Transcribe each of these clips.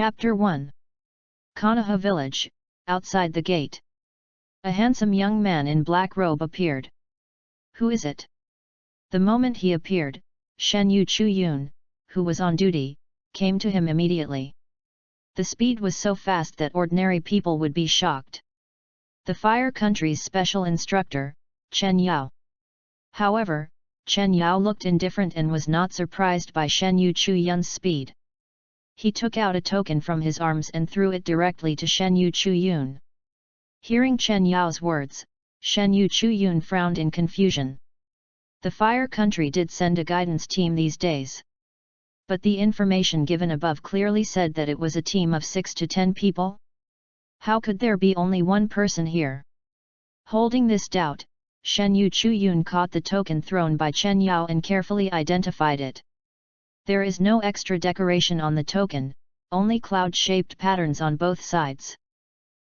Chapter 1. Konoha Village, outside the gate. A handsome young man in black robe appeared. Who is it? The moment he appeared, Shen-Yu Chu-yun, who was on duty, came to him immediately. The speed was so fast that ordinary people would be shocked. The Fire Country's special instructor, Chen Yao. However, Chen Yao looked indifferent and was not surprised by Shen-Yu Chu-yun's speed. He took out a token from his arms and threw it directly to Shen-Yu Chu-yun. Hearing Chen Yao's words, Shen-Yu Chu-yun frowned in confusion. The Fire Country did send a guidance team these days. But the information given above clearly said that it was a team of 6 to 10 people. How could there be only one person here? Holding this doubt, Shen-Yu Chu-yun caught the token thrown by Chen Yao and carefully identified it. There is no extra decoration on the token, only cloud-shaped patterns on both sides.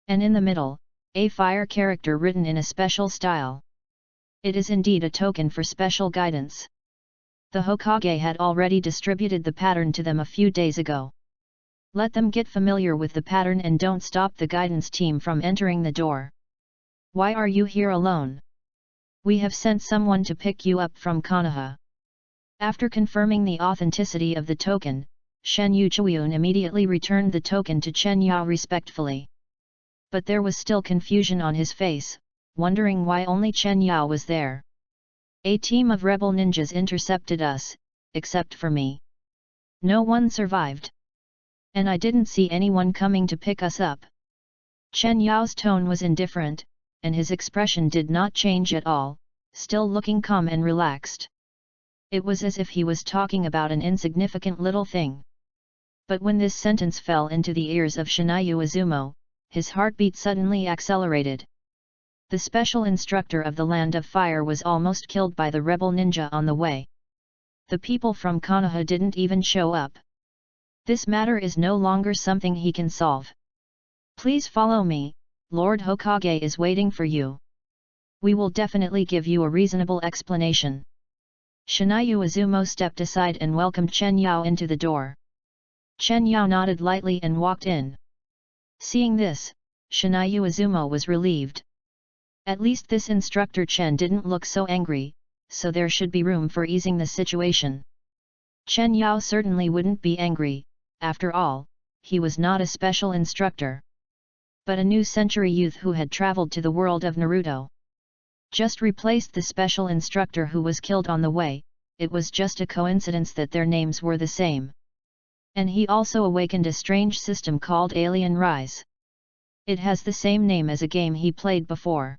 And in the middle, a fire character written in a special style. It is indeed a token for special guidance. The Hokage had already distributed the pattern to them a few days ago. Let them get familiar with the pattern and don't stop the guidance team from entering the door. Why are you here alone? We have sent someone to pick you up from Konoha. After confirming the authenticity of the token, Shen-Yu Chu-yun immediately returned the token to Chen Yao respectfully. But there was still confusion on his face, wondering why only Chen Yao was there. A team of rebel ninjas intercepted us, except for me. No one survived. And I didn't see anyone coming to pick us up. Chen Yao's tone was indifferent, and his expression did not change at all, still looking calm and relaxed. It was as if he was talking about an insignificant little thing. But when this sentence fell into the ears of Shinayu Izumo, his heartbeat suddenly accelerated. The special instructor of the Land of Fire was almost killed by the rebel ninja on the way. The people from Konoha didn't even show up. This matter is no longer something he can solve. Please follow me, Lord Hokage is waiting for you. We will definitely give you a reasonable explanation. Shinayu Izumo stepped aside and welcomed Chen Yao into the door. Chen Yao nodded lightly and walked in. Seeing this, Shinayu Izumo was relieved. At least this instructor Chen didn't look so angry, so there should be room for easing the situation. Chen Yao certainly wouldn't be angry, after all, he was not a special instructor, but a new century youth who had traveled to the world of Naruto. Just replaced the special instructor who was killed on the way, it was just a coincidence that their names were the same. And he also awakened a strange system called Alien Rise. It has the same name as a game he played before.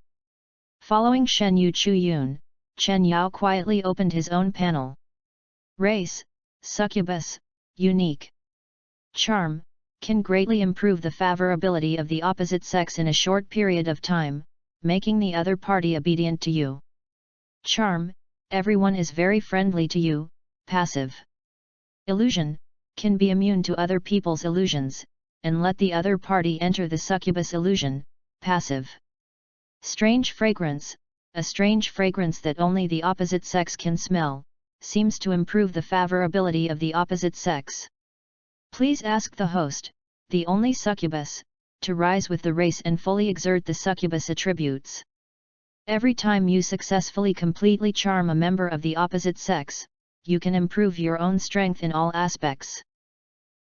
Following Shen-Yu Chu-yun, Chen Yao quietly opened his own panel. Race, Succubus, unique. Charm, can greatly improve the favorability of the opposite sex in a short period of time, making the other party obedient to you. Charm, everyone is very friendly to you, passive. Illusion, can be immune to other people's illusions, and let the other party enter the succubus illusion, passive. Strange fragrance, a strange fragrance that only the opposite sex can smell, seems to improve the favorability of the opposite sex. Please ask the host, the only succubus, to rise with the race and fully exert the succubus attributes. Every time you successfully completely charm a member of the opposite sex, you can improve your own strength in all aspects.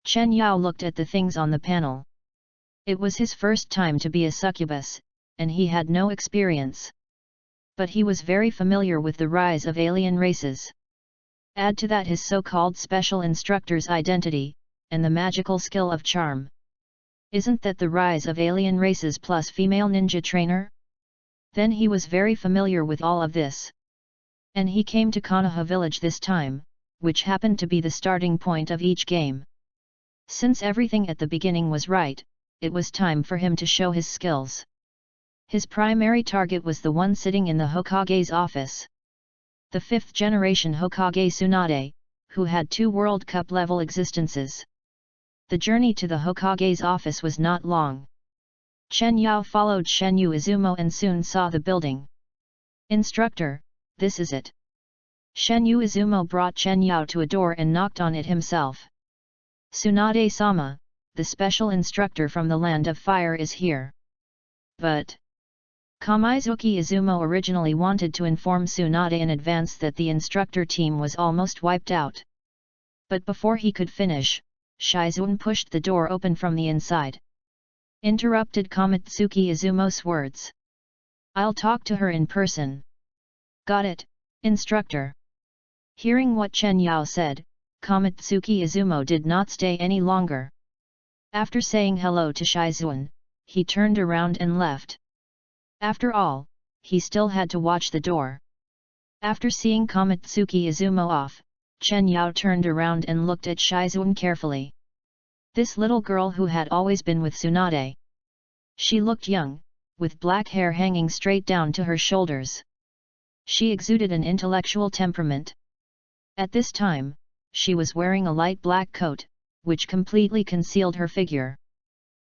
Chen Yao looked at the things on the panel. It was his first time to be a succubus, and he had no experience. But he was very familiar with the rise of alien races. Add to that his so-called special instructor's identity, and the magical skill of charm. Isn't that the rise of alien races plus female ninja trainer? Then he was very familiar with all of this. And he came to Konoha village this time, which happened to be the starting point of each game. Since everything at the beginning was right, it was time for him to show his skills. His primary target was the one sitting in the Hokage's office. The 5th generation Hokage Tsunade, who had 2 World Cup level existences. The journey to the Hokage's office was not long. Chen Yao followed Shen-Yu Izumo and soon saw the building. Instructor, this is it. Shen-Yu Izumo brought Chen Yao to a door and knocked on it himself. Tsunade-sama, the special instructor from the land of fire is here. But Kamizuki Izumo originally wanted to inform Tsunade in advance that the instructor team was almost wiped out. But before he could finish, Shizuan pushed the door open from the inside. Interrupted Kamitsuki Izumo's words. I'll talk to her in person. Got it, instructor. Hearing what Chen Yao said, Kamitsuki Izumo did not stay any longer. After saying hello to Shizuan, he turned around and left. After all, he still had to watch the door. After seeing Kamitsuki Izumo off, Chen Yao turned around and looked at Shizuan carefully. This little girl who had always been with Tsunade. She looked young, with black hair hanging straight down to her shoulders. She exuded an intellectual temperament. At this time, she was wearing a light black coat, which completely concealed her figure.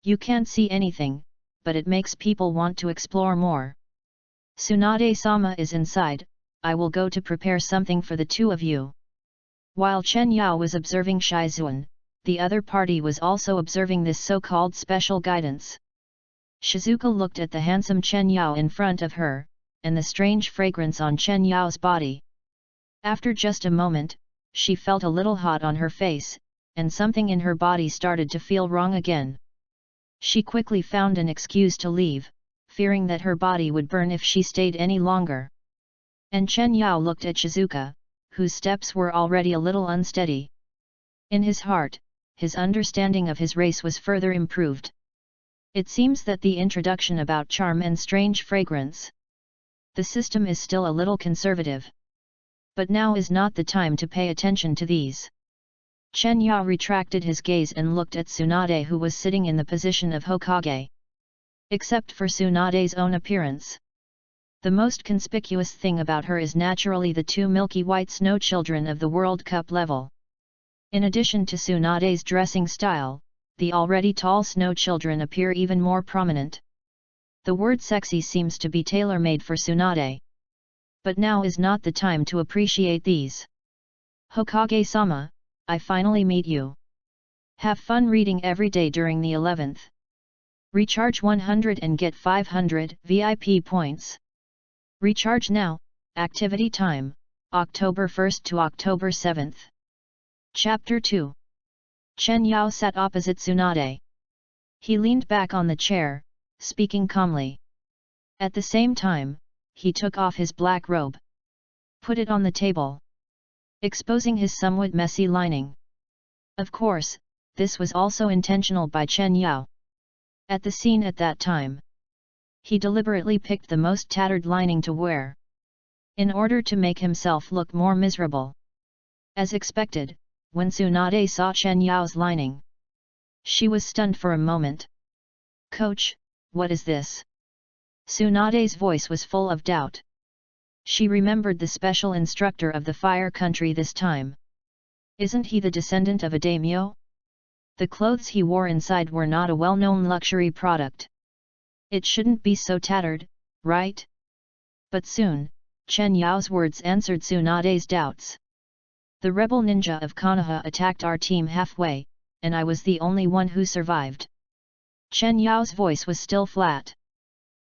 You can't see anything, but it makes people want to explore more. Tsunade-sama is inside, I will go to prepare something for the two of you. While Chen Yao was observing Shizuan, the other party was also observing this so-called special guidance. Shizuka looked at the handsome Chen Yao in front of her, and the strange fragrance on Chen Yao's body. After just a moment, she felt a little hot on her face, and something in her body started to feel wrong again. She quickly found an excuse to leave, fearing that her body would burn if she stayed any longer. And Chen Yao looked at Shizuka, whose steps were already a little unsteady. In his heart, his understanding of his race was further improved. It seems that the introduction about charm and strange fragrance. The system is still a little conservative. But now is not the time to pay attention to these. Chen Yao retracted his gaze and looked at Tsunade, who was sitting in the position of Hokage. Except for Tsunade's own appearance. The most conspicuous thing about her is naturally the two milky white snow children of the World Cup level. In addition to Tsunade's dressing style, the already tall snow children appear even more prominent. The word sexy seems to be tailor-made for Tsunade. But now is not the time to appreciate these. Hokage-sama, I finally meet you. Have fun reading every day during the 11th. Recharge 100 and get 500 VIP points. Recharge now, activity time, October 1st to October 7th. Chapter 2. Chen Yao sat opposite Tsunade. He leaned back on the chair, speaking calmly. At the same time, he took off his black robe. Put it on the table, exposing his somewhat messy lining. Of course, this was also intentional by Chen Yao. At the scene at that time, he deliberately picked the most tattered lining to wear, in order to make himself look more miserable. As expected, when Tsunade saw Chen Yao's lining, she was stunned for a moment. Coach, what is this? Tsunade's voice was full of doubt. She remembered the special instructor of the fire country this time. Isn't he the descendant of a daimyo? The clothes he wore inside were not a well-known luxury product. It shouldn't be so tattered, right? But soon, Chen Yao's words answered Tsunade's doubts. The rebel ninja of Konoha attacked our team halfway, and I was the only one who survived. Chen Yao's voice was still flat,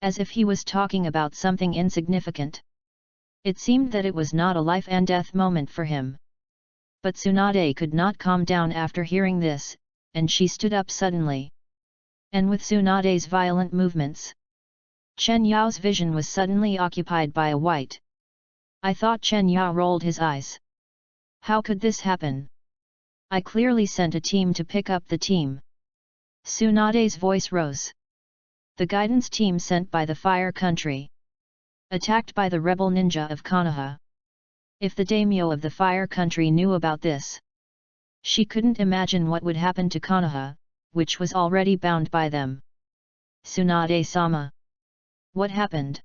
as if he was talking about something insignificant. It seemed that it was not a life and death moment for him. But Tsunade could not calm down after hearing this, and she stood up suddenly. And with Tsunade's violent movements, Chen Yao's vision was suddenly occupied by a white. I thought Chen Yao rolled his eyes. How could this happen? I clearly sent a team to pick up the team. Tsunade's voice rose. The guidance team sent by the fire country, attacked by the rebel ninja of Konoha. If the daimyo of the fire country knew about this, she couldn't imagine what would happen to Konoha, which was already bound by them. Tsunade-sama. What happened?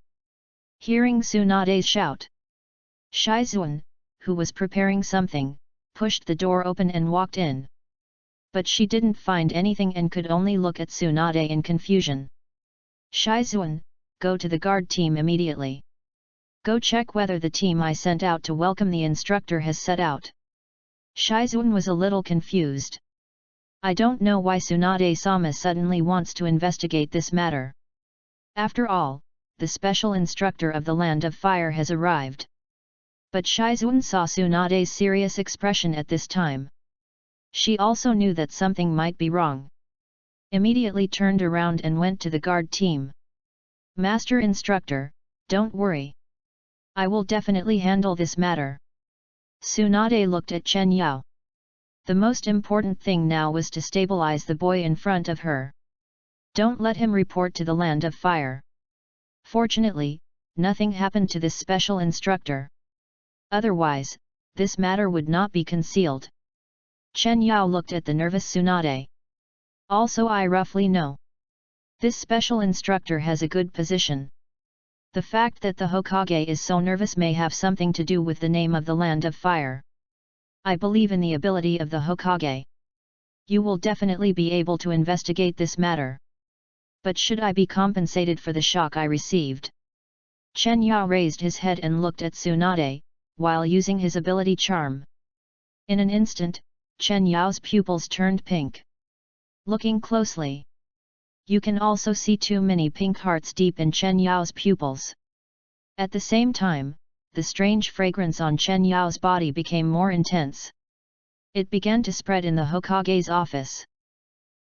Hearing Tsunade's shout, Shizuan, who was preparing something, pushed the door open and walked in. But she didn't find anything and could only look at Tsunade in confusion. Shizuan, go to the guard team immediately. Go check whether the team I sent out to welcome the instructor has set out. Shizuan was a little confused. I don't know why Tsunade-sama suddenly wants to investigate this matter. After all, the special instructor of the Land of Fire has arrived. But Shizuan saw Tsunade's serious expression at this time. She also knew that something might be wrong. Immediately turned around and went to the guard team. Master Instructor, don't worry. I will definitely handle this matter. Tsunade looked at Chen Yao. The most important thing now was to stabilize the boy in front of her. Don't let him report to the Land of Fire. Fortunately, nothing happened to this special instructor. Otherwise, this matter would not be concealed. Chen Yao looked at the nervous Tsunade. Also, I roughly know. This special instructor has a good position. The fact that the Hokage is so nervous may have something to do with the name of the Land of Fire. I believe in the ability of the Hokage. You will definitely be able to investigate this matter. But should I be compensated for the shock I received? Chen Yao raised his head and looked at Tsunade, while using his ability charm. In an instant, Chen Yao's pupils turned pink. Looking closely, you can also see too many pink hearts deep in Chen Yao's pupils. At the same time, the strange fragrance on Chen Yao's body became more intense. It began to spread in the Hokage's office.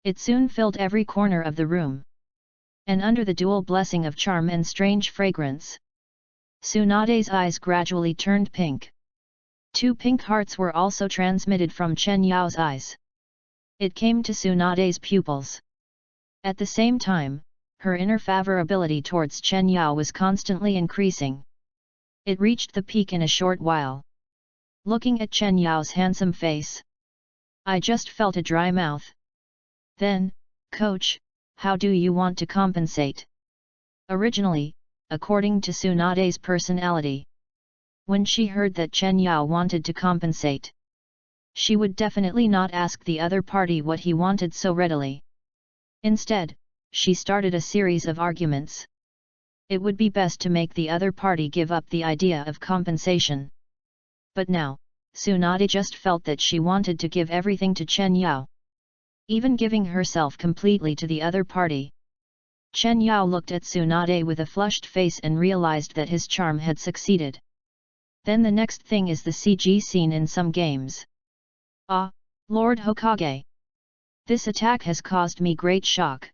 It soon filled every corner of the room. And under the dual blessing of charm and strange fragrance, Tsunade's eyes gradually turned pink. 2 pink hearts were also transmitted from Chen Yao's eyes. It came to Tsunade's pupils. At the same time, her inner favorability towards Chen Yao was constantly increasing. It reached the peak in a short while. Looking at Chen Yao's handsome face, I just felt a dry mouth. Then, Coach, how do you want to compensate? Originally, according to Tsunade's personality, when she heard that Chen Yao wanted to compensate, she would definitely not ask the other party what he wanted so readily. Instead, she started a series of arguments. It would be best to make the other party give up the idea of compensation. But now, Tsunade just felt that she wanted to give everything to Chen Yao. Even giving herself completely to the other party. Chen Yao looked at Tsunade with a flushed face and realized that his charm had succeeded. Then the next thing is the CG scene in some games. Ah, Lord Hokage! This attack has caused me great shock.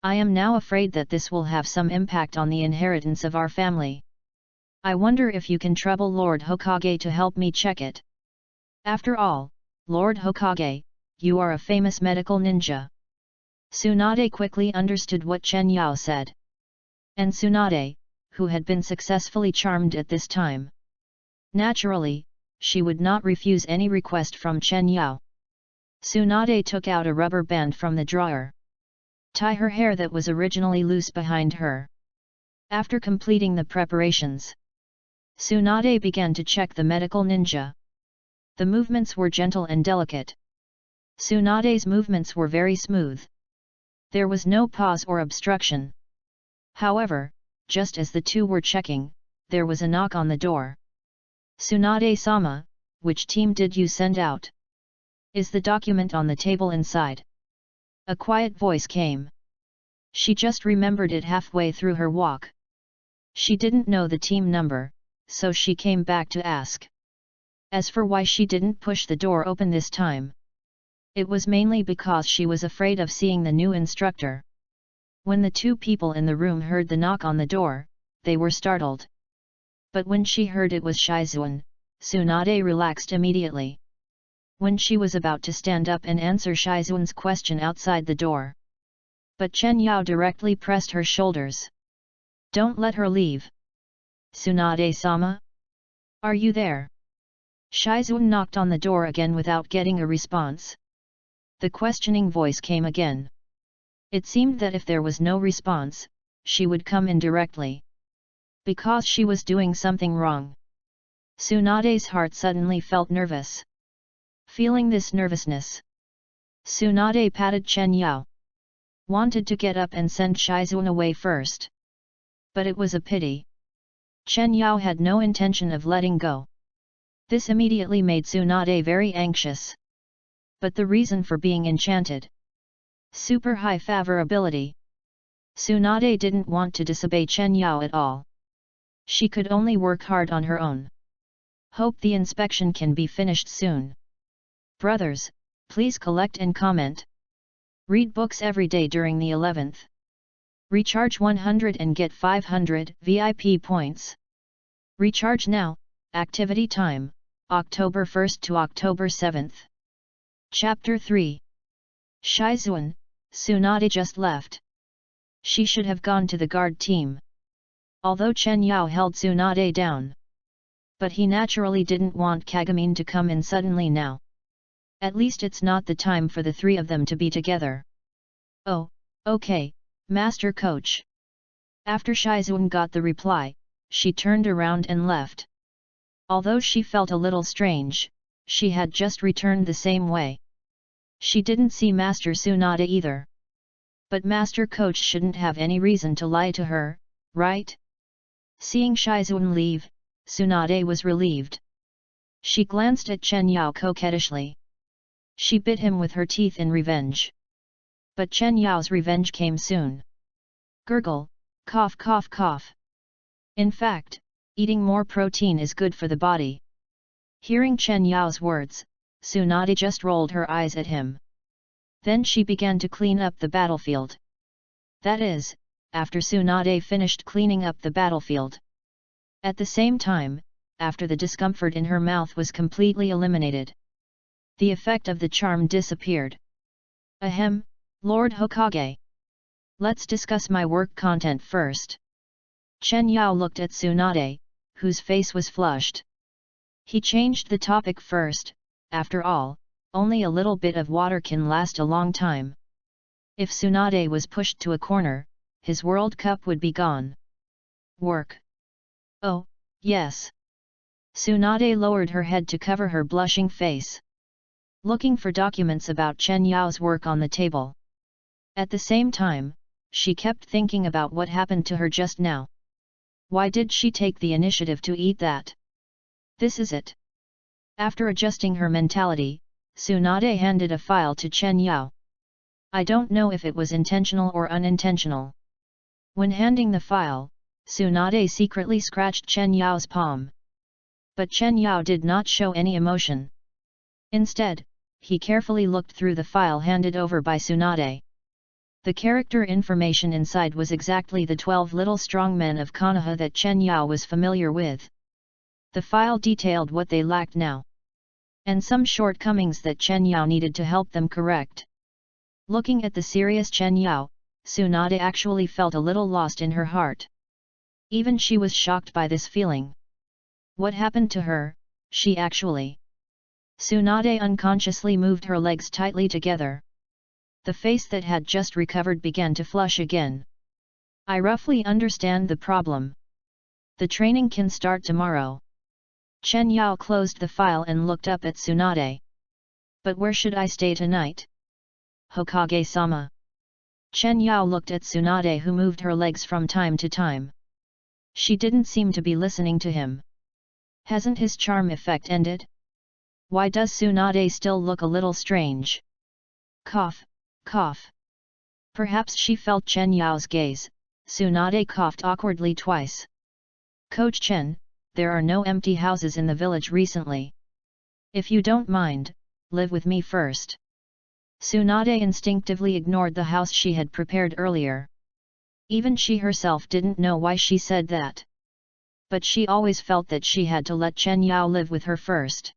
I am now afraid that this will have some impact on the inheritance of our family. I wonder if you can trouble Lord Hokage to help me check it. After all, Lord Hokage, you are a famous medical ninja. Tsunade quickly understood what Chen Yao said. And Tsunade, who had been successfully charmed at this time. Naturally, she would not refuse any request from Chen Yao. Tsunade took out a rubber band from the drawer. Tie her hair that was originally loose behind her. After completing the preparations, Tsunade began to check the medical ninja. The movements were gentle and delicate. Tsunade's movements were very smooth. There was no pause or obstruction. However, just as the two were checking, there was a knock on the door. Tsunade-sama, which team did you send out? Is the document on the table inside? A quiet voice came. She just remembered it halfway through her walk. She didn't know the team number, so she came back to ask. As for why she didn't push the door open this time, it was mainly because she was afraid of seeing the new instructor. When the 2 people in the room heard the knock on the door, they were startled. But when she heard it was Shizuan, Tsunade relaxed immediately. When she was about to stand up and answer Shizuan's question outside the door, but Chen Yao directly pressed her shoulders. Don't let her leave. Tsunade-sama? Are you there? Shizuan knocked on the door again without getting a response. The questioning voice came again. It seemed that if there was no response, she would come in directly. Because she was doing something wrong. Tsunade's heart suddenly felt nervous. Feeling this nervousness, Tsunade patted Chen Yao. Wanted to get up and send Shizuan away first. But it was a pity. Chen Yao had no intention of letting go. This immediately made Tsunade very anxious. But the reason for being enchanted? Super high favorability. Tsunade didn't want to disobey Chen Yao at all. She could only work hard on her own. Hope the inspection can be finished soon. Brothers, please collect and comment. Read books every day during the 11th. Recharge 100 and get 500 VIP points. Recharge now. Activity time, October 1st to October 7th. Chapter 3. Shizuan, Tsunade just left. She should have gone to the guard team. Although Chen Yao held Tsunade down. But he naturally didn't want Kagami to come in suddenly now. At least it's not the time for the three of them to be together. Oh, okay, Master Coach. After Shizuan got the reply, she turned around and left. Although she felt a little strange, she had just returned the same way. She didn't see Master Tsunade either. But Master Coach shouldn't have any reason to lie to her, right? Seeing Shizuan leave, Tsunade was relieved. She glanced at Chen Yao coquettishly. She bit him with her teeth in revenge. But Chen Yao's revenge came soon. Gurgle, cough cough cough. In fact, eating more protein is good for the body. Hearing Chen Yao's words, Tsunade just rolled her eyes at him. Then she began to clean up the battlefield. That is, after Tsunade finished cleaning up the battlefield. At the same time, after the discomfort in her mouth was completely eliminated. The effect of the charm disappeared. Ahem, Lord Hokage. Let's discuss my work content first. Chen Yao looked at Tsunade, whose face was flushed. He changed the topic first. After all, only a little bit of water can last a long time. If Tsunade was pushed to a corner, his World Cup would be gone. Work. Oh, yes. Tsunade lowered her head to cover her blushing face. Looking for documents about Chen Yao's work on the table. At the same time, she kept thinking about what happened to her just now. Why did she take the initiative to eat that? This is it. After adjusting her mentality, Tsunade handed a file to Chen Yao. I don't know if it was intentional or unintentional. When handing the file, Tsunade secretly scratched Chen Yao's palm. But Chen Yao did not show any emotion. Instead, he carefully looked through the file handed over by Tsunade. The character information inside was exactly the 12 little strongmen of Konoha that Chen Yao was familiar with. The file detailed what they lacked now. And some shortcomings that Chen Yao needed to help them correct. Looking at the serious Chen Yao, Tsunade actually felt a little lost in her heart. Even she was shocked by this feeling. What happened to her, she actually? Tsunade unconsciously moved her legs tightly together. The face that had just recovered began to flush again. I roughly understand the problem. The training can start tomorrow. Chen Yao closed the file and looked up at Tsunade. But where should I stay tonight? Hokage-sama. Chen Yao looked at Tsunade, who moved her legs from time to time. She didn't seem to be listening to him. Hasn't his charm effect ended? Why does Tsunade still look a little strange? Cough, cough. Perhaps she felt Chen Yao's gaze. Tsunade coughed awkwardly twice. Coach Chen, there are no empty houses in the village recently. If you don't mind, live with me first. Tsunade instinctively ignored the house she had prepared earlier. Even she herself didn't know why she said that. But she always felt that she had to let Chen Yao live with her first.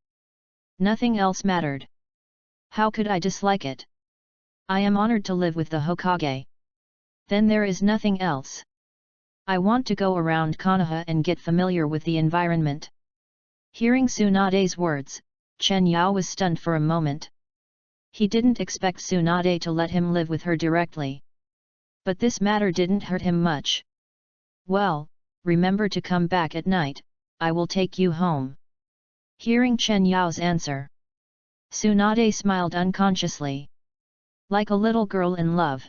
Nothing else mattered. How could I dislike it? I am honored to live with the Hokage. Then there is nothing else. I want to go around Konoha and get familiar with the environment. Hearing Tsunade's words, Chen Yao was stunned for a moment. He didn't expect Tsunade to let him live with her directly. But this matter didn't hurt him much. Well, remember to come back at night, I will take you home. Hearing Chen Yao's answer, Tsunade smiled unconsciously. Like a little girl in love.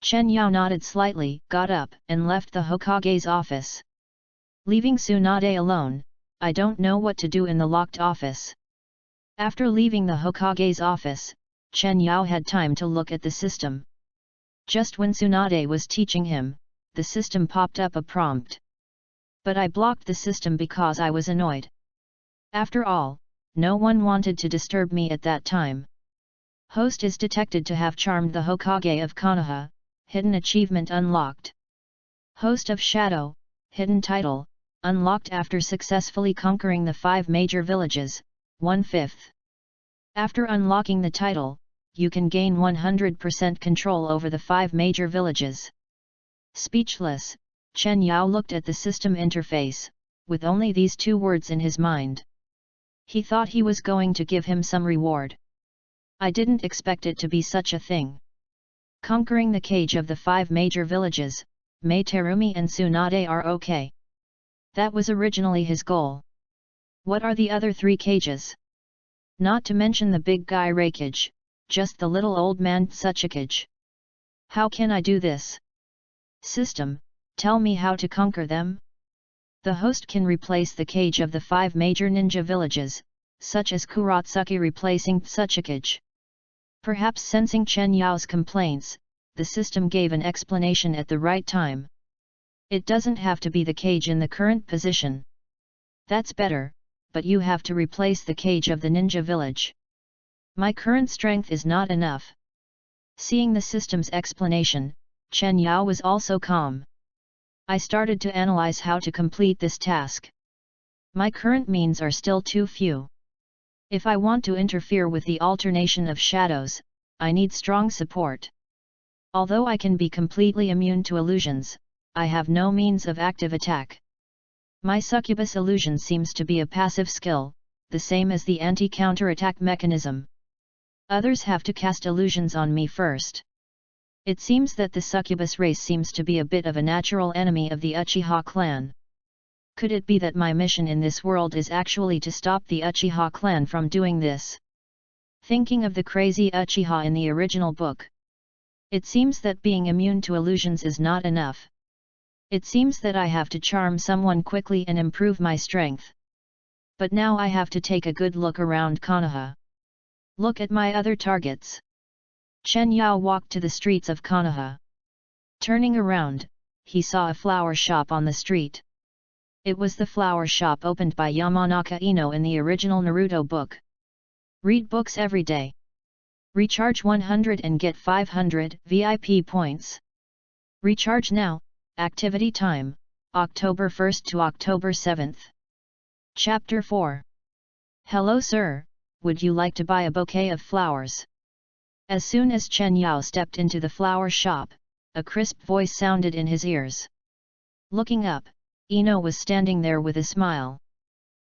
Chen Yao nodded slightly, got up, and left the Hokage's office. Leaving Tsunade alone, I don't know what to do in the locked office. After leaving the Hokage's office, Chen Yao had time to look at the system. Just when Tsunade was teaching him, the system popped up a prompt. But I blocked the system because I was annoyed. After all, no one wanted to disturb me at that time. Host is detected to have charmed the Hokage of Konoha, hidden achievement unlocked. Host of Shadow, hidden title, unlocked after successfully conquering the 5 major villages, 1/5. After unlocking the title, you can gain 100% control over the 5 major villages. Speechless, Chen Yao looked at the system interface, with only these 2 words in his mind. He thought he was going to give him some reward. I didn't expect it to be such a thing. Conquering the cage of the 5 major villages, Mei Terumi and Tsunade are okay. That was originally his goal. What are the other 3 cages? Not to mention the big guy Raikage, just the little old man Tsuchikage. How can I do this? System, tell me how to conquer them? The host can replace the cage of the 5 major ninja villages, such as Kuratsuki replacing Tsuchikage. Perhaps sensing Chen Yao's complaints, the system gave an explanation at the right time. It doesn't have to be the cage in the current position. That's better, but you have to replace the cage of the ninja village. My current strength is not enough. Seeing the system's explanation, Chen Yao was also calm. I started to analyze how to complete this task. My current means are still too few. If I want to interfere with the alternation of shadows, I need strong support. Although I can be completely immune to illusions, I have no means of active attack. My succubus illusion seems to be a passive skill, the same as the anti-counterattack mechanism. Others have to cast illusions on me first. It seems that the succubus race seems to be a bit of a natural enemy of the Uchiha clan. Could it be that my mission in this world is actually to stop the Uchiha clan from doing this? Thinking of the crazy Uchiha in the original book. It seems that being immune to illusions is not enough. It seems that I have to charm someone quickly and improve my strength. But now I have to take a good look around Konoha. Look at my other targets. Chen Yao walked to the streets of Konoha. Turning around, he saw a flower shop on the street. It was the flower shop opened by Yamanaka Ino in the original Naruto book. Read books every day. Recharge 100 and get 500 VIP points. Recharge now, activity time, October 1st to October 7th. Chapter 4. Hello sir, would you like to buy a bouquet of flowers? As soon as Chen Yao stepped into the flower shop, a crisp voice sounded in his ears. Looking up, Ino was standing there with a smile.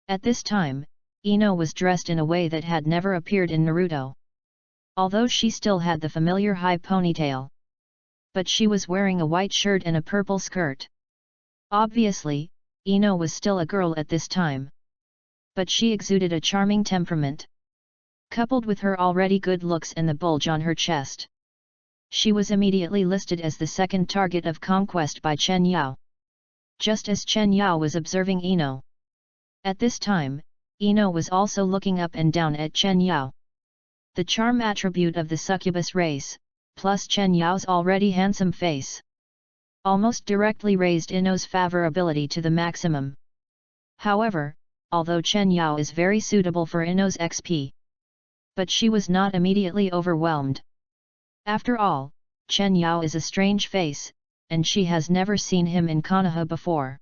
At this time, Ino was dressed in a way that had never appeared in Naruto. Although she still had the familiar high ponytail. But she was wearing a white shirt and a purple skirt. Obviously, Ino was still a girl at this time. But she exuded a charming temperament. Coupled with her already good looks and the bulge on her chest. She was immediately listed as the second target of conquest by Chen Yao. Just as Chen Yao was observing Ino. At this time, Ino was also looking up and down at Chen Yao. The charm attribute of the succubus race, plus Chen Yao's already handsome face, almost directly raised Ino's favorability to the maximum. However, although Chen Yao is very suitable for Ino's XP, but she was not immediately overwhelmed. After all, Chen Yao is a strange face, and she has never seen him in Konoha before.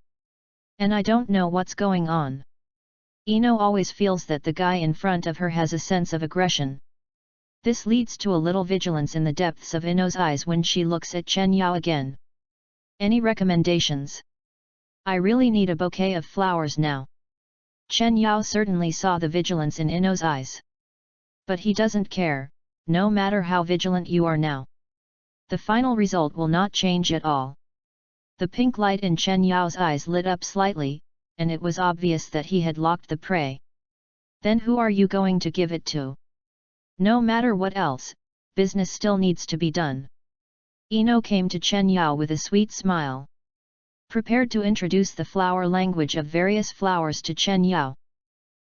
And I don't know what's going on. Ino always feels that the guy in front of her has a sense of aggression. This leads to a little vigilance in the depths of Ino's eyes when she looks at Chen Yao again. Any recommendations? I really need a bouquet of flowers now. Chen Yao certainly saw the vigilance in Ino's eyes. But he doesn't care, no matter how vigilant you are now. The final result will not change at all. The pink light in Chen Yao's eyes lit up slightly, and it was obvious that he had locked the prey. Then who are you going to give it to? No matter what else, business still needs to be done. Ino came to Chen Yao with a sweet smile. Prepared to introduce the flower language of various flowers to Chen Yao.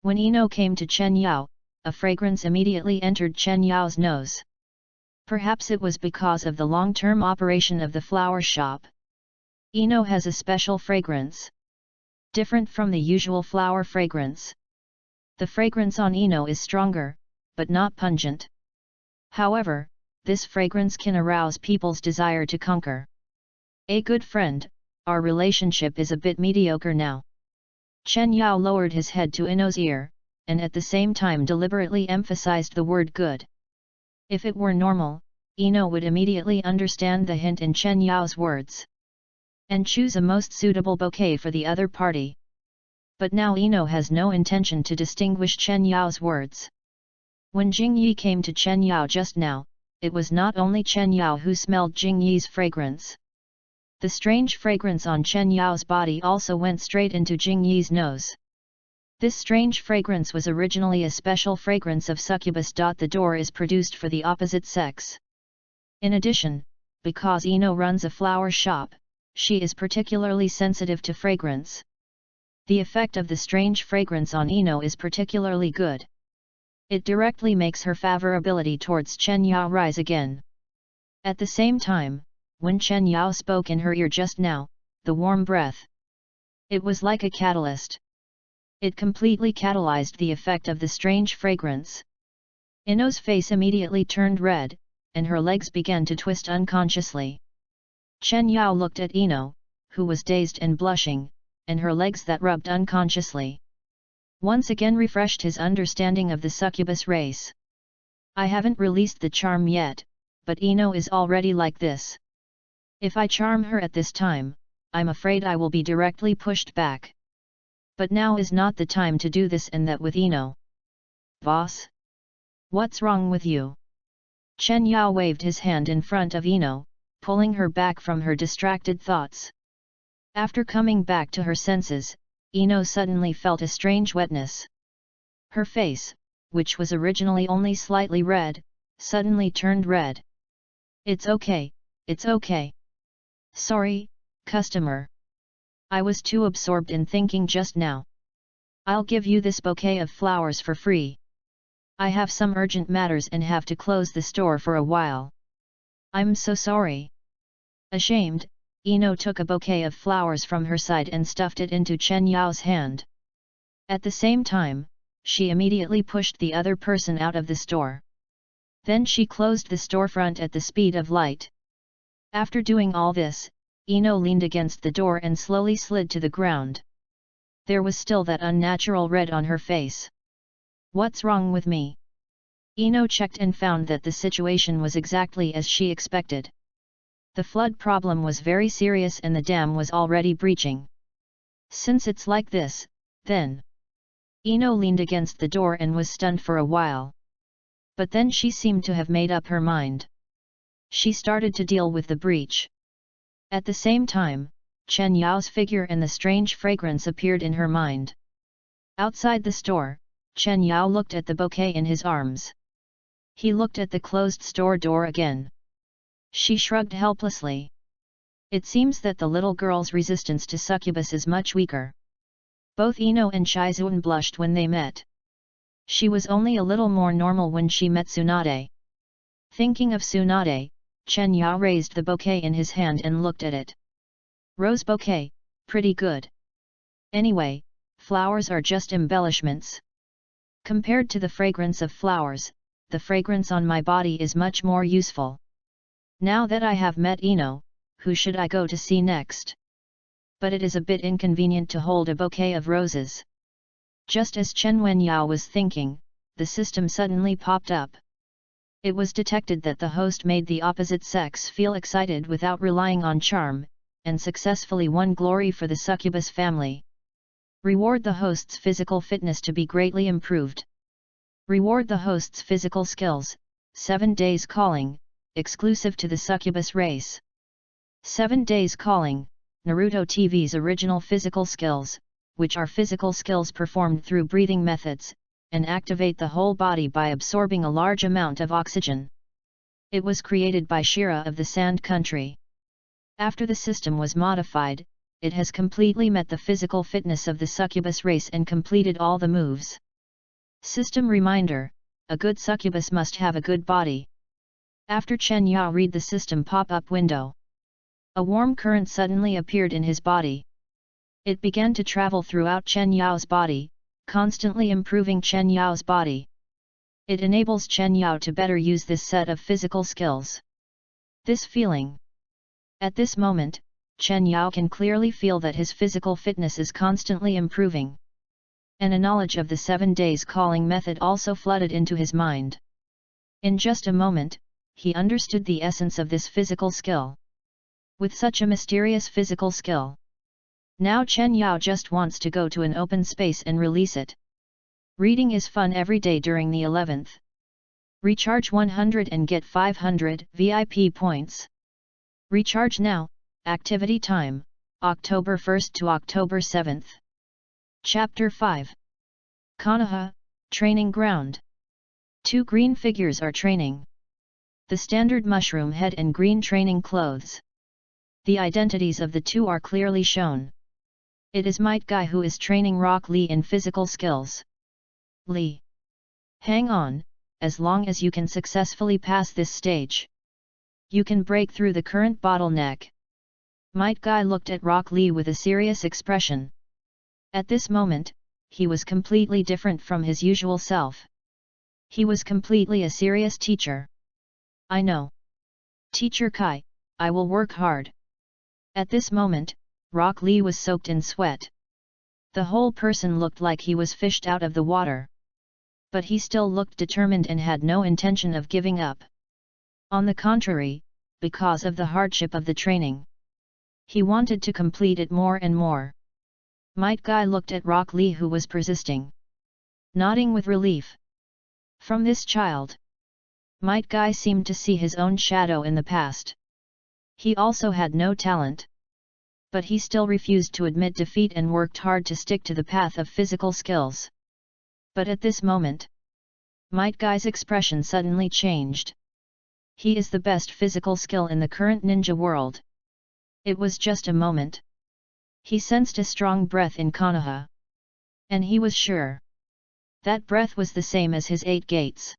When Ino came to Chen Yao, a fragrance immediately entered Chen Yao's nose. Perhaps it was because of the long-term operation of the flower shop. Ino has a special fragrance, different from the usual flower fragrance. The fragrance on Ino is stronger, but not pungent. However, this fragrance can arouse people's desire to conquer. A good friend, our relationship is a bit mediocre now. Chen Yao lowered his head to Ino's ear, and at the same time deliberately emphasized the word good. If it were normal, Ino would immediately understand the hint in Chen Yao's words, and choose a most suitable bouquet for the other party. But now Ino has no intention to distinguish Chen Yao's words. When Jing Yi came to Chen Yao just now, it was not only Chen Yao who smelled Jing Yi's fragrance. The strange fragrance on Chen Yao's body also went straight into Jing Yi's nose. This strange fragrance was originally a special fragrance of Succubus. The door is produced for the opposite sex. In addition, because Ino runs a flower shop, she is particularly sensitive to fragrance. The effect of the strange fragrance on Ino is particularly good. It directly makes her favorability towards Chen Yao rise again. At the same time, when Chen Yao spoke in her ear just now, the warm breath, it was like a catalyst. It completely catalyzed the effect of the strange fragrance. Ino's face immediately turned red, and her legs began to twist unconsciously. Chen Yao looked at Ino, who was dazed and blushing, and her legs that rubbed unconsciously. Once again refreshed his understanding of the succubus race. I haven't released the charm yet, but Ino is already like this. If I charm her at this time, I'm afraid I will be directly pushed back. But now is not the time to do this and that with Ino. Boss? What's wrong with you? Chen Yao waved his hand in front of Ino, pulling her back from her distracted thoughts. After coming back to her senses, Ino suddenly felt a strange wetness. Her face, which was originally only slightly red, suddenly turned red. It's okay, it's okay. Sorry, customer. I was too absorbed in thinking just now. I'll give you this bouquet of flowers for free. I have some urgent matters and have to close the store for a while. I'm so sorry. Ashamed, Ino took a bouquet of flowers from her side and stuffed it into Chen Yao's hand. At the same time, she immediately pushed the other person out of the store. Then she closed the storefront at the speed of light. After doing all this, Ino leaned against the door and slowly slid to the ground. There was still that unnatural red on her face. What's wrong with me? Ino checked and found that the situation was exactly as she expected. The flood problem was very serious and the dam was already breaching. Since it's like this, then... Ino leaned against the door and was stunned for a while. But then she seemed to have made up her mind. She started to deal with the breach. At the same time, Chen Yao's figure and the strange fragrance appeared in her mind. Outside the store, Chen Yao looked at the bouquet in his arms. He looked at the closed store door again. She shrugged helplessly. It seems that the little girl's resistance to succubus is much weaker. Both Ino and Shizuan blushed when they met. She was only a little more normal when she met Tsunade. Thinking of Tsunade, Chen Yao raised the bouquet in his hand and looked at it. Rose bouquet, pretty good. Anyway, flowers are just embellishments. Compared to the fragrance of flowers, the fragrance on my body is much more useful. Now that I have met Ino, who should I go to see next? But it is a bit inconvenient to hold a bouquet of roses. Just as Chen Wenyao was thinking, the system suddenly popped up. It was detected that the host made the opposite sex feel excited without relying on charm, and successfully won glory for the succubus family. Reward the host's physical fitness to be greatly improved. Reward the host's physical skills, 7 days calling, exclusive to the succubus race. 7 days calling, Naruto TV's original physical skills, which are physical skills performed through breathing methods, and activate the whole body by absorbing a large amount of oxygen. It was created by Shira of the Sand Country. After the system was modified, it has completely met the physical fitness of the succubus race and completed all the moves. System reminder: a good succubus must have a good body. After Chen Yao read the system pop-up window, a warm current suddenly appeared in his body. It began to travel throughout Chen Yao's body, constantly improving Chen Yao's body. It enables Chen Yao to better use this set of physical skills. This feeling. At this moment, Chen Yao can clearly feel that his physical fitness is constantly improving. And a knowledge of the 7 days calling method also flooded into his mind. In just a moment, he understood the essence of this physical skill. With such a mysterious physical skill, now Chen Yao just wants to go to an open space and release it. Reading is fun every day during the 11th. Recharge 100 and get 500 VIP points. Recharge now. Activity time, October 1st to October 7th. Chapter 5. Konoha, Training Ground. 2 green figures are training. The standard mushroom head and green training clothes. The identities of the 2 are clearly shown. It is Might Guy who is training Rock Lee in physical skills. Lee. Hang on, as long as you can successfully pass this stage, you can break through the current bottleneck. Might Guy looked at Rock Lee with a serious expression. At this moment, he was completely different from his usual self. He was completely a serious teacher. I know. Teacher Kai, I will work hard. At this moment, Rock Lee was soaked in sweat. The whole person looked like he was fished out of the water. But he still looked determined and had no intention of giving up. On the contrary, because of the hardship of the training, he wanted to complete it more and more. Might Guy looked at Rock Lee who was persisting, nodding with relief. From this child, Might Guy seemed to see his own shadow in the past. He also had no talent. But he still refused to admit defeat and worked hard to stick to the path of physical skills. But at this moment, Might Guy's expression suddenly changed. He is the best physical skill in the current ninja world. It was just a moment. He sensed a strong breath in Konoha. And he was sure. That breath was the same as his 8 gates.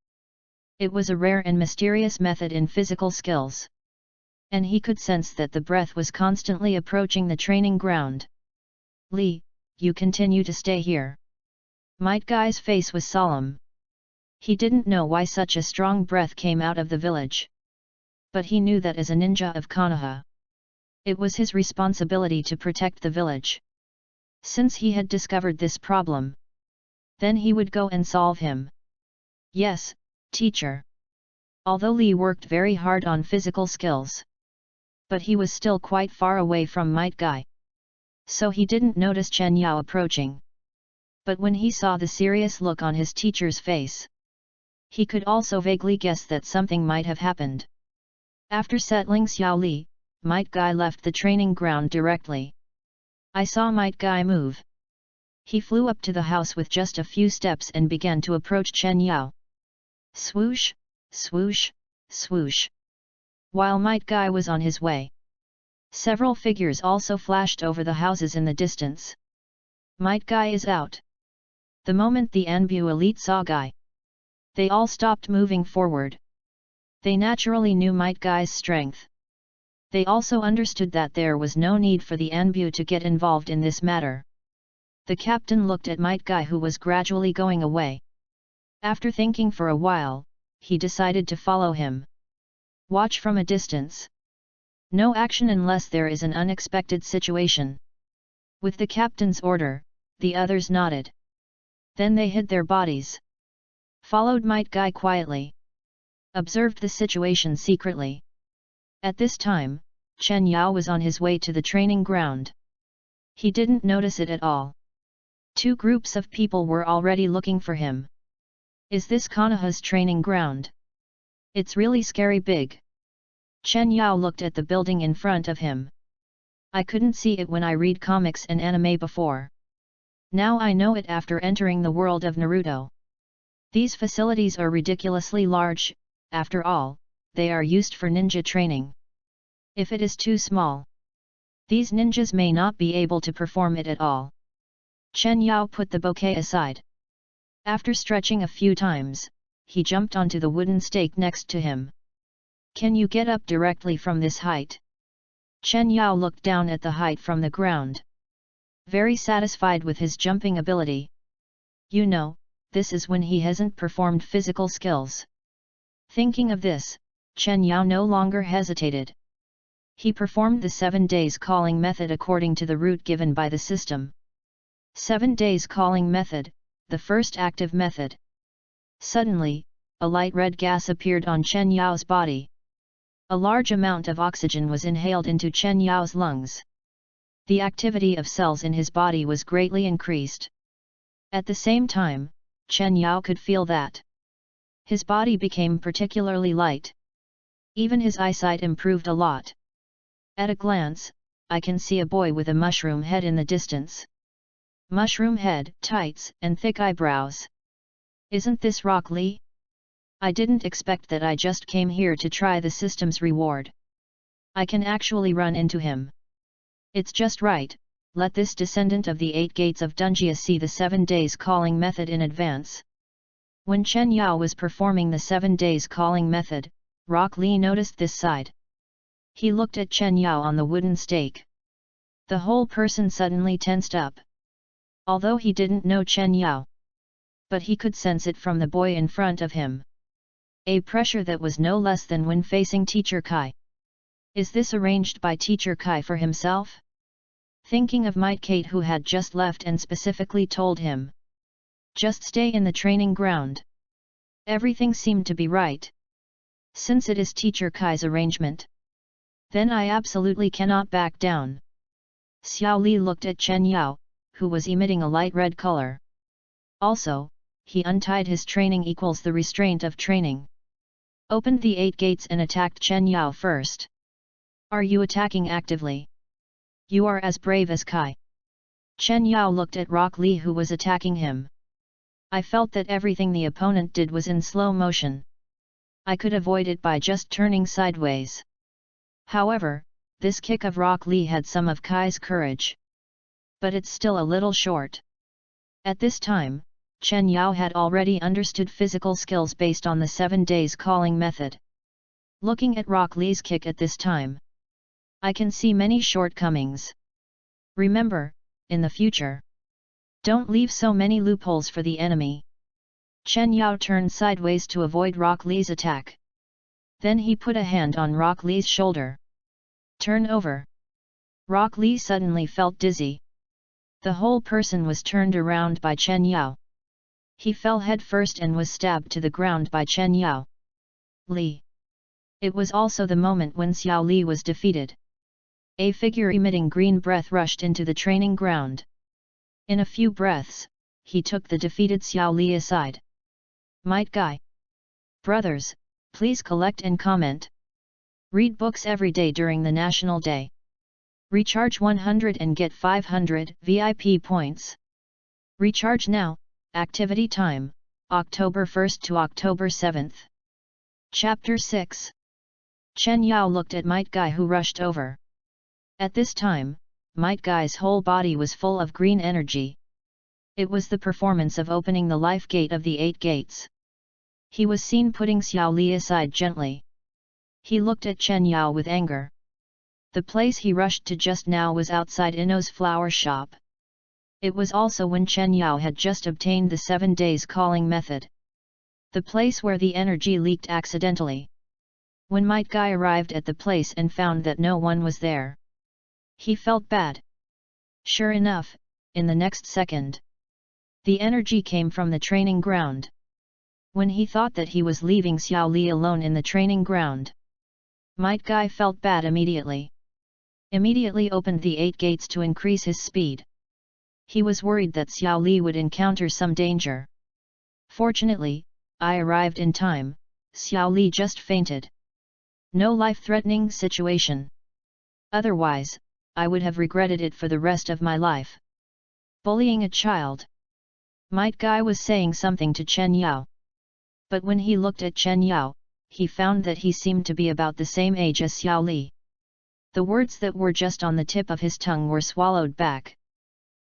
It was a rare and mysterious method in physical skills. And he could sense that the breath was constantly approaching the training ground. Lee, you continue to stay here. Might Guy's face was solemn. He didn't know why such a strong breath came out of the village. But he knew that as a ninja of Konoha, it was his responsibility to protect the village. Since he had discovered this problem, then he would go and solve him. Yes, teacher. Although Lee worked very hard on physical skills, but he was still quite far away from Might Guy. So he didn't notice Chen Yao approaching. But when he saw the serious look on his teacher's face, he could also vaguely guess that something might have happened. After settling Xiao Li, Might Guy left the training ground directly. I saw Might Guy move. He flew up to the house with just a few steps and began to approach Chen Yao. Swoosh, swoosh, swoosh. While Might Guy was on his way, several figures also flashed over the houses in the distance. Might Guy is out. The moment the Anbu elite saw Guy, they all stopped moving forward. They naturally knew Might Guy's strength. They also understood that there was no need for the Anbu to get involved in this matter. The captain looked at Might Guy who was gradually going away. After thinking for a while, he decided to follow him. Watch from a distance. No action unless there is an unexpected situation. With the captain's order, the others nodded. Then they hid their bodies. Followed Might Guy quietly. Observed the situation secretly. At this time, Chen Yao was on his way to the training ground. He didn't notice it at all. 2 groups of people were already looking for him. Is this Konoha's training ground? It's really scary big. Chen Yao looked at the building in front of him. I couldn't see it when I read comics and anime before. Now I know it after entering the world of Naruto. These facilities are ridiculously large, after all, they are used for ninja training. If it is too small, these ninjas may not be able to perform it at all. Chen Yao put the bouquet aside. After stretching a few times, he jumped onto the wooden stake next to him. Can you get up directly from this height? Chen Yao looked down at the height from the ground. Very satisfied with his jumping ability. You know, this is when he hasn't performed physical skills. Thinking of this, Chen Yao no longer hesitated. He performed the 7 days calling method according to the route given by the system. 7 days calling method, the first active method. Suddenly, a light red gas appeared on Chen Yao's body. A large amount of oxygen was inhaled into Chen Yao's lungs. The activity of cells in his body was greatly increased. At the same time, Chen Yao could feel that his body became particularly light. Even his eyesight improved a lot. At a glance, I can see a boy with a mushroom head in the distance. Mushroom head, tights, and thick eyebrows. Isn't this Rock Lee? I didn't expect that. I just came here to try the system's reward. I can actually run into him. It's just right, let this descendant of the 8 gates of Dungia see the 7 days calling method in advance. When Chen Yao was performing the 7 days calling method, Rock Lee noticed this side. He looked at Chen Yao on the wooden stake. The whole person suddenly tensed up. Although he didn't know Chen Yao, but he could sense it from the boy in front of him. A pressure that was no less than when facing Teacher Kai. Is this arranged by Teacher Kai for himself? Thinking of Might Kate, who had just left and specifically told him, just stay in the training ground. Everything seemed to be right. Since it is Teacher Kai's arrangement, then I absolutely cannot back down. Xiao Li looked at Chen Yao, who was emitting a light red color. Also, he untied his training equals the restraint of training. Opened the 8 gates and attacked Chen Yao first. Are you attacking actively? You are as brave as Kai. Chen Yao looked at Rock Lee, who was attacking him. I felt that everything the opponent did was in slow motion. I could avoid it by just turning sideways. However, this kick of Rock Lee had some of Kai's courage. But it's still a little short. At this time, Chen Yao had already understood physical skills based on the 7 days calling method. Looking at Rock Lee's kick at this time, I can see many shortcomings. Remember, in the future, don't leave so many loopholes for the enemy. Chen Yao turned sideways to avoid Rock Lee's attack. Then he put a hand on Rock Lee's shoulder. Turn over. Rock Lee suddenly felt dizzy. The whole person was turned around by Chen Yao. He fell head first and was stabbed to the ground by Chen Yao. Li. It was also the moment when Xiao Li was defeated. A figure emitting green breath rushed into the training ground. In a few breaths, he took the defeated Xiao Li aside. Might Guy. Brothers, please collect and comment. Read books every day during the National Day. Recharge 100 and get 500 VIP points. Recharge now, activity time, October 1st to October 7th. Chapter 6. Chen Yao looked at Might Guy, who rushed over. At this time, Might Guy's whole body was full of green energy. It was the performance of opening the life gate of the 8 gates. He was seen putting Xiao Li aside gently. He looked at Chen Yao with anger. The place he rushed to just now was outside Inno's flower shop. It was also when Chen Yao had just obtained the 7 days calling method. The place where the energy leaked accidentally. When Might Guy arrived at the place and found that no one was there, he felt bad. Sure enough, in the next second, the energy came from the training ground. When he thought that he was leaving Xiao Li alone in the training ground, Might Guy felt bad immediately. Immediately opened the 8 gates to increase his speed. He was worried that Xiao Li would encounter some danger. Fortunately, I arrived in time. Xiao Li just fainted. No life-threatening situation. Otherwise, I would have regretted it for the rest of my life. Bullying a child. Might Guy was saying something to Chen Yao. But when he looked at Chen Yao, he found that he seemed to be about the same age as Xiao Li. The words that were just on the tip of his tongue were swallowed back.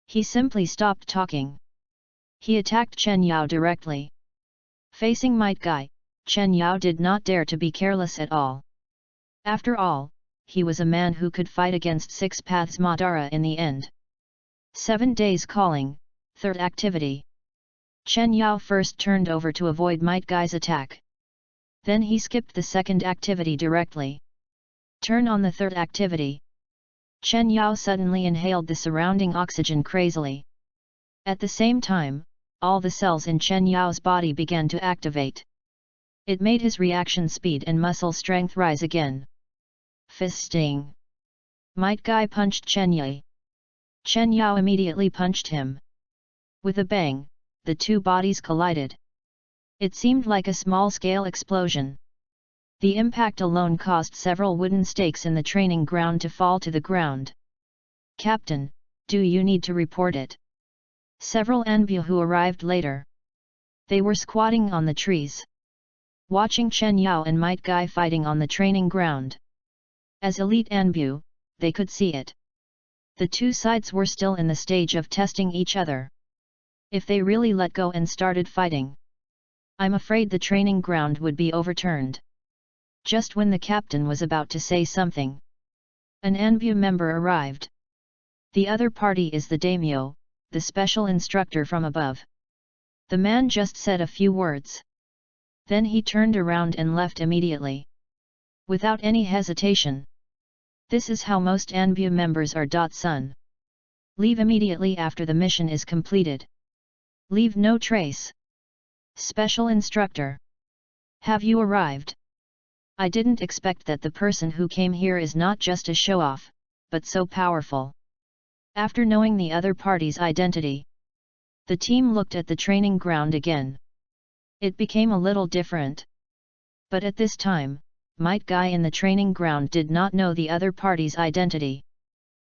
He simply stopped talking. He attacked Chen Yao directly. Facing Might Guy, Chen Yao did not dare to be careless at all. After all, he was a man who could fight against 6 paths Madara in the end. 7 days calling, third activity. Chen Yao first turned over to avoid Might Guy's attack. Then he skipped the second activity directly. Turn on the third activity. Chen Yao suddenly inhaled the surrounding oxygen crazily. At the same time, all the cells in Chen Yao's body began to activate. It made his reaction speed and muscle strength rise again. Fisting. Might Guy punched Chen Yao. Chen Yao immediately punched him. With a bang, the two bodies collided. It seemed like a small-scale explosion. The impact alone caused several wooden stakes in the training ground to fall to the ground. Captain, do you need to report it? Several Anbu who arrived later. They were squatting on the trees, watching Chen Yao and Might Guy fighting on the training ground. As elite Anbu, they could see it. The two sides were still in the stage of testing each other. If they really let go and started fighting, I'm afraid the training ground would be overturned. Just when the captain was about to say something, an Anbu member arrived. The other party is the daimyo, the special instructor from above. The man just said a few words. Then he turned around and left immediately. Without any hesitation. This is how most Anbu members are. Son. Leave immediately after the mission is completed. Leave no trace. Special instructor. Have you arrived? I didn't expect that the person who came here is not just a show-off, but so powerful. After knowing the other party's identity, the team looked at the training ground again. It became a little different. But at this time, Might Guy in the training ground did not know the other party's identity.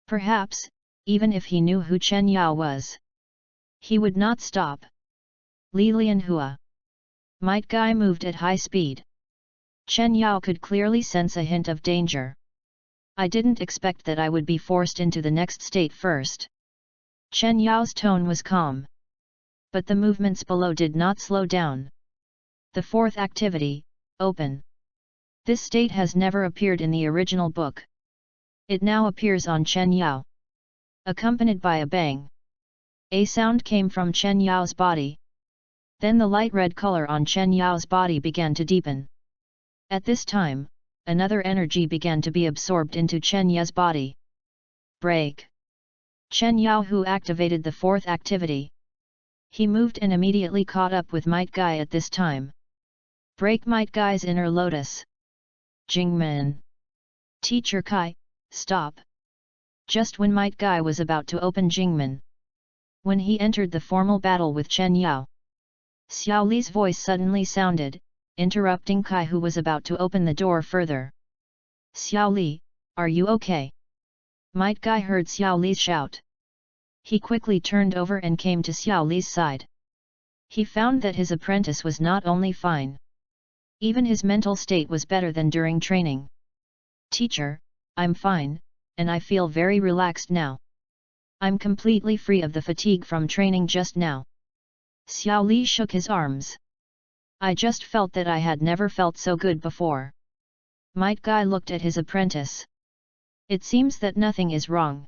Perhaps, even if he knew who Chen Yao was, he would not stop. Li Lianhua. Might Guy moved at high speed. Chen Yao could clearly sense a hint of danger. I didn't expect that I would be forced into the next state first. Chen Yao's tone was calm. But the movements below did not slow down. The fourth activity, open. This state has never appeared in the original book. It now appears on Chen Yao. Accompanied by a bang. A sound came from Chen Yao's body. Then the light red color on Chen Yao's body began to deepen. At this time, another energy began to be absorbed into Chen Yao's body. Break. Chen Yao who activated the fourth activity. He moved and immediately caught up with Might Guy at this time. Break Might Guy's inner lotus. Jingmen. Teacher Kai, stop. Just when Might Guy was about to open Jingmen, when he entered the formal battle with Chen Yao, Xiao Li's voice suddenly sounded, interrupting Kai who was about to open the door further. Xiao Li, are you okay? Might Guy heard Xiao Li's shout. He quickly turned over and came to Xiao Li's side. He found that his apprentice was not only fine. Even his mental state was better than during training. Teacher, I'm fine, and I feel very relaxed now. I'm completely free of the fatigue from training just now. Xiao Li shook his arms. I just felt that I had never felt so good before. Might Guy looked at his apprentice. It seems that nothing is wrong.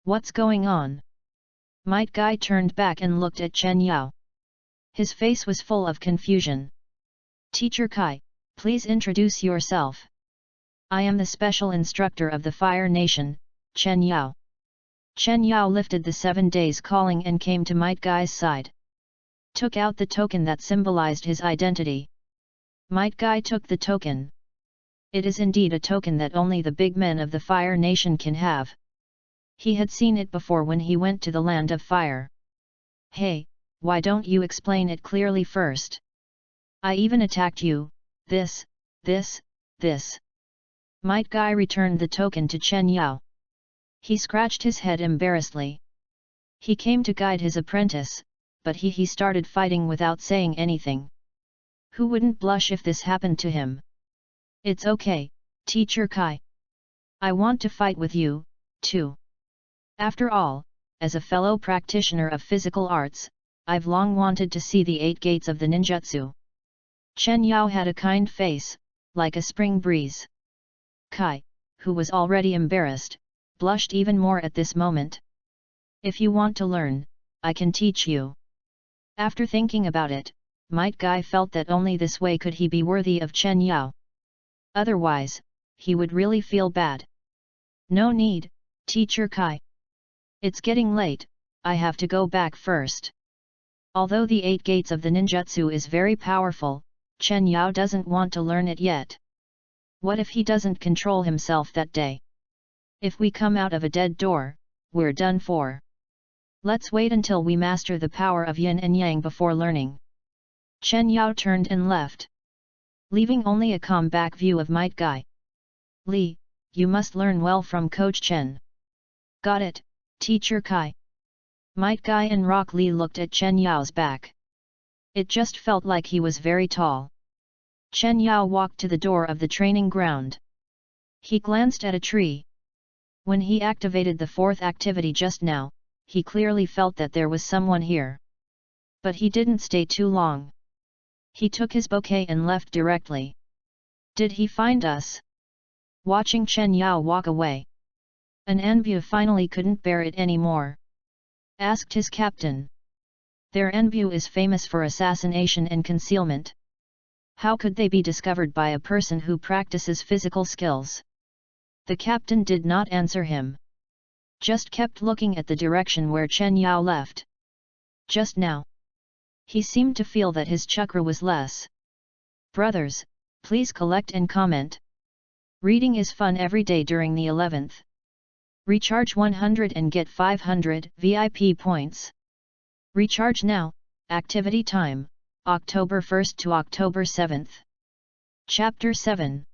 What's going on? Might Guy turned back and looked at Chen Yao. His face was full of confusion. Teacher Kai, please introduce yourself. I am the special instructor of the Fire Nation, Chen Yao. Chen Yao lifted the 7 days calling and came to Might Guy's side. Took out the token that symbolized his identity. Might Guy took the token. It is indeed a token that only the big men of the Fire Nation can have. He had seen it before when he went to the Land of Fire. Hey, why don't you explain it clearly first? I even attacked you, this. Might Guy returned the token to Chen Yao. He scratched his head embarrassedly. He came to guide his apprentice, but he started fighting without saying anything. Who wouldn't blush if this happened to him? It's okay, Teacher Kai. I want to fight with you, too. After all, as a fellow practitioner of physical arts, I've long wanted to see the 8 gates of the ninjutsu. Chen Yao had a kind face, like a spring breeze. Kai, who was already embarrassed, blushed even more at this moment. If you want to learn, I can teach you. After thinking about it, Might Guy felt that only this way could he be worthy of Chen Yao. Otherwise, he would really feel bad. No need, Teacher Kai. It's getting late, I have to go back first. Although the 8 gates of the ninjutsu is very powerful, Chen Yao doesn't want to learn it yet. What if he doesn't control himself that day? If we come out of a dead door, we're done for. Let's wait until we master the power of yin and yang before learning. Chen Yao turned and left, leaving only a calm back view of Might Guy. Li, you must learn well from Coach Chen. Got it, Teacher Kai. Might Guy and Rock Lee looked at Chen Yao's back. It just felt like he was very tall. Chen Yao walked to the door of the training ground. He glanced at a tree. When he activated the 4th activity just now, he clearly felt that there was someone here. But he didn't stay too long. He took his bouquet and left directly. Did he find us? Watching Chen Yao walk away, an Anbu finally couldn't bear it anymore. Asked his captain. Their Anbu is famous for assassination and concealment. How could they be discovered by a person who practices physical skills? The captain did not answer him. Just kept looking at the direction where Chen Yao left. Just now, he seemed to feel that his chakra was less. Brothers, please collect and comment. Reading is fun every day during the 11th. Recharge 100 and get 500 VIP points. Recharge now, activity time, October 1st to October 7th. Chapter 7.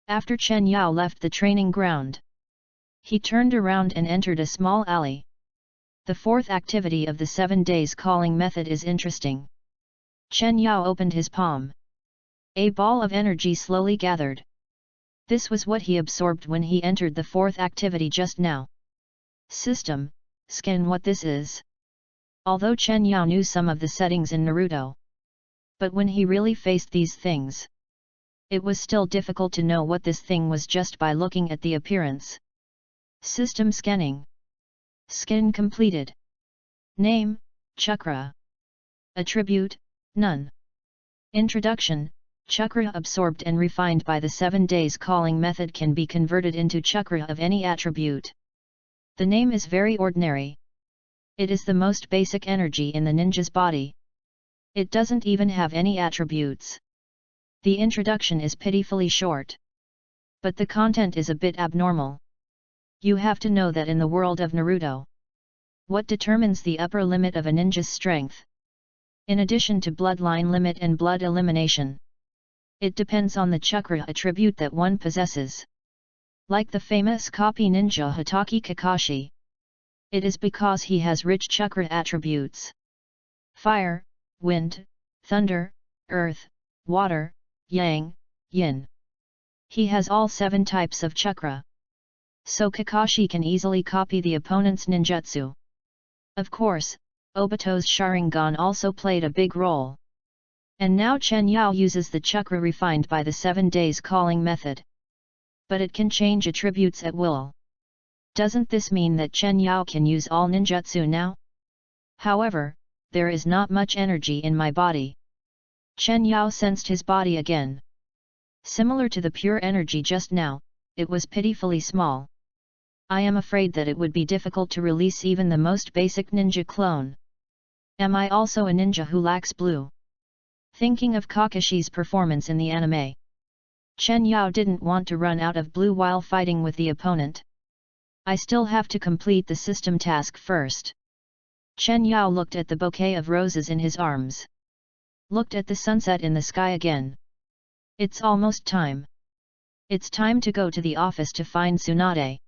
After Chen Yao left the training ground, he turned around and entered a small alley. The 4th activity of the 7 days calling method is interesting. Chen Yao opened his palm. A ball of energy slowly gathered. This was what he absorbed when he entered the 4th activity just now. System, scan what this is. Although Chen Yao knew some of the settings in Naruto, but when he really faced these things, it was still difficult to know what this thing was just by looking at the appearance. System scanning. Scan completed. Name, Chakra. Attribute, none. Introduction. Chakra absorbed and refined by the 7 days calling method can be converted into chakra of any attribute. The name is very ordinary. It is the most basic energy in the ninja's body. It doesn't even have any attributes. The introduction is pitifully short. But the content is a bit abnormal. You have to know that in the world of Naruto, what determines the upper limit of a ninja's strength? In addition to bloodline limit and blood elimination, it depends on the chakra attribute that one possesses. Like the famous copy ninja Hatake Kakashi. It is because he has rich chakra attributes. Fire, wind, thunder, earth, water, yang, yin. He has all 7 types of chakra. So Kakashi can easily copy the opponent's ninjutsu. Of course, Obito's Sharingan also played a big role. And now Chen Yao uses the chakra refined by the 7 days calling method. But it can change attributes at will. Doesn't this mean that Chen Yao can use all ninjutsu now? However, there is not much energy in my body. Chen Yao sensed his body again. Similar to the pure energy just now, it was pitifully small. I am afraid that it would be difficult to release even the most basic ninja clone. Am I also a ninja who lacks blue? Thinking of Kakashi's performance in the anime, Chen Yao didn't want to run out of blue while fighting with the opponent. I still have to complete the system task first. Chen Yao looked at the bouquet of roses in his arms. Looked at the sunset in the sky again. It's almost time. It's time to go to the office to find Tsunade.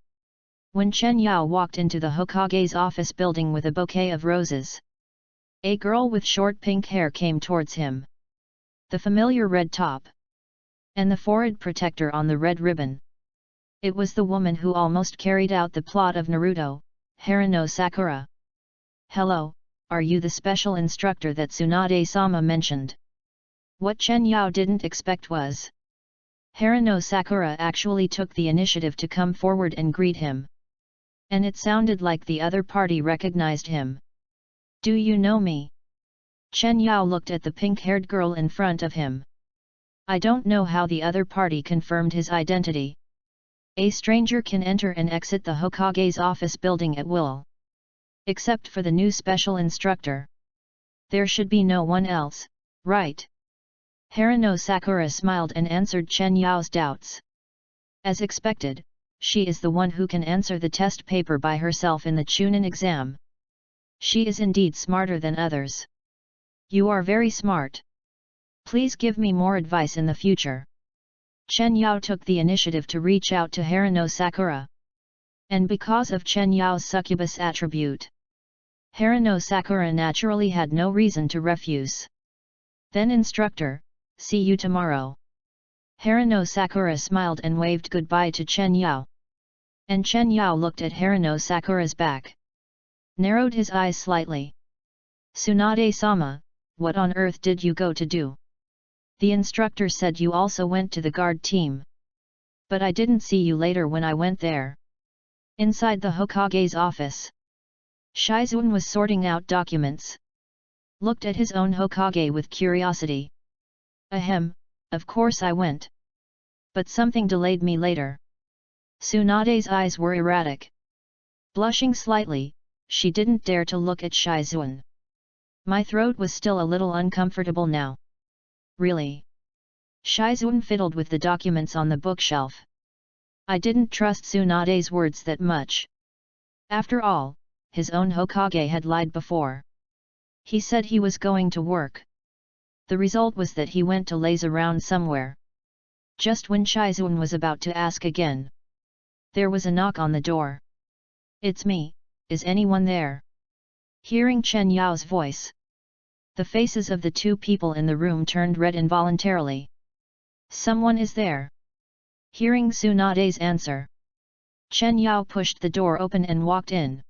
When Chen Yao walked into the Hokage's office building with a bouquet of roses, a girl with short pink hair came towards him. The familiar red top, and the forehead protector on the red ribbon. It was the woman who almost carried out the plot of Naruto, Haruno Sakura. Hello, are you the special instructor that Tsunade-sama mentioned? What Chen Yao didn't expect was Harano Sakura actually took the initiative to come forward and greet him. And it sounded like the other party recognized him. "Do you know me?" Chen Yao looked at the pink-haired girl in front of him. I don't know how the other party confirmed his identity. A stranger can enter and exit the Hokage's office building at will. Except for the new special instructor. There should be no one else, right? Harano Sakura smiled and answered Chen Yao's doubts. As expected, she is the one who can answer the test paper by herself in the Chunin exam. She is indeed smarter than others. You are very smart. Please give me more advice in the future. Chen Yao took the initiative to reach out to Harano Sakura. And because of Chen Yao's succubus attribute, Harano Sakura naturally had no reason to refuse. Then instructor, see you tomorrow. Harano Sakura smiled and waved goodbye to Chen Yao. And Chen Yao looked at Harano Sakura's back. Narrowed his eyes slightly. Tsunade-sama, what on earth did you go to do? The instructor said you also went to the guard team. But I didn't see you later when I went there. Inside the Hokage's office, Shizuan was sorting out documents. Looked at his own Hokage with curiosity. Ahem, of course I went. But something delayed me later. Tsunade's eyes were erratic. Blushing slightly, she didn't dare to look at Shizuan. My throat was still a little uncomfortable now. Really? Shizuan fiddled with the documents on the bookshelf. I didn't trust Tsunade's words that much. After all, his own Hokage had lied before. He said he was going to work. The result was that he went to laze around somewhere. Just when Shizuan was about to ask again, there was a knock on the door. It's me, is anyone there? Hearing Chen Yao's voice, the faces of the two people in the room turned red involuntarily. Someone is there. Hearing Tsunade's answer, Chen Yao pushed the door open and walked in.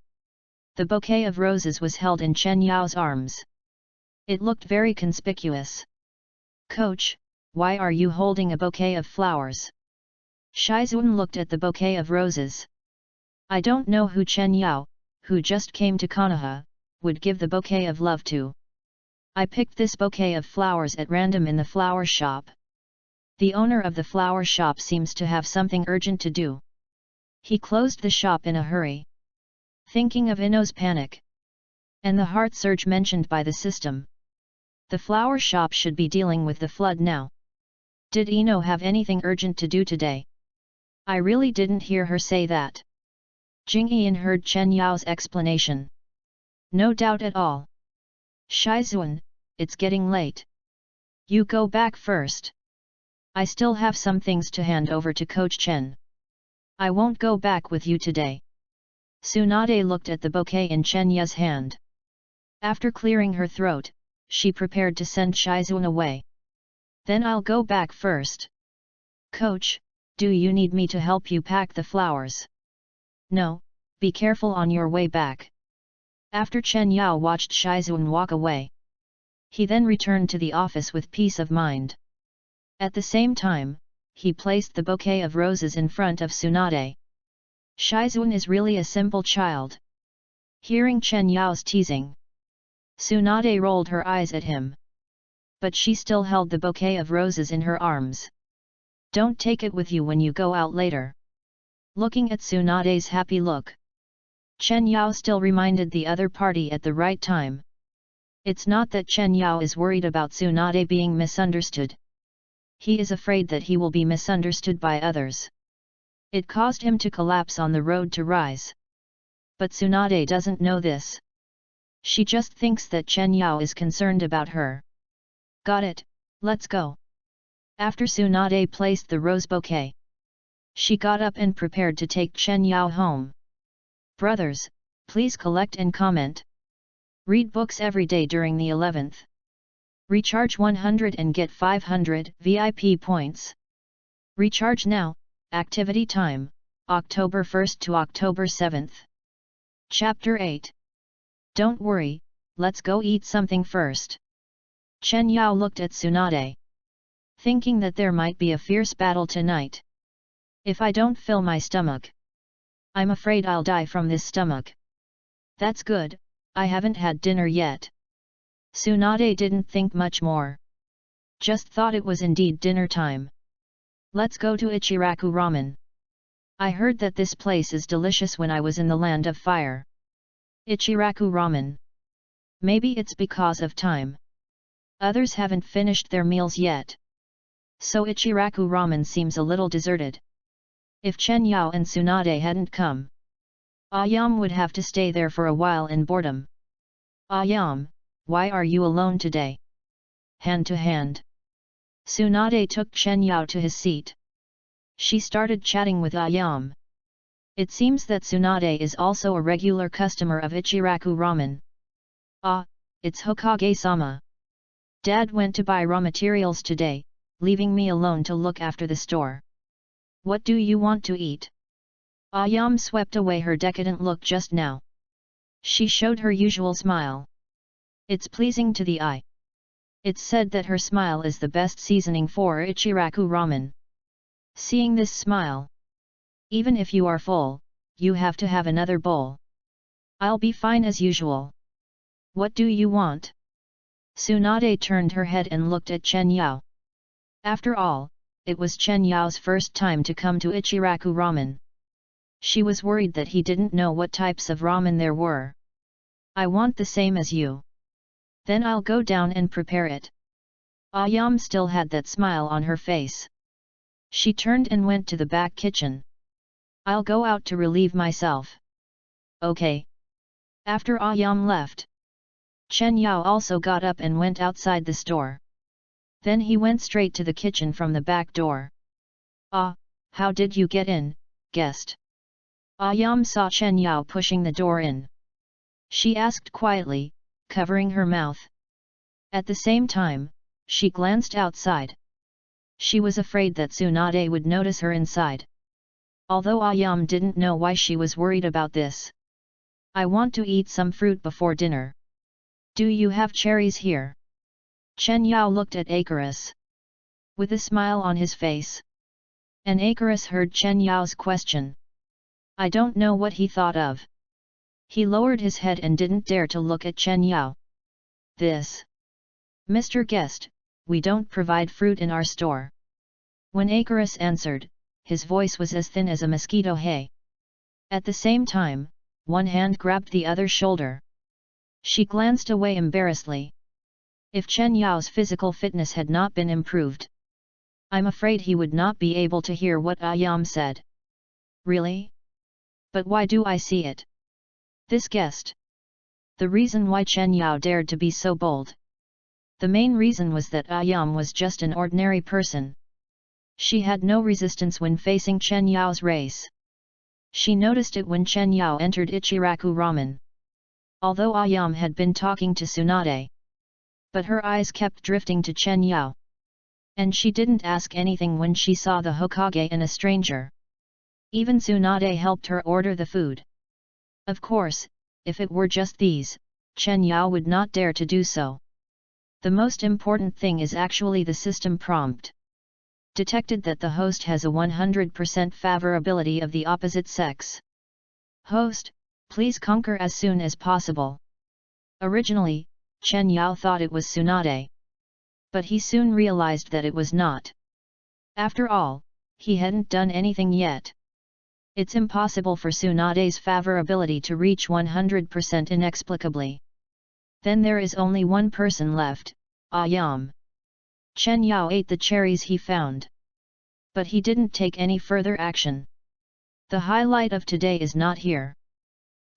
The bouquet of roses was held in Chen Yao's arms. It looked very conspicuous. Coach, why are you holding a bouquet of flowers? Shizuan looked at the bouquet of roses. I don't know who Chen Yao, who just came to Konoha, would give the bouquet of love to. I picked this bouquet of flowers at random in the flower shop. The owner of the flower shop seems to have something urgent to do. He closed the shop in a hurry. Thinking of Ino's panic and the heart surge mentioned by the system, the flower shop should be dealing with the flood now. Did Ino have anything urgent to do today? I really didn't hear her say that. Jingyan heard Chen Yao's explanation. No doubt at all. Shizuan, it's getting late. You go back first. I still have some things to hand over to Coach Chen. I won't go back with you today. Tsunade looked at the bouquet in Chen Ya's hand. After clearing her throat, she prepared to send Shizuan away. Then I'll go back first. Coach, do you need me to help you pack the flowers? No, be careful on your way back. After Chen Yao watched Shizuan walk away, he then returned to the office with peace of mind. At the same time, he placed the bouquet of roses in front of Tsunade. Shizuan is really a simple child. Hearing Chen Yao's teasing, Tsunade rolled her eyes at him. But she still held the bouquet of roses in her arms. Don't take it with you when you go out later. Looking at Tsunade's happy look, Chen Yao still reminded the other party at the right time. It's not that Chen Yao is worried about Tsunade being misunderstood. He is afraid that he will be misunderstood by others. It caused him to collapse on the road to rise. But Tsunade doesn't know this. She just thinks that Chen Yao is concerned about her. Got it, let's go. After Tsunade placed the rose bouquet, she got up and prepared to take Chen Yao home. Brothers, please collect and comment. Read books every day during the 11th. Recharge 100 and get 500 VIP points. Recharge now, activity time, October 1st to October 7th. Chapter 8. Don't worry, let's go eat something first. Chen Yao looked at Tsunade, thinking that there might be a fierce battle tonight. If I don't fill my stomach, I'm afraid I'll die from this stomach. That's good, I haven't had dinner yet. Tsunade didn't think much more. Just thought it was indeed dinner time. Let's go to Ichiraku Ramen. I heard that this place is delicious when I was in the land of fire. Ichiraku Ramen. Maybe it's because of time. Others haven't finished their meals yet. So Ichiraku Ramen seems a little deserted. If Chen Yao and Tsunade hadn't come, Ayam would have to stay there for a while in boredom. Ayam, why are you alone today? Hand to hand. Tsunade took Chen Yao to his seat. She started chatting with Ayam. It seems that Tsunade is also a regular customer of Ichiraku Ramen. Ah, it's Hokage-sama. Dad went to buy raw materials today, leaving me alone to look after the store. What do you want to eat? Ayam swept away her decadent look just now. She showed her usual smile. It's pleasing to the eye. It's said that her smile is the best seasoning for Ichiraku Ramen. Seeing this smile. Even if you are full, you have to have another bowl. I'll be fine as usual. What do you want? Tsunade turned her head and looked at Chen Yao. After all, it was Chen Yao's first time to come to Ichiraku Ramen. She was worried that he didn't know what types of ramen there were. I want the same as you. Then I'll go down and prepare it. Ayam still had that smile on her face. She turned and went to the back kitchen. I'll go out to relieve myself. Okay. After Ayam left, Chen Yao also got up and went outside the store. Then he went straight to the kitchen from the back door. Ah, how did you get in, guest? Ayam saw Chen Yao pushing the door in. She asked quietly, covering her mouth. At the same time, she glanced outside. She was afraid that Tsunade would notice her inside. Although Ayam didn't know why she was worried about this. I want to eat some fruit before dinner. Do you have cherries here? Chen Yao looked at Icarus, with a smile on his face. And Icarus heard Chen Yao's question. I don't know what he thought of. He lowered his head and didn't dare to look at Chen Yao. This. Mr. Guest, we don't provide fruit in our store. When Icarus answered, his voice was as thin as a mosquito hay. At the same time, one hand grabbed the other shoulder. She glanced away embarrassedly. If Chen Yao's physical fitness had not been improved, I'm afraid he would not be able to hear what Ayam said. Really? But why do I see it? This guest. The reason why Chen Yao dared to be so bold. The main reason was that Ayam was just an ordinary person. She had no resistance when facing Chen Yao's race. She noticed it when Chen Yao entered Ichiraku Ramen. Although Ayam had been talking to Tsunade, but her eyes kept drifting to Chen Yao. And she didn't ask anything when she saw the Hokage and a stranger. Even Tsunade helped her order the food. Of course, if it were just these, Chen Yao would not dare to do so. The most important thing is actually the system prompt. Detected that the host has a 100% favorability of the opposite sex. Host, please conquer as soon as possible. Originally, Chen Yao thought it was Tsunade. But he soon realized that it was not. After all, he hadn't done anything yet. It's impossible for Tsunade's favorability to reach 100% inexplicably. Then there is only one person left, Ayam. Chen Yao ate the cherries he found. But he didn't take any further action. The highlight of today is not here.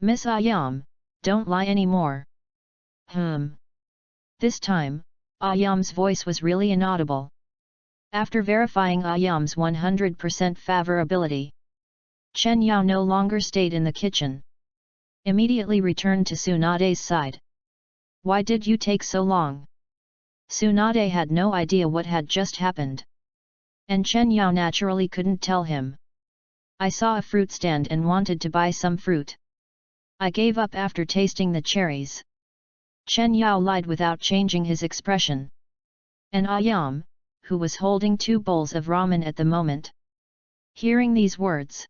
Miss Ayam, don't lie anymore. This time, Ayam's voice was really inaudible. After verifying Ayam's 100% favorability, Chen Yao no longer stayed in the kitchen. Immediately returned to Tsunade's side. Why did you take so long? Tsunade had no idea what had just happened. And Chen Yao naturally couldn't tell him. I saw a fruit stand and wanted to buy some fruit. I gave up after tasting the cherries. Chen Yao lied without changing his expression. And Ayam, who was holding 2 bowls of ramen at the moment. Hearing these words,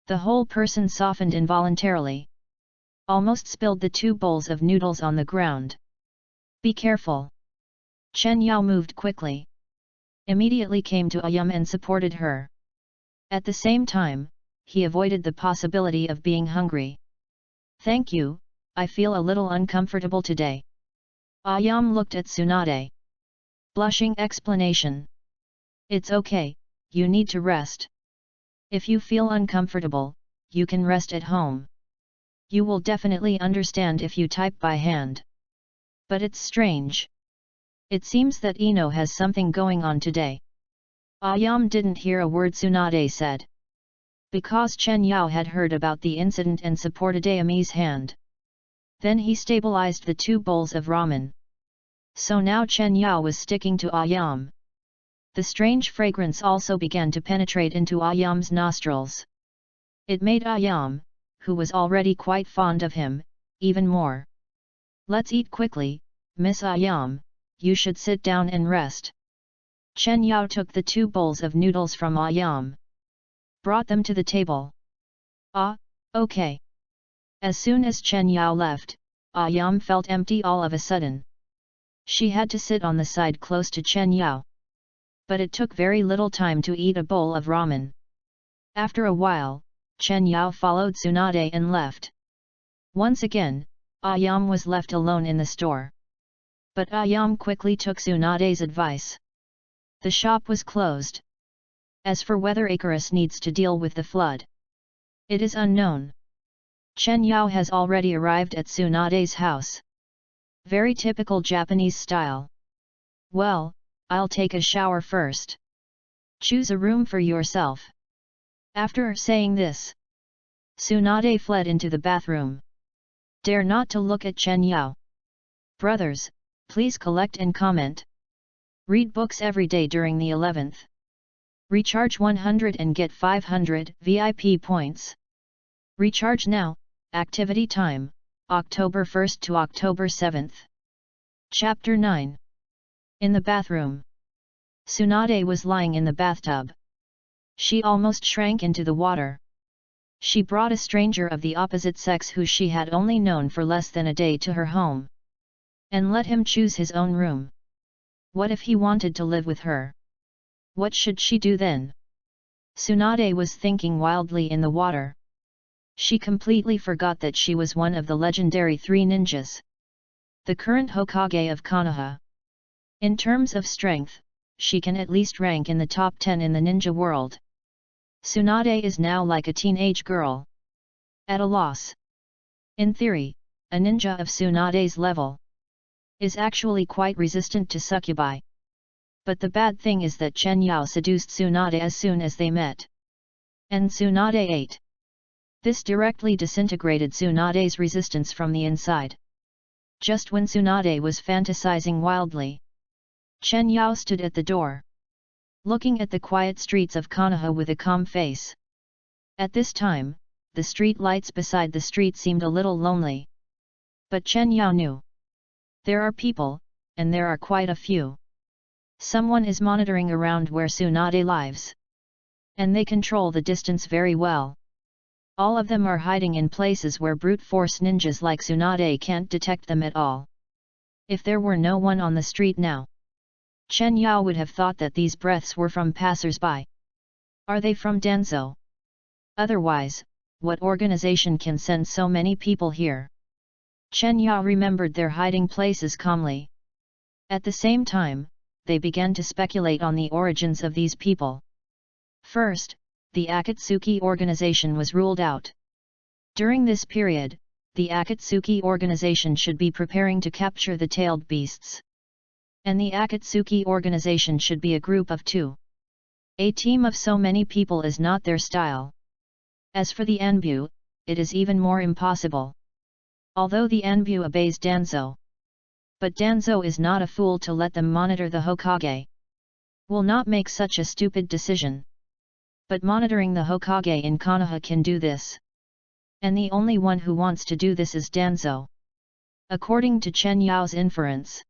the whole person softened involuntarily. Almost spilled the 2 bowls of noodles on the ground. Be careful. Chen Yao moved quickly. Immediately came to Ayam and supported her. At the same time, he avoided the possibility of being hungry. Thank you, I feel a little uncomfortable today. Ayam looked at Tsunade. Blushing explanation. It's okay, you need to rest. If you feel uncomfortable, you can rest at home. You will definitely understand if you type by hand. But it's strange. It seems that Ino has something going on today. Ayam didn't hear a word Tsunade said. Because Chen Yao had heard about the incident and supported Ayami's hand. Then he stabilized the 2 bowls of ramen. So now Chen Yao was sticking to Ayam. The strange fragrance also began to penetrate into Ayam's nostrils. It made Ayam, who was already quite fond of him, even more. Let's eat quickly, Miss Ayam, you should sit down and rest. Chen Yao took the 2 bowls of noodles from Ayam. Brought them to the table. Ah, okay. As soon as Chen Yao left, Ayam felt empty all of a sudden. She had to sit on the side close to Chen Yao. But it took very little time to eat a bowl of ramen. After a while, Chen Yao followed Tsunade and left. Once again, Ayam was left alone in the store. But Ayam quickly took Tsunade's advice. The shop was closed. As for whether Icarus needs to deal with the flood, it is unknown. Chen Yao has already arrived at Tsunade's house. Very typical Japanese style. Well, I'll take a shower first. Choose a room for yourself. After saying this, Tsunade fled into the bathroom. Dare not to look at Chen Yao. Brothers, please collect and comment. Read books every day during the 11th. Recharge 100 and get 500 VIP points. Recharge now, activity time, October 1st to October 7th. Chapter 9. In the bathroom. Tsunade was lying in the bathtub. She almost shrank into the water. She brought a stranger of the opposite sex who she had only known for less than a day to her home. And let him choose his own room. What if he wanted to live with her? What should she do then? Tsunade was thinking wildly in the water. She completely forgot that she was one of the legendary 3 ninjas. The current Hokage of Konoha. In terms of strength, she can at least rank in the top 10 in the ninja world. Tsunade is now like a teenage girl. At a loss. In theory, a ninja of Tsunade's level is actually quite resistant to succubi. But the bad thing is that Chen Yao seduced Tsunade as soon as they met. And Tsunade ate. This directly disintegrated Tsunade's resistance from the inside. Just when Tsunade was fantasizing wildly, Chen Yao stood at the door, looking at the quiet streets of Konoha with a calm face. At this time, the street lights beside the street seemed a little lonely. But Chen Yao knew. There are people, and there are quite a few. Someone is monitoring around where Tsunade lives. And they control the distance very well. All of them are hiding in places where brute force ninjas like Tsunade can't detect them at all. If there were no one on the street now, Chen Yao would have thought that these breaths were from passers-by. Are they from Danzou? Otherwise, what organization can send so many people here? Chen Yao remembered their hiding places calmly. At the same time, they began to speculate on the origins of these people. First, the Akatsuki organization was ruled out. During this period, the Akatsuki organization should be preparing to capture the tailed beasts. And the Akatsuki organization should be a group of 2. A team of so many people is not their style. As for the Anbu, it is even more impossible. Although the Anbu obeys Danzou. But Danzou is not a fool to let them monitor the Hokage. Will not make such a stupid decision. But monitoring the Hokage in Konoha can do this. And the only one who wants to do this is Danzou. According to Chen Yao's inference,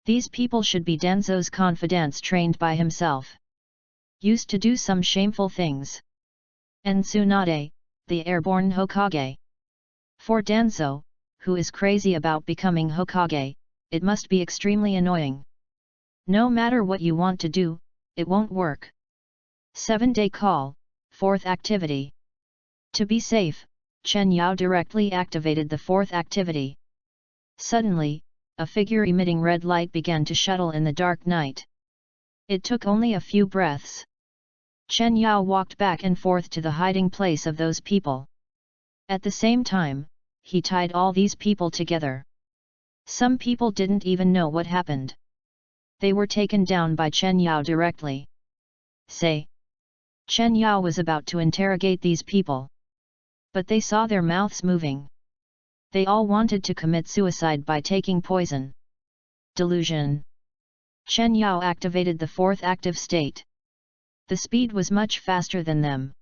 these people should be Danzo's confidants trained by himself, used to do some shameful things. And Tsunade, the airborne Hokage. For Danzo, who is crazy about becoming Hokage, it must be extremely annoying. No matter what you want to do, it won't work. 7-day call, 4th activity. To be safe, Chen Yao directly activated the 4th activity. Suddenly, a figure emitting red light began to shuttle in the dark night. It took only a few breaths. Chen Yao walked back and forth to the hiding place of those people. At the same time, he tied all these people together. Some people didn't even know what happened. They were taken down by Chen Yao directly. Say. Chen Yao was about to interrogate these people. But they saw their mouths moving. They all wanted to commit suicide by taking poison. Delusion. Chen Yao activated the 4th active state. The speed was much faster than them.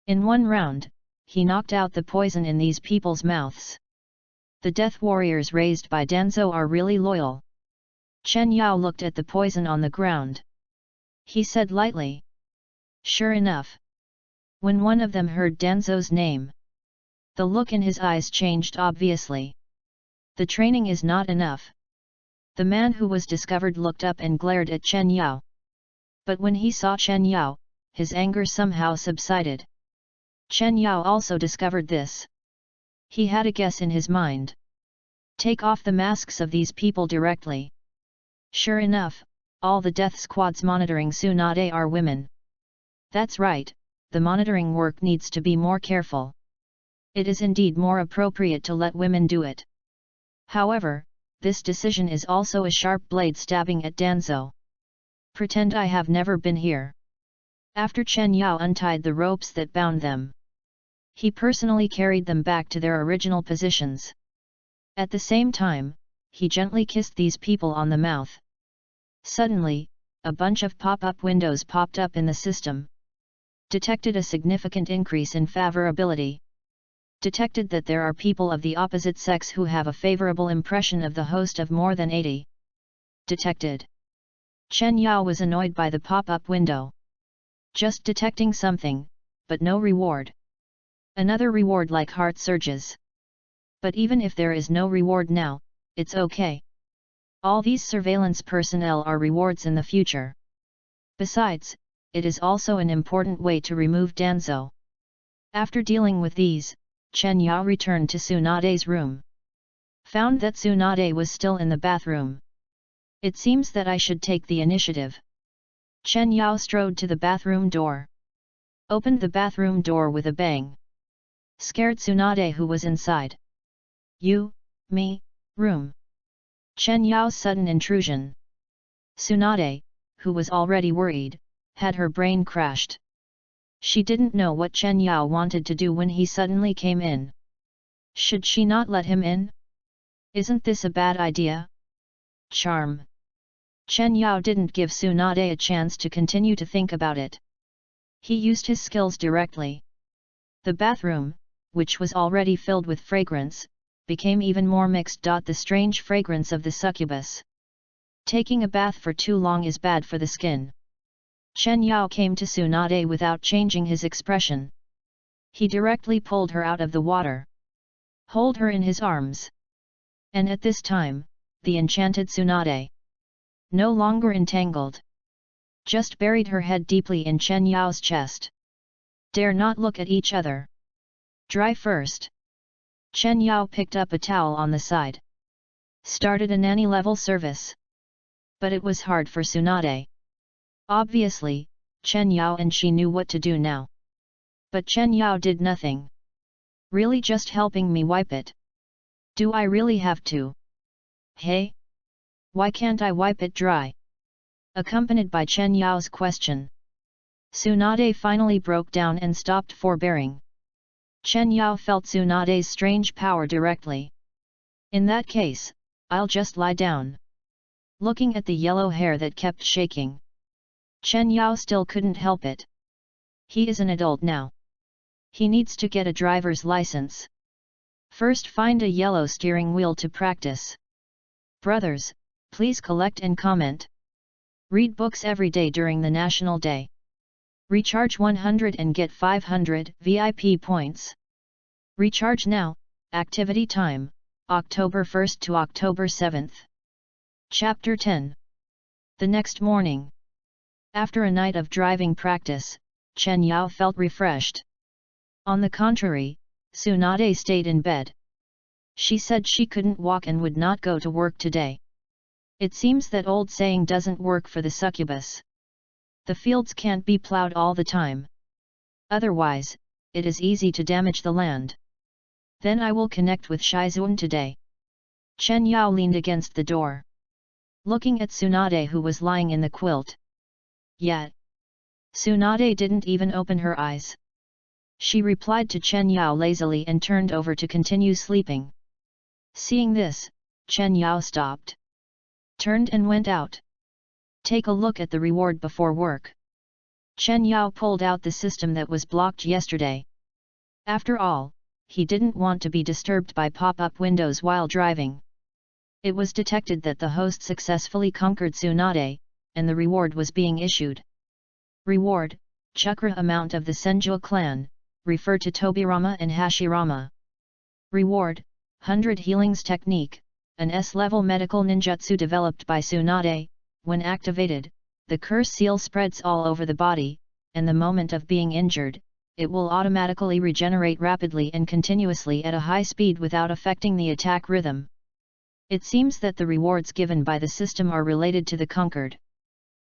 In one round, he knocked out the poison in these people's mouths. The death warriors raised by Danzo are really loyal. Chen Yao looked at the poison on the ground. He said lightly. Sure enough. When one of them heard Danzo's name, the look in his eyes changed obviously. The training is not enough. The man who was discovered looked up and glared at Chen Yao. But when he saw Chen Yao, his anger somehow subsided. Chen Yao also discovered this. He had a guess in his mind. Take off the masks of these people directly. Sure enough, all the death squads monitoring Tsunade are women. That's right, the monitoring work needs to be more careful. It is indeed more appropriate to let women do it. However, this decision is also a sharp blade stabbing at Danzo. Pretend I have never been here. After Chen Yao untied the ropes that bound them, he personally carried them back to their original positions. At the same time, he gently kissed these people on the mouth. Suddenly, a bunch of pop-up windows popped up in the system. Detected a significant increase in favorability. Detected that there are people of the opposite sex who have a favorable impression of the host of more than 80. Detected. Chen Yao was annoyed by the pop-up window. Just detecting something, but no reward. Another reward like heart surges. But even if there is no reward now, it's okay. All these surveillance personnel are rewards in the future. Besides, it is also an important way to remove Danzo. After dealing with these, Chen Yao returned to Tsunade's room. Found that Tsunade was still in the bathroom. It seems that I should take the initiative. Chen Yao strode to the bathroom door. Opened the bathroom door with a bang. Scared Tsunade who was inside. You, me, room. Chen Yao's sudden intrusion. Tsunade, who was already worried, had her brain crashed. She didn't know what Chen Yao wanted to do when he suddenly came in. Should she not let him in? Isn't this a bad idea? Charm. Chen Yao didn't give Tsunade a chance to continue to think about it. He used his skills directly. The bathroom, which was already filled with fragrance, became even more mixed. The strange fragrance of the succubus. Taking a bath for too long is bad for the skin. Chen Yao came to Tsunade without changing his expression. He directly pulled her out of the water. Hold her in his arms. And at this time, the enchanted Tsunade, no longer entangled, just buried her head deeply in Chen Yao's chest. Dare not look at each other. Dry first. Chen Yao picked up a towel on the side. Started a nanny-level service. But it was hard for Tsunade. Obviously, Chen Yao and she knew what to do now. But Chen Yao did nothing. Really just helping me wipe it. Do I really have to? Hey? Why can't I wipe it dry? Accompanied by Chen Yao's question, Tsunade finally broke down and stopped forbearing. Chen Yao felt Tsunade's strange power directly. In that case, I'll just lie down. Looking at the yellow hair that kept shaking, Chen Yao still couldn't help it. He is an adult now. He needs to get a driver's license. First find a yellow steering wheel to practice. Brothers, please collect and comment. Read books every day during the National Day. Recharge 100 and get 500 VIP points. Recharge now. Activity time, October 1st to October 7th. Chapter 10. The next morning. After a night of driving practice, Chen Yao felt refreshed. On the contrary, Tsunade stayed in bed. She said she couldn't walk and would not go to work today. It seems that old saying doesn't work for the succubus. The fields can't be plowed all the time. Otherwise, it is easy to damage the land. Then I will connect with Shizuan today. Chen Yao leaned against the door, looking at Tsunade who was lying in the quilt. Yet, Tsunade didn't even open her eyes. She replied to Chen Yao lazily and turned over to continue sleeping. Seeing this, Chen Yao stopped, turned and went out. Take a look at the reward before work. Chen Yao pulled out the system that was blocked yesterday. After all, he didn't want to be disturbed by pop-up windows while driving. It was detected that the host successfully conquered Tsunade, and the reward was being issued. Reward, Chakra amount of the Senju clan, refer to Tobirama and Hashirama. Reward, 100 Healings Technique, an S-level medical ninjutsu developed by Tsunade. When activated, the curse seal spreads all over the body, and the moment of being injured, it will automatically regenerate rapidly and continuously at a high speed without affecting the attack rhythm. It seems that the rewards given by the system are related to the conquered.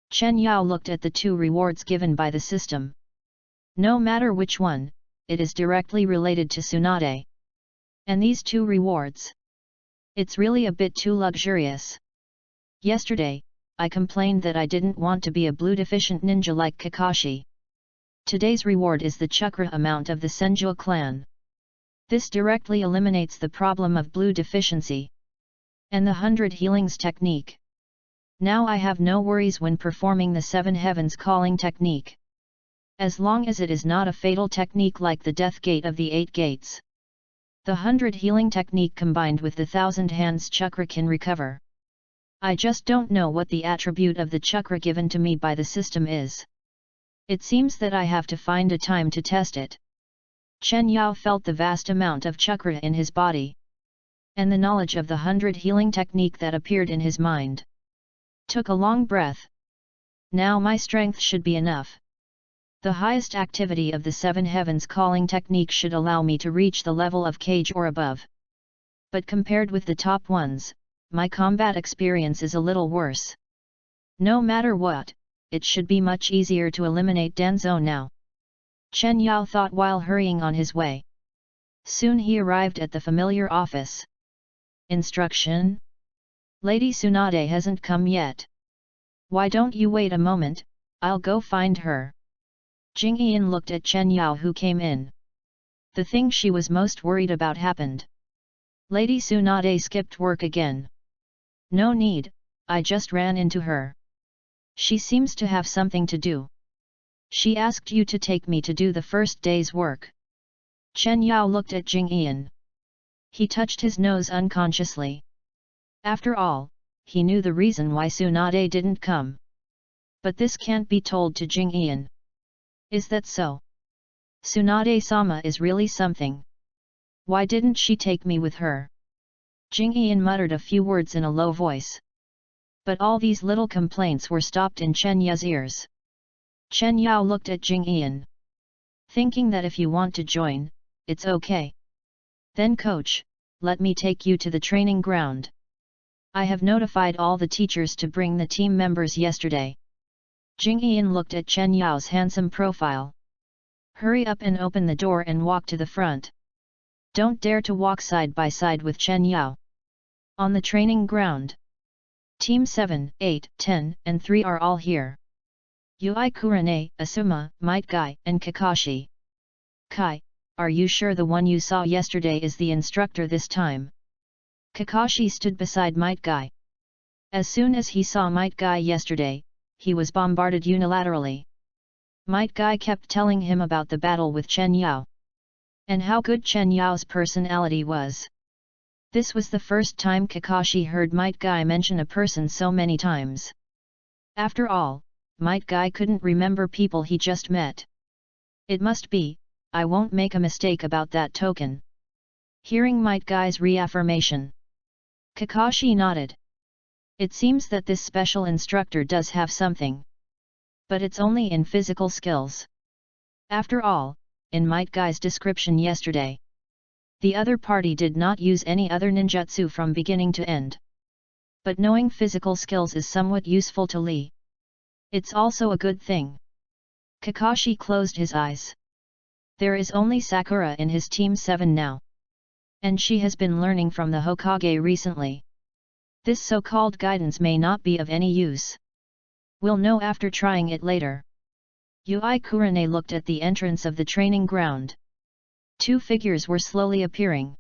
Chen Yao looked at the two rewards given by the system. No matter which one, it is directly related to Tsunade. And these two rewards? It's really a bit too luxurious. Yesterday, I complained that I didn't want to be a blue-deficient ninja like Kakashi. Today's reward is the chakra amount of the Senju clan. This directly eliminates the problem of blue deficiency. And the 100 healings technique. Now I have no worries when performing the 7 heavens calling technique. As long as it is not a fatal technique like the death gate of the 8 gates. The 100 healing technique combined with the 1000 hands chakra can recover. I just don't know what the attribute of the chakra given to me by the system is. It seems that I have to find a time to test it. Chen Yao felt the vast amount of chakra in his body, and the knowledge of the 100 healing technique that appeared in his mind. Took a long breath. Now my strength should be enough. The highest activity of the 7 heavens calling technique should allow me to reach the level of cage or above. But compared with the top ones, my combat experience is a little worse. No matter what, it should be much easier to eliminate Danzo now. Chen Yao thought while hurrying on his way. Soon he arrived at the familiar office. Instruction? Lady Tsunade hasn't come yet. Why don't you wait a moment, I'll go find her. Jing Ian looked at Chen Yao who came in. The thing she was most worried about happened. Lady Tsunade skipped work again. No need, I just ran into her. She seems to have something to do. She asked you to take me to do the first day's work. Chen Yao looked at Jing Ian. He touched his nose unconsciously. After all, he knew the reason why Tsunade didn't come. But this can't be told to Jing Ian. Is that so? Tsunade-sama is really something. Why didn't she take me with her? Jing Ian muttered a few words in a low voice. But all these little complaints were stopped in Chen Yao's ears. Chen Yao looked at Jing Ian, thinking that if you want to join, it's okay. Then coach, let me take you to the training ground. I have notified all the teachers to bring the team members yesterday. Jing Ian looked at Chen Yao's handsome profile. Hurry up and open the door and walk to the front. Don't dare to walk side by side with Chen Yao. On the training ground. Team 7, 8, 10, and 3 are all here. Yui Kurane, Asuma, Might Guy, and Kakashi. Kai, are you sure the one you saw yesterday is the instructor this time? Kakashi stood beside Might Guy. As soon as he saw Might Guy yesterday, he was bombarded unilaterally. Might Guy kept telling him about the battle with Chen Yao. And how good Chen Yao's personality was. This was the first time Kakashi heard Might Guy mention a person so many times. After all, Might Guy couldn't remember people he just met. It must be, I won't make a mistake about that token. Hearing Might Guy's reaffirmation, Kakashi nodded. It seems that this special instructor does have something. But it's only in physical skills. After all, in Might Guy's description yesterday, the other party did not use any other ninjutsu from beginning to end. But knowing physical skills is somewhat useful to Lee. It's also a good thing. Kakashi closed his eyes. There is only Sakura in his Team 7 now. And she has been learning from the Hokage recently. This so-called guidance may not be of any use. We'll know after trying it later. Yui Kurane looked at the entrance of the training ground. Two figures were slowly appearing.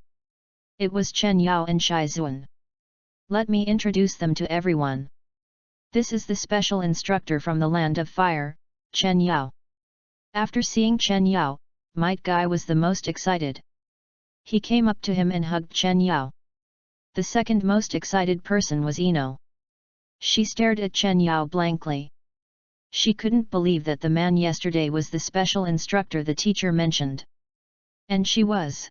It was Chen Yao and Shizuan. Let me introduce them to everyone. This is the special instructor from the Land of Fire, Chen Yao. After seeing Chen Yao, Might Guy was the most excited. He came up to him and hugged Chen Yao. The second most excited person was Ino. She stared at Chen Yao blankly. She couldn't believe that the man yesterday was the special instructor the teacher mentioned. And she was.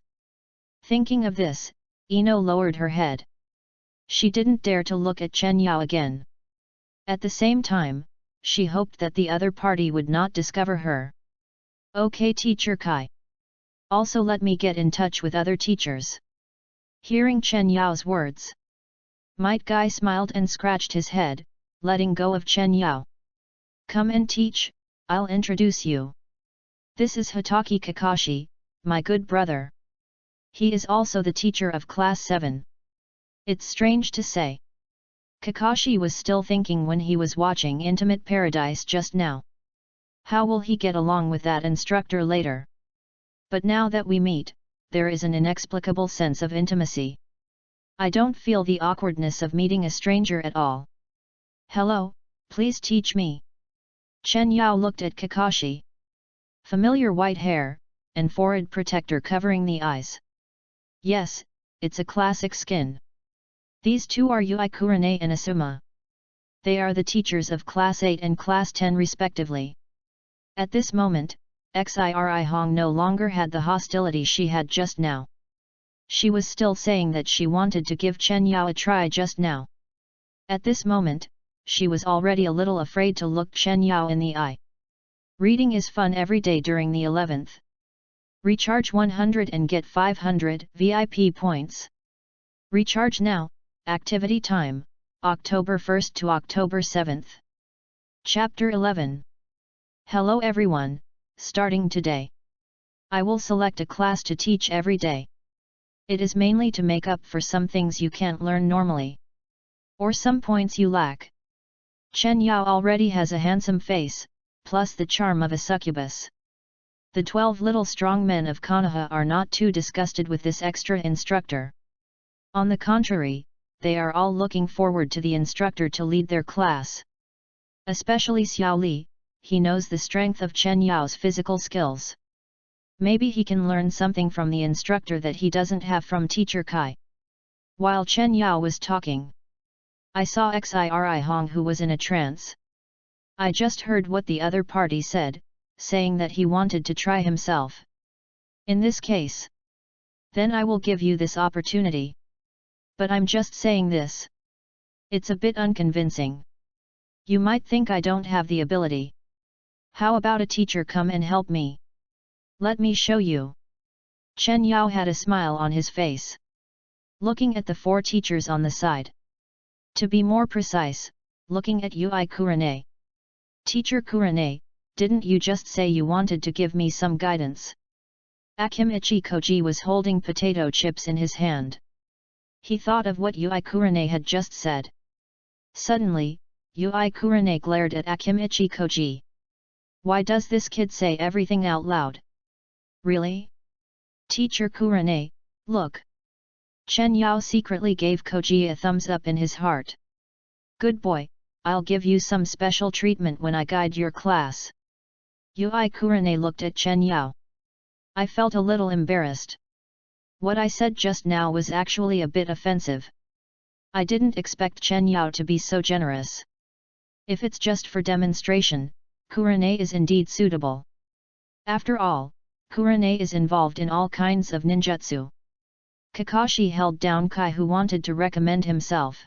Thinking of this, Ino lowered her head. She didn't dare to look at Chen Yao again. At the same time, she hoped that the other party would not discover her. Okay, Teacher Kai. Also let me get in touch with other teachers. Hearing Chen Yao's words, Might Guy smiled and scratched his head, letting go of Chen Yao. Come and teach, I'll introduce you. This is Hitaki Kakashi, my good brother. He is also the teacher of Class 7. It's strange to say. Kakashi was still thinking when he was watching Intimate Paradise just now. How will he get along with that instructor later? But now that we meet, there is an inexplicable sense of intimacy. I don't feel the awkwardness of meeting a stranger at all. Hello, please teach me. Chen Yao looked at Kakashi. Familiar white hair, and forehead protector covering the eyes. Yes, it's a classic skin. These two are Yui Kurane and Asuma. They are the teachers of Class 8 and Class 10 respectively. At this moment, Xiri Hong no longer had the hostility she had just now. She was still saying that she wanted to give Chen Yao a try just now. At this moment, she was already a little afraid to look Chen Yao in the eye. Reading is fun every day during the 11th. Recharge 100 and get 500 VIP points. Recharge now, activity time, October 1st to October 7th. Chapter 11. Hello everyone, starting today. I will select a class to teach every day. It is mainly to make up for some things you can't learn normally. Or some points you lack. Chen Yao already has a handsome face, plus the charm of a succubus. The 12 little strong men of Konoha are not too disgusted with this extra instructor. On the contrary, they are all looking forward to the instructor to lead their class. Especially Xiao Li, he knows the strength of Chen Yao's physical skills. Maybe he can learn something from the instructor that he doesn't have from Teacher Kai. While Chen Yao was talking, I saw Xiri Hong who was in a trance. I just heard what the other party said, saying that he wanted to try himself. In this case, then I will give you this opportunity. But I'm just saying this. It's a bit unconvincing. You might think I don't have the ability. How about a teacher come and help me? Let me show you. Chen Yao had a smile on his face. Looking at the 4 teachers on the side. To be more precise, looking at Yui Kurane. Teacher Kurane, didn't you just say you wanted to give me some guidance? Akimichi Koji was holding potato chips in his hand. He thought of what Yui Kurane had just said. Suddenly, Yui Kurane glared at Akimichi Koji. Why does this kid say everything out loud? Really? Teacher Kurane, look. Chen Yao secretly gave Koji a thumbs up in his heart. Good boy, I'll give you some special treatment when I guide your class. Yui Kurane looked at Chen Yao. I felt a little embarrassed. What I said just now was actually a bit offensive. I didn't expect Chen Yao to be so generous. If it's just for demonstration, Kurane is indeed suitable. After all, Kurane is involved in all kinds of ninjutsu. Kakashi held down Kai, who wanted to recommend himself.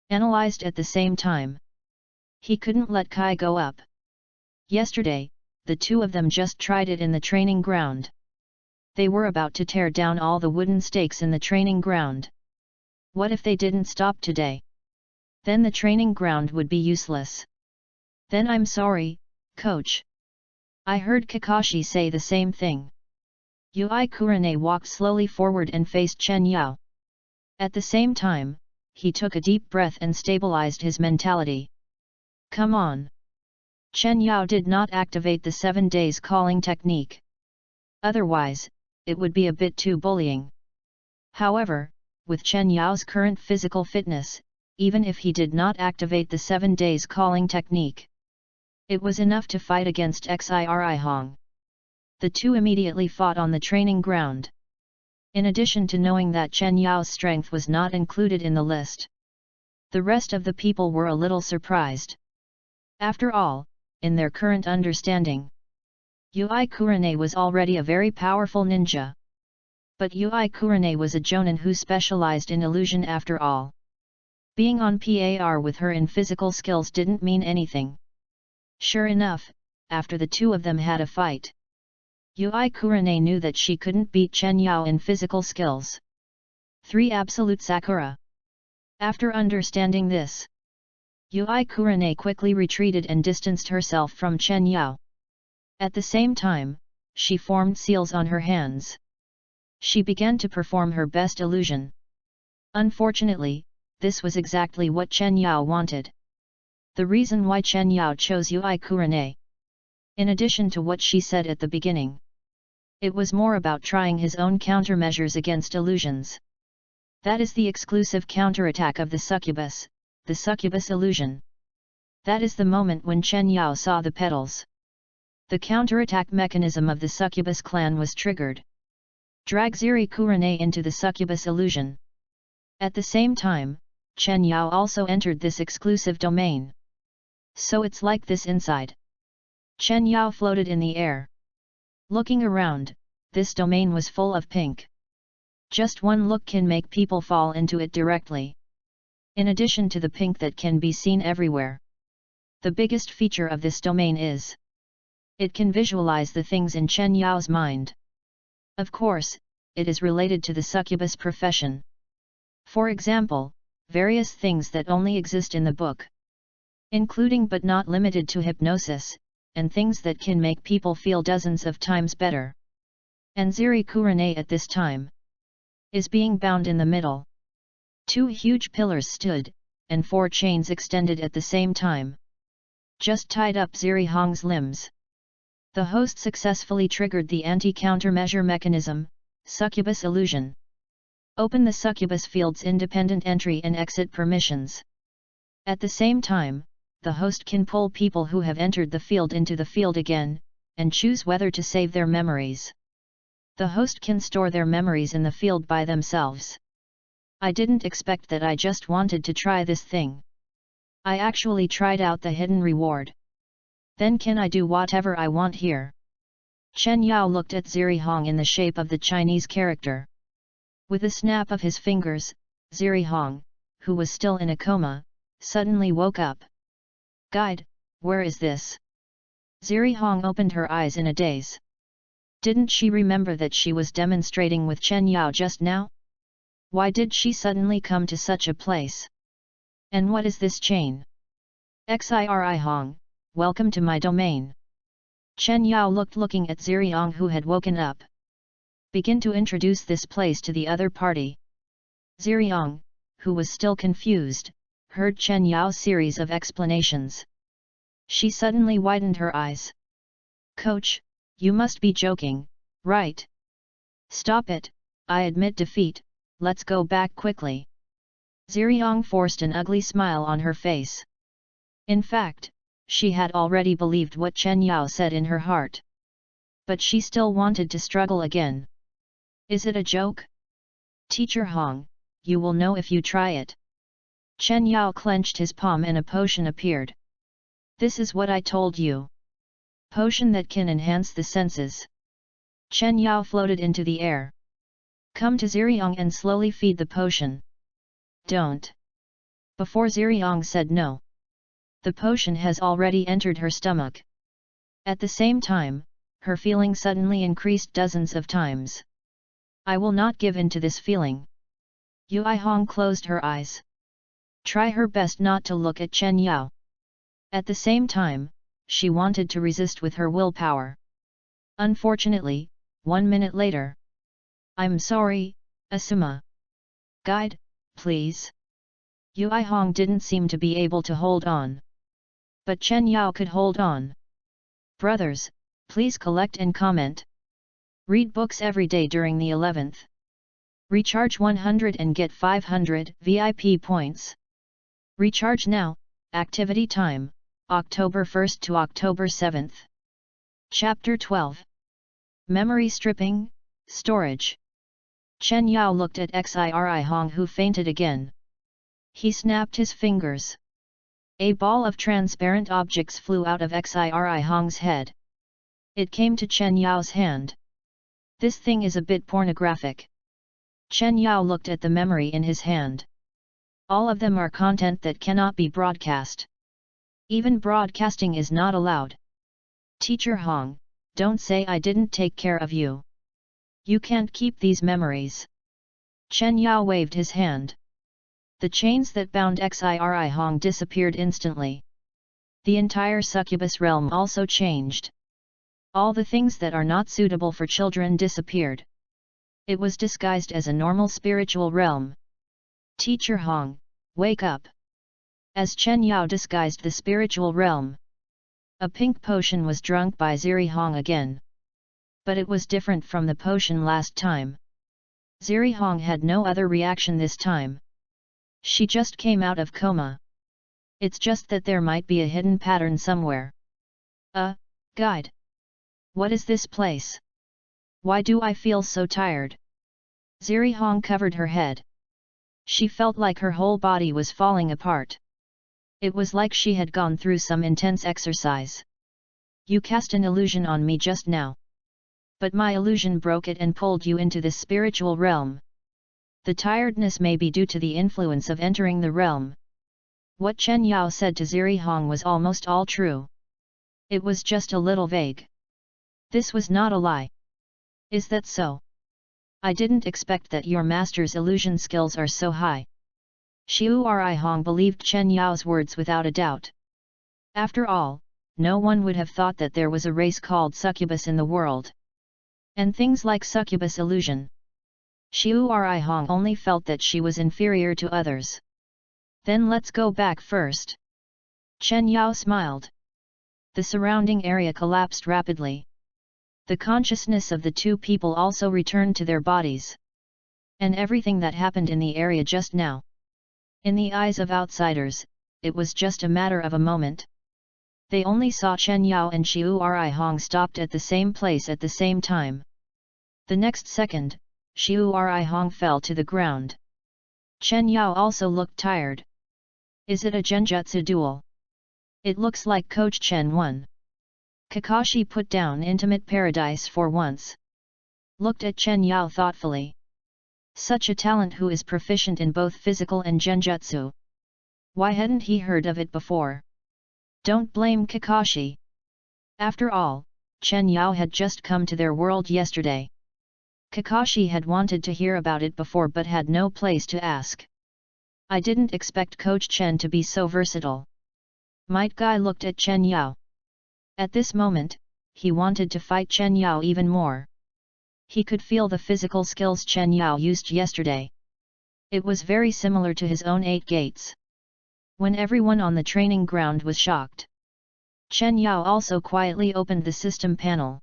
Analyzed at the same time. He couldn't let Kai go up. Yesterday, the two of them just tried it in the training ground. They were about to tear down all the wooden stakes in the training ground. What if they didn't stop today? Then the training ground would be useless. Then I'm sorry, coach. I heard Kakashi say the same thing. Yui Kurane walked slowly forward and faced Chen Yao. At the same time, he took a deep breath and stabilized his mentality. Come on. Chen Yao did not activate the 7 days calling technique. Otherwise, it would be a bit too bullying. However, with Chen Yao's current physical fitness, even if he did not activate the 7 days calling technique, it was enough to fight against Xiri Hong. The two immediately fought on the training ground. In addition to knowing that Chen Yao's strength was not included in the list, the rest of the people were a little surprised. After all, in their current understanding, Yui Kurane was already a very powerful ninja. But Yui Kurane was a jonin who specialized in illusion after all. Being on par with her in physical skills didn't mean anything. Sure enough, after the two of them had a fight, Yui Kurane knew that she couldn't beat Chen Yao in physical skills. 3 Absolute Sakura. After understanding this, Yui Kurane quickly retreated and distanced herself from Chen Yao. At the same time, she formed seals on her hands. She began to perform her best illusion. Unfortunately, this was exactly what Chen Yao wanted. The reason why Chen Yao chose Yui Kurane, in addition to what she said at the beginning, it was more about trying his own countermeasures against illusions. That is the exclusive counterattack of the Succubus illusion. That is the moment when Chen Yao saw the petals. The counterattack mechanism of the Succubus clan was triggered. Drag Ziri Kurane into the Succubus illusion. At the same time, Chen Yao also entered this exclusive domain. So it's like this inside. Chen Yao floated in the air. Looking around, this domain was full of pink. Just one look can make people fall into it directly. In addition to the pink that can be seen everywhere, the biggest feature of this domain is it can visualize the things in Chen Yao's mind. Of course, it is related to the succubus profession. For example, various things that only exist in the book, including but not limited to hypnosis, and things that can make people feel dozens of times better. And Ziri Kurane at this time is being bound in the middle. 2 huge pillars stood, and 4 chains extended at the same time. Just tied up Ziri Hong's limbs. The host successfully triggered the anti-countermeasure mechanism, Succubus illusion. Open the Succubus field's independent entry and exit permissions. At the same time, the host can pull people who have entered the field into the field again, and choose whether to save their memories. The host can store their memories in the field by themselves. I didn't expect that. I just wanted to try this thing. I actually tried out the hidden reward. Then can I do whatever I want here? Chen Yao looked at Ziri Hong in the shape of the Chinese character. With a snap of his fingers, Ziri Hong, who was still in a coma, suddenly woke up. Guide, where is this? Ziri Hong opened her eyes in a daze. Didn't she remember that she was demonstrating with Chen Yao just now? Why did she suddenly come to such a place? And what is this chain? Xiri Hong, welcome to my domain. Chen Yao looking at Ziri Hong, who had woken up. Begin to introduce this place to the other party. Ziri Hong, who was still confused, heard Chen Yao's series of explanations. She suddenly widened her eyes. Coach, you must be joking, right? Stop it, I admit defeat, let's go back quickly. Ziri Hong forced an ugly smile on her face. In fact, she had already believed what Chen Yao said in her heart. But she still wanted to struggle again. Is it a joke? Teacher Hong, you will know if you try it. Chen Yao clenched his palm and a potion appeared. This is what I told you. Potion that can enhance the senses. Chen Yao floated into the air. Come to Ziriong and slowly feed the potion. Don't. Before Ziriong said no. The potion has already entered her stomach. At the same time, her feeling suddenly increased dozens of times. I will not give in to this feeling. Yui Hong closed her eyes. Try her best not to look at Chen Yao. At the same time, she wanted to resist with her willpower. Unfortunately, 1 minute later. I'm sorry, Asuma. Guide, please. Yui Hong didn't seem to be able to hold on. But Chen Yao could hold on. Brothers, please collect and comment. Read books every day during the 11th. Recharge 100 and get 500 VIP points. Recharge now, activity time, October 1st to October 7th. Chapter 12. Memory stripping, storage. Chen Yao looked at Xiri Hong who fainted again. He snapped his fingers. A ball of transparent objects flew out of Xiri Hong's head. It came to Chen Yao's hand. This thing is a bit pornographic. Chen Yao looked at the memory in his hand. All of them are content that cannot be broadcast. Even broadcasting is not allowed. Teacher Hong, don't say I didn't take care of you. You can't keep these memories. Chen Yao waved his hand. The chains that bound Xiri Hong disappeared instantly. The entire succubus realm also changed. All the things that are not suitable for children disappeared. It was disguised as a normal spiritual realm. Teacher Hong, wake up. As Chen Yao disguised the spiritual realm, a pink potion was drunk by Ziri Hong again. But it was different from the potion last time. Ziri Hong had no other reaction this time. She just came out of coma. It's just that there might be a hidden pattern somewhere. Guide. What is this place? Why do I feel so tired? Ziri Hong covered her head. She felt like her whole body was falling apart. It was like she had gone through some intense exercise. You cast an illusion on me just now. But my illusion broke it and pulled you into this spiritual realm. The tiredness may be due to the influence of entering the realm. What Chen Yao said to Ziri Hong was almost all true. It was just a little vague. This was not a lie. Is that so? I didn't expect that your master's illusion skills are so high. Xiu'ri Hong believed Chen Yao's words without a doubt. After all, no one would have thought that there was a race called Succubus in the world. And things like Succubus illusion. Xiu'ri Hong only felt that she was inferior to others. Then let's go back first. Chen Yao smiled. The surrounding area collapsed rapidly. The consciousness of the two people also returned to their bodies. And everything that happened in the area just now. In the eyes of outsiders, it was just a matter of a moment. They only saw Chen Yao and Xiu'ri Hong stopped at the same place at the same time. The next second, Xiu'ri Hong fell to the ground. Chen Yao also looked tired. Is it a genjutsu duel? It looks like Coach Chen won. Kakashi put down Intimate Paradise for once. Looked at Chen Yao thoughtfully. Such a talent who is proficient in both physical and genjutsu. Why hadn't he heard of it before? Don't blame Kakashi. After all, Chen Yao had just come to their world yesterday. Kakashi had wanted to hear about it before but had no place to ask. I didn't expect Coach Chen to be so versatile. Might Guy looked at Chen Yao. At this moment, he wanted to fight Chen Yao even more. He could feel the physical skills Chen Yao used yesterday. It was very similar to his own 8 gates. When everyone on the training ground was shocked, Chen Yao also quietly opened the system panel.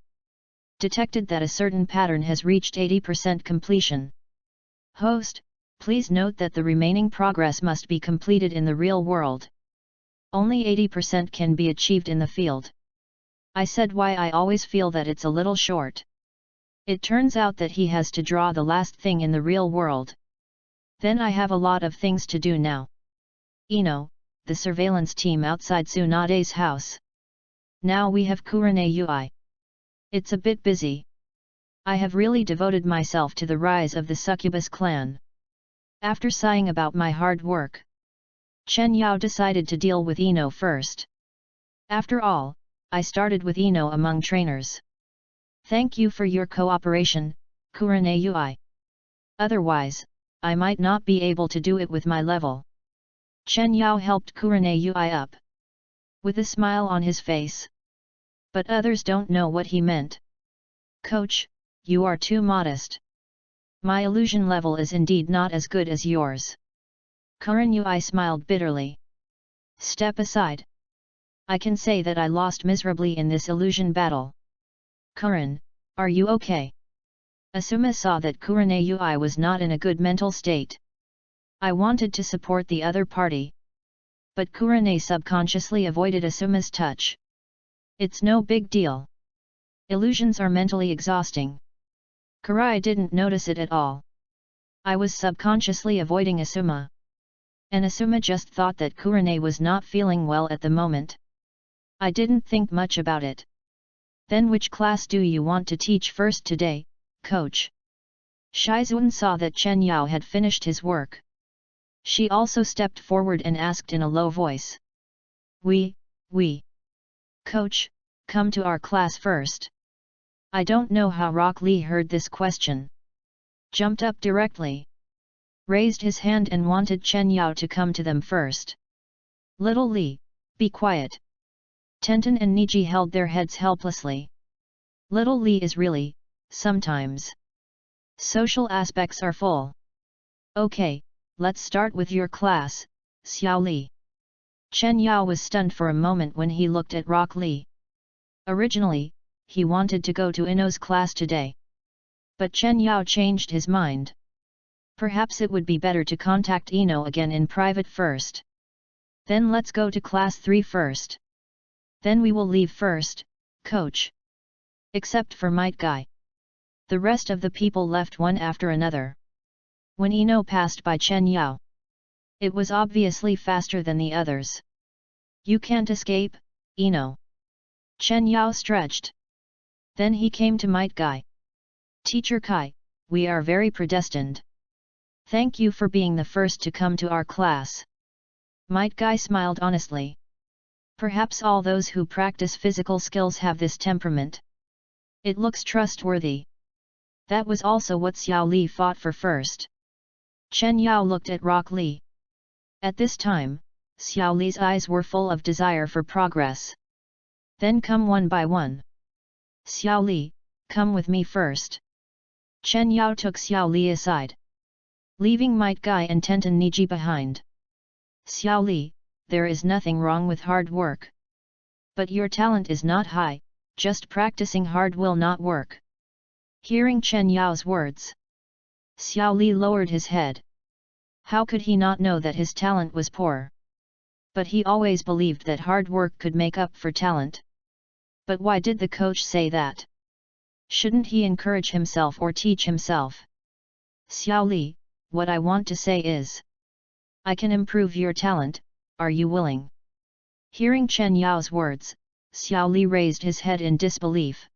Detected that a certain pattern has reached 80% completion. Host, please note that the remaining progress must be completed in the real world. Only 80% can be achieved in the field. I said why I always feel that it's a little short. It turns out that he has to draw the last thing in the real world. Then I have a lot of things to do now. Ino, the surveillance team outside Tsunade's house. Now we have Kurane Ui. It's a bit busy. I have really devoted myself to the rise of the Succubus clan. After sighing about my hard work, Chen Yao decided to deal with Ino first. After all, I started with Ino among trainers. Thank you for your cooperation, Kurane Ui. Otherwise, I might not be able to do it with my level. Chen Yao helped Kurane Ui up, with a smile on his face. But others don't know what he meant. Coach, you are too modest. My illusion level is indeed not as good as yours. Kurane Ui smiled bitterly. Step aside. I can say that I lost miserably in this illusion battle. Kurane, are you okay? Asuma saw that Kurane Ui was not in a good mental state. I wanted to support the other party. But Kurane subconsciously avoided Asuma's touch. It's no big deal. Illusions are mentally exhausting. Kurai didn't notice it at all. I was subconsciously avoiding Asuma. And Asuma just thought that Kurane was not feeling well at the moment. I didn't think much about it. Then which class do you want to teach first today, coach? Shizuan saw that Chen Yao had finished his work. She also stepped forward and asked in a low voice. We. Coach, come to our class first. I don't know how Rock Lee heard this question. Jumped up directly. Raised his hand and wanted Chen Yao to come to them first. Little Lee, be quiet. Tenten and Niji held their heads helplessly. Little Lee is really, sometimes. Social aspects are full. Okay. Let's start with your class, Xiao Li. Chen Yao was stunned for a moment when he looked at Rock Lee. Originally, he wanted to go to Ino's class today. But Chen Yao changed his mind. Perhaps it would be better to contact Ino again in private first. Then let's go to class 3 first. Then we will leave first, coach. Except for Might Guy. The rest of the people left one after another. When Ino passed by Chen Yao, it was obviously faster than the others. You can't escape, Ino. Chen Yao stretched. Then he came to Might Guy. Teacher Kai, we are very predestined. Thank you for being the first to come to our class. Might Guy smiled honestly. Perhaps all those who practice physical skills have this temperament. It looks trustworthy. That was also what Xiao Li fought for first. Chen Yao looked at Rock Lee. At this time, Xiao Li's eyes were full of desire for progress. Then come one by one. Xiao Li, come with me first. Chen Yao took Xiao Li aside, leaving Might Guy and Tenten Niji behind. Xiao Li, there is nothing wrong with hard work. But your talent is not high, just practicing hard will not work. Hearing Chen Yao's words, Xiao Li lowered his head. How could he not know that his talent was poor? But he always believed that hard work could make up for talent. But why did the coach say that? Shouldn't he encourage himself or teach himself? Xiao Li, what I want to say is, I can improve your talent, are you willing? Hearing Chen Yao's words, Xiao Li raised his head in disbelief.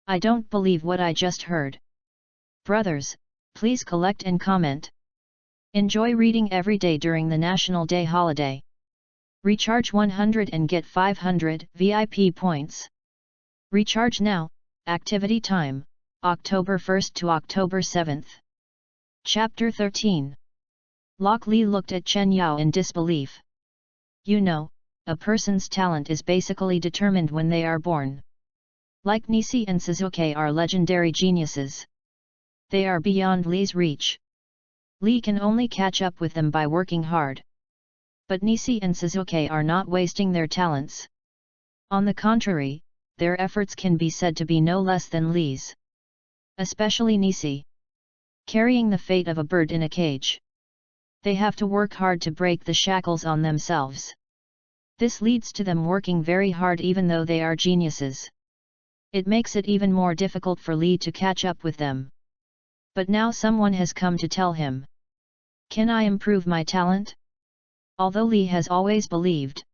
I don't believe what I just heard. Brothers, please collect and comment. Enjoy reading every day during the National Day holiday. Recharge 100 and get 500 VIP points. Recharge now, activity time, October 1st to October 7th. Chapter 13. Rock Lee looked at Chen Yao in disbelief. You know, a person's talent is basically determined when they are born. Like Nisi and Suzuki are legendary geniuses. They are beyond Lee's reach. Lee can only catch up with them by working hard. But Nisi and Suzuki are not wasting their talents. On the contrary, their efforts can be said to be no less than Lee's. Especially Nisi. Carrying the fate of a bird in a cage. They have to work hard to break the shackles on themselves. This leads to them working very hard even though they are geniuses. It makes it even more difficult for Li to catch up with them. But now someone has come to tell him. Can I improve my talent? Although Li has always believed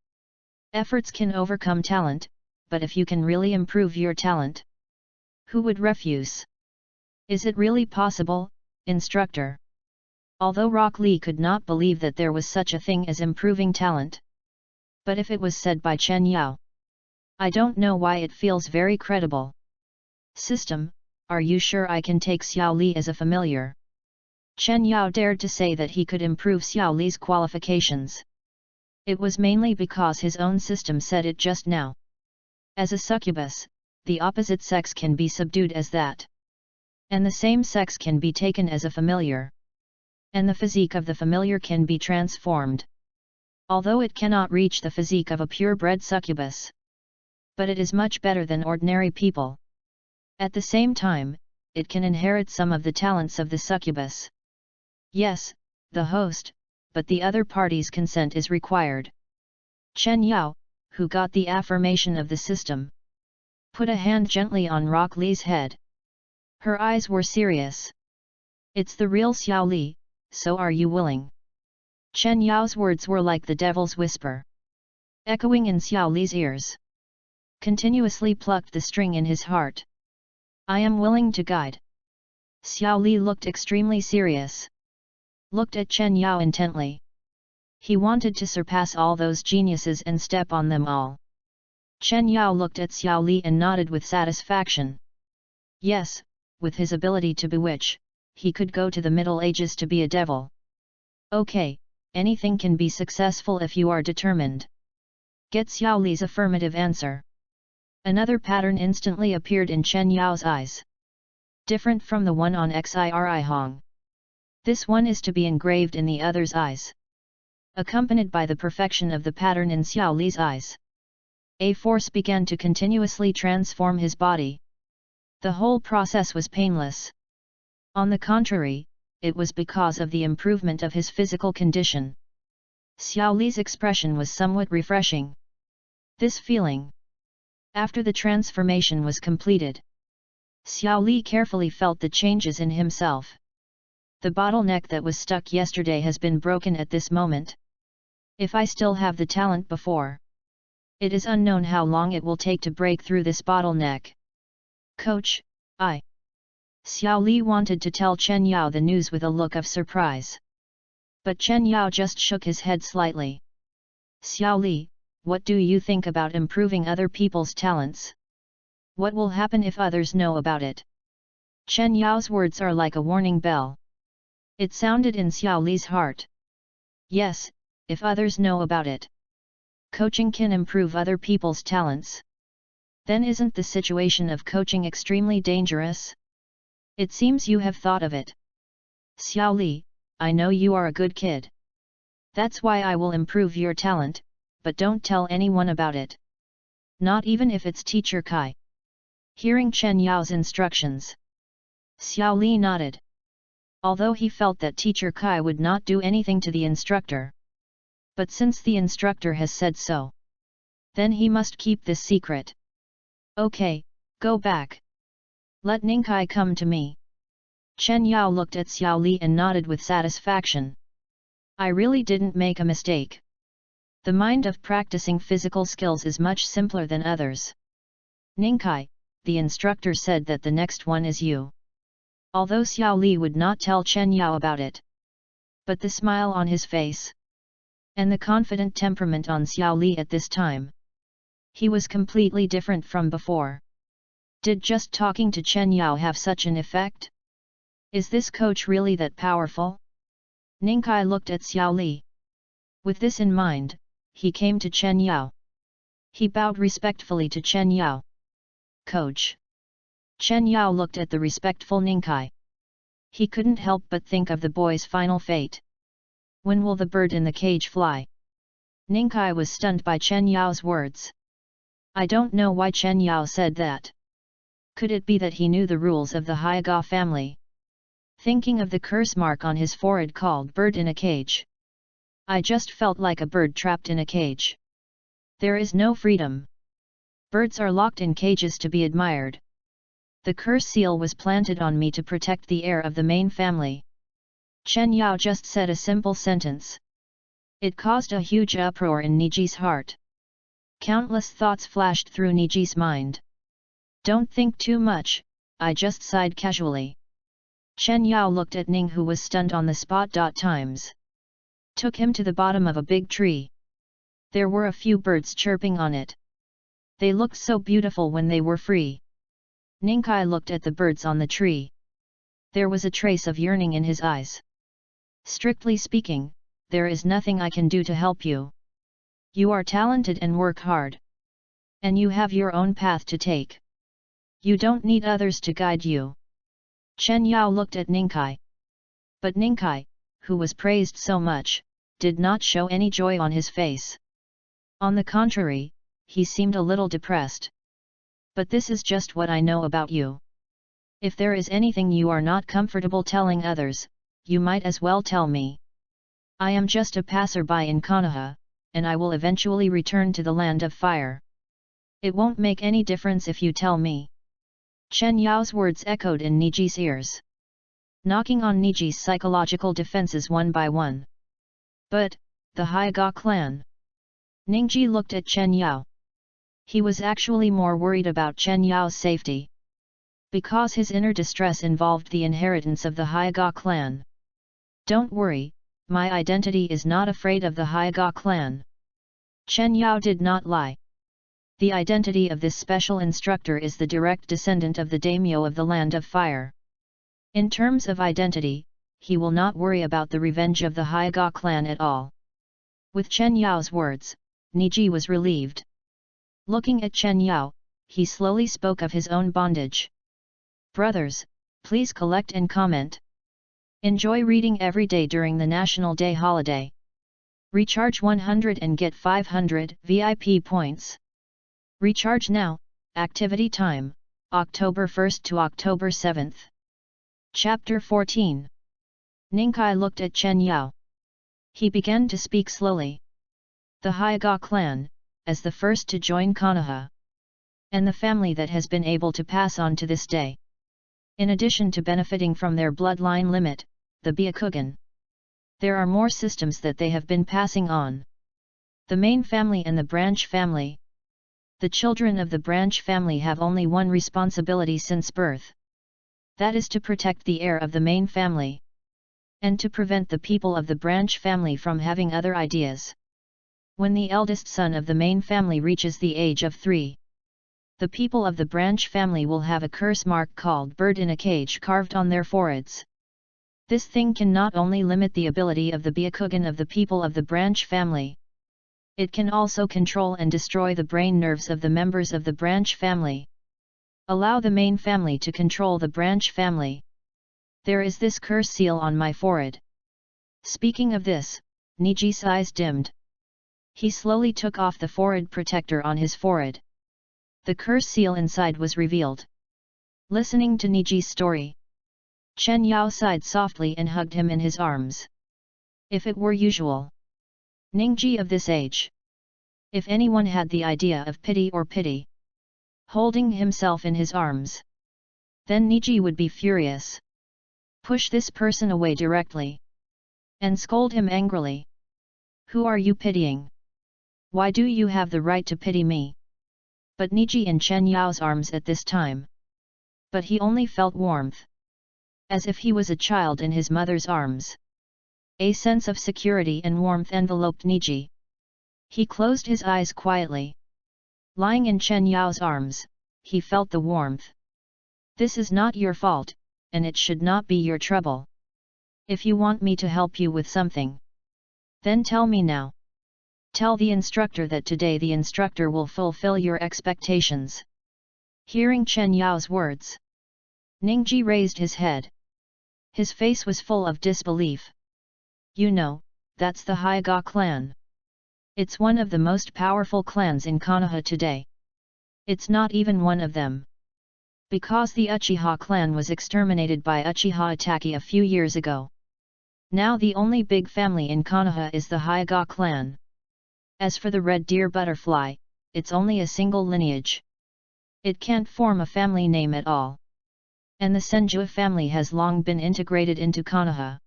efforts can overcome talent, but if you can really improve your talent, who would refuse? Is it really possible, instructor? Although Rock Lee could not believe that there was such a thing as improving talent. But if it was said by Chen Yao, I don't know why it feels very credible. System, are you sure I can take Xiao Li as a familiar? Chen Yao dared to say that he could improve Xiao Li's qualifications. It was mainly because his own system said it just now. As a succubus, the opposite sex can be subdued as that. And the same sex can be taken as a familiar. And the physique of the familiar can be transformed. Although it cannot reach the physique of a purebred succubus. But it is much better than ordinary people. At the same time, it can inherit some of the talents of the succubus. Yes, the host, but the other party's consent is required. Chen Yao, who got the affirmation of the system, put a hand gently on Rock Li's head. Her eyes were serious. It's the real Xiao Li, so are you willing? Chen Yao's words were like the devil's whisper, echoing in Xiao Li's ears. Continuously plucked the string in his heart. I am willing to guide. Xiao Li looked extremely serious. Looked at Chen Yao intently. He wanted to surpass all those geniuses and step on them all. Chen Yao looked at Xiao Li and nodded with satisfaction. Yes, with his ability to bewitch, he could go to the Middle Ages to be a devil. Okay, anything can be successful if you are determined. Get Xiao Li's affirmative answer. Another pattern instantly appeared in Chen Yao's eyes. Different from the one on Xiri Hong. This one is to be engraved in the other's eyes. Accompanied by the perfection of the pattern in Xiao Li's eyes. A force began to continuously transform his body. The whole process was painless. On the contrary, it was because of the improvement of his physical condition. Xiao Li's expression was somewhat refreshing. This feeling. After the transformation was completed, Xiao Li carefully felt the changes in himself. The bottleneck that was stuck yesterday has been broken at this moment. If I still have the talent before, it is unknown how long it will take to break through this bottleneck. Coach, Xiao Li wanted to tell Chen Yao the news with a look of surprise. But Chen Yao just shook his head slightly. Xiao Li, what do you think about improving other people's talents? What will happen if others know about it? Chen Yao's words are like a warning bell. It sounded in Xiao Li's heart. Yes, if others know about it. Coaching can improve other people's talents. Then isn't the situation of coaching extremely dangerous? It seems you have thought of it. Xiao Li, I know you are a good kid. That's why I will improve your talent, but don't tell anyone about it. Not even if it's Teacher Kai. Hearing Chen Yao's instructions, Xiao Li nodded. Although he felt that Teacher Kai would not do anything to the instructor. But since the instructor has said so, then he must keep this secret. Okay, go back. Let Ningkai come to me. Chen Yao looked at Xiao Li and nodded with satisfaction. I really didn't make a mistake. The mind of practicing physical skills is much simpler than others. Ningkai, the instructor said that the next one is you. Although Xiao Li would not tell Chen Yao about it. But the smile on his face, and the confident temperament on Xiao Li at this time. He was completely different from before. Did just talking to Chen Yao have such an effect? Is this coach really that powerful? Ningkai looked at Xiao Li. With this in mind, he came to Chen Yao. He bowed respectfully to Chen Yao. Coach. Chen Yao looked at the respectful Ningkai. He couldn't help but think of the boy's final fate. When will the bird in the cage fly? Ningkai was stunned by Chen Yao's words. I don't know why Chen Yao said that. Could it be that he knew the rules of the Hyaga family? Thinking of the curse mark on his forehead called bird in a cage. I just felt like a bird trapped in a cage. There is no freedom. Birds are locked in cages to be admired. The curse seal was planted on me to protect the heir of the main family. Chen Yao just said a simple sentence. It caused a huge uproar in Niji's heart. Countless thoughts flashed through Niji's mind. Don't think too much, I just sighed casually. Chen Yao looked at Ning, who was stunned on the spot. Times took him to the bottom of a big tree. There were a few birds chirping on it. They looked so beautiful when they were free. Ningkai looked at the birds on the tree. There was a trace of yearning in his eyes. Strictly speaking, there is nothing I can do to help you. You are talented and work hard. And you have your own path to take. You don't need others to guide you. Chen Yao looked at Ningkai. But Ningkai, who was praised so much, did not show any joy on his face. On the contrary, he seemed a little depressed. But this is just what I know about you. If there is anything you are not comfortable telling others, you might as well tell me. I am just a passerby in Konoha, and I will eventually return to the land of fire. It won't make any difference if you tell me. Chen Yao's words echoed in Niji's ears, knocking on Niji's psychological defenses one by one. But, the Hyga clan. Ningji looked at Chen Yao. He was actually more worried about Chen Yao's safety. Because his inner distress involved the inheritance of the Hyga clan. Don't worry, my identity is not afraid of the Hyga clan. Chen Yao did not lie. The identity of this special instructor is the direct descendant of the daimyo of the land of fire. In terms of identity, he will not worry about the revenge of the Hyga clan at all. With Chen Yao's words, Niji was relieved. Looking at Chen Yao, he slowly spoke of his own bondage. Brothers, please collect and comment. Enjoy reading every day during the National Day holiday. Recharge 100 and get 500 VIP points. Recharge now. Activity time, October 1st to October 7th. Chapter 14. Ningkai looked at Chen Yao. He began to speak slowly. The Hyga clan, as the first to join Konoha, and the family that has been able to pass on to this day. In addition to benefiting from their bloodline limit, the Byakugan, there are more systems that they have been passing on. The main family and the branch family. The children of the branch family have only one responsibility since birth. That is to protect the heir of the main family. And to prevent the people of the branch family from having other ideas. When the eldest son of the main family reaches the age of 3, the people of the branch family will have a curse mark called bird in a cage carved on their foreheads. This thing can not only limit the ability of the Byakugan of the people of the branch family. It can also control and destroy the brain nerves of the members of the branch family. Allow the main family to control the branch family. There is this curse seal on my forehead. Speaking of this, Niji's eyes dimmed. He slowly took off the forehead protector on his forehead. The curse seal inside was revealed. Listening to Niji's story, Chen Yao sighed softly and hugged him in his arms. If it were usual, Ningji of this age, if anyone had the idea of pity, holding himself in his arms, then Niji would be furious. Push this person away directly. And scold him angrily. Who are you pitying? Why do you have the right to pity me? But Niji in Chen Yao's arms at this time. But he only felt warmth. As if he was a child in his mother's arms. A sense of security and warmth enveloped Niji. He closed his eyes quietly. Lying in Chen Yao's arms, he felt the warmth. This is not your fault, and it should not be your trouble. If you want me to help you with something, then tell me now. Tell the instructor that today the instructor will fulfill your expectations. Hearing Chen Yao's words, Ningji raised his head. His face was full of disbelief. You know, that's the Hyga clan. It's one of the most powerful clans in Konoha today. It's not even one of them. Because the Uchiha clan was exterminated by Uchiha Itaki a few years ago. Now the only big family in Konoha is the Hyga clan. As for the red deer butterfly, it's only a single lineage. It can't form a family name at all. And the Senju family has long been integrated into Konoha.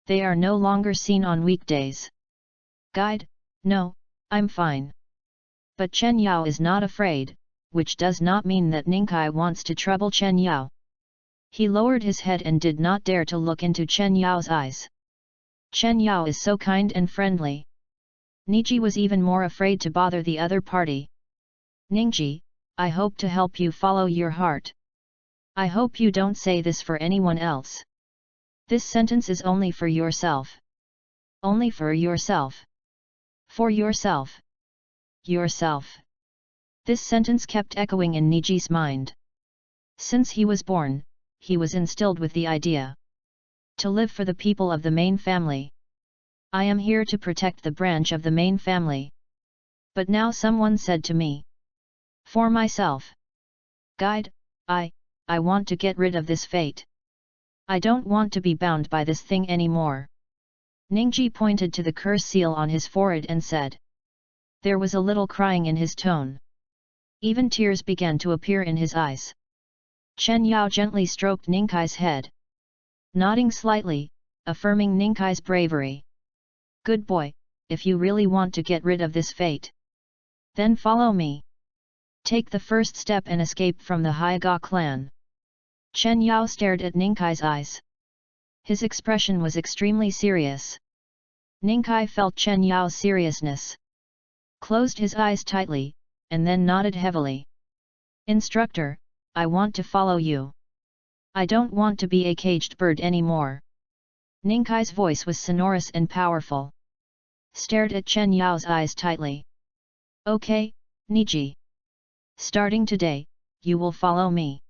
They are no longer seen on weekdays. Guide, no, I'm fine. But Chen Yao is not afraid, which does not mean that Ningkai wants to trouble Chen Yao. He lowered his head and did not dare to look into Chen Yao's eyes. Chen Yao is so kind and friendly. Niji was even more afraid to bother the other party. Ningji, I hope to help you follow your heart. I hope you don't say this for anyone else. This sentence is only for yourself. Only for yourself. For yourself. Yourself. This sentence kept echoing in Niji's mind. Since he was born, he was instilled with the idea to live for the people of the main family. I am here to protect the branch of the main family. But now someone said to me. For myself. Guide, I want to get rid of this fate. I don't want to be bound by this thing anymore. Ningji pointed to the curse seal on his forehead and said. There was a little crying in his tone. Even tears began to appear in his eyes. Chen Yao gently stroked Ningkai's head. Nodding slightly, affirming Ningkai's bravery. Good boy, if you really want to get rid of this fate. Then follow me. Take the first step and escape from the Hyuga clan. Chen Yao stared at Ningkai's eyes. His expression was extremely serious. Ningkai felt Chen Yao's seriousness. Closed his eyes tightly, and then nodded heavily. Instructor, I want to follow you. I don't want to be a caged bird anymore. Ningkai's voice was sonorous and powerful. Stared at Chen Yao's eyes tightly. Okay, Niji. Starting today, you will follow me.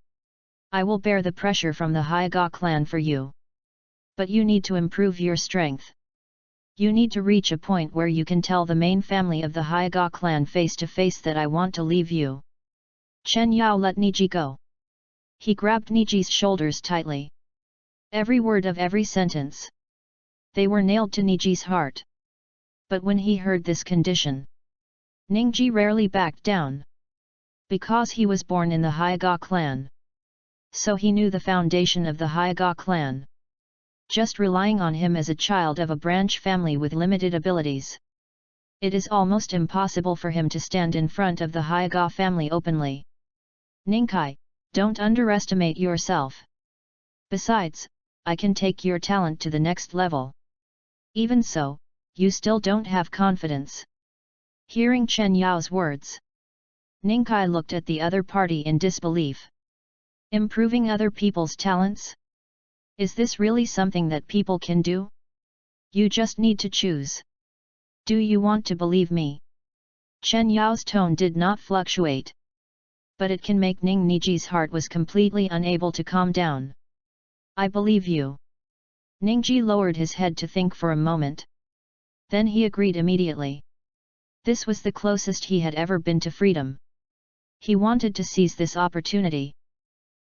I will bear the pressure from the Hyuga clan for you. But you need to improve your strength. You need to reach a point where you can tell the main family of the Hyuga clan face to face that I want to leave you. Chen Yao let Niji go. He grabbed Niji's shoulders tightly. Every word of every sentence. They were nailed to Niji's heart. But when he heard this condition, Ningji rarely backed down. Because he was born in the Hyuga clan. So he knew the foundation of the Hyuga clan. Just relying on him as a child of a branch family with limited abilities. It is almost impossible for him to stand in front of the Hyuga family openly. Ningkai, don't underestimate yourself. Besides, I can take your talent to the next level. Even so, you still don't have confidence. Hearing Chen Yao's words, Ningkai looked at the other party in disbelief. Improving other people's talents? Is this really something that people can do? You just need to choose. Do you want to believe me? Chen Yao's tone did not fluctuate. But it can make Ning Niji's heart was completely unable to calm down. I believe you. Ningji lowered his head to think for a moment. Then he agreed immediately. This was the closest he had ever been to freedom. He wanted to seize this opportunity.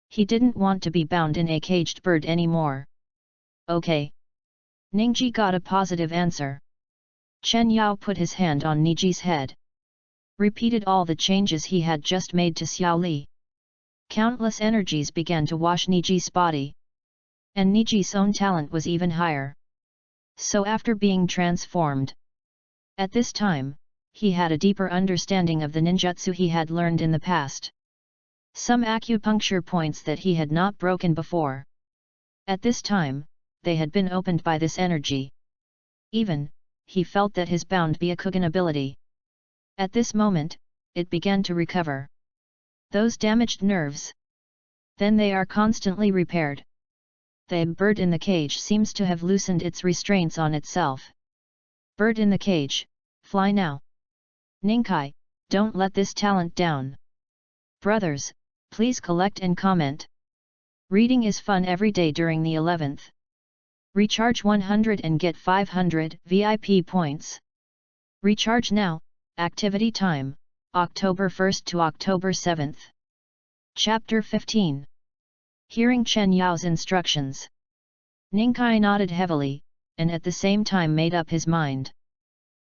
He didn't want to be bound in a caged bird anymore. Okay. Ningji got a positive answer. Chen Yao put his hand on Niji's head. Repeated all the changes he had just made to Xiao Li. Countless energies began to wash Niji's body. And Niji's own talent was even higher. So after being transformed, at this time, he had a deeper understanding of the ninjutsu he had learned in the past. Some acupuncture points that he had not broken before. At this time, they had been opened by this energy. Even, he felt that his bound Byakugan ability. At this moment, it began to recover. Those damaged nerves. Then they are constantly repaired. The bird in the cage seems to have loosened its restraints on itself. Bird in the cage, fly now. Ningkai, don't let this talent down. Brothers, please collect and comment. Reading is fun every day during the 11th. Recharge 100 and get 500 VIP points. Recharge now, activity time, October 1st to October 7th. Chapter 15. Hearing Chen Yao's instructions, Ningkai nodded heavily, and at the same time made up his mind.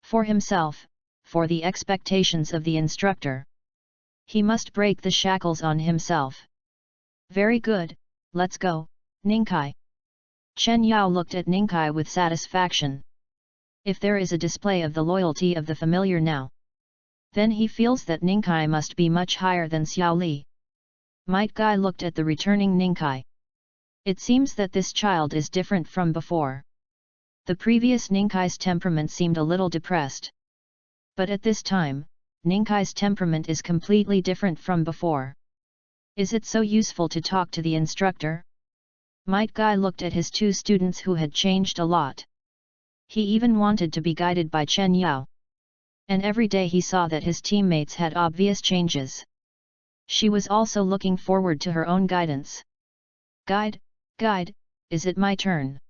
For himself, for the expectations of the instructor. He must break the shackles on himself. Very good, let's go, Ningkai. Chen Yao looked at Ningkai with satisfaction. If there is a display of the loyalty of the familiar now, then he feels that Ningkai must be much higher than Xiao Li. Might Guy looked at the returning Ningkai. It seems that this child is different from before. The previous Ningkai's temperament seemed a little depressed. But at this time, Ningkai's temperament is completely different from before. Is it so useful to talk to the instructor? Might Guy looked at his two students who had changed a lot. He even wanted to be guided by Chen Yao. And every day he saw that his teammates had obvious changes. She was also looking forward to her own guidance. Guide, is it my turn?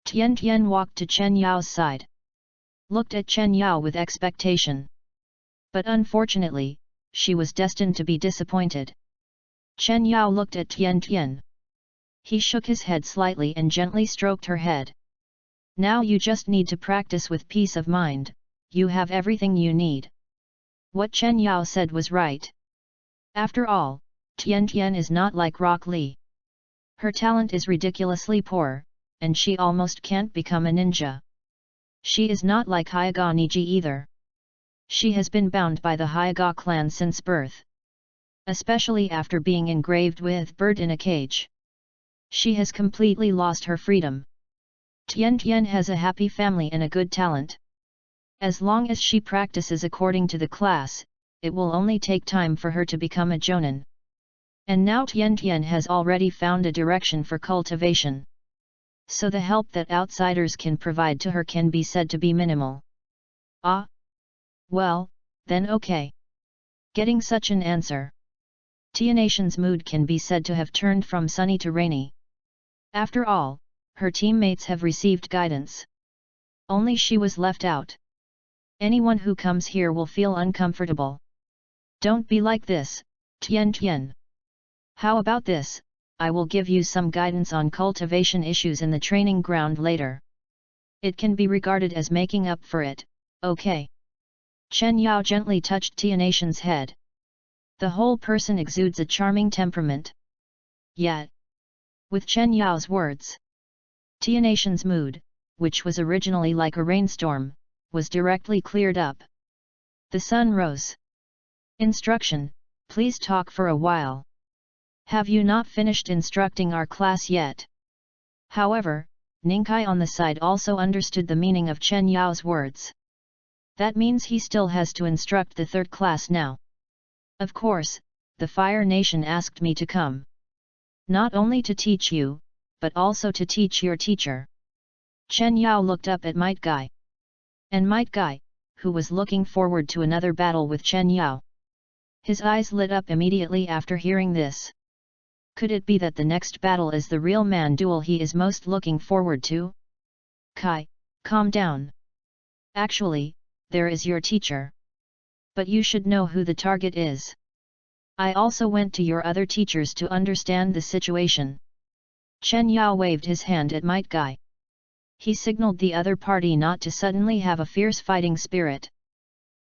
Tian walked to Chen Yao's side. Looked at Chen Yao with expectation. But unfortunately, she was destined to be disappointed. Chen Yao looked at Tian. He shook his head slightly and gently stroked her head. Now you just need to practice with peace of mind, you have everything you need. What Chen Yao said was right. After all, Tian is not like Rock Lee. Her talent is ridiculously poor, and she almost can't become a ninja. She is not like Hyaga Niji either. She has been bound by the Hyaga clan since birth. Especially after being engraved with bird in a cage. She has completely lost her freedom. Tian has a happy family and a good talent. As long as she practices according to the class, it will only take time for her to become a jonin. And now Tian has already found a direction for cultivation. So the help that outsiders can provide to her can be said to be minimal. Ah? Well, then okay. Getting such an answer. Tianation's mood can be said to have turned from sunny to rainy. After all, her teammates have received guidance. Only she was left out. Anyone who comes here will feel uncomfortable. Don't be like this, Tian. How about this, I will give you some guidance on cultivation issues in the training ground later. It can be regarded as making up for it, okay? Chen Yao gently touched Tianation's head. The whole person exudes a charming temperament. Yet, with Chen Yao's words, Tianation's mood, which was originally like a rainstorm, was directly cleared up. The sun rose. Instruction, please talk for a while. Have you not finished instructing our class yet? However, Ningkai on the side also understood the meaning of Chen Yao's words. That means he still has to instruct the third class now. Of course, the Fire Nation asked me to come. Not only to teach you, but also to teach your teacher. Chen Yao looked up at Might Guy. And Might Guy, who was looking forward to another battle with Chen Yao. His eyes lit up immediately after hearing this. Could it be that the next battle is the real man duel he is most looking forward to? Kai, calm down. Actually, there is your teacher. But you should know who the target is. I also went to your other teachers to understand the situation. Chen Yao waved his hand at Might Guy. He signaled the other party not to suddenly have a fierce fighting spirit.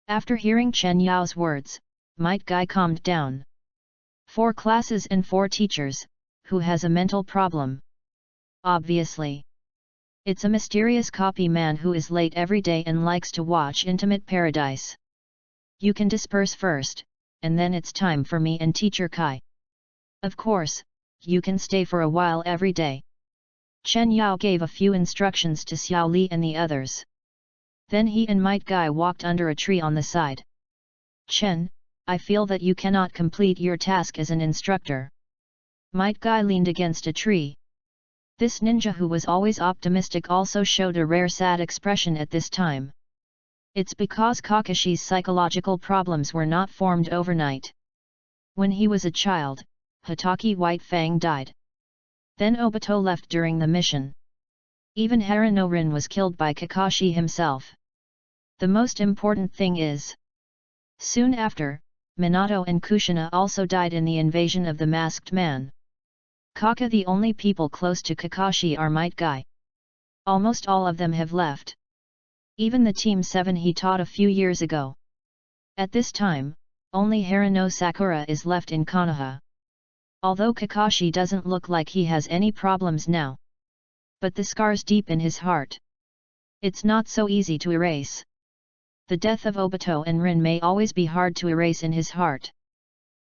After hearing Chen Yao's words, Might Guy calmed down. 4 classes and 4 teachers, who has a mental problem? Obviously. It's a mysterious copy man who is late every day and likes to watch Intimate Paradise. You can disperse first, and then it's time for me and teacher Kai. Of course, you can stay for a while every day. Chen Yao gave a few instructions to Xiao Li and the others. Then he and Might Guy walked under a tree on the side. Chen, I feel that you cannot complete your task as an instructor. Might Guy leaned against a tree. This ninja who was always optimistic also showed a rare sad expression at this time. It's because Kakashi's psychological problems were not formed overnight. When he was a child, Hitaki White Fang died. Then Obito left during the mission. Even Haranorin was killed by Kakashi himself. The most important thing is, soon after, Minato and Kushina also died in the invasion of the Masked Man. Kaka the only people close to Kakashi are Might Guy. Almost all of them have left. even the Team 7 he taught a few years ago. At this time, only Harano Sakura is left in Konoha. Although Kakashi doesn't look like he has any problems now. But the scars deep in his heart. It's not so easy to erase. The death of Obito and Rin may always be hard to erase in his heart.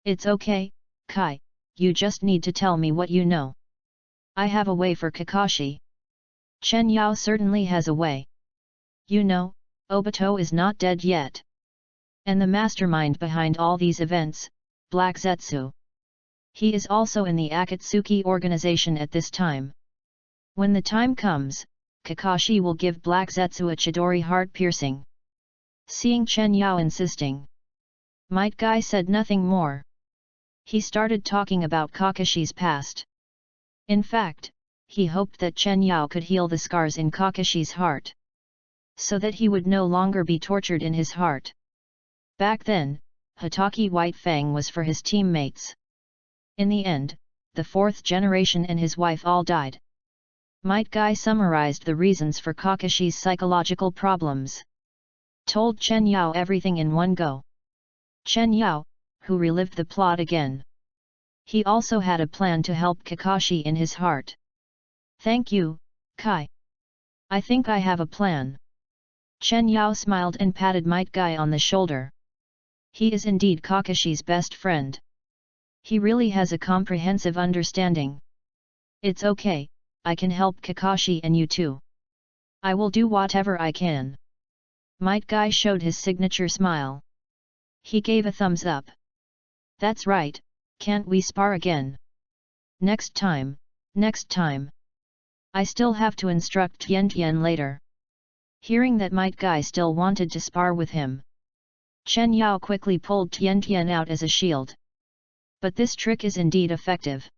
It's okay, Kai, you just need to tell me what you know. I have a way for Kakashi. Chen Yao certainly has a way. You know, Obito is not dead yet. And the mastermind behind all these events, Black Zetsu. He is also in the Akatsuki organization at this time. When the time comes, Kakashi will give Black Zetsu a Chidori heart-piercing. Seeing Chen Yao insisting, Might Guy said nothing more. He started talking about Kakashi's past. In fact, he hoped that Chen Yao could heal the scars in Kakashi's heart. So that he would no longer be tortured in his heart. Back then, Hatake White Fang was for his teammates. In the end, the fourth generation and his wife all died. Might Guy summarized the reasons for Kakashi's psychological problems. Told Chen Yao everything in one go. Chen Yao, who relived the plot again. He also had a plan to help Kakashi in his heart. Thank you, Kai. I think I have a plan. Chen Yao smiled and patted Might Guy on the shoulder. He is indeed Kakashi's best friend. He really has a comprehensive understanding. It's okay, I can help Kakashi and you too. I will do whatever I can. Might Guy showed his signature smile. He gave a thumbs up. That's right, can't we spar again? Next time, next time. I still have to instruct Tian Tian later. Hearing that Might Guy still wanted to spar with him, Chen Yao quickly pulled Tian Tian out as a shield. But this trick is indeed effective.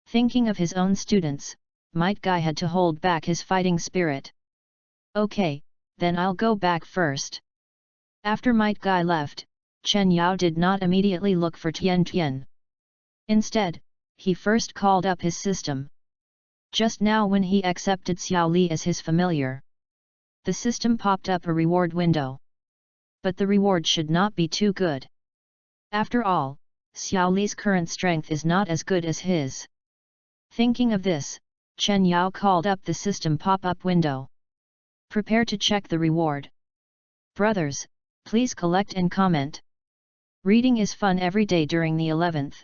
Thinking of his own students, Might Guy had to hold back his fighting spirit. Okay, then I'll go back first. After Might Guy left, Chen Yao did not immediately look for Tian Tian. Instead, he first called up his system. Just now when he accepted Xiao Li as his familiar, the system popped up a reward window. But the reward should not be too good. After all, Xiao Li's current strength is not as good as his. Thinking of this, Chen Yao called up the system pop-up window. Prepare to check the reward. Brothers, please collect and comment. Reading is fun every day during the 11th.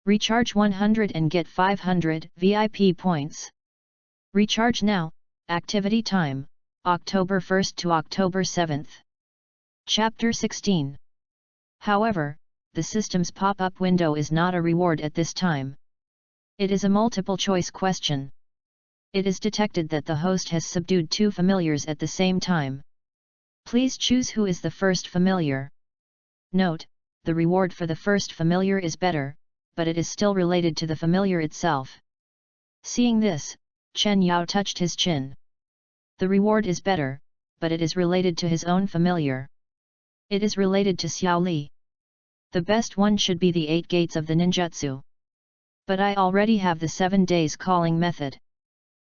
Recharge 100 and get 500 VIP points. Recharge now, activity time, October 1st to October 7th. Chapter 16. However, the system's pop-up window is not a reward at this time. It is a multiple-choice question. It is detected that the host has subdued two familiars at the same time. Please choose who is the first familiar. Note, the reward for the first familiar is better, but it is still related to the familiar itself. Seeing this, Chen Yao touched his chin. The reward is better, but it is related to his own familiar. It is related to Xiao Li. The best one should be the 8 gates of the ninjutsu. But I already have the 7 days calling method.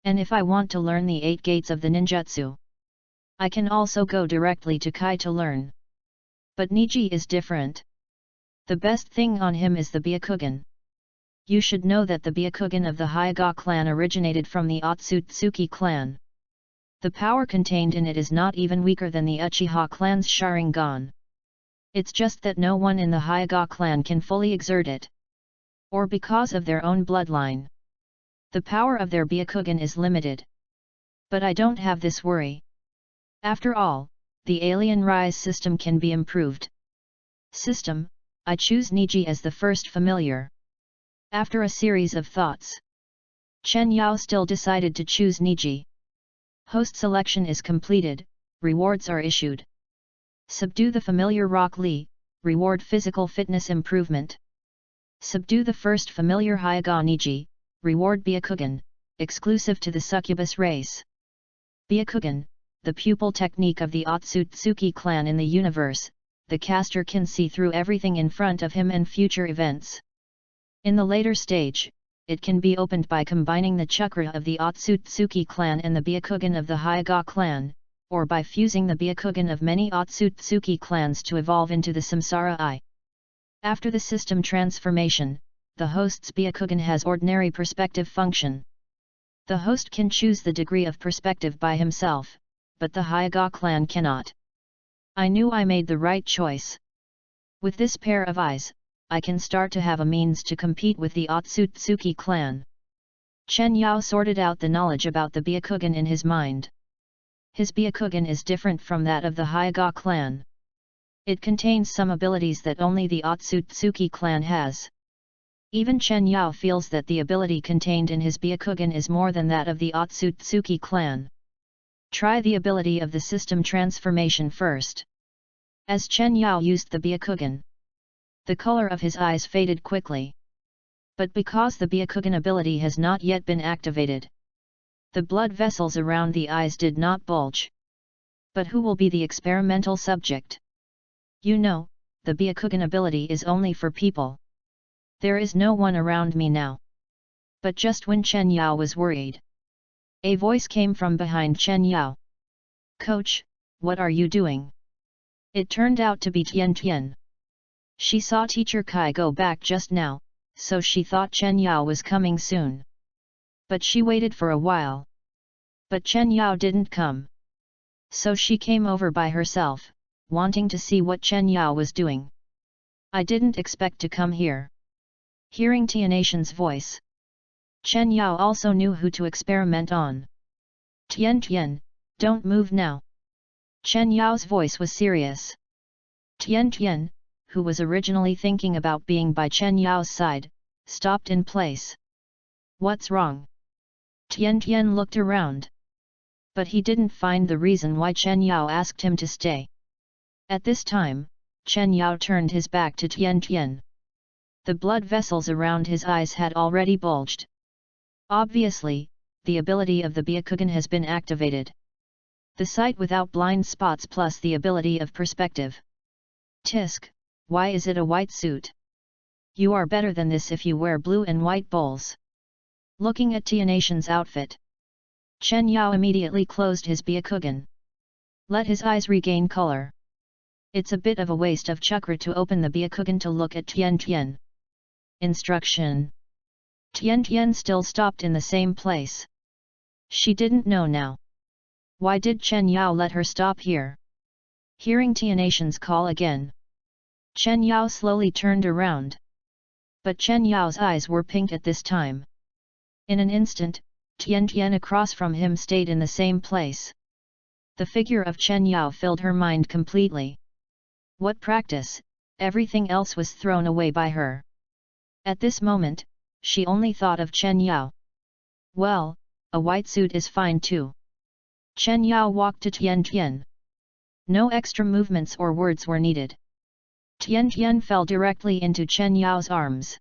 And if I want to learn the 8 gates of the ninjutsu, I can also go directly to Kai to learn. But Niji is different. The best thing on him is the Byakugan. You should know that the Byakugan of the Hyuga clan originated from the Otsutsuki clan. The power contained in it is not even weaker than the Uchiha clan's Sharingan. It's just that no one in the Hyuga clan can fully exert it. Or because of their own bloodline. The power of their Byakugan is limited. But I don't have this worry. After all, the Alien Rise system can be improved. System, I choose Niji as the first familiar. After a series of thoughts, Chen Yao still decided to choose Niji. Host selection is completed, rewards are issued. Subdue the familiar Rock Lee, reward physical fitness improvement. Subdue the first familiar Hyuga Niji, reward Byakugan, exclusive to the Succubus race. Byakugan, the pupil technique of the Otsutsuki clan in the universe, the caster can see through everything in front of him and future events. In the later stage, it can be opened by combining the chakra of the Otsutsuki clan and the Byakugan of the Hyuga clan, or by fusing the Byakugan of many Otsutsuki clans to evolve into the Samsara Eye. After the system transformation, the host's Byakugan has ordinary perspective function. The host can choose the degree of perspective by himself, but the Hyuga clan cannot. I knew I made the right choice. With this pair of eyes, I can start to have a means to compete with the Otsutsuki clan. Chen Yao sorted out the knowledge about the Byakugan in his mind. His Byakugan is different from that of the Hyuga clan. It contains some abilities that only the Otsutsuki clan has. Even Chen Yao feels that the ability contained in his Byakugan is more than that of the Otsutsuki clan. Try the ability of the system transformation first. As Chen Yao used the Byakugan, the color of his eyes faded quickly. But because the Byakugan ability has not yet been activated, the blood vessels around the eyes did not bulge. But who will be the experimental subject? You know, the Byakugan ability is only for people. There is no one around me now. But just when Chen Yao was worried, a voice came from behind Chen Yao. Coach, what are you doing? It turned out to be Tian Tian. She saw Teacher Kai go back just now, so she thought Chen Yao was coming soon. But she waited for a while. But Chen Yao didn't come. So she came over by herself, wanting to see what Chen Yao was doing. I didn't expect to come here. Hearing Tianatian's voice, Chen Yao also knew who to experiment on. Tian Tian, don't move now. Chen Yao's voice was serious. Tian Tian, who was originally thinking about being by Chen Yao's side, stopped in place. What's wrong? Tian Tian looked around. But he didn't find the reason why Chen Yao asked him to stay. At this time, Chen Yao turned his back to Tian Tian. The blood vessels around his eyes had already bulged. Obviously, the ability of the Byakugan has been activated. The sight without blind spots plus the ability of perspective. Tisk, why is it a white suit? You are better than this if you wear blue and white bowls. Looking at Tianatian's outfit, Chen Yao immediately closed his Byakugan. Let his eyes regain color. It's a bit of a waste of chakra to open the Byakugan to look at Tian Tian. Instruction. Tian Tian still stopped in the same place. She didn't know now. Why did Chen Yao let her stop here? Hearing Tianatian's call again, Chen Yao slowly turned around. But Chen Yao's eyes were pink at this time. In an instant, Tian Tian across from him stayed in the same place. The figure of Chen Yao filled her mind completely. What practice, everything else was thrown away by her. At this moment, she only thought of Chen Yao. Well, a white suit is fine too. Chen Yao walked to Tian Tian. No extra movements or words were needed. Tian Tian fell directly into Chen Yao's arms.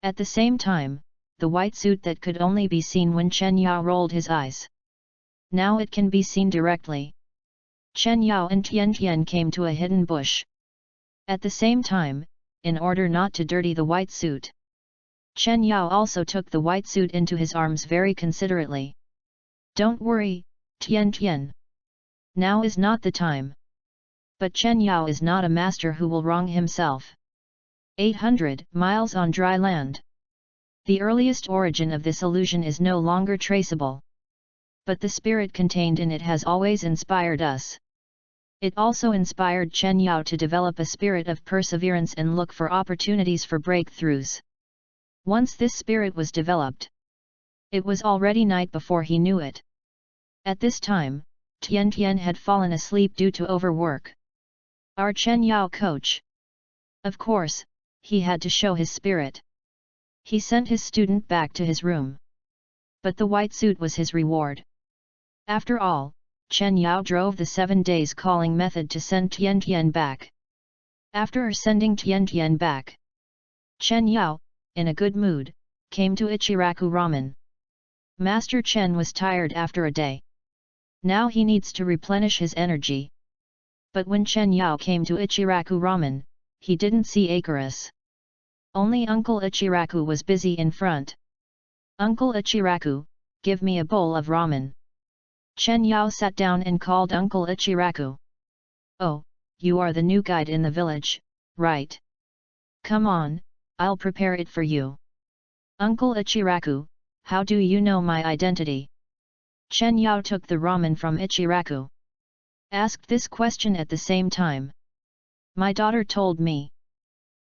At the same time, the white suit that could only be seen when Chen Yao rolled his eyes. Now it can be seen directly. Chen Yao and Tian Tian came to a hidden bush. At the same time, in order not to dirty the white suit, Chen Yao also took the white suit into his arms very considerately. Don't worry, Tian Tian. Now is not the time. But Chen Yao is not a master who will wrong himself. 800 miles on dry land. The earliest origin of this illusion is no longer traceable. But the spirit contained in it has always inspired us. It also inspired Chen Yao to develop a spirit of perseverance and look for opportunities for breakthroughs. Once this spirit was developed, it was already night before he knew it. At this time, Tian Tian had fallen asleep due to overwork. Our Chen Yao coach. Of course, he had to show his spirit. He sent his student back to his room. But the white suit was his reward. After all, Chen Yao drove the 7 days calling method to send Tian Tian back. After sending Tian Tian back, Chen Yao, in a good mood, came to Ichiraku Ramen. Master Chen was tired after a day. Now he needs to replenish his energy. But when Chen Yao came to Ichiraku Ramen, he didn't see Icarus. Only Uncle Ichiraku was busy in front. Uncle Ichiraku, give me a bowl of ramen. Chen Yao sat down and called Uncle Ichiraku. "Oh, you are the new guide in the village, right? Come on, I'll prepare it for you." "Uncle Ichiraku, how do you know my identity?" Chen Yao took the ramen from Ichiraku. Asked this question at the same time. "My daughter told me.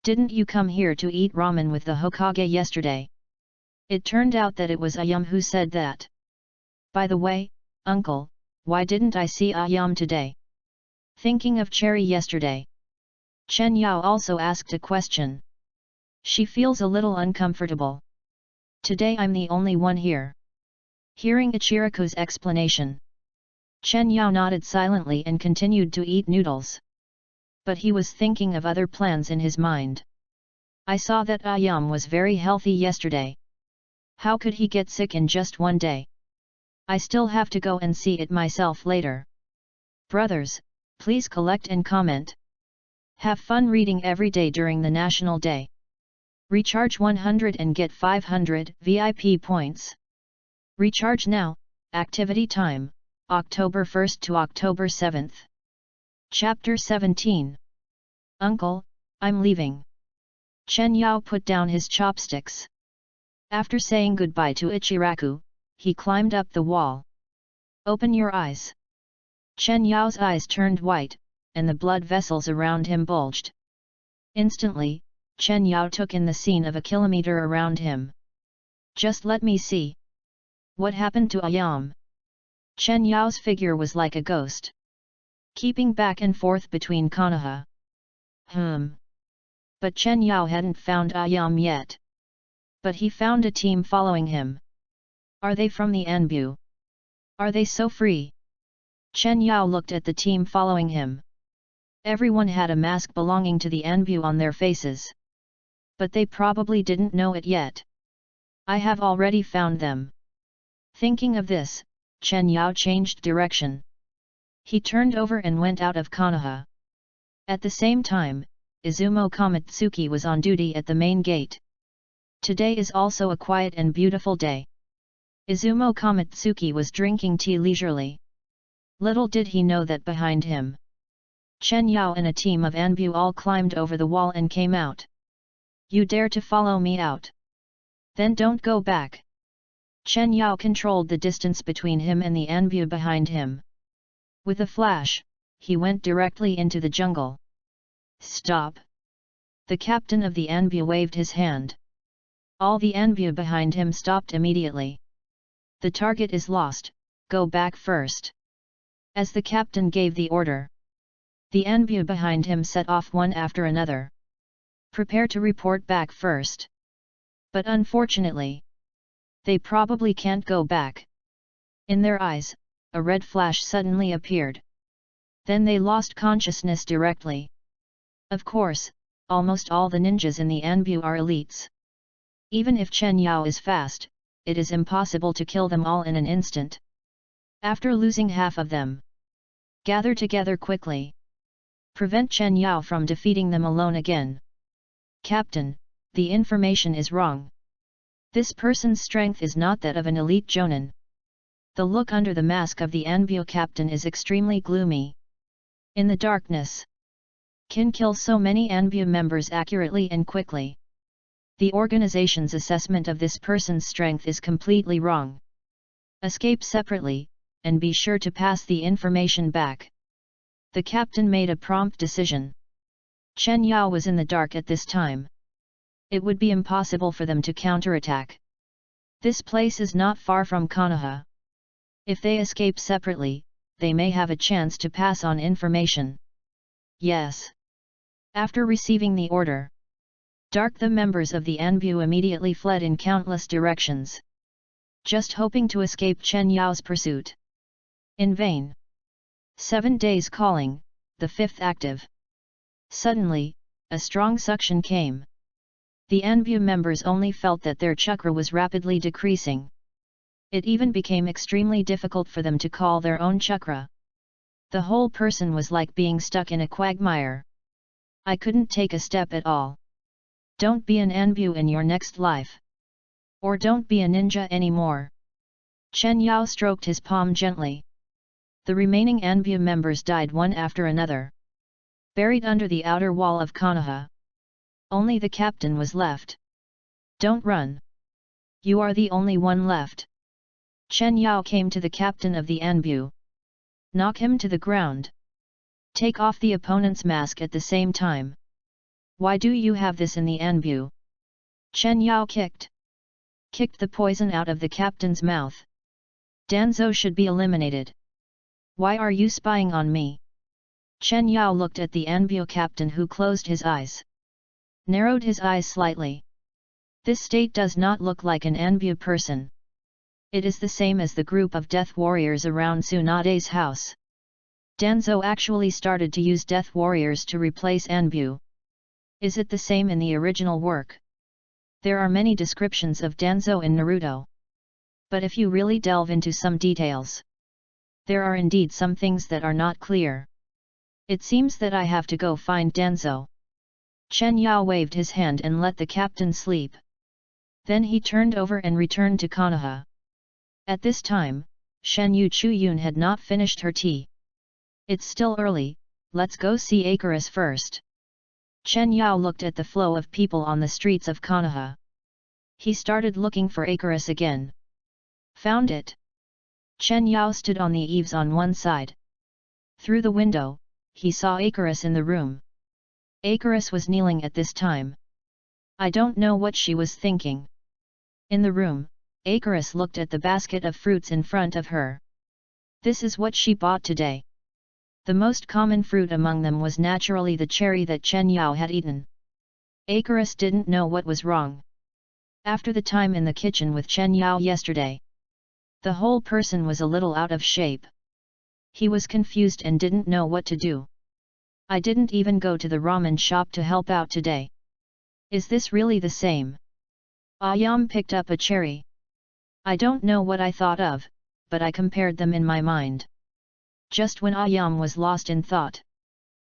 Didn't you come here to eat ramen with the Hokage yesterday?" It turned out that it was Ayam who said that. "By the way, uncle, why didn't I see Ayam today?" Thinking of Cherry yesterday, Chen Yao also asked a question. She feels a little uncomfortable. "Today I'm the only one here." Hearing Ichiraku's explanation, Chen Yao nodded silently and continued to eat noodles. But he was thinking of other plans in his mind. "I saw that Ayam was very healthy yesterday. How could he get sick in just one day? I still have to go and see it myself later." Brothers, please collect and comment. Have fun reading every day during the National Day. Recharge 100 and get 500 VIP points. Recharge now. Activity time, October 1st to October 7th. Chapter 17. Uncle, I'm leaving. Chen Yao put down his chopsticks. After saying goodbye to Ichiraku, he climbed up the wall. "Open your eyes." Chen Yao's eyes turned white, and the blood vessels around him bulged. Instantly, Chen Yao took in the scene of a kilometer around him. "Just let me see. What happened to Ayam?" Chen Yao's figure was like a ghost, keeping back and forth between Konoha. But Chen Yao hadn't found Ayam yet. But he found a team following him. "Are they from the Anbu? Are they so free?" Chen Yao looked at the team following him. Everyone had a mask belonging to the Anbu on their faces. But they probably didn't know it yet. "I have already found them." Thinking of this, Chen Yao changed direction. He turned over and went out of Konoha. At the same time, Izumo Kamatsuki was on duty at the main gate. Today is also a quiet and beautiful day. Izumo Kamatsuki was drinking tea leisurely. Little did he know that behind him, Chen Yao and a team of Anbu all climbed over the wall and came out. "You dare to follow me out? Then don't go back." Chen Yao controlled the distance between him and the Anbu behind him. With a flash, he went directly into the jungle. "Stop!" The captain of the Anbu waved his hand. All the Anbu behind him stopped immediately. "The target is lost, go back first." As the captain gave the order, the Anbu behind him set off one after another. "Prepare to report back first." But unfortunately, they probably can't go back. In their eyes, a red flash suddenly appeared. Then they lost consciousness directly. Of course, almost all the ninjas in the Anbu are elites. Even if Chen Yao is fast, it is impossible to kill them all in an instant. After losing half of them, gather together quickly. Prevent Chen Yao from defeating them alone again. "Captain, the information is wrong. This person's strength is not that of an elite jonin." The look under the mask of the Anbu captain is extremely gloomy. In the darkness, can kill so many Anbu members accurately and quickly. The organization's assessment of this person's strength is completely wrong. Escape separately, and be sure to pass the information back. The captain made a prompt decision. Chen Yao was in the dark at this time. It would be impossible for them to counterattack. This place is not far from Konoha. If they escape separately, they may have a chance to pass on information. Yes. After receiving the order, the members of the Anbu immediately fled in countless directions, just hoping to escape Chen Yao's pursuit. In vain. 7 days calling, the 5th active. Suddenly, a strong suction came. The Anbu members only felt that their chakra was rapidly decreasing. It even became extremely difficult for them to call their own chakra. The whole person was like being stuck in a quagmire. "I couldn't take a step at all." Don't be an Anbu in your next life. Or don't be a ninja anymore. Chen Yao stroked his palm gently. The remaining Anbu members died one after another, buried under the outer wall of Konoha. Only the captain was left. Don't run. You are the only one left. Chen Yao came to the captain of the Anbu. Knock him to the ground. Take off the opponent's mask at the same time. Why do you have this in the Anbu? Chen Yao kicked the poison out of the captain's mouth. Danzo should be eliminated. Why are you spying on me? Chen Yao looked at the Anbu captain, who closed his eyes. Narrowed his eyes slightly. This state does not look like an Anbu person. It is the same as the group of death warriors around Tsunade's house. Danzo actually started to use death warriors to replace Anbu. Is it the same in the original work? There are many descriptions of Danzo in Naruto. But if you really delve into some details, there are indeed some things that are not clear. It seems that I have to go find Danzo. Chen Yao waved his hand and let the captain sleep. Then he turned over and returned to Konoha. At this time, Shen Yu Chuyun had not finished her tea. It's still early, let's go see Icarus first. Chen Yao looked at the flow of people on the streets of Konoha. He started looking for Icarus again. Found it. Chen Yao stood on the eaves on one side. Through the window, he saw Icarus in the room. Icarus was kneeling at this time. I don't know what she was thinking. In the room, Icarus looked at the basket of fruits in front of her. This is what she bought today. The most common fruit among them was naturally the cherry that Chen Yao had eaten. Icarus didn't know what was wrong. After the time in the kitchen with Chen Yao yesterday, the whole person was a little out of shape. He was confused and didn't know what to do. I didn't even go to the ramen shop to help out today. Is this really the same? Ayam picked up a cherry. I don't know what I thought of, but I compared them in my mind. Just when Ayam was lost in thought,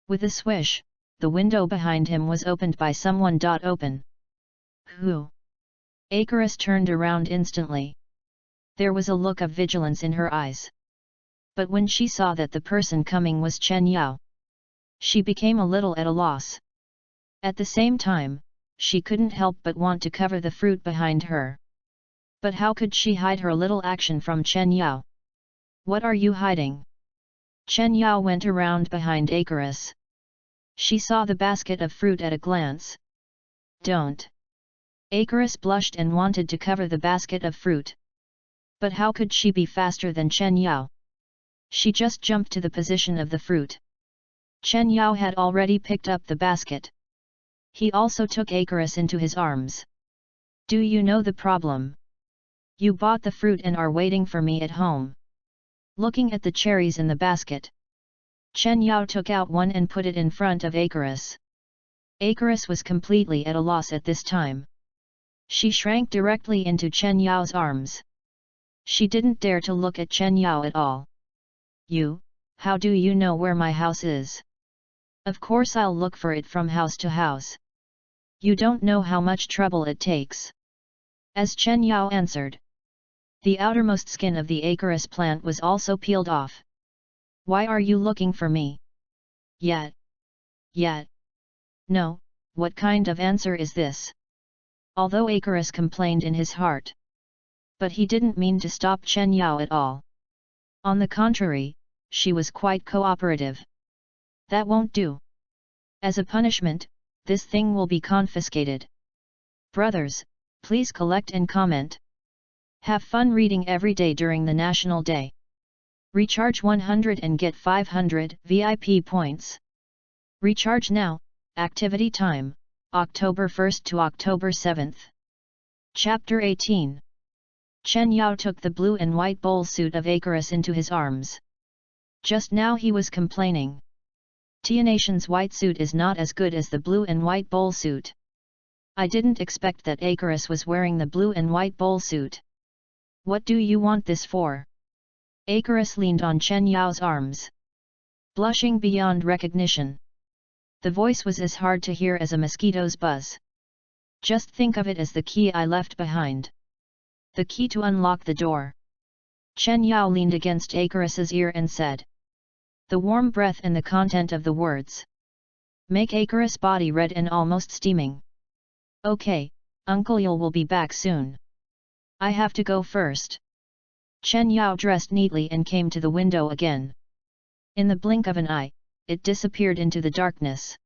with a swish, the window behind him was opened by someone. Open. Who? Icarus turned around instantly. There was a look of vigilance in her eyes. But when she saw that the person coming was Chen Yao, she became a little at a loss. At the same time, she couldn't help but want to cover the fruit behind her. But how could she hide her little action from Chen Yao? What are you hiding? Chen Yao went around behind Icarus. She saw the basket of fruit at a glance. Don't. Icarus blushed and wanted to cover the basket of fruit. But how could she be faster than Chen Yao? She just jumped to the position of the fruit. Chen Yao had already picked up the basket. He also took Icarus into his arms. Do you know the problem? You bought the fruit and are waiting for me at home. Looking at the cherries in the basket, Chen Yao took out one and put it in front of Icarus. Icarus was completely at a loss at this time. She shrank directly into Chen Yao's arms. She didn't dare to look at Chen Yao at all. You, how do you know where my house is? Of course I'll look for it from house to house. You don't know how much trouble it takes. As Chen Yao answered, the outermost skin of the Icarus plant was also peeled off. Why are you looking for me? Yet. No, what kind of answer is this? Although Icarus complained in his heart, but he didn't mean to stop Chen Yao at all. On the contrary, she was quite cooperative. That won't do. As a punishment, this thing will be confiscated. Brothers, please collect and comment. Have fun reading every day during the National Day. Recharge 100 and get 500 VIP points. Recharge now. Activity time, October 1st to October 7th. Chapter 18. Chen Yao took the blue and white bowl suit of Icarus into his arms. Just now he was complaining. Tianation's white suit is not as good as the blue and white bowl suit. I didn't expect that Icarus was wearing the blue and white bowl suit. What do you want this for? Icarus leaned on Chen Yao's arms, blushing beyond recognition. The voice was as hard to hear as a mosquito's buzz. Just think of it as the key I left behind. The key to unlock the door. Chen Yao leaned against Icarus's ear and said. The warm breath and the content of the words make Icarus' body red and almost steaming. Okay, Uncle Yul will be back soon. I have to go first. Chen Yao dressed neatly and came to the window again. In the blink of an eye, it disappeared into the darkness.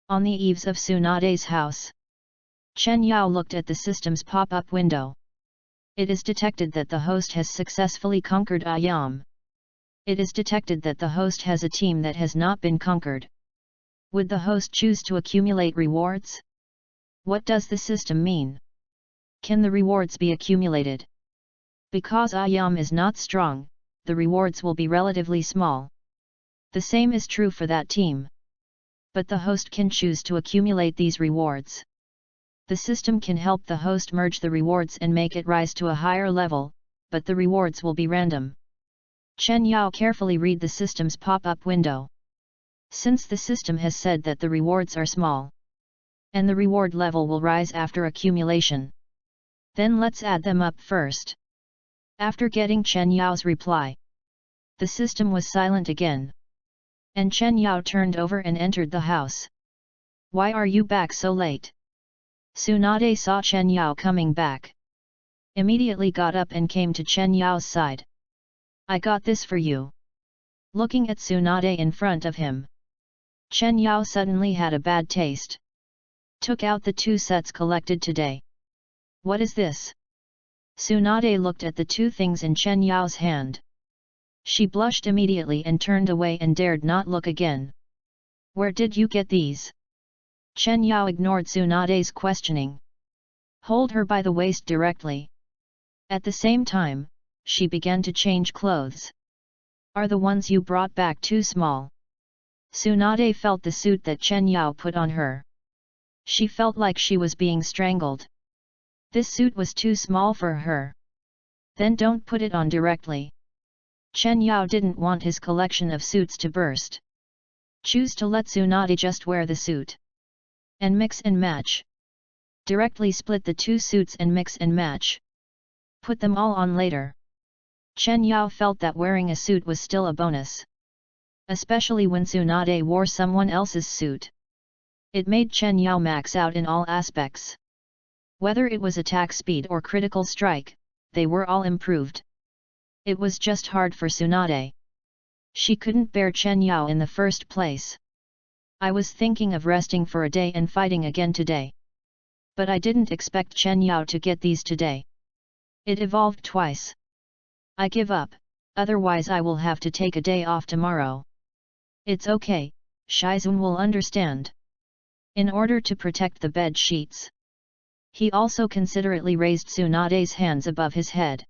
On the eaves of Tsunade's house, Chen Yao looked at the system's pop-up window. It is detected that the host has successfully conquered Ayam. It is detected that the host has a team that has not been conquered. Would the host choose to accumulate rewards? What does the system mean? Can the rewards be accumulated? Because Ayam is not strong, the rewards will be relatively small. The same is true for that team. But the host can choose to accumulate these rewards. The system can help the host merge the rewards and make it rise to a higher level, but the rewards will be random. Chen Yao carefully read the system's pop-up window. Since the system has said that the rewards are small, and the reward level will rise after accumulation, then let's add them up first. After getting Chen Yao's reply, the system was silent again. And Chen Yao turned over and entered the house. Why are you back so late? Tsunade saw Chen Yao coming back. Immediately got up and came to Chen Yao's side. I got this for you. Looking at Tsunade in front of him, Chen Yao suddenly had a bad taste. Took out the 2 sets collected today. What is this? Tsunade looked at the 2 things in Chen Yao's hand. She blushed immediately and turned away and dared not look again. Where did you get these? Chen Yao ignored Tsunade's questioning. Hold her by the waist directly. At the same time, she began to change clothes. Are the ones you brought back too small? Tsunade felt the suit that Chen Yao put on her. She felt like she was being strangled. This suit was too small for her. Then don't put it on directly. Chen Yao didn't want his collection of suits to burst. Choose to let Tsunade just wear the suit. And mix and match. Directly split the 2 suits and mix and match. Put them all on later. Chen Yao felt that wearing a suit was still a bonus. Especially when Tsunade wore someone else's suit. It made Chen Yao max out in all aspects. Whether it was attack speed or critical strike, they were all improved. It was just hard for Tsunade. She couldn't bear Chen Yao in the first place. I was thinking of resting for a day and fighting again today. But I didn't expect Chen Yao to get these today. It evolved twice. I give up, otherwise I will have to take a day off tomorrow. It's okay, Shizun will understand. In order to protect the bed sheets, he also considerately raised Tsunade's hands above his head.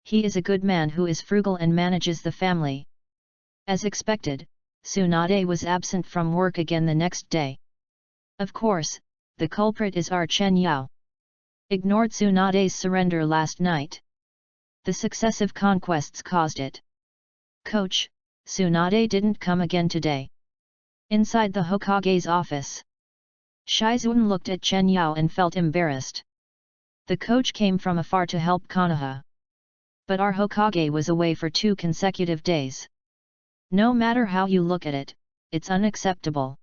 He is a good man who is frugal and manages the family. As expected, Tsunade was absent from work again the next day. Of course, the culprit is our Chen Yao. Ignored Tsunade's surrender last night. The successive conquests caused it. Coach, Tsunade didn't come again today. Inside the Hokage's office, Shizun looked at Chen Yao and felt embarrassed. The coach came from afar to help Konoha. But our Hokage was away for 2 consecutive days. No matter how you look at it, it's unacceptable.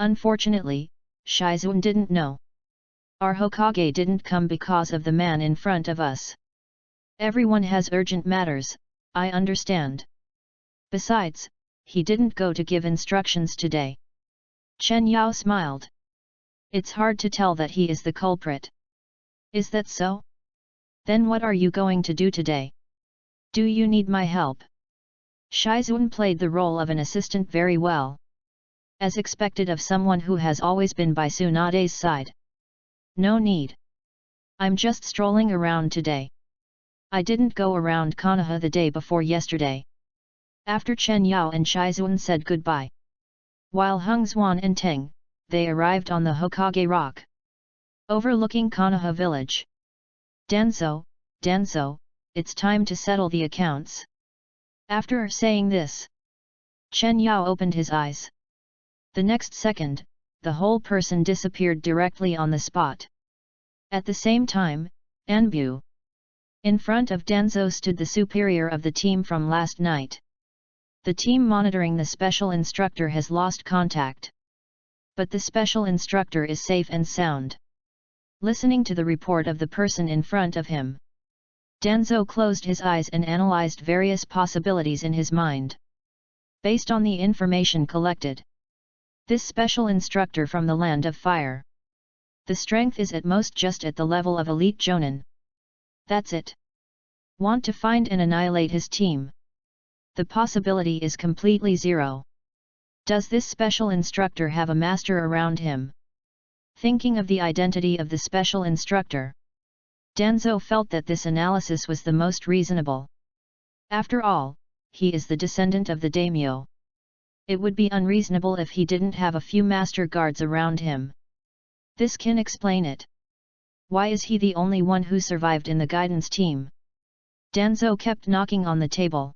Unfortunately, Shizun didn't know. Our Hokage didn't come because of the man in front of us. Everyone has urgent matters, I understand. Besides, he didn't go to give instructions today. Chen Yao smiled. It's hard to tell that he is the culprit. Is that so? Then what are you going to do today? Do you need my help? Shizun played the role of an assistant very well. As expected of someone who has always been by Tsunade's side. No need. I'm just strolling around today. I didn't go around Konoha the day before yesterday. After Chen Yao and Shizun said goodbye, while Hung Xuan and Teng, they arrived on the Hokage Rock, overlooking Konoha village. Danzo, it's time to settle the accounts. After saying this, Chen Yao opened his eyes. The next second, the whole person disappeared directly on the spot. At the same time, Anbu, In front of Danzo stood the superior of the team from last night. The team monitoring the special instructor has lost contact. But the special instructor is safe and sound. Listening to the report of the person in front of him, Danzo closed his eyes and analyzed various possibilities in his mind. Based on the information collected, this special instructor from the Land of Fire, the strength is at most just at the level of elite Jonin. That's it. Want to find and annihilate his team? The possibility is completely zero. Does this special instructor have a master around him? Thinking of the identity of the special instructor, Danzo felt that this analysis was the most reasonable. After all, he is the descendant of the daimyo. It would be unreasonable if he didn't have a few master guards around him. This can explain it. Why is he the only one who survived in the guidance team? Danzo kept knocking on the table.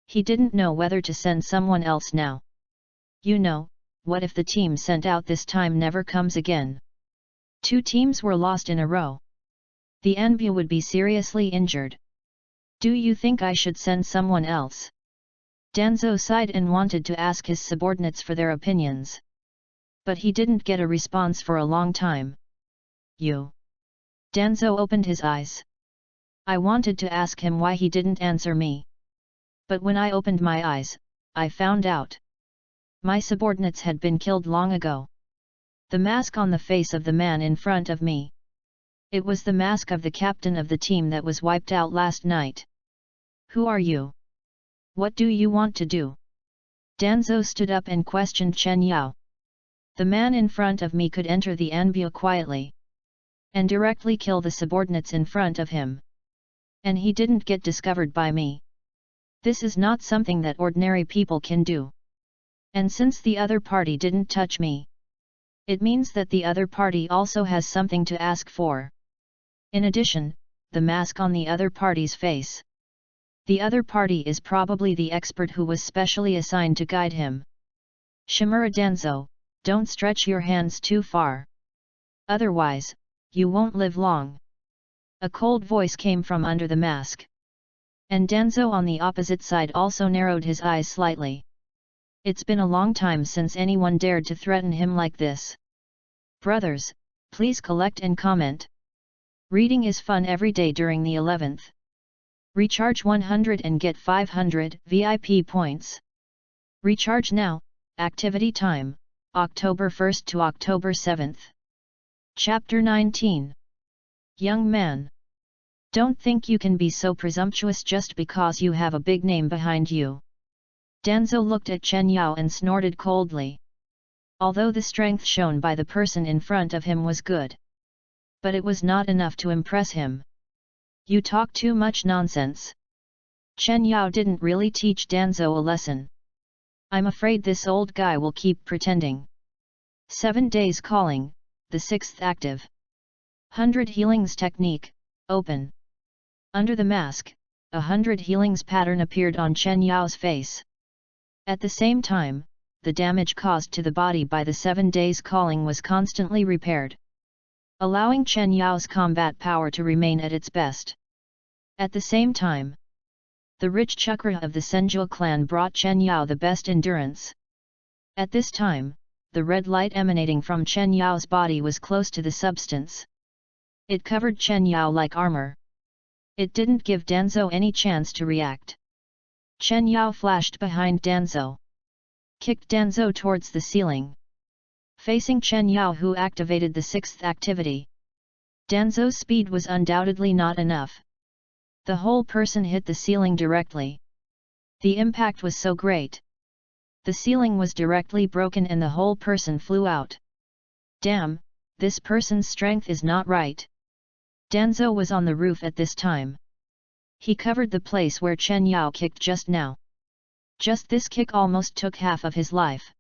He didn't know whether to send someone else now. You know, what if the team sent out this time never comes again? 2 teams were lost in a row. The Anbu would be seriously injured. Do you think I should send someone else? Danzo sighed and wanted to ask his subordinates for their opinions. But he didn't get a response for a long time. You. Danzo opened his eyes. I wanted to ask him why he didn't answer me. But when I opened my eyes, I found out. My subordinates had been killed long ago. The mask on the face of the man in front of me. It was the mask of the captain of the team that was wiped out last night. Who are you? What do you want to do? Danzo stood up and questioned Chen Yao. The man in front of me could enter the Anbu quietly and directly kill the subordinates in front of him. And he didn't get discovered by me. This is not something that ordinary people can do. And since the other party didn't touch me, it means that the other party also has something to ask for. In addition, the mask on the other party's face. The other party is probably the expert who was specially assigned to guide him. Shimura Danzo, don't stretch your hands too far. Otherwise, you won't live long. A cold voice came from under the mask. And Danzo on the opposite side also narrowed his eyes slightly. It's been a long time since anyone dared to threaten him like this. Brothers, please collect and comment. Reading is fun every day during the 11th. Recharge 100 and get 500 VIP points. Recharge now, activity time, October 1st to October 7th. Chapter 19. Young man. Don't think you can be so presumptuous just because you have a big name behind you. Danzo looked at Chen Yao and snorted coldly. Although the strength shown by the person in front of him was good, but it was not enough to impress him. You talk too much nonsense. Chen Yao didn't really teach Danzo a lesson. I'm afraid this old guy will keep pretending. 7 days calling, the 6th active. 100 healings technique, open. Under the mask, 100 healings pattern appeared on Chen Yao's face. At the same time, the damage caused to the body by the 7 days calling was constantly repaired, allowing Chen Yao's combat power to remain at its best. At the same time, the rich chakra of the Senjua clan brought Chen Yao the best endurance. At this time, the red light emanating from Chen Yao's body was close to the substance. It covered Chen Yao like armor. It didn't give Danzo any chance to react. Chen Yao flashed behind Danzo, kicked Danzo towards the ceiling. Facing Chen Yao, who activated the 6th activity, Danzo's speed was undoubtedly not enough. The whole person hit the ceiling directly. The impact was so great. The ceiling was directly broken and the whole person flew out. Damn, this person's strength is not right. Danzo was on the roof at this time. He covered the place where Chen Yao kicked just now. Just this kick almost took half of his life.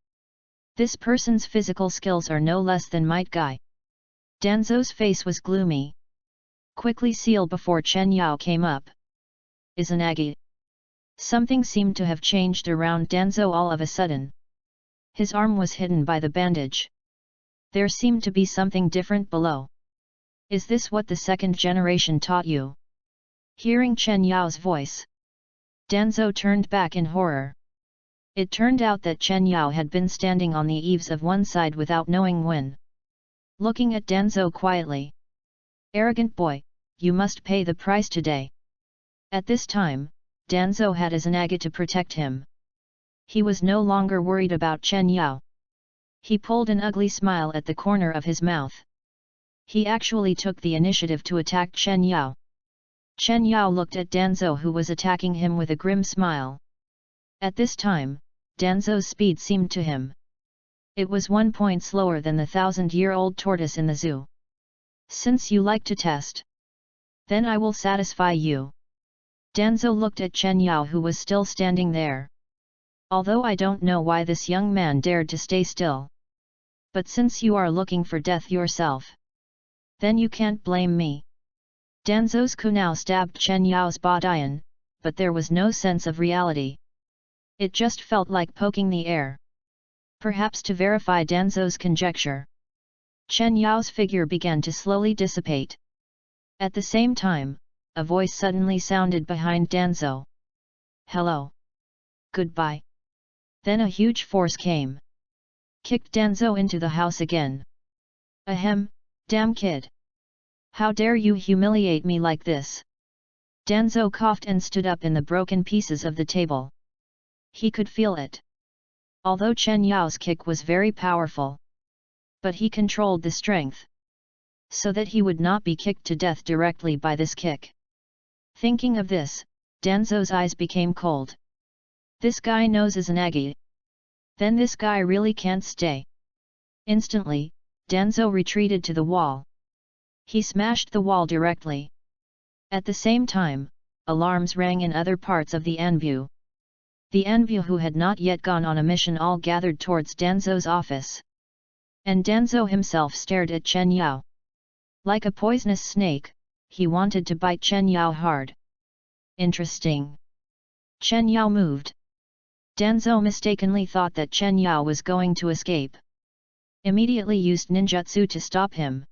This person's physical skills are no less than might guy. Danzo's face was gloomy. Quickly seal before Chen Yao came up. Izanagi. Something seemed to have changed around Danzo all of a sudden. His arm was hidden by the bandage. There seemed to be something different below. Is this what the 2nd generation taught you? Hearing Chen Yao's voice, Danzou turned back in horror. It turned out that Chen Yao had been standing on the eaves of one side without knowing when. Looking at Danzou quietly. "Arrogant boy, you must pay the price today." At this time, Danzou had Izanagi to protect him. He was no longer worried about Chen Yao. He pulled an ugly smile at the corner of his mouth. He actually took the initiative to attack Chen Yao. Chen Yao looked at Danzou, who was attacking him, with a grim smile. At this time, Danzou's speed seemed to him. It was 1 point slower than the 1,000-year-old tortoise in the zoo. "Since you like to test, then I will satisfy you." Danzou looked at Chen Yao, who was still standing there. "Although I don't know why this young man dared to stay still. But since you are looking for death yourself, then you can't blame me." Danzou's kunao stabbed Chen Yao's bodian, but there was no sense of reality. It just felt like poking the air. Perhaps to verify Danzou's conjecture, Chen Yao's figure began to slowly dissipate. At the same time, a voice suddenly sounded behind Danzou. "Hello. Goodbye." Then a huge force came. Kicked Danzou into the house again. "Ahem, damn kid. How dare you humiliate me like this?" Danzou coughed and stood up in the broken pieces of the table. He could feel it. Although Chen Yao's kick was very powerful, but he controlled the strength, so that he would not be kicked to death directly by this kick. Thinking of this, Danzou's eyes became cold. This guy knows Izanagi. Then this guy really can't stay. Instantly, Danzou retreated to the wall. He smashed the wall directly. At the same time, alarms rang in other parts of the Anbu. The Anbu who had not yet gone on a mission all gathered towards Danzou's office. And Danzou himself stared at Chen Yao. Like a poisonous snake, he wanted to bite Chen Yao hard. Interesting. Chen Yao moved. Danzou mistakenly thought that Chen Yao was going to escape. Immediately used ninjutsu to stop him.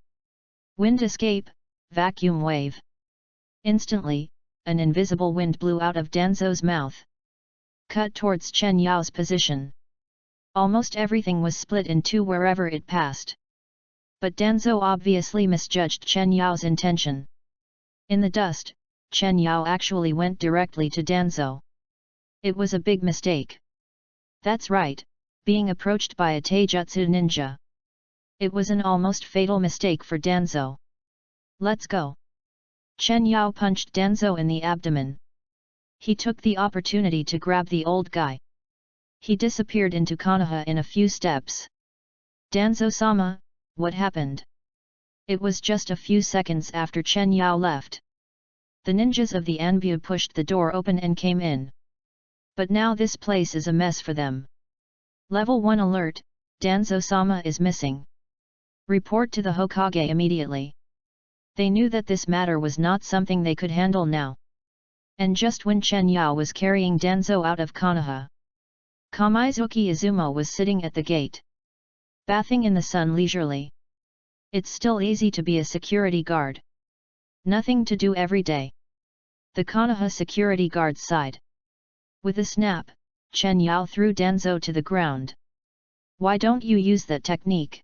Wind escape, vacuum wave. Instantly, an invisible wind blew out of Danzou's mouth. Cut towards Chen Yao's position. Almost everything was split in two wherever it passed. But Danzou obviously misjudged Chen Yao's intention. In the dust, Chen Yao actually went directly to Danzou. It was a big mistake. That's right, being approached by a taijutsu ninja. It was an almost fatal mistake for Danzou. "Let's go." Chen Yao punched Danzou in the abdomen. He took the opportunity to grab the old guy. He disappeared into Konoha in a few steps. "Danzou-sama, what happened?" It was just a few seconds after Chen Yao left. The ninjas of the Anbu pushed the door open and came in. But now this place is a mess for them. Level 1 alert, Danzou-sama is missing. Report to the Hokage immediately. They knew that this matter was not something they could handle now. And just when Chen Yao was carrying Danzou out of Konoha, Kamizuki Izumo was sitting at the gate, bathing in the sun leisurely. It's still easy to be a security guard. Nothing to do every day. The Konoha security guard sighed. With a snap, Chen Yao threw Danzou to the ground. "Why don't you use that technique?"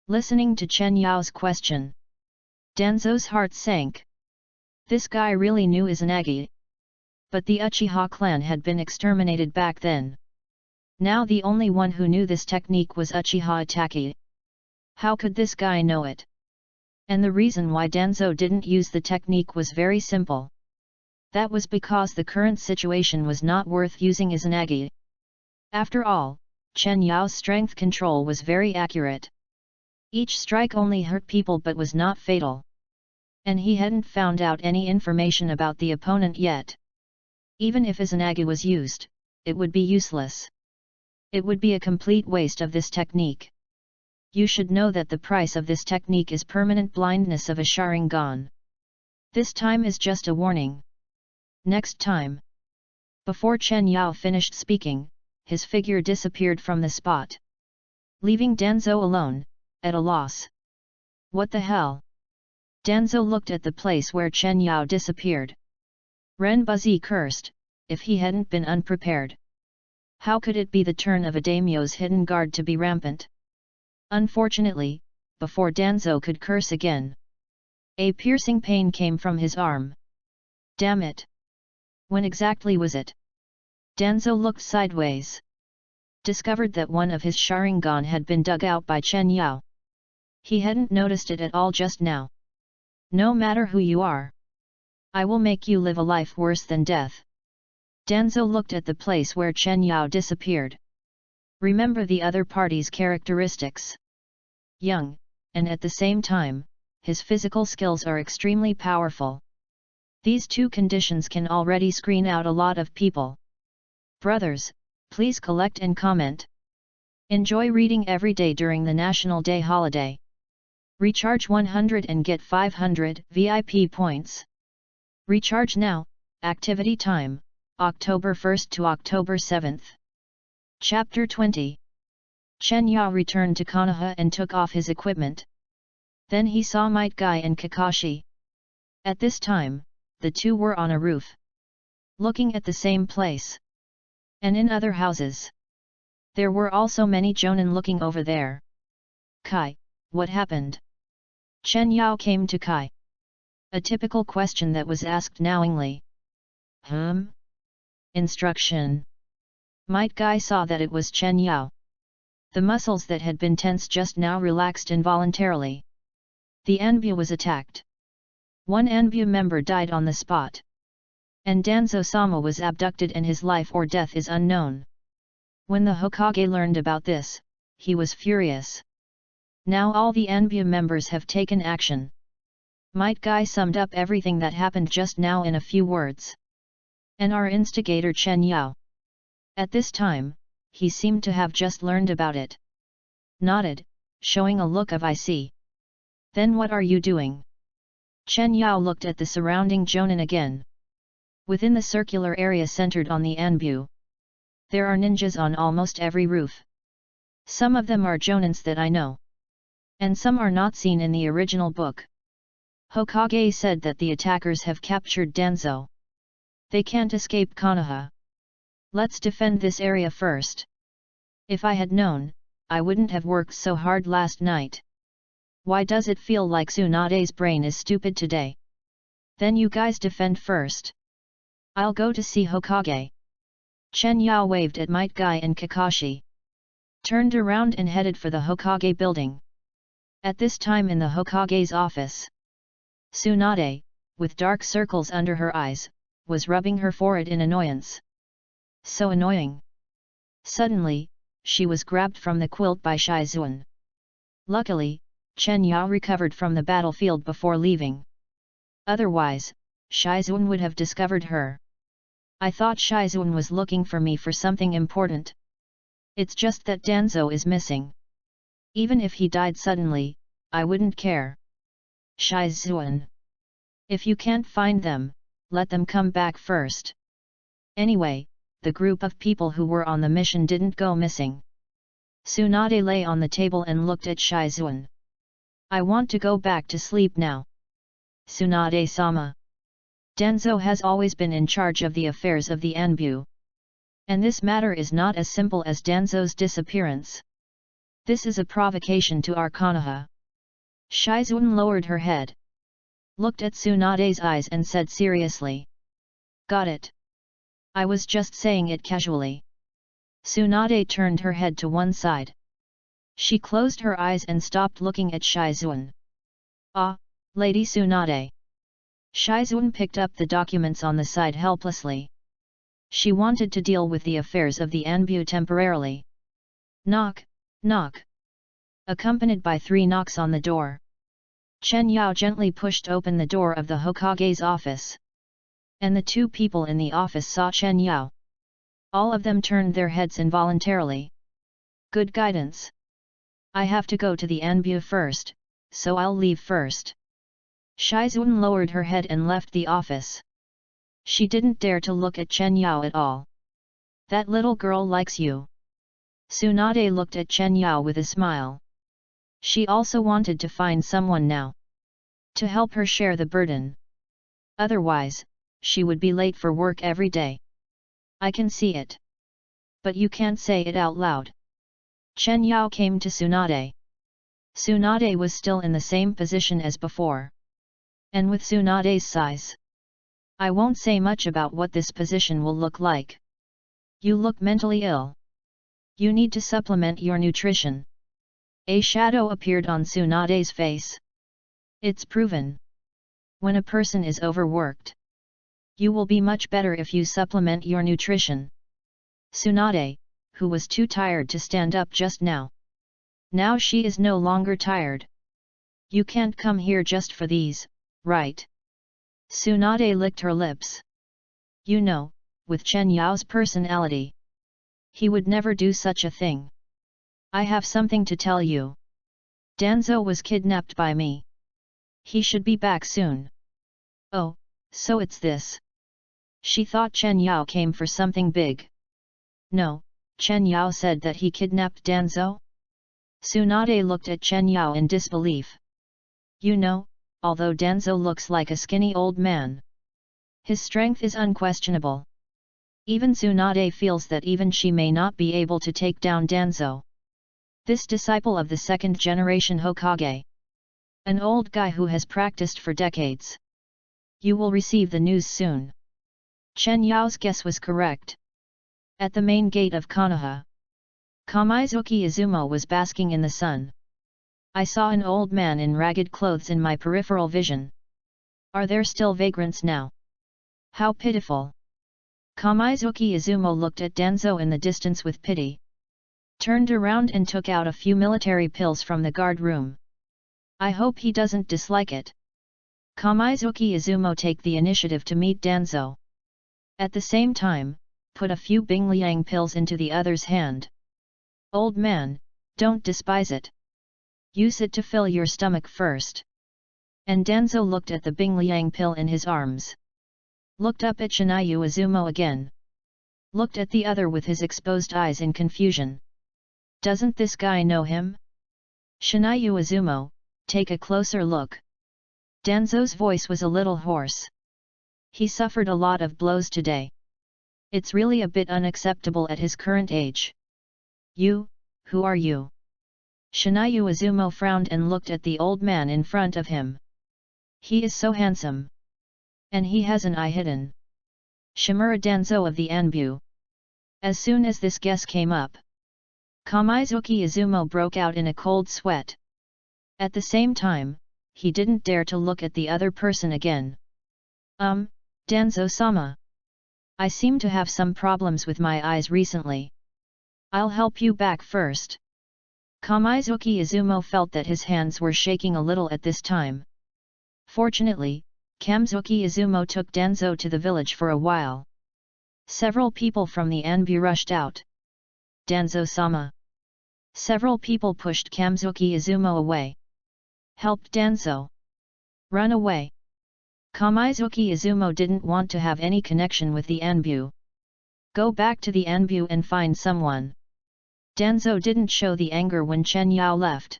Listening to Chen Yao's question, Danzou's heart sank. This guy really knew Izanagi. But the Uchiha clan had been exterminated back then. Now the only one who knew this technique was Uchiha Itachi. How could this guy know it? And the reason why Danzou didn't use the technique was very simple. That was because the current situation was not worth using Izanagi. After all, Chen Yao's strength control was very accurate. Each strike only hurt people but was not fatal. And he hadn't found out any information about the opponent yet. Even if Izanagi was used, it would be useless. It would be a complete waste of this technique. You should know that the price of this technique is permanent blindness of a Sharingan. This time is just a warning. Next time. Before Chen Yao finished speaking, his figure disappeared from the spot, leaving Danzou alone, at a loss. What the hell? Danzou looked at the place where Chen Yao disappeared. Renbuzzi cursed, if he hadn't been unprepared. How could it be the turn of a daimyo's hidden guard to be rampant? Unfortunately, before Danzo could curse again, a piercing pain came from his arm. Damn it! When exactly was it? Danzo looked sideways. Discovered that one of his Sharingan had been dug out by Chen Yao. He hadn't noticed it at all just now. No matter who you are, I will make you live a life worse than death. Danzo looked at the place where Chen Yao disappeared. Remember the other party's characteristics. Young, and at the same time, his physical skills are extremely powerful. These two conditions can already screen out a lot of people. Brothers, please collect and comment. Enjoy reading every day during the National Day holiday. Recharge 100 and get 500 VIP points. Recharge now. Activity time, October 1st to October 7th. Chapter 20. Chen Yao returned to Konoha and took off his equipment. Then he saw Might Guy and Kakashi. At this time, the two were on a roof, looking at the same place. And in other houses, there were also many jonin looking over there. Kai, what happened? Chen Yao came to Kai. A typical question that was asked knowingly. Instruction. Might Guy saw that it was Chen Yao. The muscles that had been tense just now relaxed involuntarily. The Anbu was attacked. One Anbu member died on the spot. And Danzo-sama was abducted and his life or death is unknown. When the Hokage learned about this, he was furious. Now all the Anbu members have taken action. Might Guy summed up everything that happened just now in a few words. And our instigator Chen Yao. At this time, he seemed to have just learned about it. Nodded, showing a look of I see. Then what are you doing? Chen Yao looked at the surrounding jonin again. Within the circular area centered on the Anbu, there are ninjas on almost every roof. Some of them are jonins that I know. And some are not seen in the original book. Hokage said that the attackers have captured Danzo. They can't escape Konoha. Let's defend this area first. If I had known, I wouldn't have worked so hard last night. Why does it feel like Tsunade's brain is stupid today? Then you guys defend first. I'll go to see Hokage. Chen Yao waved at Might Guy and Kakashi. Turned around and headed for the Hokage building. At this time in the Hokage's office, Tsunade, with dark circles under her eyes, was rubbing her forehead in annoyance. So annoying. Suddenly, she was grabbed from the quilt by Shizuan. Luckily, Chen Yao recovered from the battlefield before leaving. Otherwise, Shizuan would have discovered her. I thought Shizuan was looking for me for something important. It's just that Danzo is missing. Even if he died suddenly, I wouldn't care. Shizuan. If you can't find them, let them come back first. Anyway, the group of people who were on the mission didn't go missing. Tsunade lay on the table and looked at Shizuan. I want to go back to sleep now. Tsunade-sama. Danzo has always been in charge of the affairs of the Anbu. And this matter is not as simple as Danzo's disappearance. This is a provocation to our Konoha. Shizuan lowered her head, looked at Tsunade's eyes and said seriously. Got it. I was just saying it casually. Tsunade turned her head to one side. She closed her eyes and stopped looking at Shizuan. Ah, Lady Tsunade. Shizuan picked up the documents on the side helplessly. She wanted to deal with the affairs of the Anbu temporarily. Knock, knock. Accompanied by 3 knocks on the door. Chen Yao gently pushed open the door of the Hokage's office. And the 2 people in the office saw Chen Yao. All of them turned their heads involuntarily. Good guidance. I have to go to the Anbu first, so I'll leave first. Shizuan lowered her head and left the office. She didn't dare to look at Chen Yao at all. That little girl likes you. Tsunade looked at Chen Yao with a smile. She also wanted to find someone now to help her share the burden. Otherwise, she would be late for work every day. I can see it. But you can't say it out loud. Chen Yao came to Tsunade. Tsunade was still in the same position as before. And with Tsunade's size, I won't say much about what this position will look like. You look mentally ill. You need to supplement your nutrition. A shadow appeared on Tsunade's face. It's proven. When a person is overworked, you will be much better if you supplement your nutrition. Tsunade, who was too tired to stand up just now. Now she is no longer tired. You can't come here just for these, right? Tsunade licked her lips. You know, with Chen Yao's personality, he would never do such a thing. I have something to tell you. Danzo was kidnapped by me. He should be back soon. Oh, so it's this. She thought Chen Yao came for something big. No, Chen Yao said that he kidnapped Danzo? Tsunade looked at Chen Yao in disbelief. You know, although Danzo looks like a skinny old man, his strength is unquestionable. Even Tsunade feels that even she may not be able to take down Danzo. This disciple of the second generation Hokage. An old guy who has practiced for decades. You will receive the news soon. Chen Yao's guess was correct. At the main gate of Konoha, Kamizuki Izumo was basking in the sun. I saw an old man in ragged clothes in my peripheral vision. Are there still vagrants now? How pitiful! Kamizuki Izumo looked at Danzo in the distance with pity. Turned around and took out a few military pills from the guard room. I hope he doesn't dislike it. Kamizuki Izumo take the initiative to meet Danzo. At the same time, put a few Bingliang pills into the other's hand. Old man, don't despise it. Use it to fill your stomach first. And Danzo looked at the Bingliang pill in his arms. Looked up at Shinayu Izumo again. Looked at the other with his exposed eyes in confusion. Doesn't this guy know him? Shinayu Izumo, take a closer look. Danzo's voice was a little hoarse. He suffered a lot of blows today. It's really a bit unacceptable at his current age. You, who are you? Shinayu Izumo frowned and looked at the old man in front of him. He is so handsome. And he has an eye hidden. Shimura Danzo of the Anbu. As soon as this guess came up, Kamizuki Izumo broke out in a cold sweat. At the same time, he didn't dare to look at the other person again. Danzo-sama. I seem to have some problems with my eyes recently. I'll help you back first. Kamizuki Izumo felt that his hands were shaking a little at this time. Fortunately, Kamizuki Izumo took Danzo to the village for a while. Several people from the Anbu rushed out. Danzo-sama. Several people pushed Kamizuki Izumo away. Help Danzo. Run away. Kamizuki Izumo didn't want to have any connection with the Anbu. Go back to the Anbu and find someone. Danzo didn't show the anger when Chen Yao left.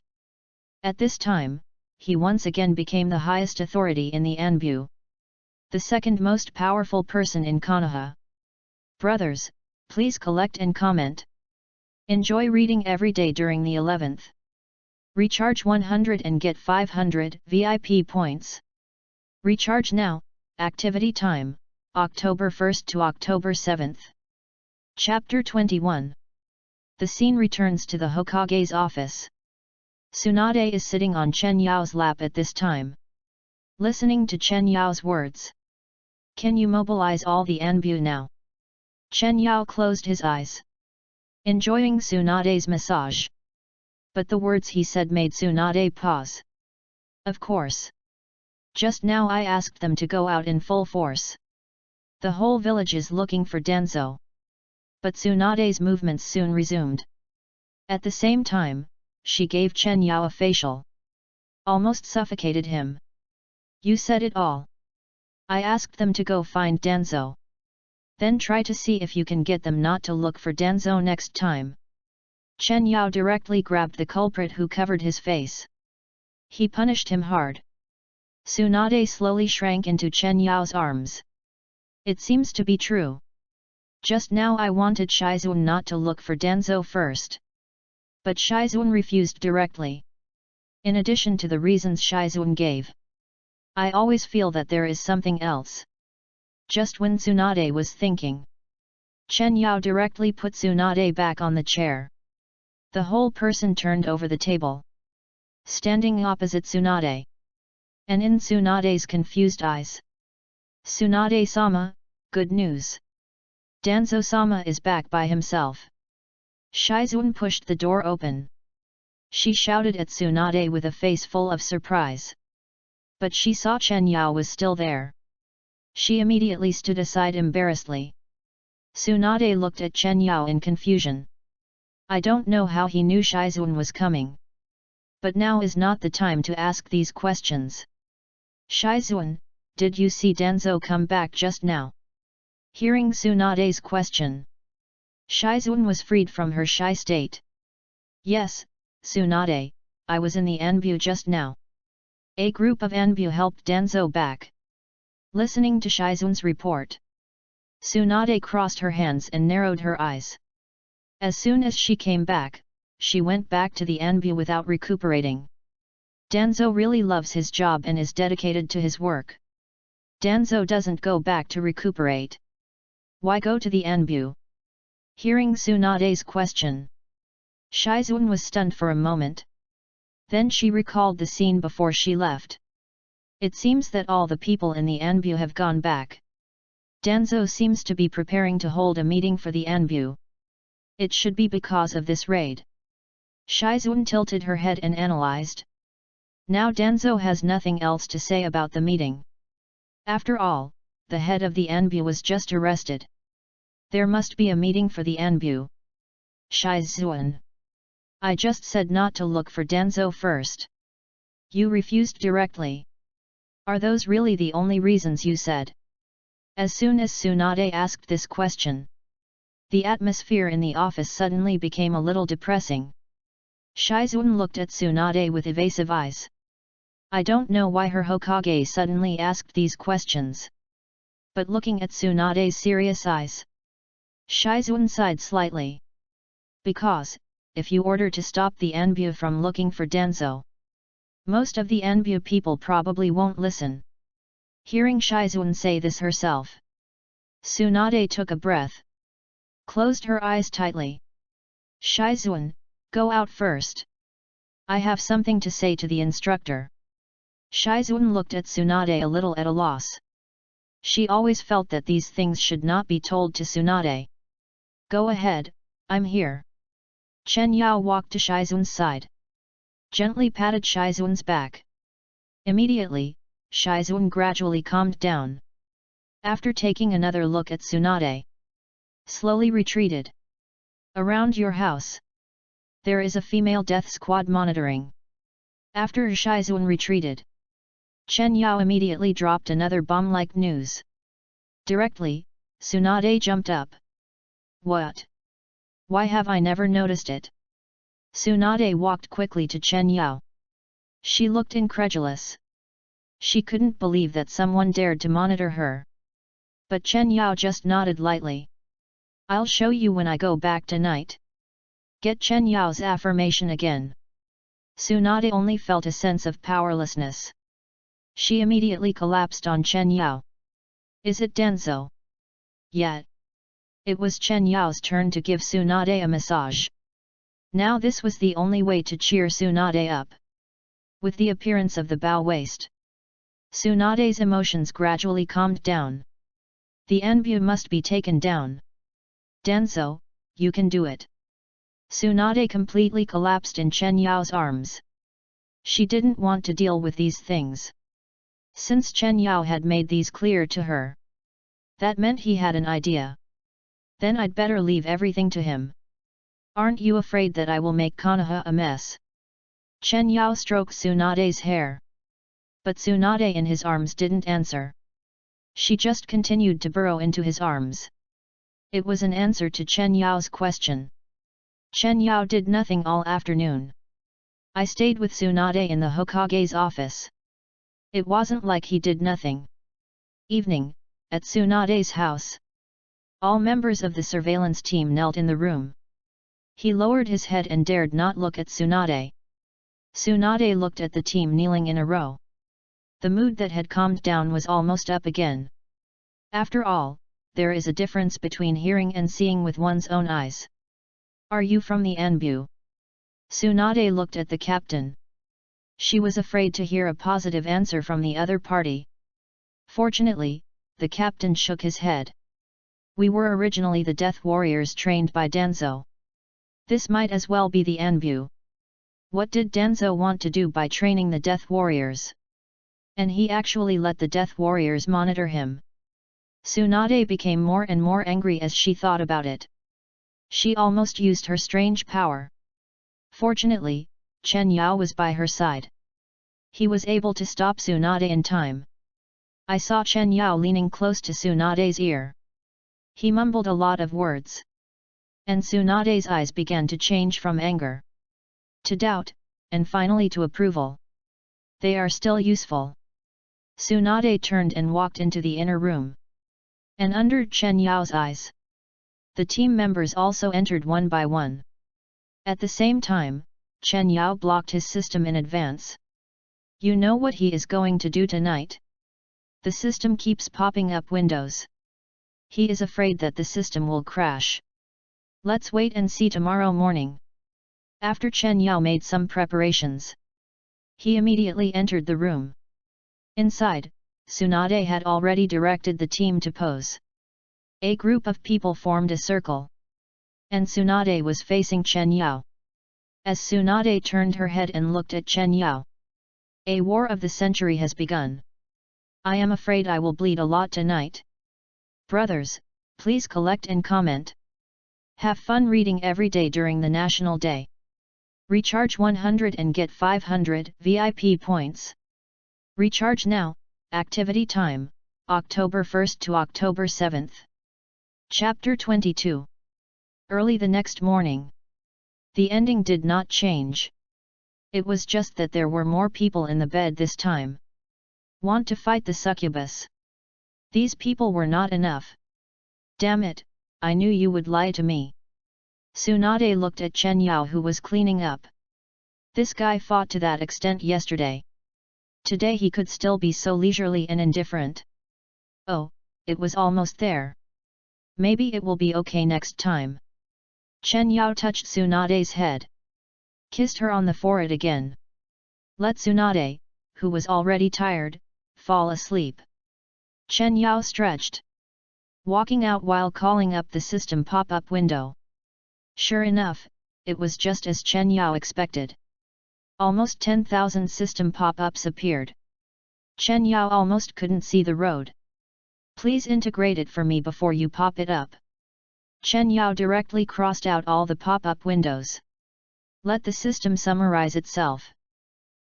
At this time, he once again became the highest authority in the Anbu. The second most powerful person in Konoha. Brothers, please collect and comment. Enjoy reading every day during the 11th. Recharge 100 and get 500 VIP points. Recharge now, activity time, October 1st to October 7th. Chapter 21. The scene returns to the Hokage's office. Tsunade is sitting on Chen Yao's lap at this time. Listening to Chen Yao's words. Can you mobilize all the Anbu now? Chen Yao closed his eyes. Enjoying Tsunade's massage. But the words he said made Tsunade pause. Of course. Just now I asked them to go out in full force. The whole village is looking for Danzo. But Tsunade's movements soon resumed. At the same time, she gave Chen Yao a facial. Almost suffocated him. You said it all. I asked them to go find Danzo. Then try to see if you can get them not to look for Danzo next time. Chen Yao directly grabbed the culprit who covered his face. He punished him hard. Tsunade slowly shrank into Chen Yao's arms. It seems to be true. Just now I wanted Shizuan not to look for Danzo first. But Shizuan refused directly. In addition to the reasons Shizuan gave, I always feel that there is something else. Just when Tsunade was thinking, Chen Yao directly put Tsunade back on the chair. The whole person turned over the table, standing opposite Tsunade. And in Tsunade's confused eyes, Tsunade-sama, good news. Danzo-sama is back by himself. Shizuan pushed the door open. She shouted at Tsunade with a face full of surprise. But she saw Chen Yao was still there. She immediately stood aside embarrassedly. Tsunade looked at Chen Yao in confusion. I don't know how he knew Shizuan was coming. But now is not the time to ask these questions. Shizuan, did you see Danzo come back just now? Hearing Tsunade's question, Shizuan was freed from her shy state. Yes, Tsunade, I was in the Anbu just now. A group of Anbu helped Danzo back. Listening to Shizuan's report, Tsunade crossed her hands and narrowed her eyes. As soon as she came back, she went back to the Anbu without recuperating. Danzo really loves his job and is dedicated to his work. Danzo doesn't go back to recuperate. Why go to the Anbu? Hearing Tsunade's question, Shizuan was stunned for a moment. Then she recalled the scene before she left. It seems that all the people in the Anbu have gone back. Danzo seems to be preparing to hold a meeting for the Anbu. It should be because of this raid. Shizuan tilted her head and analyzed. Now Danzo has nothing else to say about the meeting. After all, the head of the Anbu was just arrested. There must be a meeting for the Anbu. Shizuan, I just said not to look for Danzo first. You refused directly. Are those really the only reasons you said? As soon as Tsunade asked this question, the atmosphere in the office suddenly became a little depressing. Shizuan looked at Tsunade with evasive eyes. I don't know why her Hokage suddenly asked these questions. But looking at Tsunade's serious eyes, Shizuan sighed slightly. Because, if you order to stop the Anbu from looking for Danzo, most of the Anbu people probably won't listen. Hearing Shizuan say this herself, Tsunade took a breath, closed her eyes tightly. Shizuan, go out first. I have something to say to the instructor. Shizuan looked at Tsunade a little at a loss. She always felt that these things should not be told to Tsunade. Go ahead, I'm here. Chen Yao walked to Shizuan's side, gently patted Shizuan's back. Immediately, Shizuan gradually calmed down. After taking another look at Tsunade, slowly retreated. Around your house, there is a female death squad monitoring. After Shizuan retreated, Chen Yao immediately dropped another bomb-like news. Directly, Tsunade jumped up. What? Why have I never noticed it? Tsunade walked quickly to Chen Yao. She looked incredulous. She couldn't believe that someone dared to monitor her. But Chen Yao just nodded lightly. I'll show you when I go back tonight. Get Chen Yao's affirmation again. Tsunade only felt a sense of powerlessness. She immediately collapsed on Chen Yao. Is it Danzo? Yet. It was Chen Yao's turn to give Tsunade a massage. Now this was the only way to cheer Tsunade up. With the appearance of the bow waist, Tsunade's emotions gradually calmed down. The Anbu must be taken down. Danzo, you can do it. Tsunade completely collapsed in Chen Yao's arms. She didn't want to deal with these things. Since Chen Yao had made these clear to her, that meant he had an idea. Then I'd better leave everything to him. Aren't you afraid that I will make Konoha a mess? Chen Yao stroked Tsunade's hair. But Tsunade in his arms didn't answer. She just continued to burrow into his arms. It was an answer to Chen Yao's question. Chen Yao did nothing all afternoon. I stayed with Tsunade in the Hokage's office. It wasn't like he did nothing. Evening, at Tsunade's house. All members of the surveillance team knelt in the room. He lowered his head and dared not look at Tsunade. Tsunade looked at the team kneeling in a row. The mood that had calmed down was almost up again. After all, there is a difference between hearing and seeing with one's own eyes. Are you from the Anbu? Tsunade looked at the captain. She was afraid to hear a positive answer from the other party. Fortunately, the captain shook his head. We were originally the Death Warriors trained by Danzo. This might as well be the Anbu. What did Danzo want to do by training the Death Warriors? And he actually let the Death Warriors monitor him. Tsunade became more and more angry as she thought about it. She almost used her strange power. Fortunately, Chen Yao was by her side. He was able to stop Tsunade in time. I saw Chen Yao leaning close to Tsunade's ear. He mumbled a lot of words. And Tsunade's eyes began to change from anger to doubt, and finally to approval. They are still useful. Tsunade turned and walked into the inner room. And under Chen Yao's eyes, the team members also entered one by one. At the same time, Chen Yao blocked his system in advance. You know what he is going to do tonight? The system keeps popping up windows. He is afraid that the system will crash. Let's wait and see tomorrow morning. After Chen Yao made some preparations, he immediately entered the room. Inside, Tsunade had already directed the team to pose. A group of people formed a circle. And Tsunade was facing Chen Yao. As Tsunade turned her head and looked at Chen Yao. A war of the century has begun. I am afraid I will bleed a lot tonight. Brothers, please collect and comment. Have fun reading every day during the National Day. Recharge 100 and get 500 VIP points. Recharge now. Activity time, October 1st to October 7th. Chapter 22. Early the next morning. The ending did not change. It was just that there were more people in the bed this time. Want to fight the succubus? These people were not enough. Damn it, I knew you would lie to me. Tsunade looked at Chen Yao who was cleaning up. This guy fought to that extent yesterday. Today he could still be so leisurely and indifferent. Oh, it was almost there. Maybe it will be okay next time. Chen Yao touched Tsunade's head. Kissed her on the forehead again. Let Tsunade, who was already tired, fall asleep. Chen Yao stretched. Walking out while calling up the system pop-up window. Sure enough, it was just as Chen Yao expected. Almost 10,000 system pop-ups appeared. Chen Yao almost couldn't see the road. Please integrate it for me before you pop it up. Chen Yao directly crossed out all the pop-up windows. Let the system summarize itself.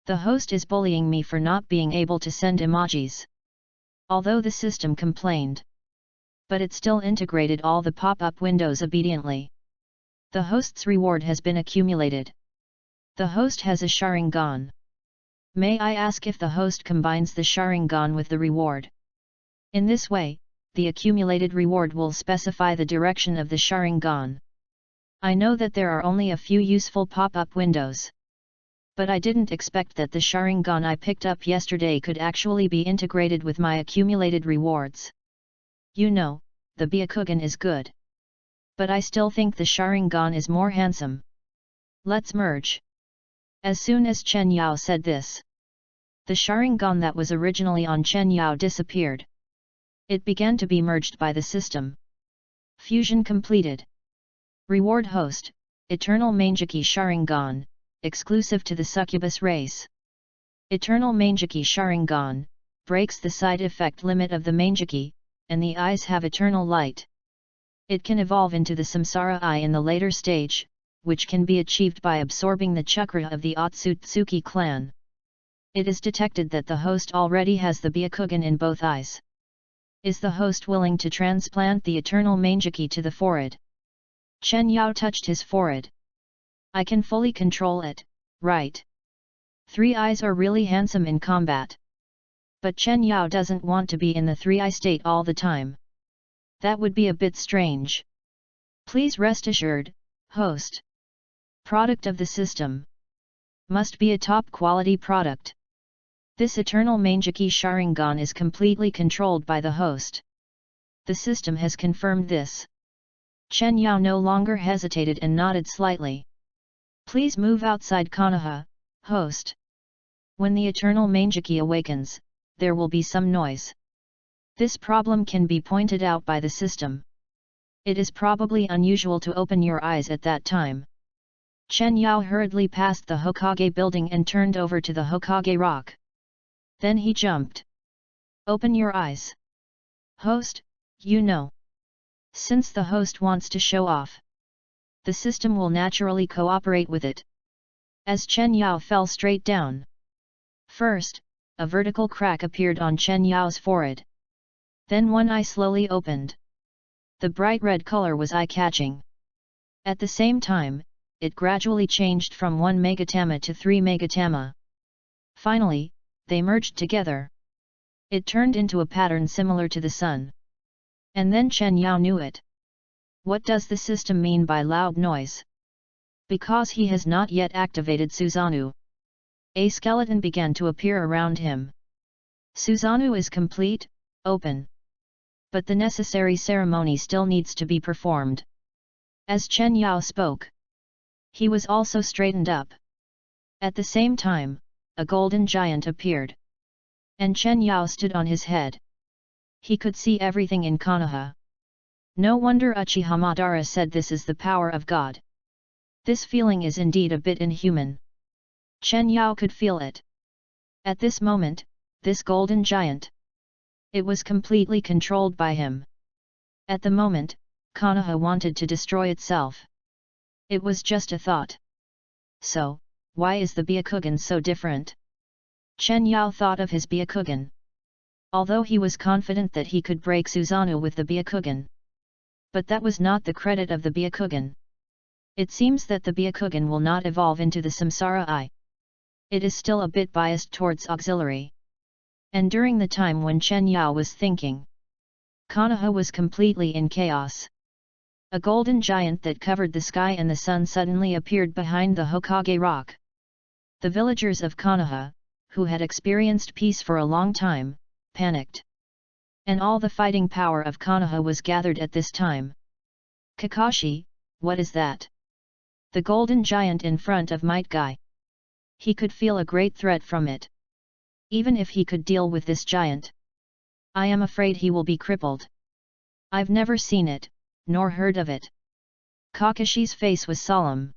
The host is bullying me for not being able to send emojis. Although the system complained. But it still integrated all the pop-up windows obediently. The host's reward has been accumulated. The host has a Sharingan. May I ask if the host combines the Sharingan with the reward? In this way, the accumulated reward will specify the direction of the Sharingan. I know that there are only a few useful pop-up windows. But I didn't expect that the Sharingan I picked up yesterday could actually be integrated with my accumulated rewards. You know, the Byakugan is good. But I still think the Sharingan is more handsome. Let's merge. As soon as Chen Yao said this, the Sharingan that was originally on Chen Yao disappeared. It began to be merged by the system. Fusion completed. Reward host, Eternal Mangeki Sharingan, exclusive to the Succubus race. Eternal Mangeki Sharingan, breaks the side effect limit of the Mangeki, and the eyes have eternal light. It can evolve into the Samsara Eye in the later stage, which can be achieved by absorbing the chakra of the Otsutsuki clan. It is detected that the host already has the Byakugan in both eyes. Is the host willing to transplant the Eternal Mangeki to the forehead? Chen Yao touched his forehead. I can fully control it, right? 3 eyes are really handsome in combat. But Chen Yao doesn't want to be in the 3i state all the time. That would be a bit strange. Please rest assured, host. Product of the system. Must be a top quality product. This eternal Mangeki Sharingan is completely controlled by the host. The system has confirmed this. Chen Yao no longer hesitated and nodded slightly. Please move outside Konoha, host. When the eternal Mangeki awakens, there will be some noise. This problem can be pointed out by the system. It is probably unusual to open your eyes at that time. Chen Yao hurriedly passed the Hokage building and turned over to the Hokage rock. Then he jumped. Open your eyes. Host, you know. Since the host wants to show off, the system will naturally cooperate with it. As Chen Yao fell straight down. First, a vertical crack appeared on Chen Yao's forehead. Then one eye slowly opened. The bright red color was eye-catching. At the same time, it gradually changed from 1 megatama to 3 megatama. Finally, they merged together. It turned into a pattern similar to the sun. And then Chen Yao knew it. What does the system mean by loud noise? Because he has not yet activated Susanoo. A skeleton began to appear around him. Susanoo is complete, open. But the necessary ceremony still needs to be performed. As Chen Yao spoke, he was also straightened up. At the same time, a golden giant appeared. And Chen Yao stood on his head. He could see everything in Konoha. No wonder Uchiha Madara said this is the power of God. This feeling is indeed a bit inhuman. Chen Yao could feel it. At this moment, this golden giant. It was completely controlled by him. At the moment, Konoha wanted to destroy itself. It was just a thought. So, why is the Byakugan so different? Chen Yao thought of his Byakugan. Although he was confident that he could break Susanoo with the Byakugan. But that was not the credit of the Byakugan. It seems that the Byakugan will not evolve into the Samsara Eye. It is still a bit biased towards auxiliary. And during the time when Chen Yao was thinking, Konoha was completely in chaos. A golden giant that covered the sky and the sun suddenly appeared behind the Hokage rock. The villagers of Konoha, who had experienced peace for a long time, panicked. And all the fighting power of Konoha was gathered at this time. Kakashi, what is that? The golden giant in front of Might Guy. He could feel a great threat from it. Even if he could deal with this giant, I am afraid he will be crippled. I've never seen it, nor heard of it. Kakashi's face was solemn.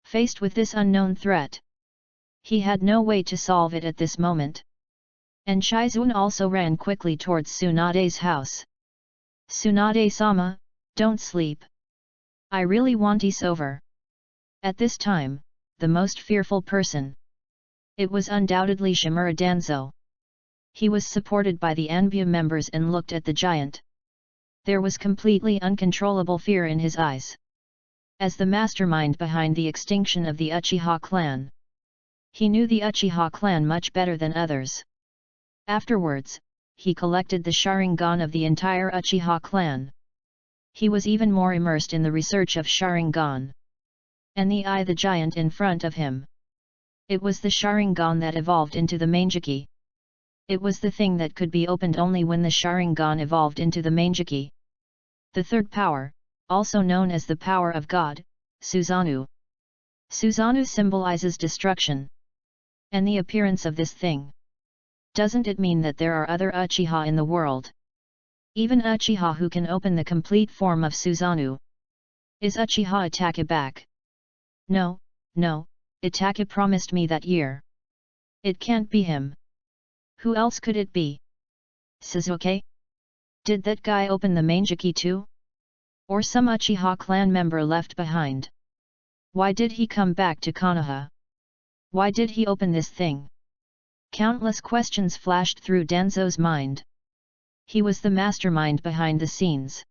Faced with this unknown threat, he had no way to solve it at this moment. And Shizun also ran quickly towards Tsunade's house. Tsunade-sama, don't sleep. I really want this over. At this time, the most fearful person. It was undoubtedly Shimura Danzo. He was supported by the Anbu members and looked at the giant. There was completely uncontrollable fear in his eyes. As the mastermind behind the extinction of the Uchiha clan, he knew the Uchiha clan much better than others. Afterwards, he collected the Sharingan of the entire Uchiha clan. He was even more immersed in the research of Sharingan. And the giant in front of him. It was the Sharingan that evolved into the Mangeki. It was the thing that could be opened only when the Sharingan evolved into the Mangeki. The third power, also known as the power of God, Susanoo. Susanoo symbolizes destruction. And the appearance of this thing. Doesn't it mean that there are other Uchiha in the world? Even Uchiha who can open the complete form of Susanoo. Is Uchiha Itachi back? No, Itachi promised me that year. It can't be him. Who else could it be? Sasuke? Did that guy open the Mangeki too? Or some Uchiha clan member left behind? Why did he come back to Konoha? Why did he open this thing? Countless questions flashed through Danzo's mind. He was the mastermind behind the scenes.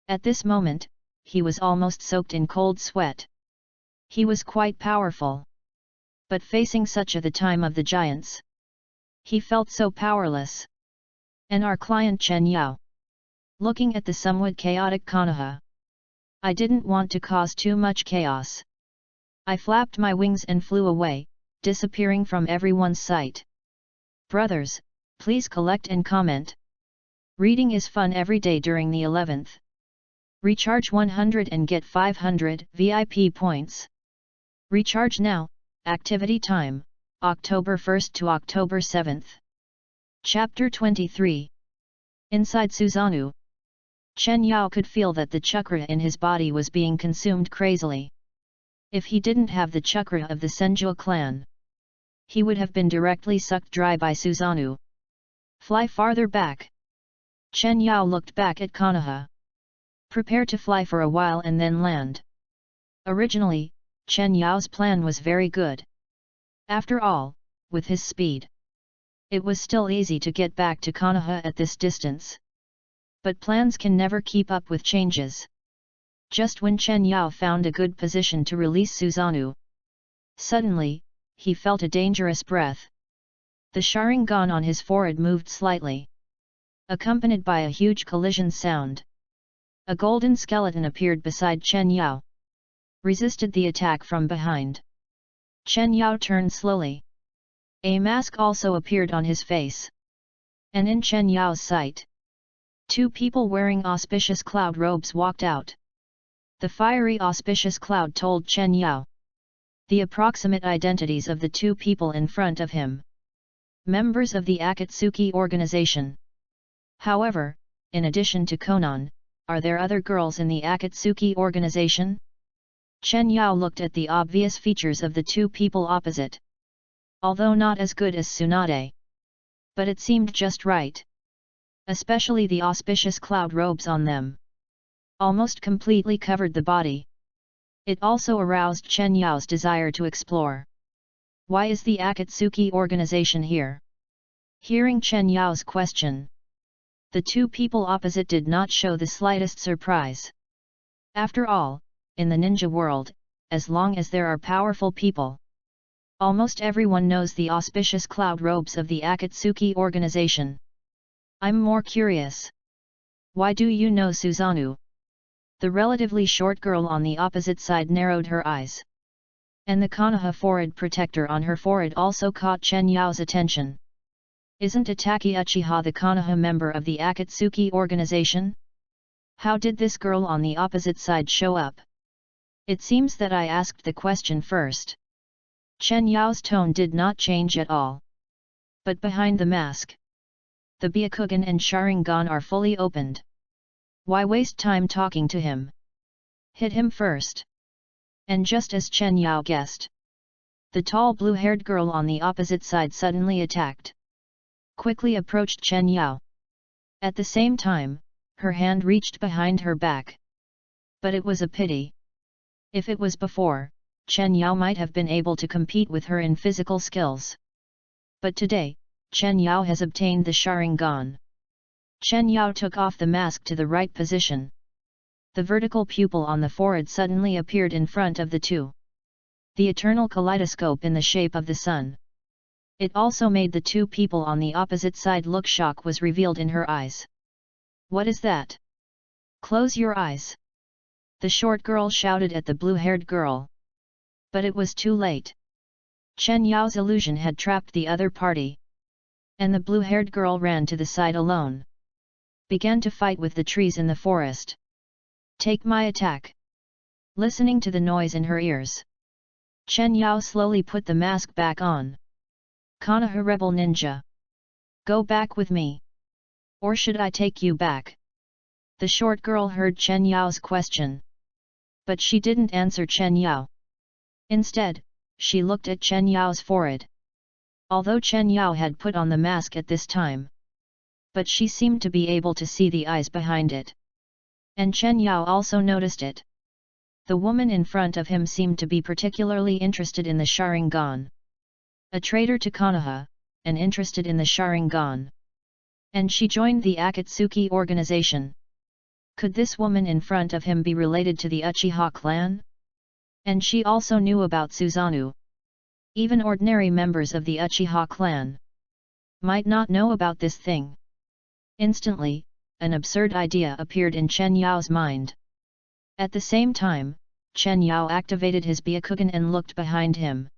At this moment, he was almost soaked in cold sweat. He was quite powerful. But facing such a the time of the giants. He felt so powerless. And our client Chen Yao. Looking at the somewhat chaotic Konoha. I didn't want to cause too much chaos. I flapped my wings and flew away, disappearing from everyone's sight. Brothers, please collect and comment. Reading is fun every day during the 11th. Recharge 100 and get 500 VIP points. Recharge now, activity time, October 1st to October 7th. Chapter 23. Inside Susanoo. Chen Yao could feel that the chakra in his body was being consumed crazily. If he didn't have the chakra of the Senju clan, he would have been directly sucked dry by Susanoo. Fly farther back. Chen Yao looked back at Konoha. Prepare to fly for a while and then land. Originally, Chen Yao's plan was very good. After all, with his speed, it was still easy to get back to Konoha at this distance. But plans can never keep up with changes. Just when Chen Yao found a good position to release Susanoo, suddenly, he felt a dangerous breath. The Sharingan on his forehead moved slightly, accompanied by a huge collision sound. A golden skeleton appeared beside Chen Yao. Resisted the attack from behind. Chen Yao turned slowly. A mask also appeared on his face. And in Chen Yao's sight, two people wearing auspicious cloud robes walked out. The fiery auspicious cloud told Chen Yao the approximate identities of the two people in front of him. Members of the Akatsuki organization. However, in addition to Konan, are there other girls in the Akatsuki organization? Chen Yao looked at the obvious features of the two people opposite. Although not as good as Tsunade. But it seemed just right. Especially the auspicious cloud robes on them. Almost completely covered the body. It also aroused Chen Yao's desire to explore. Why is the Akatsuki organization here? Hearing Chen Yao's question, the two people opposite did not show the slightest surprise. After all, in the ninja world, as long as there are powerful people, almost everyone knows the auspicious cloud robes of the Akatsuki organization. I'm more curious. Why do you know Susanoo? The relatively short girl on the opposite side narrowed her eyes. And the Konoha forehead protector on her forehead also caught Chen Yao's attention. Isn't Ataki Uchiha the Konoha member of the Akatsuki organization? How did this girl on the opposite side show up? It seems that I asked the question first. Chen Yao's tone did not change at all. But behind the mask, the Byakugan and Sharingan are fully opened. Why waste time talking to him? Hit him first. And just as Chen Yao guessed, the tall blue-haired girl on the opposite side suddenly attacked. Quickly approached Chen Yao. At the same time, her hand reached behind her back. But it was a pity. If it was before, Chen Yao might have been able to compete with her in physical skills. But today, Chen Yao has obtained the Sharingan. Chen Yao took off the mask to the right position. The vertical pupil on the forehead suddenly appeared in front of the two. The eternal kaleidoscope in the shape of the sun. It also made the two people on the opposite side look. Shock was revealed in her eyes. What is that? Close your eyes. The short girl shouted at the blue-haired girl. But it was too late. Chen Yao's illusion had trapped the other party. And the blue-haired girl ran to the side alone. Began to fight with the trees in the forest. Take my attack. Listening to the noise in her ears, Chen Yao slowly put the mask back on. Konoha rebel ninja. Go back with me. Or should I take you back? The short girl heard Chen Yao's question. But she didn't answer Chen Yao. Instead, she looked at Chen Yao's forehead. Although Chen Yao had put on the mask at this time, but she seemed to be able to see the eyes behind it. And Chen Yao also noticed it. The woman in front of him seemed to be particularly interested in the Sharingan. A traitor to Konoha, and interested in the Sharingan. And she joined the Akatsuki organization. Could this woman in front of him be related to the Uchiha clan? And she also knew about Susanoo. Even ordinary members of the Uchiha clan might not know about this thing. Instantly, an absurd idea appeared in Chen Yao's mind. At the same time, Chen Yao activated his Byakugan and looked behind him.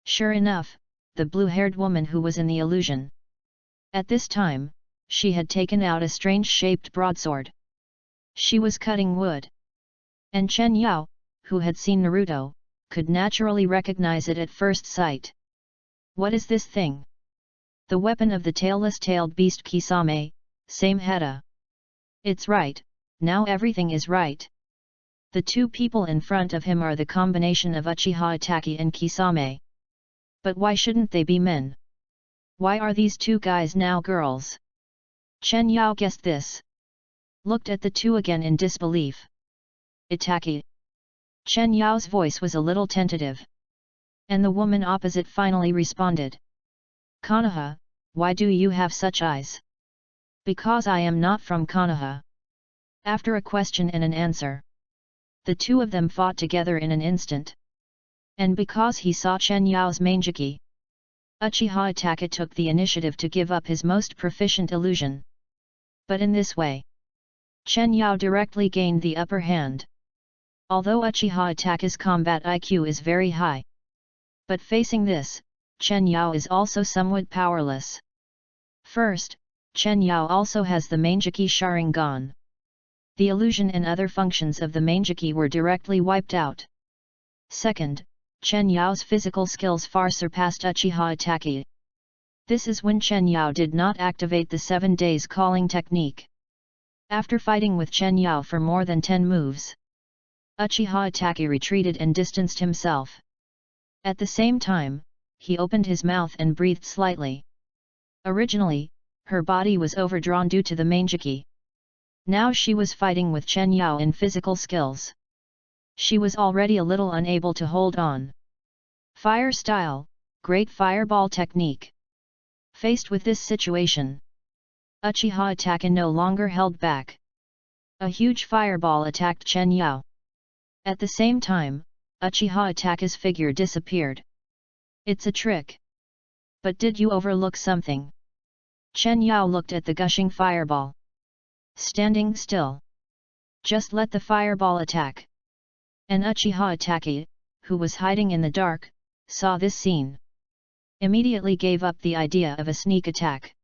Sure enough, the blue-haired woman who was in the illusion. At this time, she had taken out a strange-shaped broadsword. She was cutting wood. And Chen Yao, who had seen Naruto, could naturally recognize it at first sight. What is this thing? The weapon of the tailless-tailed beast Kisame, same Heta. It's right, now everything is right. The two people in front of him are the combination of Uchiha Itachi and Kisame. But why shouldn't they be men? Why are these two guys now girls? Chen Yao guessed this. Looked at the two again in disbelief. Itachi. Chen Yao's voice was a little tentative. And the woman opposite finally responded. Konoha, why do you have such eyes? Because I am not from Konoha. After a question and an answer. The two of them fought together in an instant. And because he saw Chen Yao's manjiki, Uchiha Itachi took the initiative to give up his most proficient illusion. But in this way, Chen Yao directly gained the upper hand. Although Uchiha Itachi's combat IQ is very high. But facing this, Chen Yao is also somewhat powerless. First, Chen Yao also has the manjiki Sharingan. The illusion and other functions of the manjiki were directly wiped out. Second, Chen Yao's physical skills far surpassed Uchiha Itachi. This is when Chen Yao did not activate the 7 days calling technique. After fighting with Chen Yao for more than 10 moves, Uchiha Itachi retreated and distanced himself. At the same time, he opened his mouth and breathed slightly. Originally, her body was overdrawn due to the manjiki. Now she was fighting with Chen Yao in physical skills. She was already a little unable to hold on. Fire style, great fireball technique. Faced with this situation, Uchiha Itachi no longer held back. A huge fireball attacked Chen Yao. At the same time, Uchiha Itachi's figure disappeared. It's a trick. But did you overlook something? Chen Yao looked at the gushing fireball. Standing still. Just let the fireball attack. And Uchiha Itachi, who was hiding in the dark, saw this scene. Immediately gave up the idea of a sneak attack.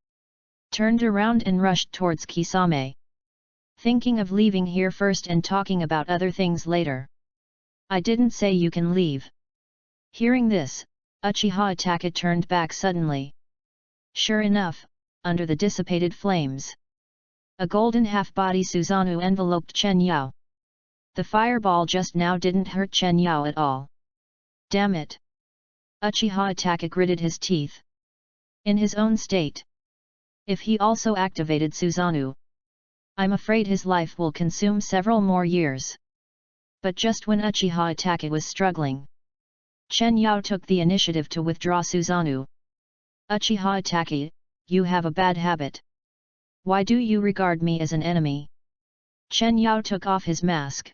Turned around and rushed towards Kisame. Thinking of leaving here first and talking about other things later. I didn't say you can leave. Hearing this, Uchiha Itachi turned back suddenly. Sure enough, under the dissipated flames, a golden half-body Susanoo enveloped Chen Yao. The fireball just now didn't hurt Chen Yao at all. Damn it! Uchiha Itachi gritted his teeth. In his own state, if he also activated Susanoo, I'm afraid his life will consume several more years. But just when Uchiha Itachi was struggling, Chen Yao took the initiative to withdraw Susanoo. Uchiha Itachi, you have a bad habit. Why do you regard me as an enemy? Chen Yao took off his mask.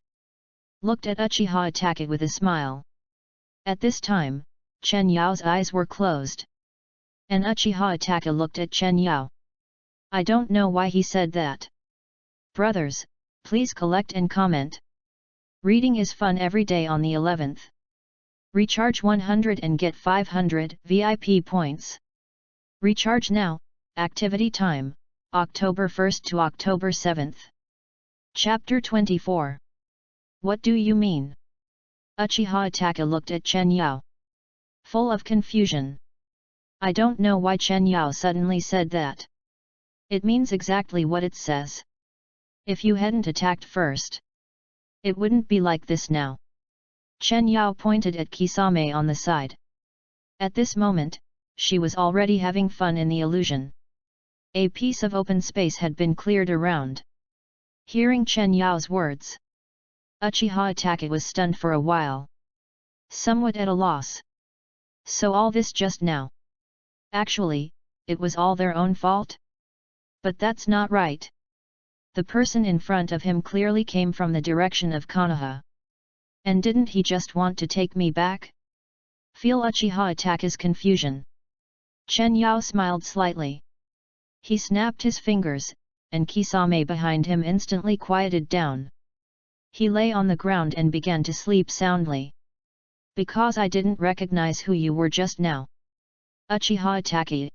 Looked at Uchiha Itachi with a smile. At this time, Chen Yao's eyes were closed. And Uchiha Itachi looked at Chen Yao. I don't know why he said that. Brothers, please collect and comment. Reading is fun every day on the 11th. Recharge 100 and get 500 VIP points. Recharge now, activity time, October 1st to October 7th. Chapter 24. What do you mean? Uchiha Itachi looked at Chen Yao. Full of confusion. I don't know why Chen Yao suddenly said that. It means exactly what it says. If you hadn't attacked first, it wouldn't be like this now. Chen Yao pointed at Kisame on the side. At this moment, she was already having fun in the illusion. A piece of open space had been cleared around. Hearing Chen Yao's words, Uchiha Itachi was stunned for a while. Somewhat at a loss. So all this just now. Actually, it was all their own fault? But that's not right. The person in front of him clearly came from the direction of Konoha. And didn't he just want to take me back? Feel Uchiha Itachi's confusion. Chen Yao smiled slightly. He snapped his fingers, and Kisame behind him instantly quieted down. He lay on the ground and began to sleep soundly. Because I didn't recognize who you were just now. Uchiha Itachi.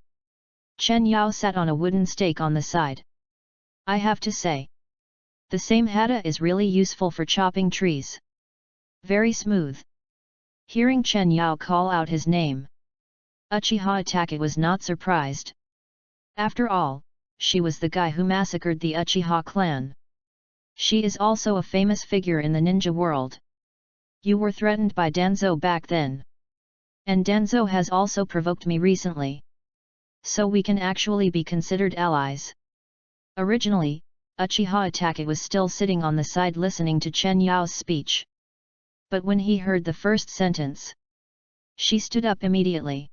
Chen Yao sat on a wooden stake on the side. I have to say. The same hata is really useful for chopping trees. Very smooth. Hearing Chen Yao call out his name, Uchiha Itachi was not surprised. After all, she was the guy who massacred the Uchiha clan. She is also a famous figure in the ninja world. You were threatened by Danzo back then. And Danzo has also provoked me recently. So we can actually be considered allies. Originally, Uchiha Itachi was still sitting on the side listening to Chen Yao's speech. But when he heard the first sentence, she stood up immediately.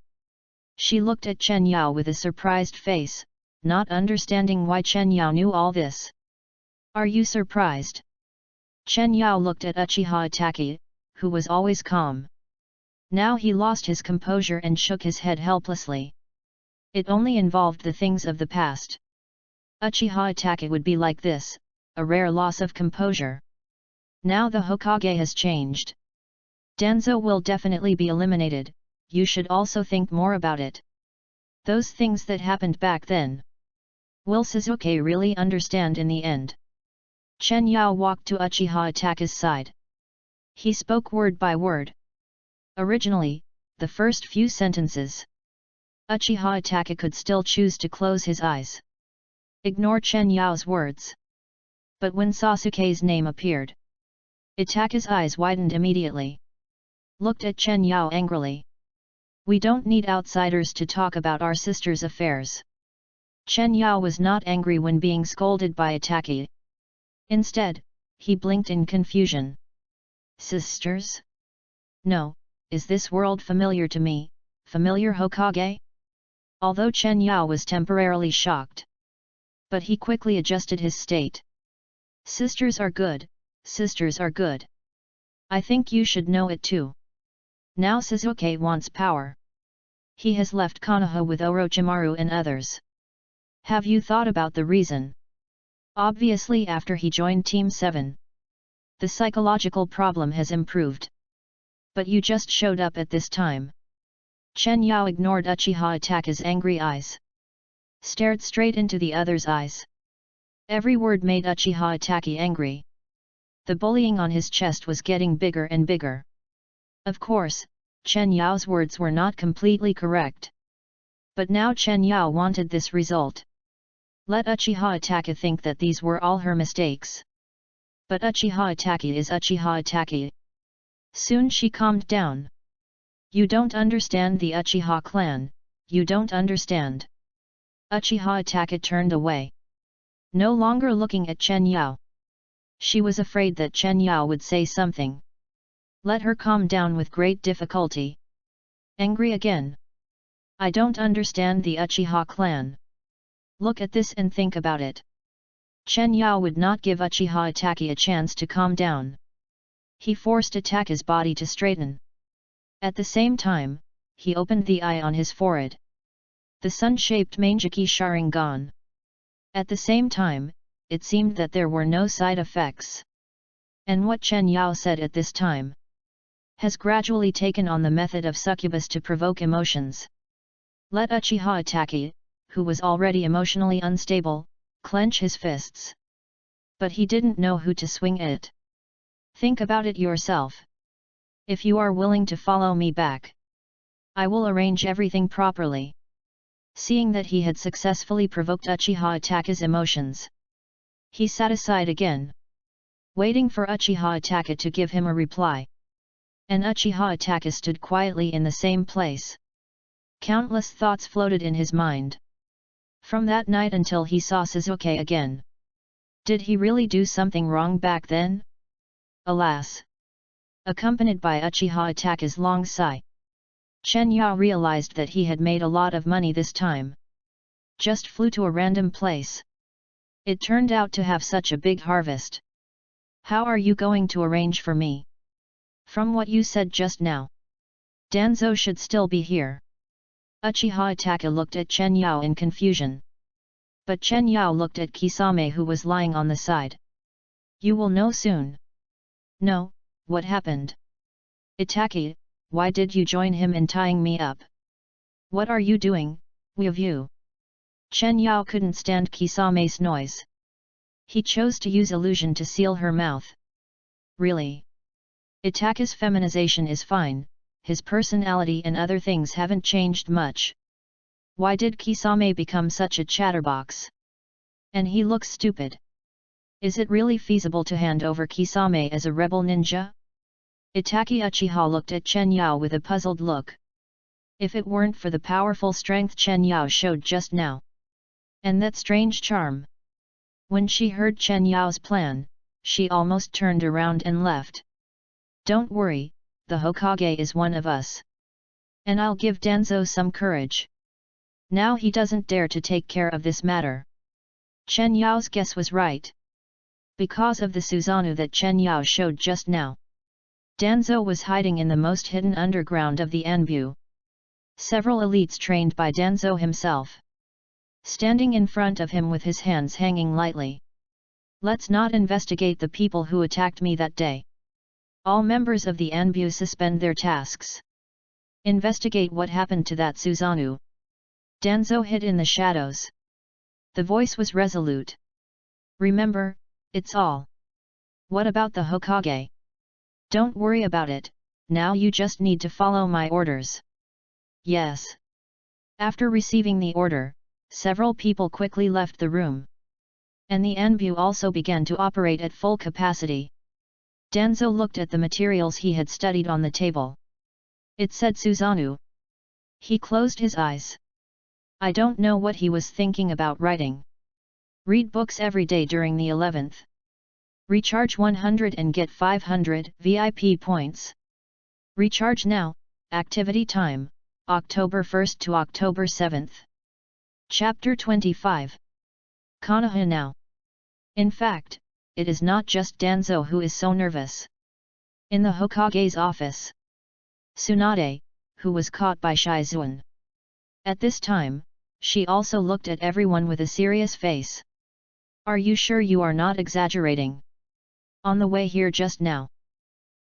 She looked at Chen Yao with a surprised face, not understanding why Chen Yao knew all this. Are you surprised? Chen Yao looked at Uchiha Itachi, who was always calm. Now he lost his composure and shook his head helplessly. It only involved the things of the past. Uchiha Itachi would be like this, a rare loss of composure. Now the Hokage has changed. Danzo will definitely be eliminated, you should also think more about it. Those things that happened back then. Will Sasuke really understand in the end? Chen Yao walked to Uchiha Itachi's side. He spoke word by word. Originally, the first few sentences, Uchiha Itachi could still choose to close his eyes. Ignore Chen Yao's words. But when Sasuke's name appeared, Itachi's eyes widened immediately. Looked at Chen Yao angrily. We don't need outsiders to talk about our sister's affairs. Chen Yao was not angry when being scolded by Itachi. Instead, he blinked in confusion. Sisters? No, is this world familiar to me, familiar Hokage? Although Chen Yao was temporarily shocked. But he quickly adjusted his state. Sisters are good, sisters are good. I think you should know it too. Now Sasuke wants power. He has left Konoha with Orochimaru and others. Have you thought about the reason? Obviously after he joined Team 7. The psychological problem has improved. But you just showed up at this time. Chen Yao ignored Uchiha Itachi's angry eyes. Stared straight into the other's eyes. Every word made Uchiha Itachi angry. The bullying on his chest was getting bigger and bigger. Of course, Chen Yao's words were not completely correct. But now Chen Yao wanted this result. Let Uchiha Itachi think that these were all her mistakes. But Uchiha Itachi is Uchiha Itachi. Soon she calmed down. You don't understand the Uchiha clan, you don't understand. Uchiha Itachi turned away. No longer looking at Chen Yao. She was afraid that Chen Yao would say something. Let her calm down with great difficulty. Angry again. I don't understand the Uchiha clan. Look at this and think about it. Chen Yao would not give Uchiha Itachi a chance to calm down. He forced Itachi's body to straighten. At the same time, he opened the eye on his forehead. The sun-shaped Mangeki Sharingan. At the same time, it seemed that there were no side effects. And what Chen Yao said at this time has gradually taken on the method of Succubus to provoke emotions. Let Uchiha Itachi, who was already emotionally unstable, clench his fists. But he didn't know who to swing at. Think about it yourself. If you are willing to follow me back, I will arrange everything properly. Seeing that he had successfully provoked Uchiha Itachi's emotions, he sat aside again, waiting for Uchiha Itachi to give him a reply. And Uchiha Itachi stood quietly in the same place. Countless thoughts floated in his mind. From that night until he saw Sasuke again. Did he really do something wrong back then? Alas! Accompanied by Uchiha Itachi's long sigh, Chen Yao realized that he had made a lot of money this time. Just flew to a random place. It turned out to have such a big harvest. How are you going to arrange for me? From what you said just now, Danzo should still be here. Uchiha Itachi looked at Chen Yao in confusion. But Chen Yao looked at Kisame who was lying on the side. You will know soon. No, what happened? Itachi, why did you join him in tying me up? What are you doing, you? Chen Yao couldn't stand Kisame's noise. He chose to use illusion to seal her mouth. Really? Itachi's feminization is fine, his personality and other things haven't changed much. Why did Kisame become such a chatterbox? And he looks stupid. Is it really feasible to hand over Kisame as a rebel ninja? Itachi Uchiha looked at Chen Yao with a puzzled look. If it weren't for the powerful strength Chen Yao showed just now. And that strange charm. When she heard Chen Yao's plan, she almost turned around and left. Don't worry, the Hokage is one of us. And I'll give Danzo some courage. Now he doesn't dare to take care of this matter. Chen Yao's guess was right. Because of the Susanoo that Chen Yao showed just now. Danzo was hiding in the most hidden underground of the Anbu. Several elites trained by Danzo himself. Standing in front of him with his hands hanging lightly. Let's not investigate the people who attacked me that day. All members of the Anbu suspend their tasks. Investigate what happened to that Susanoo. Danzo hid in the shadows. The voice was resolute. Remember, it's all. What about the Hokage? Don't worry about it, now you just need to follow my orders. Yes. After receiving the order, several people quickly left the room. And the Anbu also began to operate at full capacity. Danzo looked at the materials he had studied on the table. It said Susanoo. He closed his eyes. I don't know what he was thinking about writing. Read books every day during the 11th. Recharge 100 and get 500 VIP points. Recharge now, activity time, October 1st to October 7th. Chapter 25. Konoha now. In fact, it is not just Danzo who is so nervous. In the Hokage's office, Tsunade, who was caught by Shizuan. At this time, she also looked at everyone with a serious face. Are you sure you are not exaggerating? On the way here just now.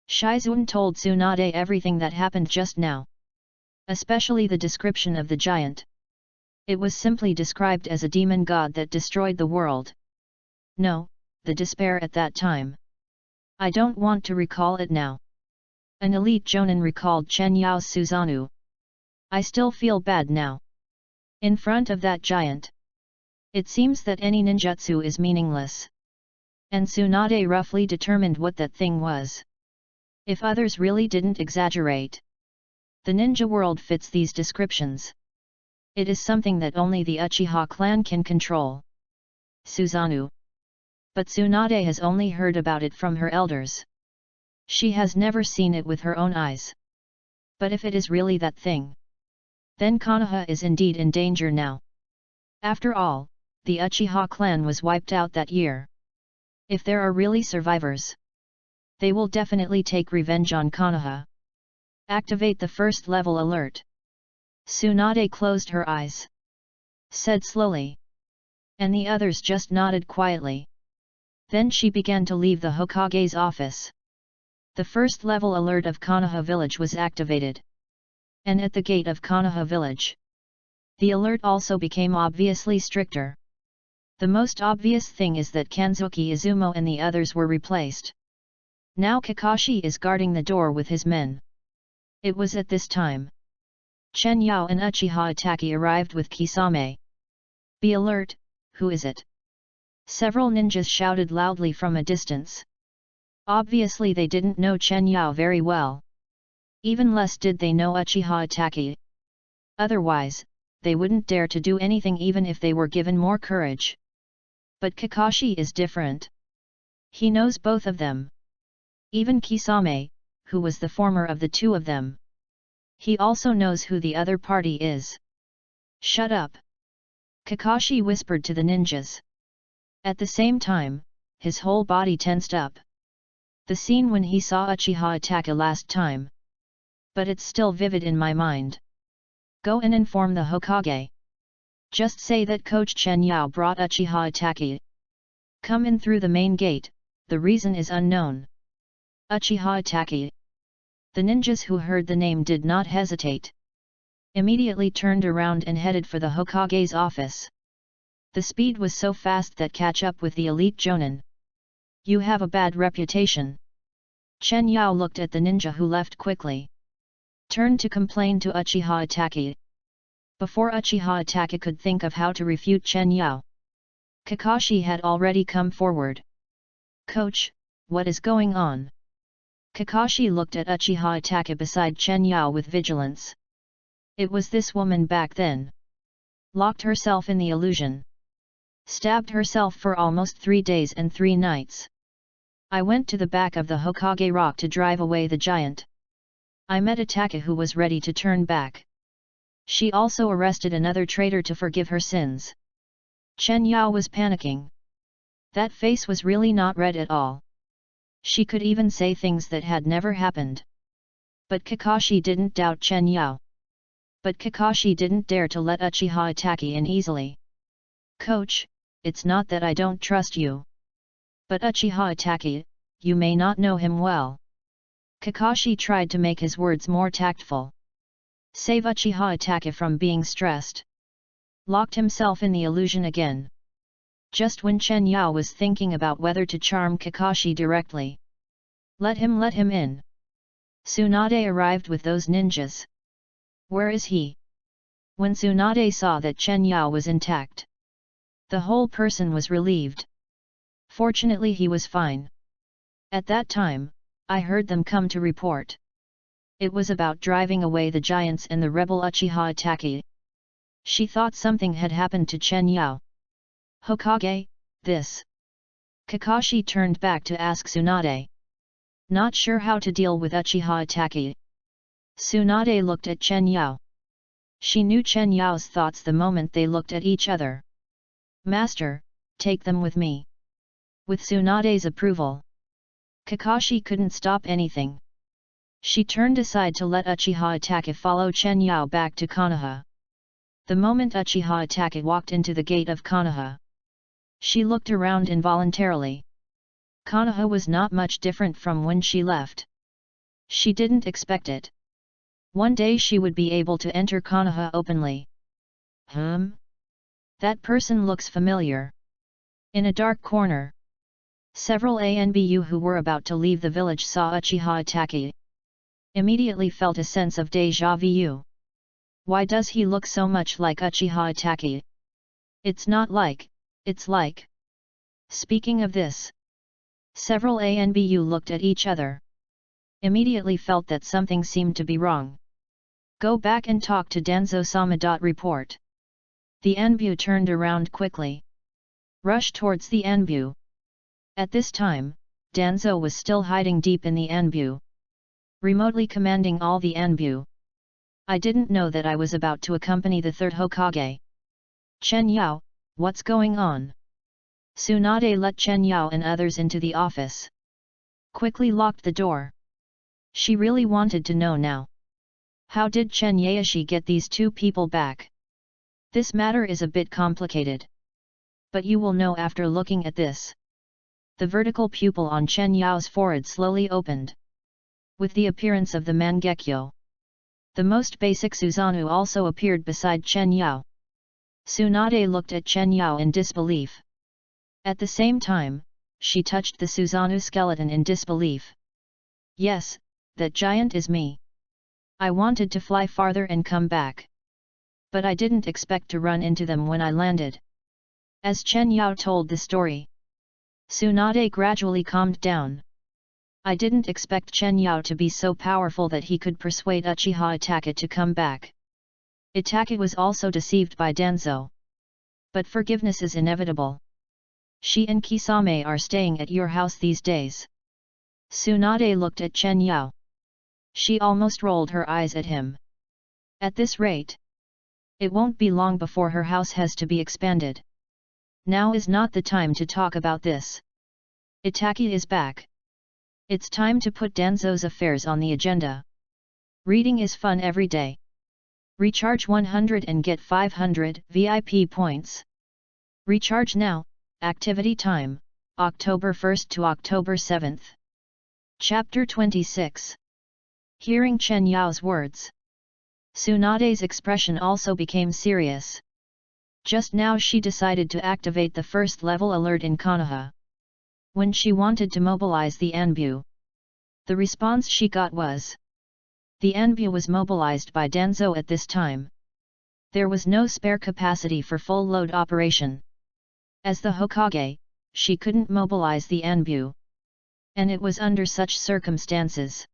Shizuan told Tsunade everything that happened just now. Especially the description of the giant. It was simply described as a demon god that destroyed the world. No, the despair at that time. I don't want to recall it now. An elite jonin recalled Chen Yao's Susanoo. I still feel bad now. In front of that giant. It seems that any ninjutsu is meaningless. And Tsunade roughly determined what that thing was. If others really didn't exaggerate. The ninja world fits these descriptions. It is something that only the Uchiha clan can control. Susanoo. But Tsunade has only heard about it from her elders. She has never seen it with her own eyes. But if it is really that thing, then Konoha is indeed in danger now. After all, the Uchiha clan was wiped out that year. If there are really survivors, they will definitely take revenge on Konoha. Activate the first level alert. Tsunade closed her eyes. Said slowly. And the others just nodded quietly. Then she began to leave the Hokage's office. The first level alert of Konoha village was activated. And at the gate of Konoha village, the alert also became obviously stricter. The most obvious thing is that Kanzuki Izumo and the others were replaced. Now Kakashi is guarding the door with his men. It was at this time Chen Yao and Uchiha Itachi arrived with Kisame. Be alert, who is it? Several ninjas shouted loudly from a distance. Obviously they didn't know Chen Yao very well. Even less did they know Uchiha Itachi. Otherwise, they wouldn't dare to do anything even if they were given more courage. But Kakashi is different. He knows both of them. Even Kisame, who was the former of the two of them. He also knows who the other party is. Shut up! Kakashi whispered to the ninjas. At the same time, his whole body tensed up. The scene when he saw Uchiha Itachi last time. But it's still vivid in my mind. Go and inform the Hokage. Just say that Coach Chen Yao brought Uchiha Itachi. Come in through the main gate, the reason is unknown. Uchiha Itachi. The ninjas who heard the name did not hesitate. Immediately turned around and headed for the Hokage's office. The speed was so fast that catch up with the elite Jonin. You have a bad reputation. Chen Yao looked at the ninja who left quickly. Turned to complain to Uchiha Itachi. Before Uchiha Itachi could think of how to refute Chen Yao, Kakashi had already come forward. Coach, what is going on? Kakashi looked at Uchiha Itachi beside Chen Yao with vigilance. It was this woman back then. Locked herself in the illusion. Stabbed herself for almost 3 days and 3 nights. I went to the back of the Hokage rock to drive away the giant. I met Itachi who was ready to turn back. She also arrested another traitor to forgive her sins. Chen Yao was panicking. That face was really not red at all. She could even say things that had never happened. But Kakashi didn't doubt Chen Yao. But Kakashi didn't dare to let Uchiha Itachi in easily. Coach, it's not that I don't trust you. But Uchiha Itachi, you may not know him well. Kakashi tried to make his words more tactful. Save Uchiha Itachi from being stressed. Locked himself in the illusion again. Just when Chen Yao was thinking about whether to charm Kakashi directly. Let him in. Tsunade arrived with those ninjas. Where is he? When Tsunade saw that Chen Yao was intact, the whole person was relieved. Fortunately he was fine. At that time, I heard them come to report. It was about driving away the giants and the rebel Uchiha Itachi. She thought something had happened to Chen Yao. Hokage, this. Kakashi turned back to ask Tsunade. Not sure how to deal with Uchiha Itachi. Tsunade looked at Chen Yao. She knew Chen Yao's thoughts the moment they looked at each other. Master, take them with me. With Tsunade's approval, Kakashi couldn't stop anything. She turned aside to let Uchiha Itachi follow Chen Yao back to Konoha. The moment Uchiha Itachi walked into the gate of Konoha, she looked around involuntarily. Konoha was not much different from when she left. She didn't expect it. One day she would be able to enter Konoha openly. That person looks familiar. In a dark corner, several ANBU who were about to leave the village saw Uchiha Itachi. Immediately felt a sense of déjà vu. Why does he look so much like Uchiha Itachi? It's not like, it's like. Speaking of this, several ANBU looked at each other. Immediately felt that something seemed to be wrong. Go back and talk to Danzo-sama. Report. The ANBU turned around quickly. Rushed towards the ANBU. At this time, Danzo was still hiding deep in the ANBU. Remotely commanding all the ANBU. I didn't know that I was about to accompany the third Hokage. Chen Yao, what's going on? Tsunade let Chen Yao and others into the office. Quickly locked the door. She really wanted to know now. How did Chen Yaoshi get these 2 people back? This matter is a bit complicated. But you will know after looking at this. The vertical pupil on Chen Yao's forehead slowly opened. With the appearance of the Mangekyo, the most basic Susanoo also appeared beside Chen Yao. Tsunade looked at Chen Yao in disbelief. At the same time, she touched the Susanoo skeleton in disbelief. Yes, that giant is me. I wanted to fly farther and come back. But I didn't expect to run into them when I landed. As Chen Yao told the story, Tsunade gradually calmed down. I didn't expect Chen Yao to be so powerful that he could persuade Uchiha Itachi to come back. Itachi was also deceived by Danzo. But forgiveness is inevitable. She and Kisame are staying at your house these days. Tsunade looked at Chen Yao. She almost rolled her eyes at him. At this rate, it won't be long before her house has to be expanded. Now is not the time to talk about this. Itachi is back. It's time to put Danzo's affairs on the agenda. Reading is fun every day. Recharge 100 and get 500 VIP points. Recharge now. Activity time, October 1st to October 7th. Chapter 26. Hearing Chen Yao's words, Tsunade's expression also became serious. Just now she decided to activate the first level alert in Konoha. When she wanted to mobilize the Anbu, the response she got was, the Anbu was mobilized by Danzo at this time. There was no spare capacity for full load operation. As the Hokage, she couldn't mobilize the Anbu. And it was under such circumstances.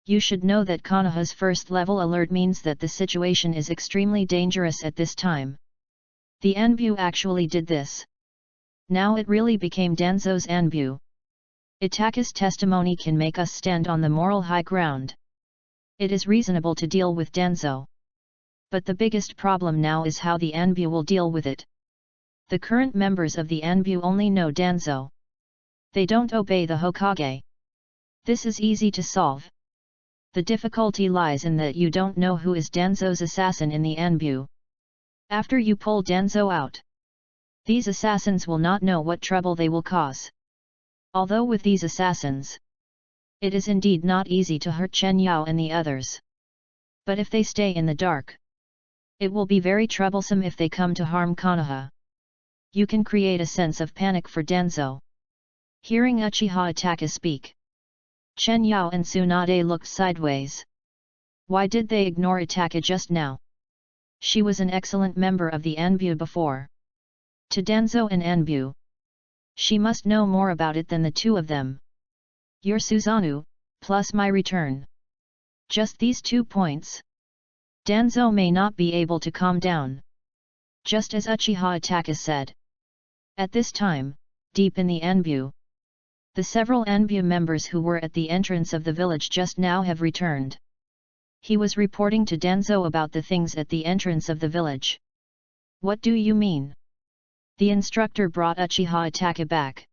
You should know that Konoha's first level alert means that the situation is extremely dangerous at this time. The Anbu actually did this. Now it really became Danzo's Anbu. Itaka's testimony can make us stand on the moral high ground. It is reasonable to deal with Danzo. But the biggest problem now is how the Anbu will deal with it. The current members of the Anbu only know Danzo. They don't obey the Hokage. This is easy to solve. The difficulty lies in that you don't know who is Danzo's assassin in the Anbu. After you pull Danzo out, these assassins will not know what trouble they will cause. Although with these assassins, it is indeed not easy to hurt Chen Yao and the others. But if they stay in the dark, it will be very troublesome if they come to harm Konoha. You can create a sense of panic for Danzo. Hearing Uchiha Itaka speak, Chen Yao and Tsunade looked sideways. Why did they ignore Itaka just now? She was an excellent member of the Anbu before. To Danzo and Anbu, she must know more about it than the two of them. Your Susanoo, plus my return. Just these 2 points. Danzo may not be able to calm down. Just as Uchiha Itaka said. At this time, deep in the Anbu, the several Anbu members who were at the entrance of the village just now have returned. He was reporting to Danzo about the things at the entrance of the village. What do you mean? The instructor brought Uchiha Itaka back.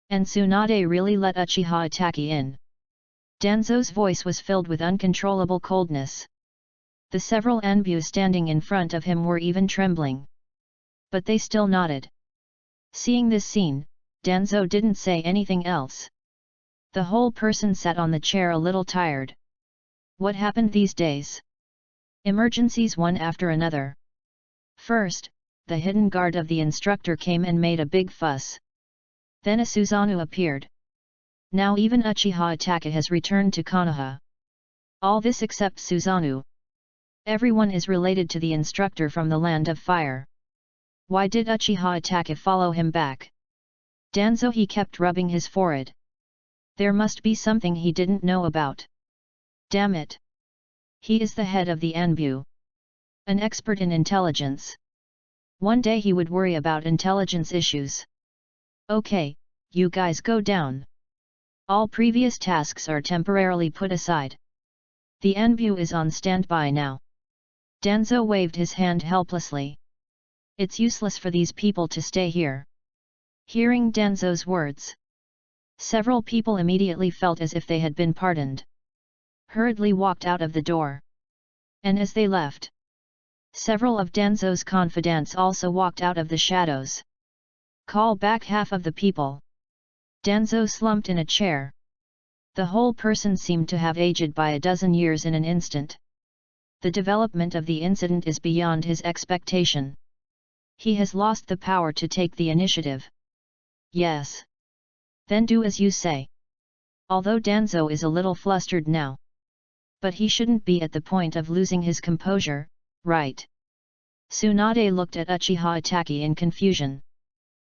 And Tsunade really let Uchiha Itaka in. Danzo's voice was filled with uncontrollable coldness. The several Anbu standing in front of him were even trembling. But they still nodded. Seeing this scene, Danzo didn't say anything else. The whole person sat on the chair a little tired. What happened these days? Emergencies one after another. First, the hidden guard of the instructor came and made a big fuss. Then a Susanoo appeared. Now even Uchiha Itaka has returned to Konoha. All this except Susanoo. Everyone is related to the instructor from the Land of Fire. Why did Uchiha Itaka follow him back? Danzo he kept rubbing his forehead. There must be something he didn't know about. Damn it! He is the head of the Anbu. An expert in intelligence. One day he would worry about intelligence issues. Okay, you guys go down. All previous tasks are temporarily put aside. The Anbu is on standby now. Danzo waved his hand helplessly. It's useless for these people to stay here. Hearing Danzo's words, several people immediately felt as if they had been pardoned. Hurriedly walked out of the door. And as they left, several of Danzo's confidants also walked out of the shadows. Call back half of the people. Danzo slumped in a chair. The whole person seemed to have aged by a dozen years in an instant. The development of the incident is beyond his expectation. He has lost the power to take the initiative. Yes. Then do as you say. Although Danzo is a little flustered now. But he shouldn't be at the point of losing his composure, right? Tsunade looked at Uchiha Itaka in confusion.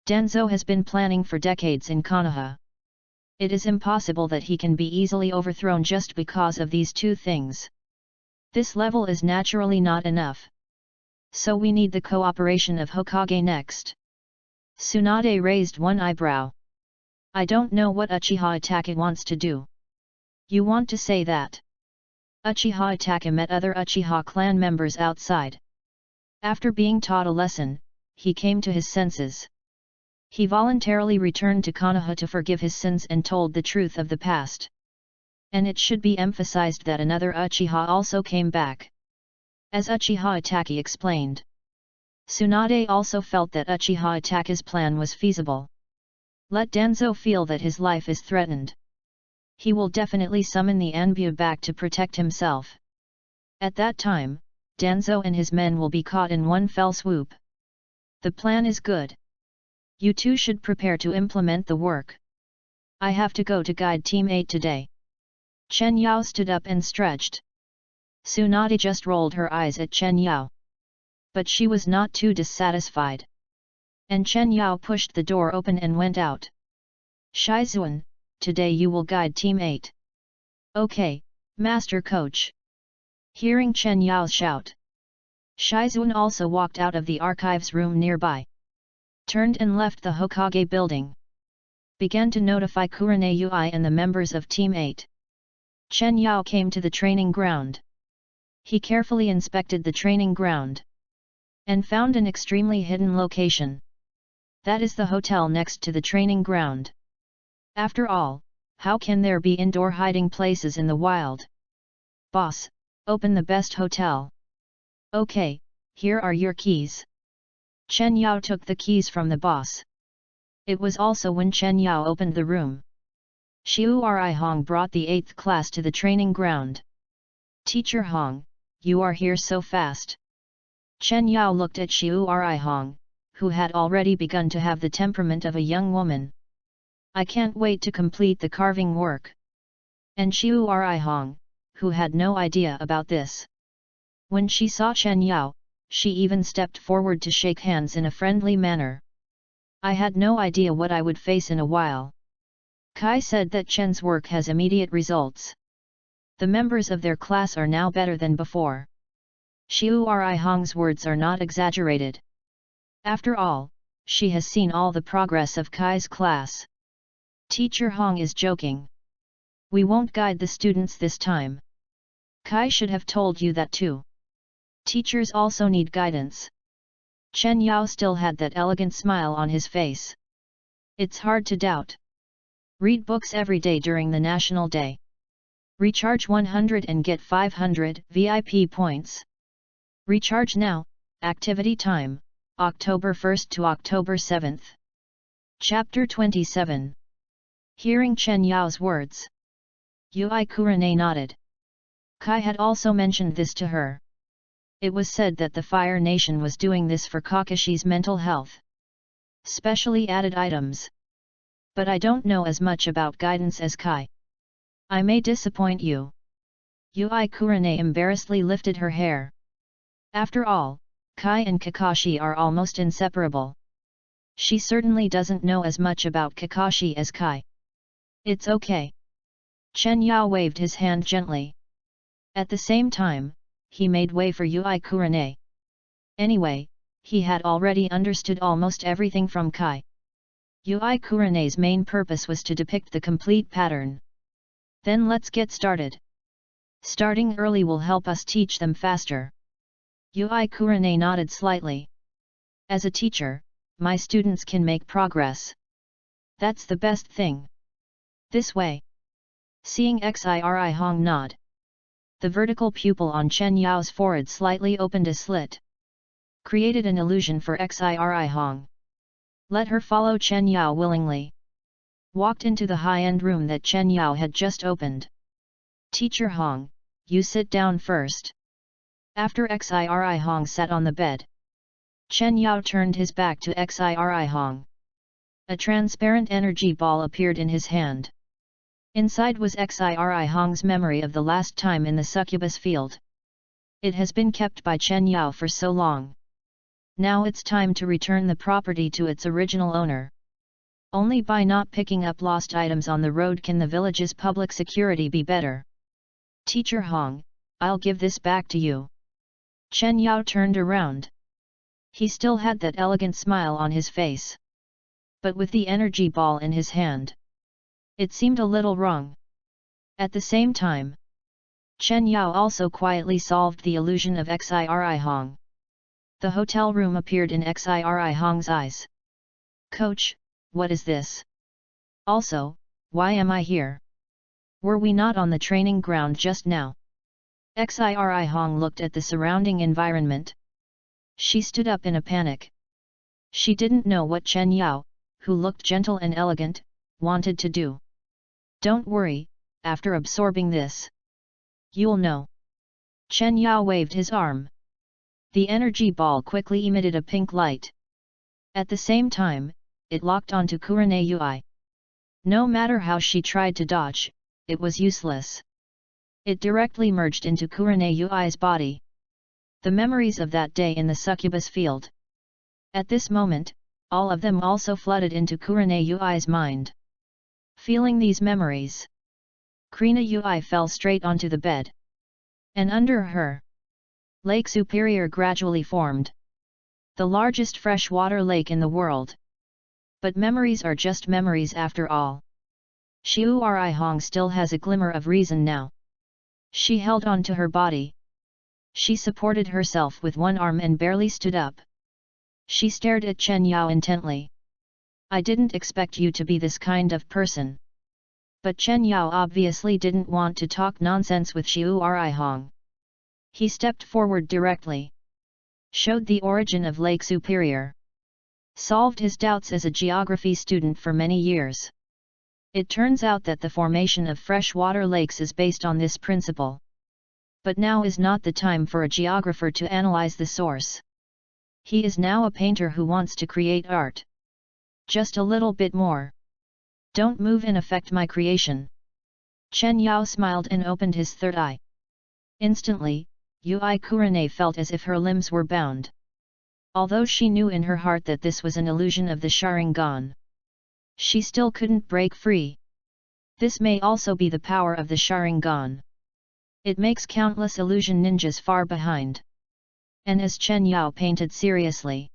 Danzo has been planning for decades in Konoha. It is impossible that he can be easily overthrown just because of these two things. This level is naturally not enough. So we need the cooperation of Hokage next. Tsunade raised one eyebrow. I don't know what Uchiha Itaka wants to do. You want to say that? Uchiha Itaka met other Uchiha clan members outside. After being taught a lesson, he came to his senses. He voluntarily returned to Konoha to forgive his sins and told the truth of the past. And it should be emphasized that another Uchiha also came back. as Uchiha Itaki explained. Tsunade also felt that Uchiha Itaki's plan was feasible. Let Danzo feel that his life is threatened. He will definitely summon the Anbu back to protect himself. At that time, Danzo and his men will be caught in one fell swoop. The plan is good. You two should prepare to implement the work. I have to go to guide Team 8 today. Chen Yao stood up and stretched. Tsunade just rolled her eyes at Chen Yao. But she was not too dissatisfied. And Chen Yao pushed the door open and went out. Shizuan, today you will guide Team 8. Okay, Master Coach. Hearing Chen Yao's shout, Shizuan also walked out of the archives room nearby. Turned and left the Hokage building. Began to notify Kurane Ui and the members of Team 8. Chen Yao came to the training ground. He carefully inspected the training ground. And found an extremely hidden location. That is the hotel next to the training ground. After all, how can there be indoor hiding places in the wild? Boss, open the best hotel. Okay, here are your keys. Chen Yao took the keys from the boss. It was also when Chen Yao opened the room. Xiu'Ri Hong brought the 8th class to the training ground. Teacher Hong, you are here so fast. Chen Yao looked at Xiu'Ri Hong, who had already begun to have the temperament of a young woman. I can't wait to complete the carving work. And Xiu'Ri Hong, who had no idea about this. When she saw Chen Yao, she even stepped forward to shake hands in a friendly manner. I had no idea what I would face in a while. Kai said that Chen's work has immediate results. The members of their class are now better than before. Xiu'Ri Hong's words are not exaggerated. After all, she has seen all the progress of Kai's class. Teacher Hong is joking. We won't guide the students this time. Kai should have told you that too. Teachers also need guidance. Chen Yao still had that elegant smile on his face. It's hard to doubt. Read books every day during the National Day. Recharge 100 and get 500 VIP points. Recharge now, activity time, October 1st to October 7th. Chapter 27. Hearing Chen Yao's words, Ui Kurane nodded. Kai had also mentioned this to her. It was said that the Fire Nation was doing this for Kakashi's mental health. Specially added items. But I don't know as much about guidance as Kai. I may disappoint you. Ui Kurane embarrassedly lifted her hair. After all, Kai and Kakashi are almost inseparable. She certainly doesn't know as much about Kakashi as Kai. It's okay. Chen Yao waved his hand gently. At the same time, he made way for Ui Kurane. Anyway, he had already understood almost everything from Kai. Ui Kurane's main purpose was to depict the complete pattern. Then let's get started. Starting early will help us teach them faster. Ui Kurane nodded slightly. As a teacher, my students can make progress. That's the best thing. This way. Seeing Xiri Hong nod. The vertical pupil on Chen Yao's forehead slightly opened a slit. Created an illusion for Xiri Hong. Let her follow Chen Yao willingly. Walked into the high-end room that Chen Yao had just opened. Teacher Hong, you sit down first. After Xiri Hong sat on the bed, Chen Yao turned his back to Xiri Hong. A transparent energy ball appeared in his hand. Inside was Xiri Hong's memory of the last time in the Succubus field. It has been kept by Chen Yao for so long. Now it's time to return the property to its original owner. Only by not picking up lost items on the road can the village's public security be better. Teacher Hong, I'll give this back to you. Chen Yao turned around. He still had that elegant smile on his face. But with the energy ball in his hand, it seemed a little wrong. At the same time, Chen Yao also quietly solved the illusion of Xiri Hong. The hotel room appeared in Xiri Hong's eyes. Coach, what is this? Also, why am I here? Were we not on the training ground just now? Xiri Hong looked at the surrounding environment. She stood up in a panic. She didn't know what Chen Yao, who looked gentle and elegant, wanted to do. Don't worry, after absorbing this, you'll know. Chen Yao waved his arm. The energy ball quickly emitted a pink light. At the same time, it locked onto Kurane Ui. No matter how she tried to dodge, it was useless. It directly merged into Kurane Ui's body. The memories of that day in the Succubus field. At this moment, all of them also flooded into Kurane Ui's mind. Feeling these memories, Krina Ui fell straight onto the bed. And under her, Lake Superior gradually formed. The largest freshwater lake in the world. But memories are just memories after all. Xiu'Ri Hong still has a glimmer of reason now. She held on to her body. She supported herself with one arm and barely stood up. She stared at Chen Yao intently. I didn't expect you to be this kind of person. But Chen Yao obviously didn't want to talk nonsense with Xiu'Ri Hong. He stepped forward directly. Showed the origin of Lake Superior. Solved his doubts as a geography student for many years. It turns out that the formation of freshwater lakes is based on this principle. But now is not the time for a geographer to analyze the source. He is now a painter who wants to create art. Just a little bit more. Don't move and affect my creation. Chen Yao smiled and opened his third eye. Instantly, Ui Kurane felt as if her limbs were bound. Although she knew in her heart that this was an illusion of the Sharingan, she still couldn't break free. This may also be the power of the Sharingan. It makes countless illusion ninjas far behind. And as Chen Yao painted seriously,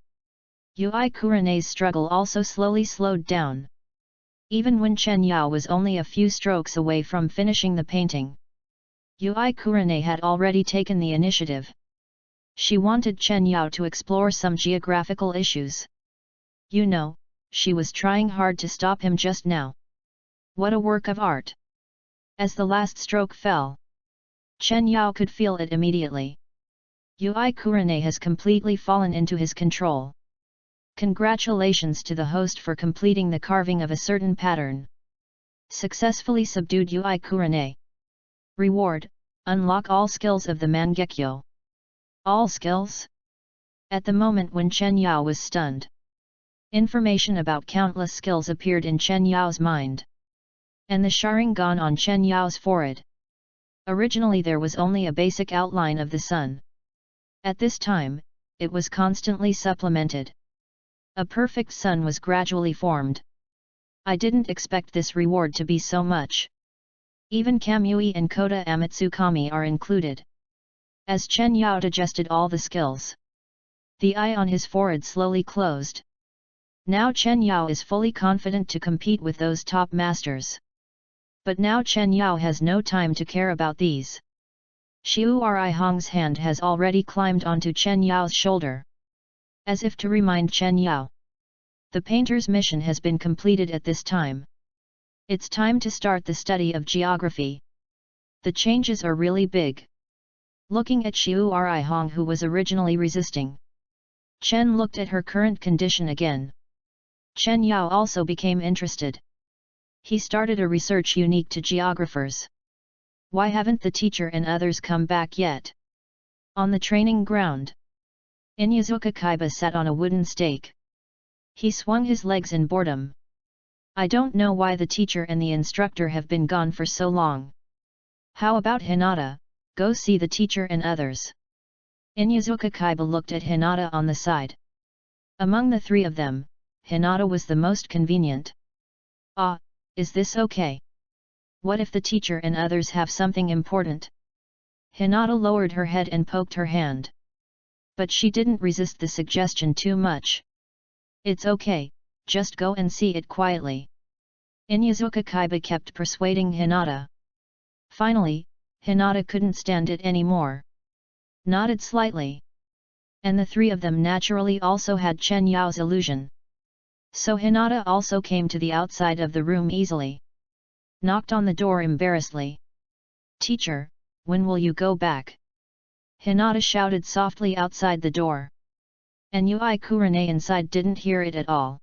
Ui Kurane's struggle also slowly slowed down. Even when Chen Yao was only a few strokes away from finishing the painting, Ui Kurane had already taken the initiative. She wanted Chen Yao to explore some geographical issues. You know, she was trying hard to stop him just now. What a work of art! As the last stroke fell, Chen Yao could feel it immediately. Ui Kurane has completely fallen into his control. Congratulations to the host for completing the carving of a certain pattern. Successfully subdued Ui Kurane. Reward: unlock all skills of the Mangekyo. All skills? At the moment when Chen Yao was stunned, information about countless skills appeared in Chen Yao's mind. And the Sharingan on Chen Yao's forehead. Originally there was only a basic outline of the sun. At this time, it was constantly supplemented. A perfect sun was gradually formed. I didn't expect this reward to be so much. Even Kamui and Kota Amatsukami are included. As Chen Yao digested all the skills, the eye on his forehead slowly closed. Now Chen Yao is fully confident to compete with those top masters. But now Chen Yao has no time to care about these. Xiu'Ri Hong's hand has already climbed onto Chen Yao's shoulder. As if to remind Chen Yao, the painter's mission has been completed at this time. It's time to start the study of geography. The changes are really big. Looking at Xiu'Ri Hong, who was originally resisting, Chen looked at her current condition again. Chen Yao also became interested. He started a research unique to geographers. Why haven't the teacher and others come back yet? On the training ground, Inyazuka Kaiba sat on a wooden stake. He swung his legs in boredom. I don't know why the teacher and the instructor have been gone for so long. How about Hinata? Go see the teacher and others. Inyazuka Kaiba looked at Hinata on the side. Among the three of them, Hinata was the most convenient. Ah, is this okay? What if the teacher and others have something important? Hinata lowered her head and poked her hand. But she didn't resist the suggestion too much. It's okay, just go and see it quietly. Inyazuka Kaiba kept persuading Hinata. Finally, Hinata couldn't stand it anymore. Nodded slightly. And the three of them naturally also had Chen Yao's illusion. So Hinata also came to the outside of the room easily. Knocked on the door embarrassedly. Teacher, when will you go back? Hinata shouted softly outside the door. And Yui Kurane inside didn't hear it at all.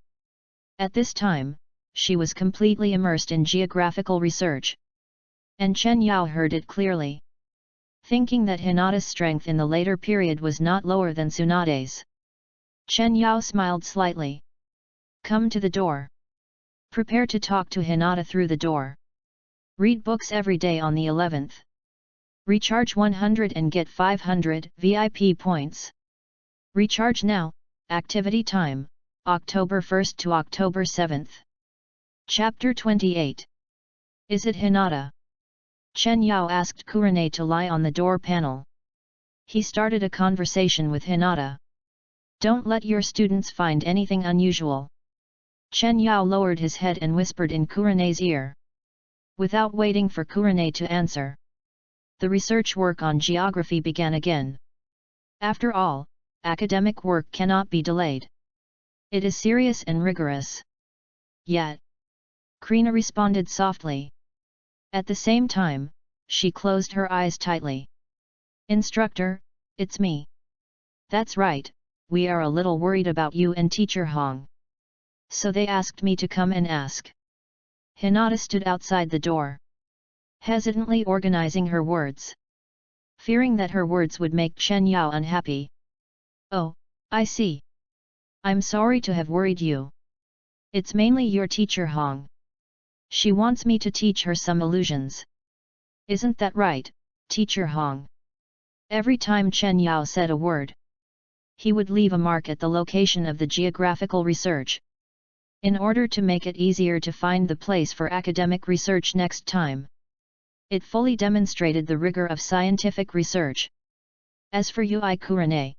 At this time, she was completely immersed in geographical research. And Chen Yao heard it clearly. Thinking that Hinata's strength in the later period was not lower than Tsunade's, Chen Yao smiled slightly. Come to the door. Prepare to talk to Hinata through the door. Read books every day on the 11th. Recharge 100 and get 500 VIP points. Recharge now. Activity time, October 1st to October 7th. Chapter 28. Is it Hinata? Chen Yao asked Kurane to lie on the door panel. He started a conversation with Hinata. Don't let your students find anything unusual. Chen Yao lowered his head and whispered in Kurane's ear. Without waiting for Kurane to answer, the research work on geography began again. After all, academic work cannot be delayed. It is serious and rigorous. Yet, Krina responded softly. At the same time, she closed her eyes tightly. Instructor, it's me. That's right, we are a little worried about you and Teacher Hong. So they asked me to come and ask. Hinata stood outside the door, hesitantly organizing her words, fearing that her words would make Chen Yao unhappy. Oh, I see. I'm sorry to have worried you. It's mainly your Teacher Hong. She wants me to teach her some illusions. Isn't that right, Teacher Hong? Every time Chen Yao said a word, he would leave a mark at the location of the geographical research, in order to make it easier to find the place for academic research next time. It fully demonstrated the rigor of scientific research. As for Yui Kurane,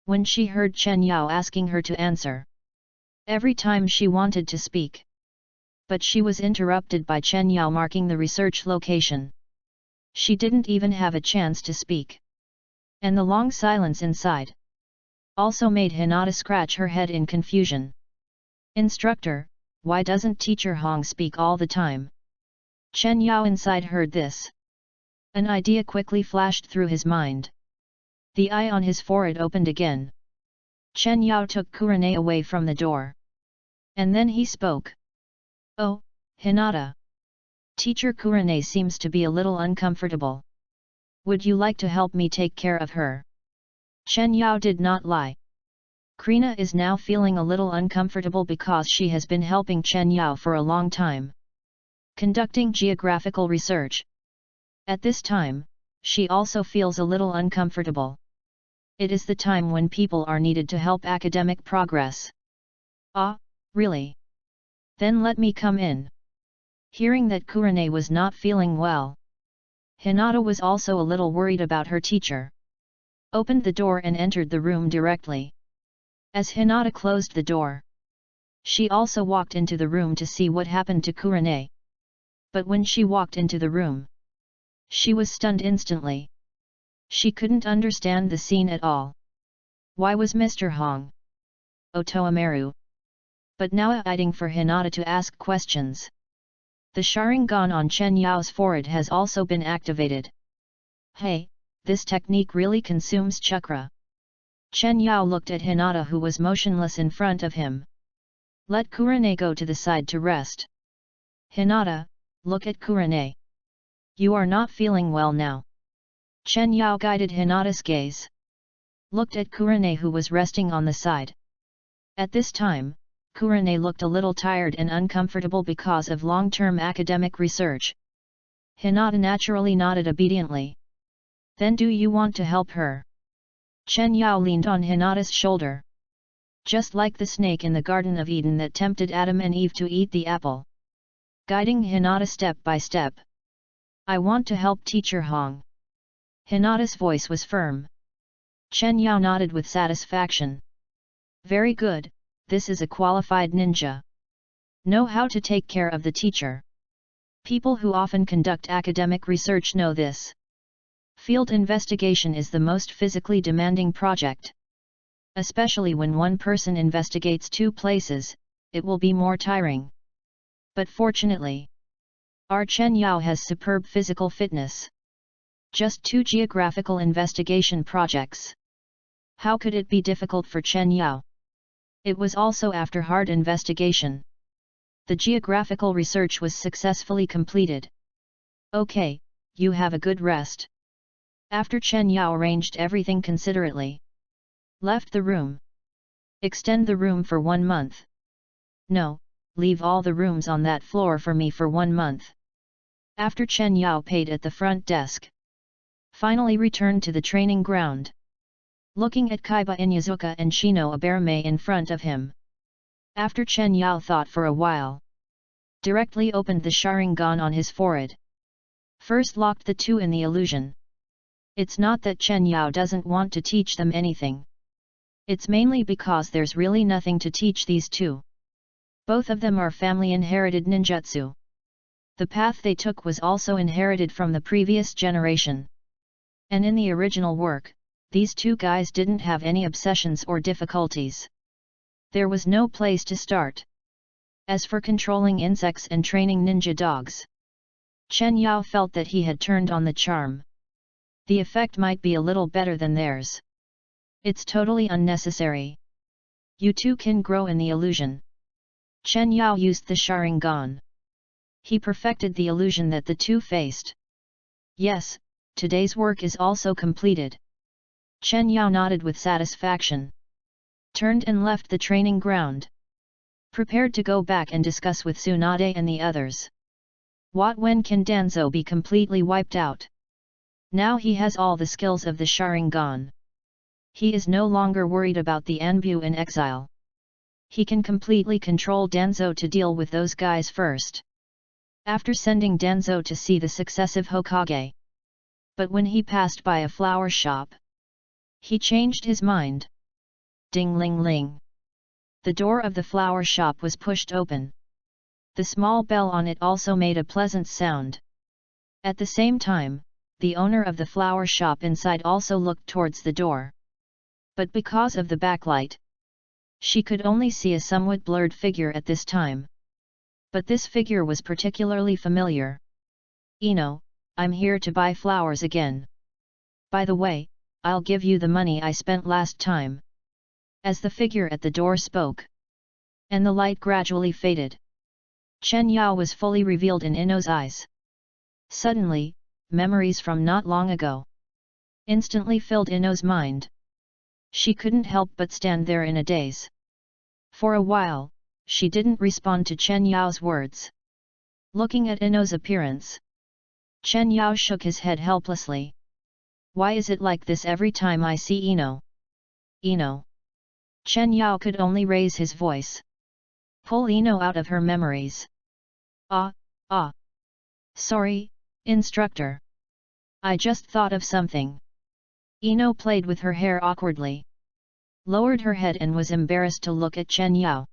when she heard Chen Yao asking her to answer, every time she wanted to speak, but she was interrupted by Chen Yao marking the research location. She didn't even have a chance to speak. And the long silence inside also made Hinata scratch her head in confusion. Instructor, why doesn't Teacher Hong speak all the time? Chen Yao inside heard this. An idea quickly flashed through his mind. The eye on his forehead opened again. Chen Yao took Kurane away from the door. And then he spoke. Oh, Hinata. Teacher Kurane seems to be a little uncomfortable. Would you like to help me take care of her? Chen Yao did not lie. Krina is now feeling a little uncomfortable because she has been helping Chen Yao for a long time, conducting geographical research. At this time, she also feels a little uncomfortable. It is the time when people are needed to help academic progress. Ah, really? Then let me come in. Hearing that Kurane was not feeling well, Hinata was also a little worried about her teacher. Opened the door and entered the room directly. As Hinata closed the door, she also walked into the room to see what happened to Kurane. But when she walked into the room, she was stunned instantly. She couldn't understand the scene at all. Why was Mr. Hong Otoamaru? But now waiting for Hinata to ask questions. The Sharingan on Chen Yao's forehead has also been activated. Hey, this technique really consumes chakra. Chen Yao looked at Hinata, who was motionless in front of him. Let Kurane go to the side to rest. Hinata, look at Kurane. You are not feeling well now. Chen Yao guided Hinata's gaze. Looked at Kurane, who was resting on the side. At this time, Kurane looked a little tired and uncomfortable because of long-term academic research. Hinata naturally nodded obediently. Then do you want to help her? Chen Yao leaned on Hinata's shoulder. Just like the snake in the Garden of Eden that tempted Adam and Eve to eat the apple. Guiding Hinata step by step. I want to help Teacher Hong. Hinata's voice was firm. Chen Yao nodded with satisfaction. Very good, this is a qualified ninja. Know how to take care of the teacher. People who often conduct academic research know this. Field investigation is the most physically demanding project. Especially when one person investigates two places, it will be more tiring. But fortunately, our Chen Yao has superb physical fitness. Just 2 geographical investigation projects. How could it be difficult for Chen Yao? It was also after hard investigation. The geographical research was successfully completed. Okay, you have a good rest. After Chen Yao arranged everything considerately. Left the room. Extend the room for 1 month. No, leave all the rooms on that floor for me for 1 month. After Chen Yao paid at the front desk. Finally returned to the training ground. Looking at Kaiba Inyazuka and Shino Aberame in front of him. After Chen Yao thought for a while. Directly opened the Sharingan on his forehead. First locked the two in the illusion. It's not that Chen Yao doesn't want to teach them anything. It's mainly because there's really nothing to teach these two. Both of them are family-inherited ninjutsu. The path they took was also inherited from the previous generation. And in the original work, these two guys didn't have any obsessions or difficulties. There was no place to start. As for controlling insects and training ninja dogs, Chen Yao felt that he had turned on the charm. The effect might be a little better than theirs. It's totally unnecessary. You two can grow in the illusion. Chen Yao used the Sharingan. He perfected the illusion that the two faced. Yes, today's work is also completed. Chen Yao nodded with satisfaction. Turned and left the training ground. Prepared to go back and discuss with Tsunade and the others. When can Danzo be completely wiped out? Now he has all the skills of the Sharingan. He is no longer worried about the Anbu in exile. He can completely control Danzo to deal with those guys first. After sending Danzo to see the successive Hokage. But when he passed by a flower shop, he changed his mind. Ding-ling-ling. The door of the flower shop was pushed open. The small bell on it also made a pleasant sound. At the same time, the owner of the flower shop inside also looked towards the door. But because of the backlight, she could only see a somewhat blurred figure at this time. But this figure was particularly familiar. Ino, I'm here to buy flowers again. By the way, I'll give you the money I spent last time. As the figure at the door spoke. And the light gradually faded. Chen Yao was fully revealed in Ino's eyes. Suddenly, memories from not long ago instantly filled Ino's mind. She couldn't help but stand there in a daze. For a while, she didn't respond to Chen Yao's words. Looking at Ino's appearance, Chen Yao shook his head helplessly. Why is it like this every time I see Ino? Ino. Chen Yao could only raise his voice. Pull Ino out of her memories. Sorry, instructor. I just thought of something. Ino played with her hair awkwardly. Lowered her head and was embarrassed to look at Chen Yao.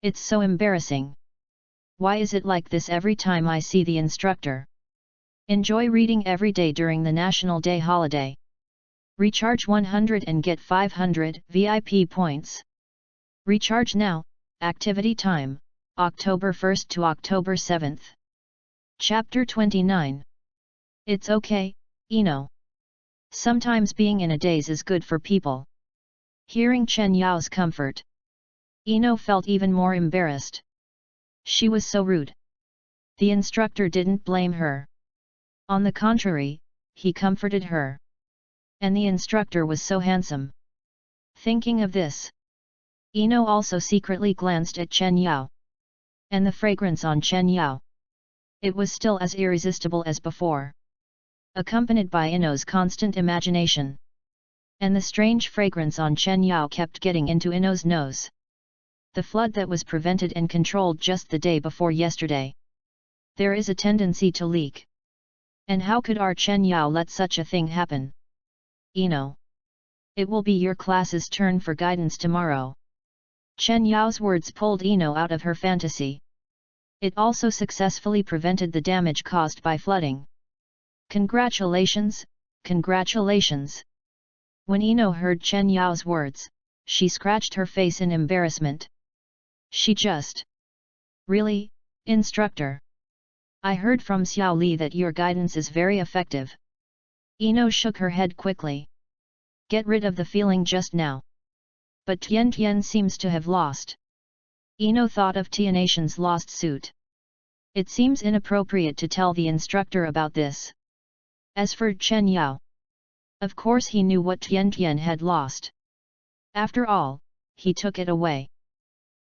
It's so embarrassing. Why is it like this every time I see the instructor? Enjoy reading every day during the National Day holiday. Recharge 100 and get 500 VIP points. Recharge now, activity time, October 1st to October 7th. Chapter 29. It's okay, Ino. Sometimes being in a daze is good for people. Hearing Chen Yao's comfort, Ino felt even more embarrassed. She was so rude. The instructor didn't blame her. On the contrary, he comforted her. And the instructor was so handsome. Thinking of this, Ino also secretly glanced at Chen Yao. And the fragrance on Chen Yao. It was still as irresistible as before. Accompanied by Ino's constant imagination. And the strange fragrance on Chen Yao kept getting into Ino's nose. The flood that was prevented and controlled just the day before yesterday. There is a tendency to leak. And how could our Chen Yao let such a thing happen? Ino. It will be your class's turn for guidance tomorrow. Chen Yao's words pulled Ino out of her fantasy. It also successfully prevented the damage caused by flooding. Congratulations, congratulations. When Ino heard Chen Yao's words, she scratched her face in embarrassment. She just... Really, instructor? I heard from Xiao Li that your guidance is very effective. Ino shook her head quickly. Get rid of the feeling just now. But Tian Tian seems to have lost. Ino thought of Tianatian's lost suit. It seems inappropriate to tell the instructor about this. As for Chen Yao, of course he knew what Tian Tian had lost. After all, he took it away.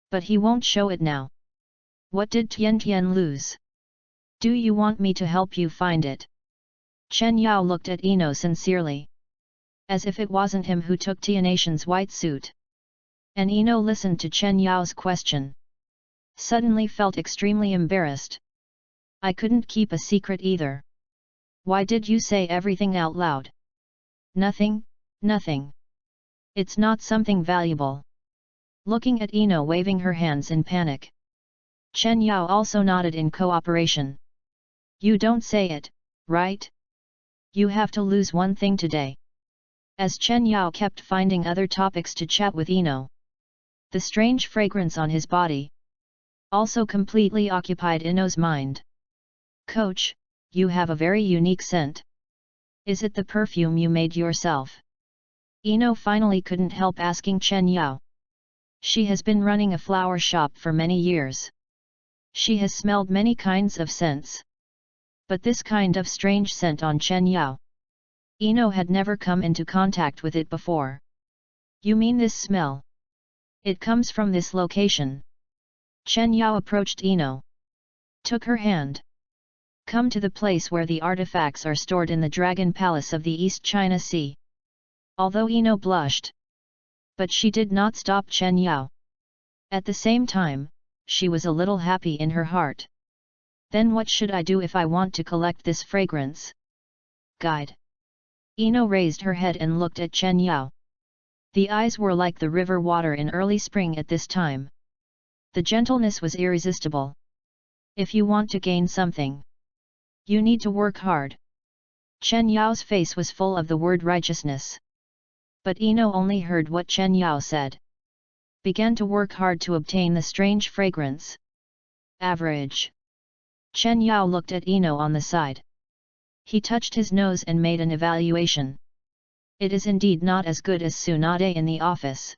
But he won't show it now. What did Tian Tian lose? Do you want me to help you find it? Chen Yao looked at Ino sincerely. As if it wasn't him who took Tianatian's white suit. And Ino listened to Chen Yao's question. Suddenly felt extremely embarrassed. I couldn't keep a secret either. Why did you say everything out loud? Nothing, nothing. It's not something valuable. Looking at Ino waving her hands in panic. Chen Yao also nodded in cooperation. You don't say it, right? You have to lose one thing today. As Chen Yao kept finding other topics to chat with Ino. The strange fragrance on his body also completely occupied Ino's mind. Coach, you have a very unique scent. Is it the perfume you made yourself? Ino finally couldn't help asking Chen Yao. She has been running a flower shop for many years. She has smelled many kinds of scents. But this kind of strange scent on Chen Yao. Ino had never come into contact with it before. You mean this smell? It comes from this location. Chen Yao approached Ino. Took her hand. Come to the place where the artifacts are stored in the Dragon Palace of the East China Sea. Although Ino blushed. But she did not stop Chen Yao. At the same time, she was a little happy in her heart. Then what should I do if I want to collect this fragrance? Guide. Ino raised her head and looked at Chen Yao. The eyes were like the river water in early spring at this time. The gentleness was irresistible. If you want to gain something, you need to work hard. Chen Yao's face was full of the word righteousness. But Ino only heard what Chen Yao said. Began to work hard to obtain the strange fragrance. Average. Chen Yao looked at Ino on the side. He touched his nose and made an evaluation. It is indeed not as good as Tsunade in the office.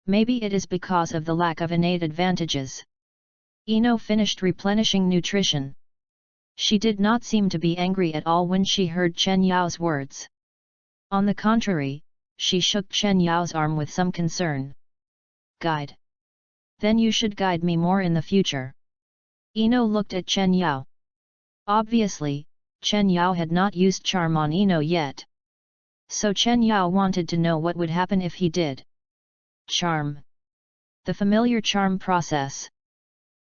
Maybe it is because of the lack of innate advantages. Ino finished replenishing nutrition. She did not seem to be angry at all when she heard Chen Yao's words. On the contrary, she shook Chen Yao's arm with some concern. Guide. Then you should guide me more in the future. Ino looked at Chen Yao. Obviously, Chen Yao had not used charm on Ino yet. So Chen Yao wanted to know what would happen if he did. Charm. The familiar charm process.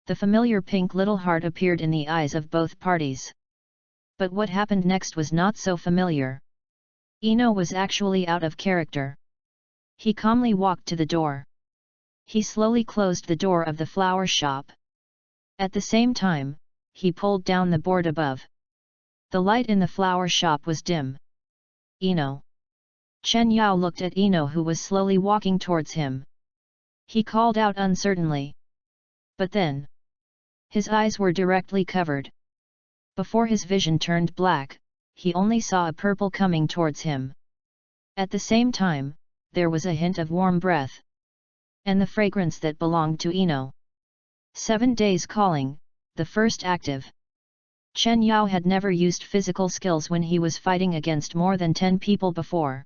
The familiar pink little heart appeared in the eyes of both parties. But what happened next was not so familiar. Ino was actually out of character. He calmly walked to the door. He slowly closed the door of the flower shop. At the same time, he pulled down the board above. The light in the flower shop was dim. Ino. Chen Yao looked at Ino, who was slowly walking towards him. He called out uncertainly. But then, his eyes were directly covered. Before his vision turned black, he only saw a purple coming towards him. At the same time, there was a hint of warm breath. And the fragrance that belonged to Ino. 7 days calling, the first active. Chen Yao had never used physical skills when he was fighting against more than 10 people before.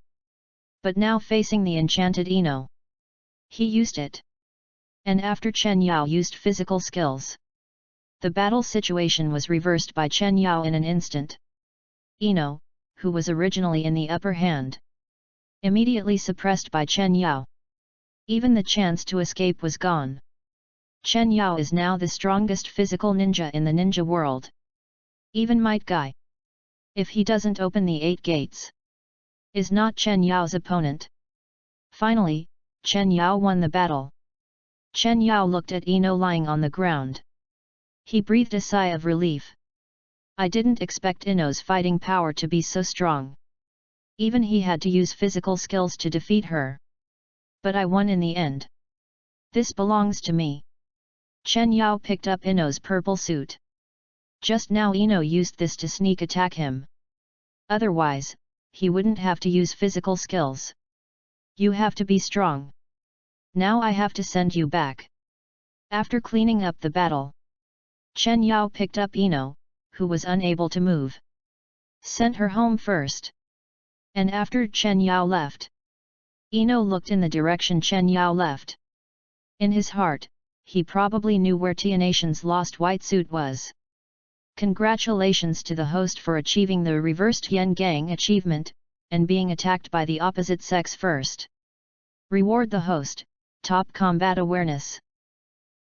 But now facing the enchanted Ino, he used it. And after Chen Yao used physical skills, the battle situation was reversed by Chen Yao in an instant. Ino, who was originally in the upper hand, immediately suppressed by Chen Yao. Even the chance to escape was gone. Chen Yao is now the strongest physical ninja in the ninja world. Even Might Guy, if he doesn't open the 8 gates, is not Chen Yao's opponent. Finally, Chen Yao won the battle. Chen Yao looked at Ino lying on the ground. He breathed a sigh of relief. I didn't expect Ino's fighting power to be so strong. Even he had to use physical skills to defeat her. But I won in the end. This belongs to me. Chen Yao picked up Ino's purple suit. Just now Ino used this to sneak attack him. Otherwise, he wouldn't have to use physical skills. You have to be strong. Now I have to send you back. After cleaning up the battle, Chen Yao picked up Ino, who was unable to move. Sent her home first. And after Chen Yao left, Ino looked in the direction Chen Yao left. In his heart, he probably knew where Tianation's lost white suit was. Congratulations to the host for achieving the reversed Yen Gang achievement, and being attacked by the opposite sex first. Reward the host, top combat awareness.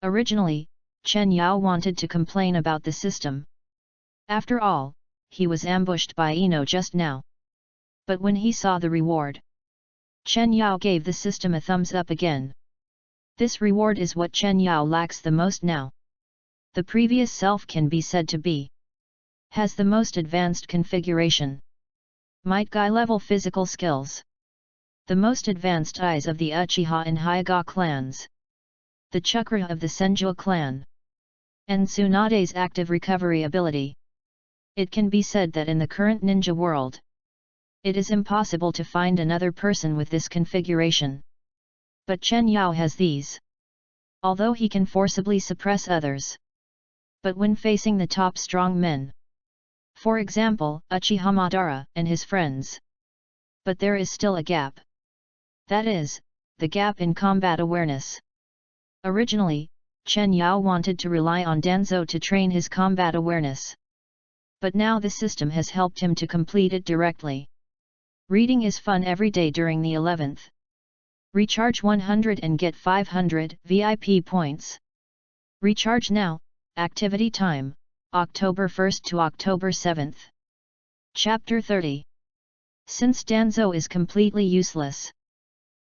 Originally, Chen Yao wanted to complain about the system. After all, he was ambushed by Ino just now. But when he saw the reward, Chen Yao gave the system a thumbs up again. This reward is what Chen Yao lacks the most now. The previous self can be said to be has the most advanced configuration. Might Guy level physical skills. The most advanced eyes of the Uchiha and Hyuga clans. The chakra of the Senju clan. And Tsunade's active recovery ability. It can be said that in the current ninja world, it is impossible to find another person with this configuration. But Chen Yao has these. Although he can forcibly suppress others. But when facing the top strong men, for example, Uchiha Madara and his friends. But there is still a gap. That is, the gap in combat awareness. Originally, Chen Yao wanted to rely on Danzo to train his combat awareness. But now the system has helped him to complete it directly. Reading is fun every day during the 11th. Recharge 100 and get 500 VIP points. Recharge now, activity time, October 1st to October 7th. Chapter 30. Since Danzo is completely useless,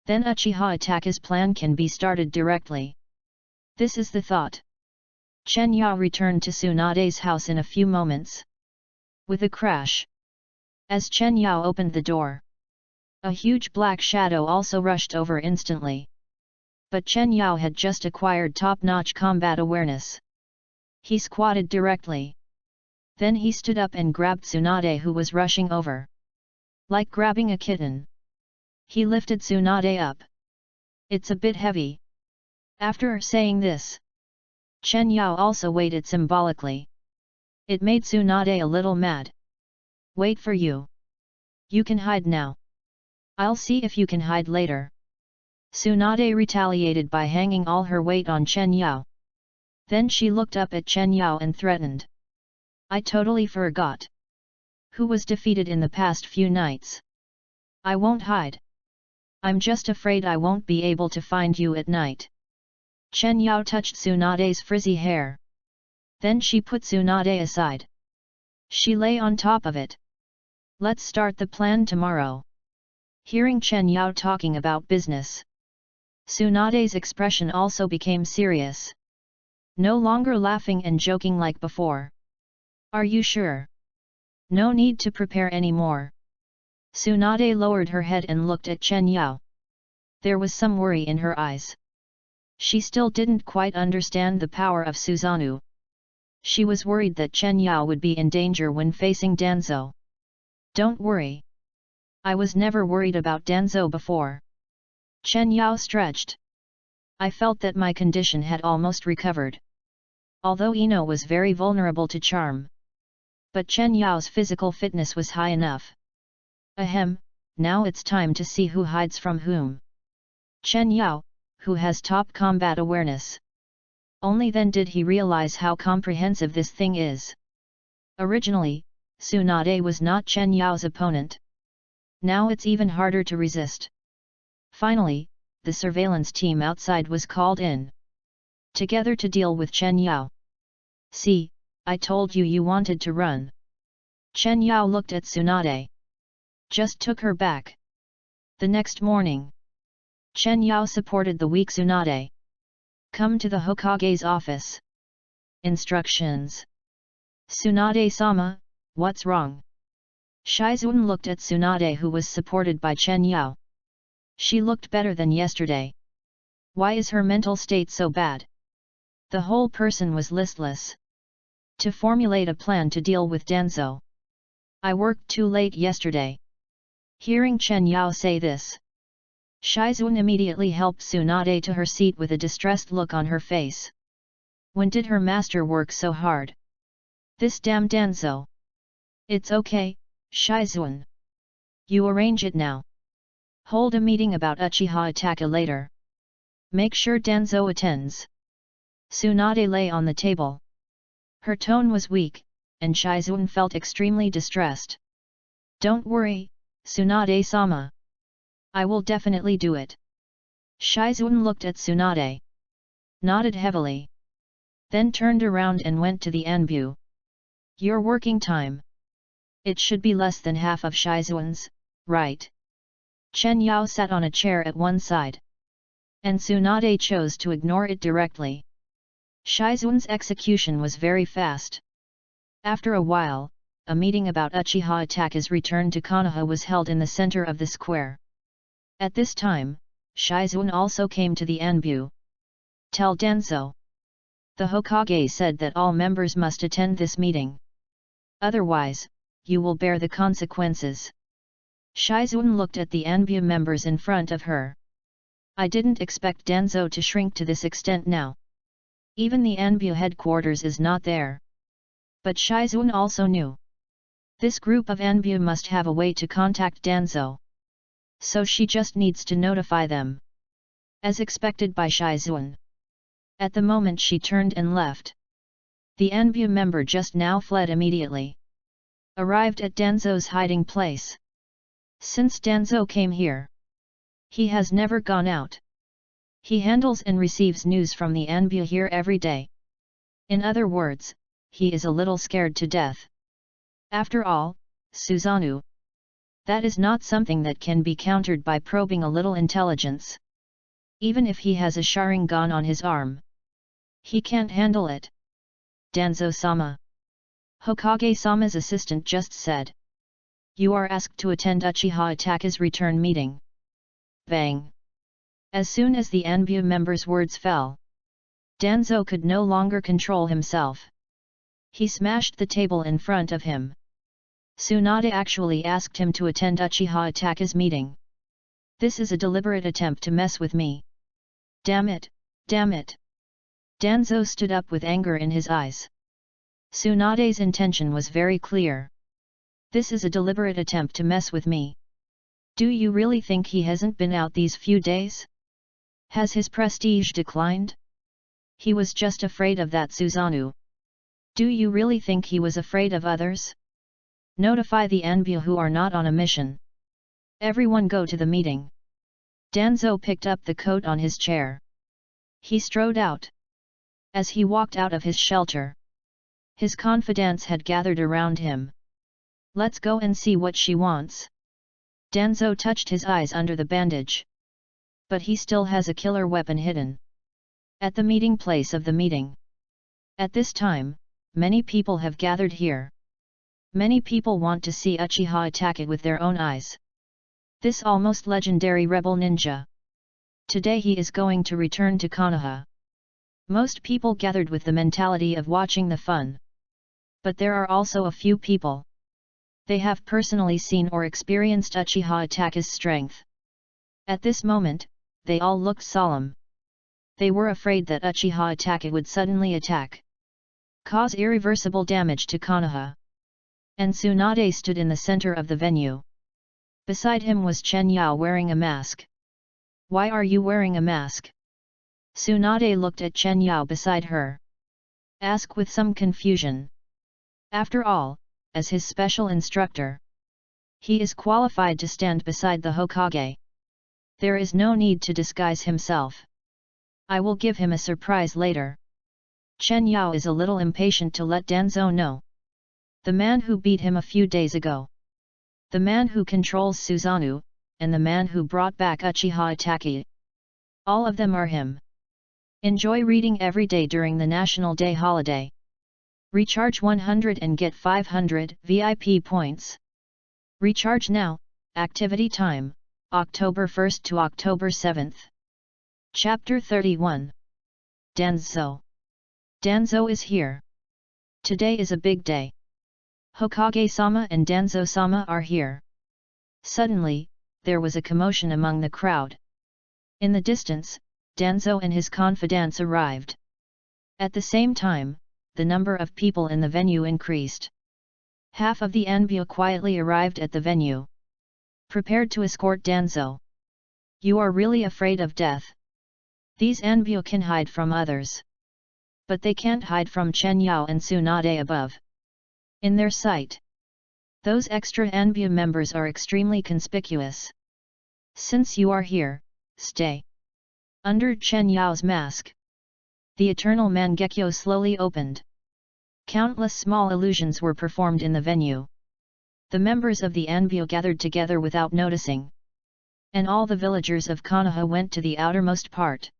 then Uchiha Attacker's plan can be started directly. This is the thought. Chen Yao returned to Tsunade's house in a few moments. With a crash. As Chen Yao opened the door, a huge black shadow also rushed over instantly. But Chen Yao had just acquired top-notch combat awareness. He squatted directly. Then he stood up and grabbed Tsunade, who was rushing over. Like grabbing a kitten. He lifted Tsunade up. It's a bit heavy. After saying this, Chen Yao also waited symbolically. It made Tsunade a little mad. Wait for you. You can hide now. I'll see if you can hide later. Tsunade retaliated by hanging all her weight on Chen Yao. Then she looked up at Chen Yao and threatened. I totally forgot. Who was defeated in the past few nights? I won't hide. I'm just afraid I won't be able to find you at night. Chen Yao touched Tsunade's frizzy hair. Then she put Tsunade aside. She lay on top of it. Let's start the plan tomorrow. Hearing Chen Yao talking about business, Tsunade's expression also became serious. No longer laughing and joking like before. Are you sure? No need to prepare any more. Tsunade lowered her head and looked at Chen Yao. There was some worry in her eyes. She still didn't quite understand the power of Susanoo. She was worried that Chen Yao would be in danger when facing Danzo. Don't worry. I was never worried about Danzo before. Chen Yao stretched. I felt that my condition had almost recovered. Although Ino was very vulnerable to charm. But Chen Yao's physical fitness was high enough. Ahem, now it's time to see who hides from whom. Chen Yao, who has top combat awareness. Only then did he realize how comprehensive this thing is. Originally, Tsunade was not Chen Yao's opponent. Now it's even harder to resist. Finally, the surveillance team outside was called in. Together to deal with Chen Yao. See, I told you you wanted to run. Chen Yao looked at Tsunade. Just took her back. The next morning, Chen Yao supported the weak Tsunade. Come to the Hokage's office. Instructions. Tsunade-sama, what's wrong? Shizuan looked at Tsunade, who was supported by Chen Yao. She looked better than yesterday. Why is her mental state so bad? The whole person was listless. To formulate a plan to deal with Danzo. I worked too late yesterday. Hearing Chen Yao say this, Shizuan immediately helped Tsunade to her seat with a distressed look on her face. When did her master work so hard? This damn Danzo. It's okay, Shizuan. You arrange it now. Hold a meeting about Uchiha Itachi later. Make sure Danzo attends. Tsunade lay on the table. Her tone was weak, and Shizuan felt extremely distressed. Don't worry, Tsunade-sama. I will definitely do it. Shizuan looked at Tsunade. Nodded heavily. Then turned around and went to the Anbu. Your working time. It should be less than half of Shizuan's, right? Chen Yao sat on a chair at one side. And Tsunade chose to ignore it directly. Shizuan's execution was very fast. After a while, a meeting about Uchiha Itachi's return to Konoha was held in the center of the square. At this time, Shizuan also came to the Anbu. Tell Danzo. The Hokage said that all members must attend this meeting. Otherwise, you will bear the consequences. Shizuan looked at the Anbu members in front of her. I didn't expect Danzo to shrink to this extent now. Even the Anbu headquarters is not there. But Shizuan also knew. This group of Anbu must have a way to contact Danzo. So she just needs to notify them. As expected by Shizuan. At the moment she turned and left. The Anbu member just now fled immediately. Arrived at Danzo's hiding place. Since Danzo came here, he has never gone out. He handles and receives news from the Anbu here every day. In other words, he is a little scared to death. After all, Susanoo. That is not something that can be countered by probing a little intelligence. Even if he has a Sharingan on his arm, he can't handle it. Danzo-sama. Hokage-sama's assistant just said. You are asked to attend Uchiha Itachi's return meeting. Bang! As soon as the Anbu member's words fell, Danzo could no longer control himself. He smashed the table in front of him. Tsunade actually asked him to attend Uchiha Itachi's meeting. This is a deliberate attempt to mess with me. Damn it, damn it. Danzo stood up with anger in his eyes. Tsunade's intention was very clear. This is a deliberate attempt to mess with me. Do you really think he hasn't been out these few days? Has his prestige declined? He was just afraid of that Susanoo. Do you really think he was afraid of others? Notify the Anbu who are not on a mission. Everyone go to the meeting. Danzo picked up the coat on his chair. He strode out. As he walked out of his shelter, his confidants had gathered around him. Let's go and see what she wants. Danzo touched his eyes under the bandage. But he still has a killer weapon hidden. At the meeting place of the meeting. At this time, many people have gathered here. Many people want to see Uchiha Itachi with their own eyes. This almost legendary rebel ninja. Today he is going to return to Konoha. Most people gathered with the mentality of watching the fun. But there are also a few people. They have personally seen or experienced Uchiha Itachi's strength. At this moment, they all looked solemn. They were afraid that Uchiha Itachi would suddenly attack. Cause irreversible damage to Konoha. And Tsunade stood in the center of the venue. Beside him was Chen Yao wearing a mask. Why are you wearing a mask? Tsunade looked at Chen Yao beside her. Asked with some confusion. After all, as his special instructor, he is qualified to stand beside the Hokage. There is no need to disguise himself. I will give him a surprise later. Chen Yao is a little impatient to let Danzo know. The man who beat him a few days ago. The man who controls Susanoo, and the man who brought back Uchiha Itachi. All of them are him. Enjoy reading every day during the National Day holiday. Recharge 100 and get 500 VIP points. Recharge now, activity time, October 1st to October 7th. Chapter 31. Danzo. Danzo is here. Today is a big day. Hokage-sama and Danzo-sama are here. Suddenly, there was a commotion among the crowd. In the distance, Danzo and his confidants arrived. At the same time, the number of people in the venue increased. Half of the Anbu quietly arrived at the venue, prepared to escort Danzo. You are really afraid of death. These Anbu can hide from others, but they can't hide from Chen Yao and Tsunade above. In their sight, those extra Anbu members are extremely conspicuous. Since you are here, stay. Under Chen Yao's mask, the eternal Mangekyo slowly opened. Countless small illusions were performed in the venue. The members of the Anbu gathered together without noticing. And all the villagers of Konoha went to the outermost part.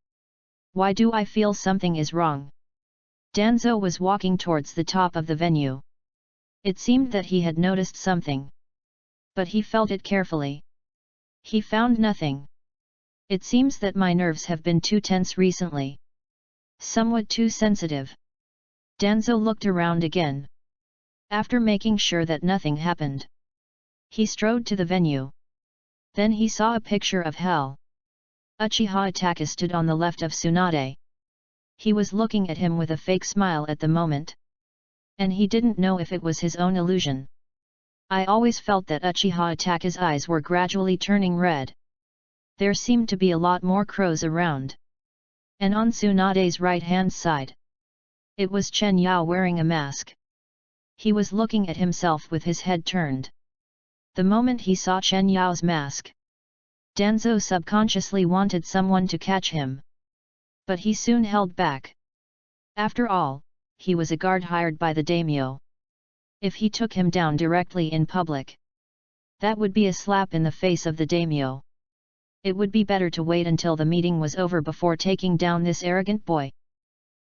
Why do I feel something is wrong? Danzo was walking towards the top of the venue. It seemed that he had noticed something. But he felt it carefully. He found nothing. It seems that my nerves have been too tense recently. Somewhat too sensitive. Danzo looked around again. After making sure that nothing happened, he strode to the venue. Then he saw a picture of hell. Uchiha Itachi stood on the left of Tsunade. He was looking at him with a fake smile at the moment. And he didn't know if it was his own illusion. I always felt that Uchiha Itachi's eyes were gradually turning red. There seemed to be a lot more crows around. And on Tsunade's right-hand side, it was Chen Yao wearing a mask. He was looking at himself with his head turned. The moment he saw Chen Yao's mask, Danzo subconsciously wanted someone to catch him. But he soon held back. After all, he was a guard hired by the daimyo. If he took him down directly in public, that would be a slap in the face of the daimyo. It would be better to wait until the meeting was over before taking down this arrogant boy.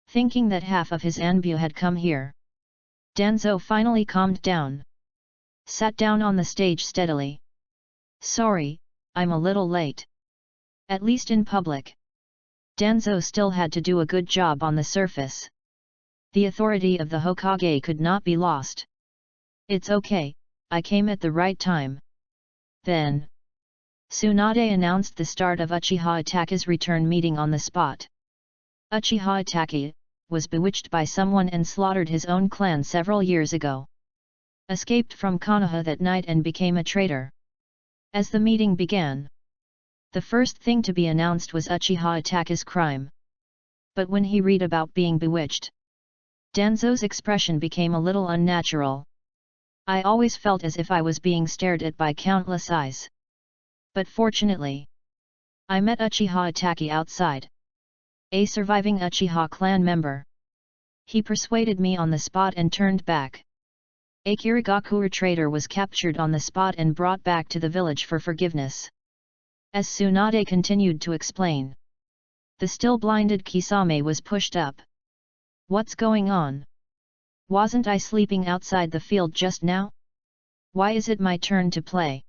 Thinking that half of his Anbu had come here, Danzo finally calmed down. Sat down on the stage steadily. Sorry, I'm a little late. At least in public. Danzo still had to do a good job on the surface. The authority of the Hokage could not be lost. It's okay, I came at the right time. Then, Tsunade announced the start of Uchiha Itachi's return meeting on the spot. Uchiha Itachi was bewitched by someone and slaughtered his own clan several years ago. Escaped from Konoha that night and became a traitor. As the meeting began, the first thing to be announced was Uchiha Itachi's crime. But when he read about being bewitched, Danzo's expression became a little unnatural. I always felt as if I was being stared at by countless eyes. But fortunately, I met Uchiha Itachi outside. A surviving Uchiha clan member. He persuaded me on the spot and turned back. A Kirigakure traitor was captured on the spot and brought back to the village for forgiveness. As Tsunade continued to explain, the still blinded Kisame was pushed up. What's going on? Wasn't I sleeping outside the field just now? Why is it my turn to play?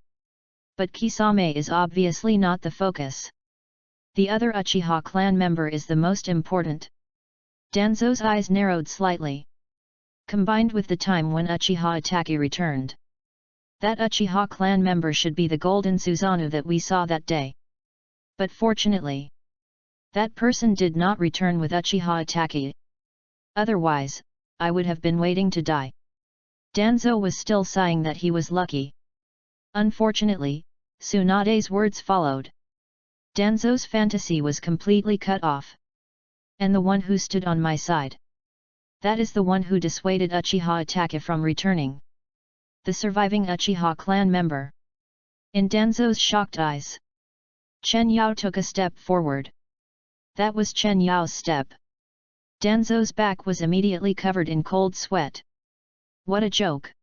But Kisame is obviously not the focus. The other Uchiha clan member is the most important. Danzo's eyes narrowed slightly. Combined with the time when Uchiha Itachi returned, that Uchiha clan member should be the golden Susanoo that we saw that day. But fortunately, that person did not return with Uchiha Itachi. Otherwise, I would have been waiting to die. Danzo was still sighing that he was lucky. Unfortunately, Tsunade's words followed. Danzo's fantasy was completely cut off. And the one who stood on my side, that is the one who dissuaded Uchiha Itachi from returning. The surviving Uchiha clan member. In Danzo's shocked eyes, Chen Yao took a step forward. That was Chen Yao's step. Danzo's back was immediately covered in cold sweat. What a joke!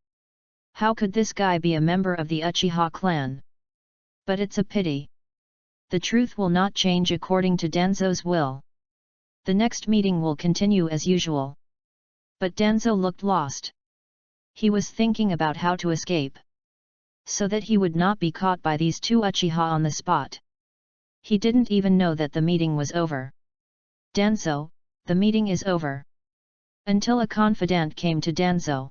How could this guy be a member of the Uchiha clan? But it's a pity. The truth will not change according to Danzo's will. The next meeting will continue as usual. But Danzo looked lost. He was thinking about how to escape, so that he would not be caught by these two Uchiha on the spot. He didn't even know that the meeting was over. Danzo, the meeting is over. Until a confidant came to Danzo.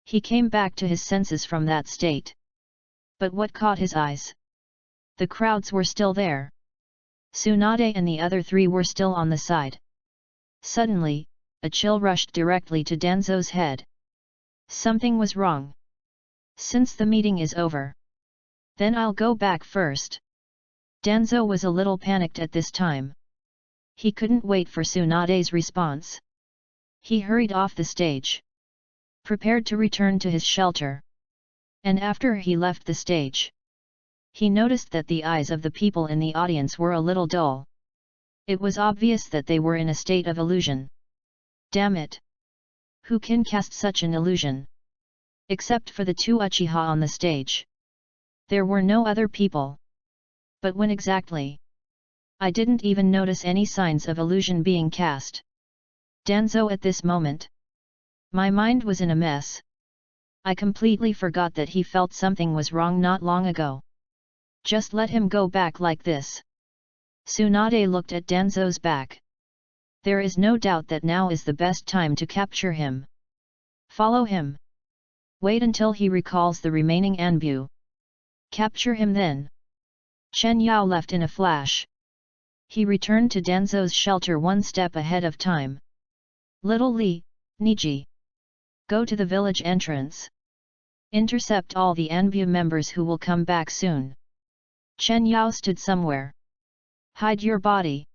He came back to his senses from that state. But what caught his eyes? The crowds were still there. Tsunade and the other three were still on the side. Suddenly, a chill rushed directly to Danzo's head. Something was wrong. Since the meeting is over, then I'll go back first. Danzo was a little panicked at this time. He couldn't wait for Tsunade's response. He hurried off the stage, prepared to return to his shelter. And after he left the stage, he noticed that the eyes of the people in the audience were a little dull. It was obvious that they were in a state of illusion. Damn it! Who can cast such an illusion? Except for the two Uchiha on the stage. There were no other people. But when exactly? I didn't even notice any signs of illusion being cast. Danzo at this moment. My mind was in a mess. I completely forgot that he felt something was wrong not long ago. Just let him go back like this. Tsunade looked at Danzo's back. There is no doubt that now is the best time to capture him. Follow him. Wait until he recalls the remaining Anbu. Capture him then. Chen Yao left in a flash. He returned to Danzo's shelter one step ahead of time. Little Li, Niji. Go to the village entrance. Intercept all the Anbu members who will come back soon. Chen Yao stood somewhere. Hide your body.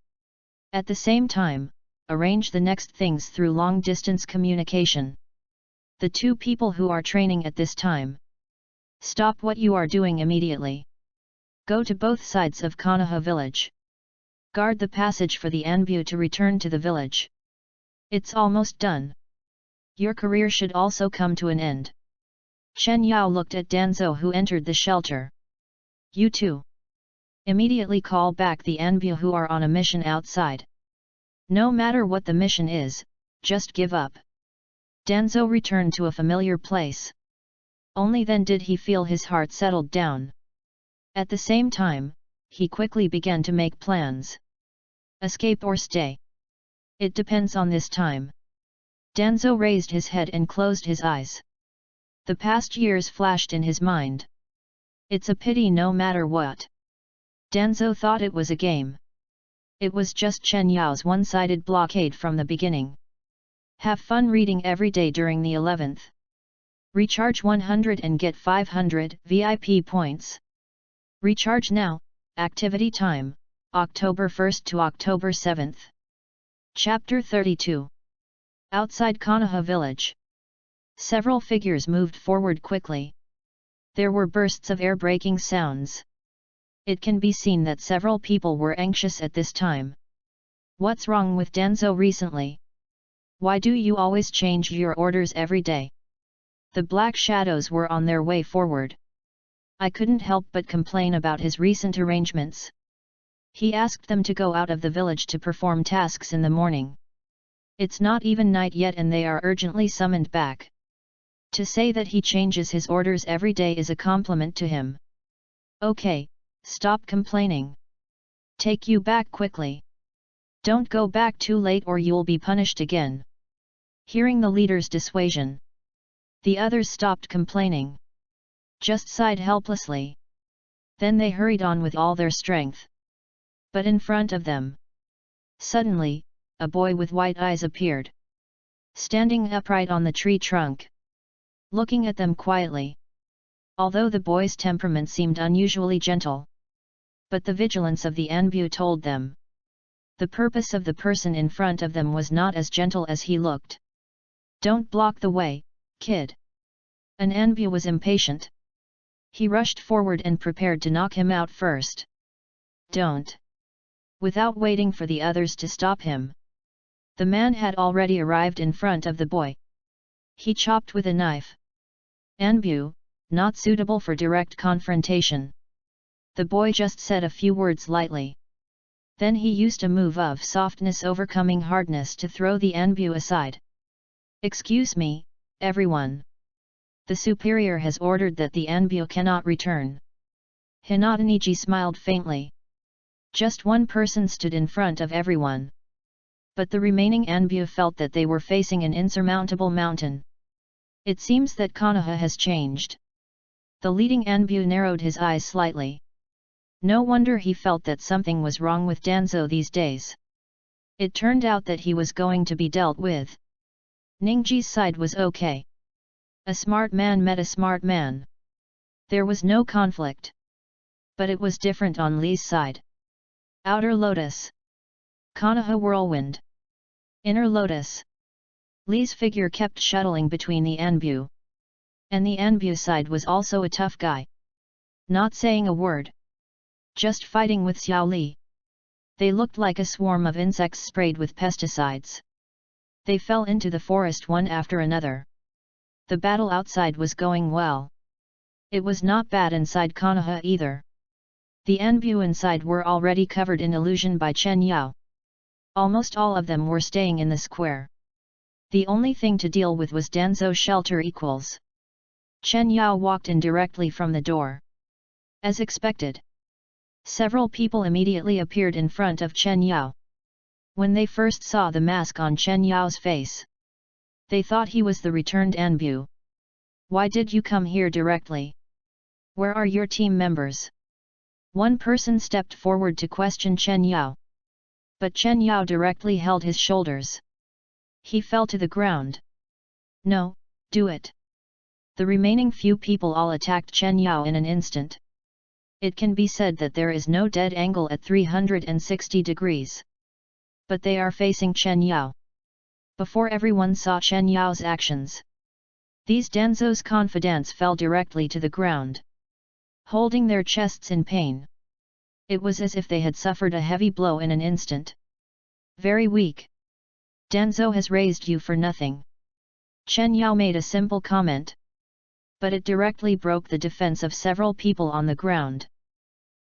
At the same time, arrange the next things through long-distance communication. The two people who are training at this time. Stop what you are doing immediately. Go to both sides of Konoha village. Guard the passage for the Anbu to return to the village. It's almost done. Your career should also come to an end. Chen Yao looked at Danzo who entered the shelter. You too. Immediately call back the Anbu who are on a mission outside. No matter what the mission is, just give up. Danzo returned to a familiar place. Only then did he feel his heart settled down. At the same time, he quickly began to make plans. Escape or stay? It depends on this time. Danzo raised his head and closed his eyes. The past years flashed in his mind. It's a pity no matter what. Danzo thought it was a game. It was just Chen Yao's one-sided blockade from the beginning. Have fun reading every day during the 11th. Recharge 100 and get 500 VIP points. Recharge now, activity time, October 1st to October 7th. Chapter 32. Outside Konoha village. Several figures moved forward quickly. There were bursts of air-breaking sounds. It can be seen that several people were anxious at this time. What's wrong with Danzo recently? Why do you always change your orders every day? The black shadows were on their way forward. I couldn't help but complain about his recent arrangements. He asked them to go out of the village to perform tasks in the morning. It's not even night yet and they are urgently summoned back. To say that he changes his orders every day is a compliment to him. Okay, stop complaining. Take you back quickly. Don't go back too late or you'll be punished again. Hearing the leader's dissuasion, the others stopped complaining. Just sighed helplessly. Then they hurried on with all their strength. But in front of them, suddenly, a boy with white eyes appeared. Standing upright on the tree trunk. Looking at them quietly. Although the boy's temperament seemed unusually gentle. But the vigilance of the Anbu told them. The purpose of the person in front of them was not as gentle as he looked. Don't block the way, kid. An Anbu was impatient. He rushed forward and prepared to knock him out first. Don't. Without waiting for the others to stop him. The man had already arrived in front of the boy. He chopped with a knife. Anbu, not suitable for direct confrontation. The boy just said a few words lightly. Then he used a move of softness overcoming hardness to throw the Anbu aside. Excuse me, everyone. The superior has ordered that the Anbu cannot return. Hinata Niji smiled faintly. Just one person stood in front of everyone. But the remaining Anbu felt that they were facing an insurmountable mountain. It seems that Konoha has changed. The leading Anbu narrowed his eyes slightly. No wonder he felt that something was wrong with Danzo these days. It turned out that he was going to be dealt with. Ningji's side was okay. A smart man met a smart man. There was no conflict. But it was different on Li's side. Outer Lotus. Konoha Whirlwind. Inner Lotus. Li's figure kept shuttling between the Anbu. And the Anbu side was also a tough guy. Not saying a word. Just fighting with Xiao Li. They looked like a swarm of insects sprayed with pesticides. They fell into the forest one after another. The battle outside was going well. It was not bad inside Konoha either. The Anbu inside were already covered in illusion by Chen Yao. Almost all of them were staying in the square. The only thing to deal with was Danzo shelter equals. Chen Yao walked in directly from the door. As expected. Several people immediately appeared in front of Chen Yao. When they first saw the mask on Chen Yao's face, they thought he was the returned Anbu. Why did you come here directly? Where are your team members? One person stepped forward to question Chen Yao. But Chen Yao directly held his shoulders. He fell to the ground. No, do it. The remaining few people all attacked Chen Yao in an instant. It can be said that there is no dead angle at 360 degrees. But they are facing Chen Yao. Before everyone saw Chen Yao's actions, these Danzo's confidants fell directly to the ground, holding their chests in pain. It was as if they had suffered a heavy blow in an instant. Very weak. Danzo has raised you for nothing. Chen Yao made a simple comment. But it directly broke the defense of several people on the ground.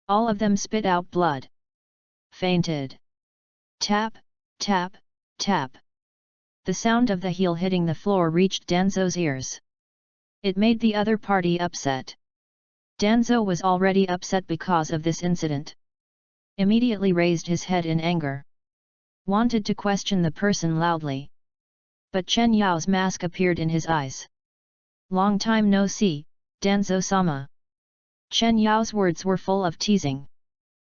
All of them spit out blood. Fainted. Tap, tap, tap. The sound of the heel hitting the floor reached Danzo's ears. It made the other party upset. Danzo was already upset because of this incident. Immediately raised his head in anger. Wanted to question the person loudly. But Chen Yao's mask appeared in his eyes. Long time no see, Danzo-sama. Chen Yao's words were full of teasing.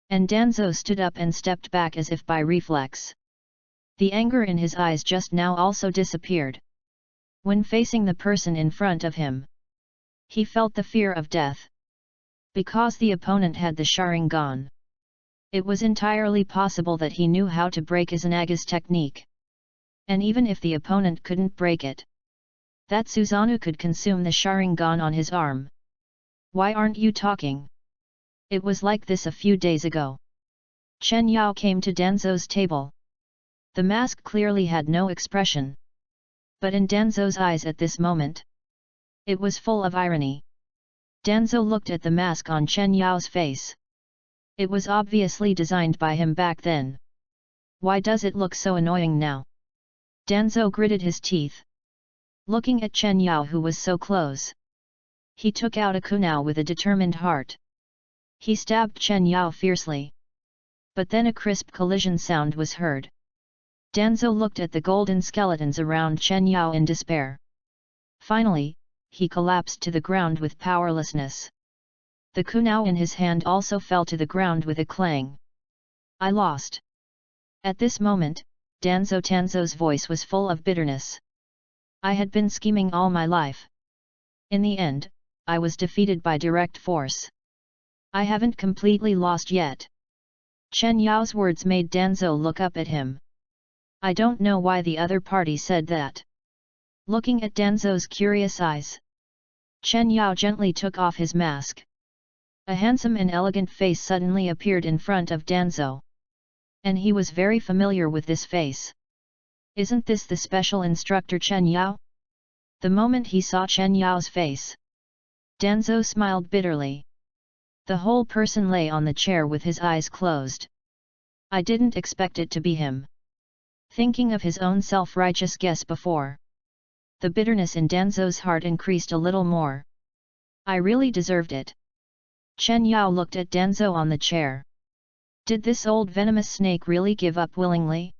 And Danzo stood up and stepped back as if by reflex. The anger in his eyes just now also disappeared. When facing the person in front of him, he felt the fear of death. Because the opponent had the Sharingan, it was entirely possible that he knew how to break Izanaga's technique. And even if the opponent couldn't break it, that Susanoo could consume the Sharingan on his arm. Why aren't you talking? It was like this a few days ago. Chen Yao came to Danzo's table. The mask clearly had no expression. But in Danzo's eyes at this moment, it was full of irony. Danzo looked at the mask on Chen Yao's face. It was obviously designed by him back then. Why does it look so annoying now? Danzo gritted his teeth. Looking at Chen Yao who was so close. He took out a kunao with a determined heart. He stabbed Chen Yao fiercely. But then a crisp collision sound was heard. Danzo looked at the golden skeletons around Chen Yao in despair. Finally, he collapsed to the ground with powerlessness. The kunao in his hand also fell to the ground with a clang. I lost. At this moment, Danzo's voice was full of bitterness. I had been scheming all my life. In the end, I was defeated by direct force. I haven't completely lost yet. Chen Yao's words made Danzo look up at him. I don't know why the other party said that. Looking at Danzo's curious eyes, Chen Yao gently took off his mask. A handsome and elegant face suddenly appeared in front of Danzo. And he was very familiar with this face. Isn't this the special instructor Chen Yao? The moment he saw Chen Yao's face, Danzo smiled bitterly. The whole person lay on the chair with his eyes closed. I didn't expect it to be him. Thinking of his own self-righteous guess before, the bitterness in Danzo's heart increased a little more. I really deserved it. Chen Yao looked at Danzo on the chair. Did this old venomous snake really give up willingly?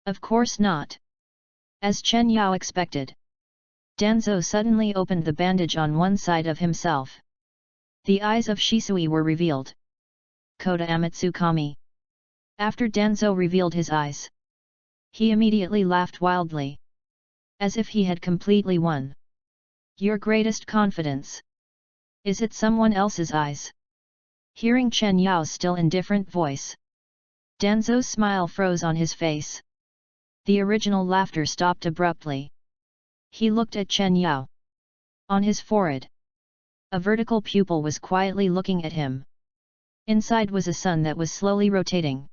Of course not. As Chen Yao expected, Danzo suddenly opened the bandage on one side of himself. The eyes of Shisui were revealed. Kota Amatsukami. After Danzo revealed his eyes, he immediately laughed wildly, as if he had completely won. Your greatest confidence. Is it someone else's eyes? Hearing Chen Yao's still indifferent voice, Danzo's smile froze on his face. The original laughter stopped abruptly. He looked at Chen Yao. On his forehead, a vertical pupil was quietly looking at him. Inside was a sun that was slowly rotating,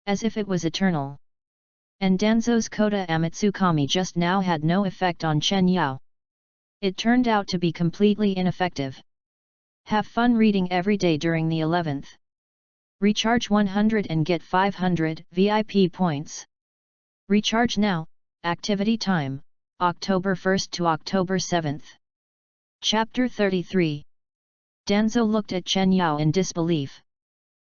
as if it was eternal. And Danzo's Kota Amatsukami just now had no effect on Chen Yao. It turned out to be completely ineffective. Have fun reading every day during the 11th. Recharge 100 and get 500 VIP points. Recharge now. Activity time, October 1st to October 7th. Chapter 33. Danzo looked at Chen Yao in disbelief.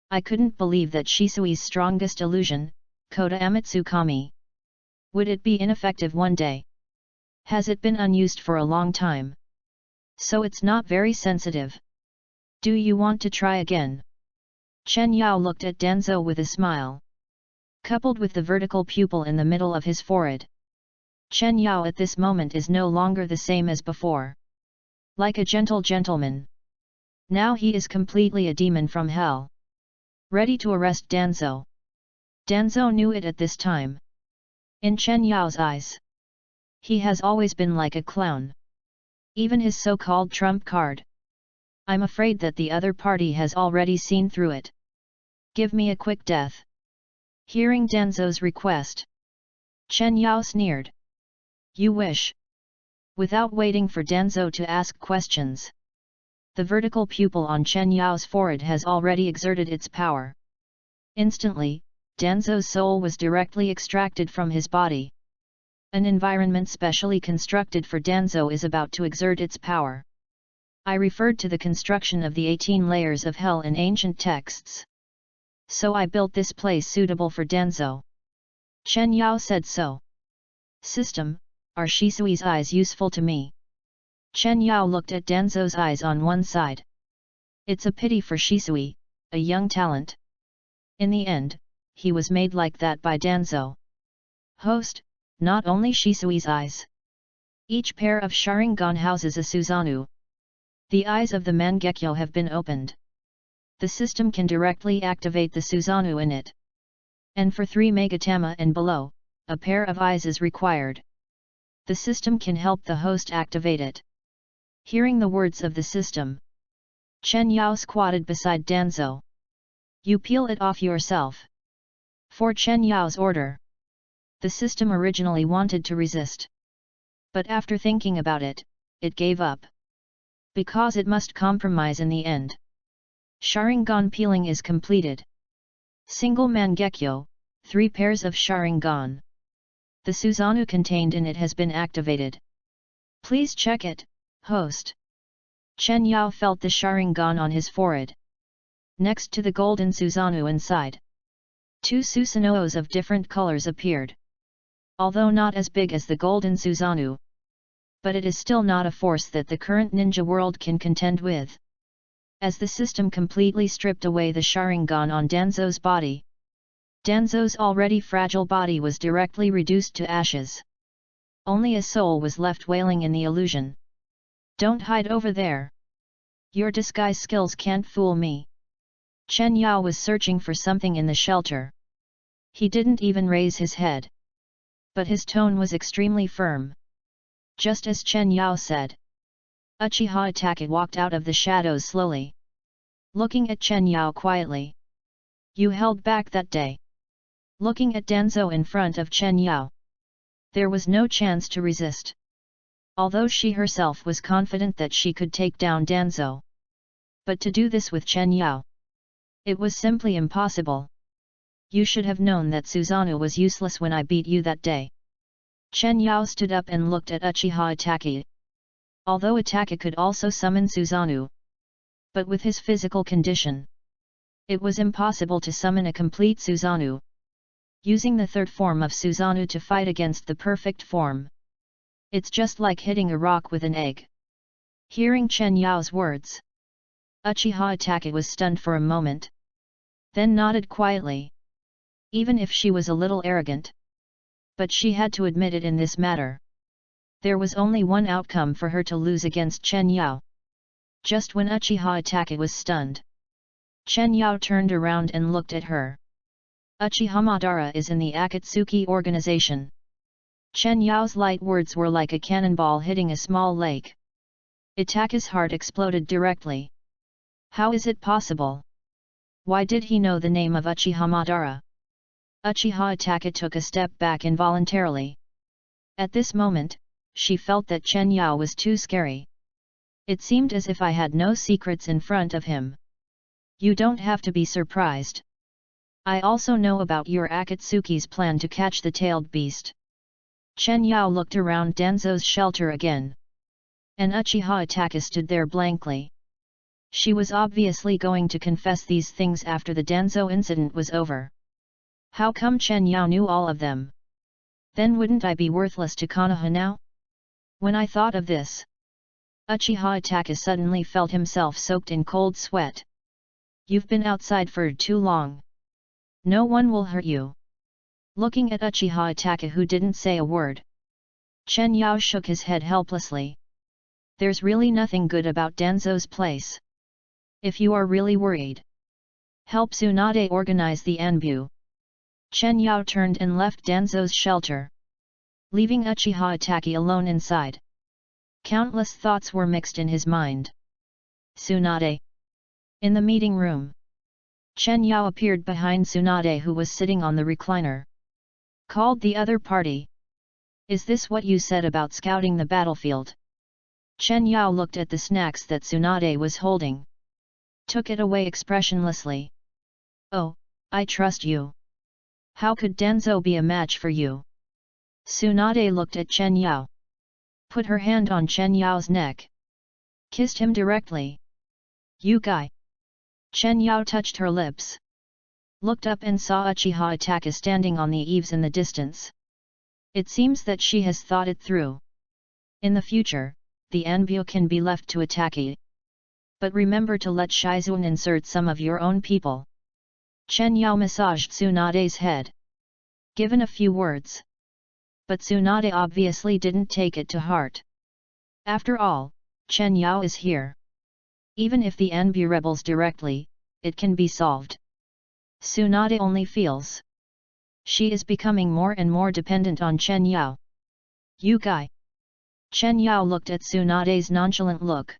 I couldn't believe that Shisui's strongest illusion, Kota Amatsukami, would it be ineffective one day? Has it been unused for a long time? So it's not very sensitive. Do you want to try again? Chen Yao looked at Danzo with a smile, coupled with the vertical pupil in the middle of his forehead. Chen Yao at this moment is no longer the same as before. Like a gentle gentleman. Now he is completely a demon from hell, ready to arrest Danzo. Danzo knew it at this time. In Chen Yao's eyes, he has always been like a clown. Even his so-called trump card. I'm afraid that the other party has already seen through it. Give me a quick death. Hearing Danzo's request, Chen Yao sneered. You wish? Without waiting for Danzo to ask questions, the vertical pupil on Chen Yao's forehead has already exerted its power. Instantly, Danzo's soul was directly extracted from his body. An environment specially constructed for Danzo is about to exert its power. I referred to the construction of the 18 layers of hell in ancient texts. So I built this place suitable for Danzo. Chen Yao said so. System, are Shisui's eyes useful to me? Chen Yao looked at Danzo's eyes on one side. It's a pity for Shisui, a young talent. In the end, he was made like that by Danzo. Host, not only Shisui's eyes. Each pair of Sharingan houses a Susanoo. The eyes of the Mangekyo have been opened. The system can directly activate the Susanoo in it. And for 3 Megatama and below, a pair of eyes is required. The system can help the host activate it. Hearing the words of the system, Chen Yao squatted beside Danzo. You peel it off yourself. For Chen Yao's order, the system originally wanted to resist. But after thinking about it, it gave up. Because it must compromise in the end. Sharingan peeling is completed. Single Mangekyo, 3 pairs of Sharingan. The Susanoo contained in it has been activated. Please check it, host. Chen Yao felt the Sharingan on his forehead. Next to the golden Susanoo inside, 2 Susanos of different colors appeared. Although not as big as the golden Susanoo, but it is still not a force that the current ninja world can contend with. As the system completely stripped away the Sharingan on Danzo's body, Danzo's already fragile body was directly reduced to ashes. Only a soul was left wailing in the illusion. Don't hide over there. Your disguise skills can't fool me. Chen Yao was searching for something in the shelter. He didn't even raise his head. But his tone was extremely firm. Just as Chen Yao said. Uchiha Itachi walked out of the shadows slowly, looking at Chen Yao quietly. You held back that day. Looking at Danzo in front of Chen Yao, there was no chance to resist. Although she herself was confident that she could take down Danzo. But to do this with Chen Yao, it was simply impossible. You should have known that Susanoo was useless when I beat you that day. Chen Yao stood up and looked at Uchiha Itachi. Although Itachi could also summon Susanoo, but with his physical condition, it was impossible to summon a complete Susanoo. Using the third form of Susanoo to fight against the perfect form. It's just like hitting a rock with an egg. Hearing Chen Yao's words, Uchiha Itachi was stunned for a moment. Then nodded quietly. Even if she was a little arrogant. But she had to admit it in this matter. There was only one outcome for her to lose against Chen Yao. Just when Uchiha Itachi was stunned, Chen Yao turned around and looked at her. Uchiha Madara is in the Akatsuki organization. Chen Yao's light words were like a cannonball hitting a small lake. Itachi's heart exploded directly. How is it possible? Why did he know the name of Uchiha Madara? Uchiha Itachi took a step back involuntarily. At this moment, she felt that Chen Yao was too scary. It seemed as if I had no secrets in front of him. You don't have to be surprised. I also know about your Akatsuki's plan to catch the tailed beast. Chen Yao looked around Danzo's shelter again. And Uchiha Itachi stood there blankly. She was obviously going to confess these things after the Danzo incident was over. How come Chen Yao knew all of them? Then wouldn't I be worthless to Konoha now? When I thought of this, Uchiha Itachi suddenly felt himself soaked in cold sweat. You've been outside for too long. No one will hurt you. Looking at Uchiha Itachi, who didn't say a word, Chen Yao shook his head helplessly. There's really nothing good about Danzo's place. If you are really worried, help Tsunade organize the Anbu. Chen Yao turned and left Danzo's shelter, leaving Uchiha Itachi alone inside. Countless thoughts were mixed in his mind. Tsunade. In the meeting room, Chen Yao appeared behind Tsunade, who was sitting on the recliner. Called the other party. Is this what you said about scouting the battlefield? Chen Yao looked at the snacks that Tsunade was holding. Took it away expressionlessly. Oh, I trust you. How could Danzo be a match for you? Tsunade looked at Chen Yao. Put her hand on Chen Yao's neck. Kissed him directly. You guy. Chen Yao touched her lips. Looked up and saw Uchiha Itachi standing on the eaves in the distance. It seems that she has thought it through. In the future, the Anbu can be left to Itachi. But remember to let Shizuan insert some of your own people. Chen Yao massaged Tsunade's head. Given a few words. But Tsunade obviously didn't take it to heart. After all, Chen Yao is here. Even if the Anbu rebels directly, it can be solved. Tsunade only feels she is becoming more and more dependent on Chen Yao. You guy. Chen Yao looked at Tsunade's nonchalant look.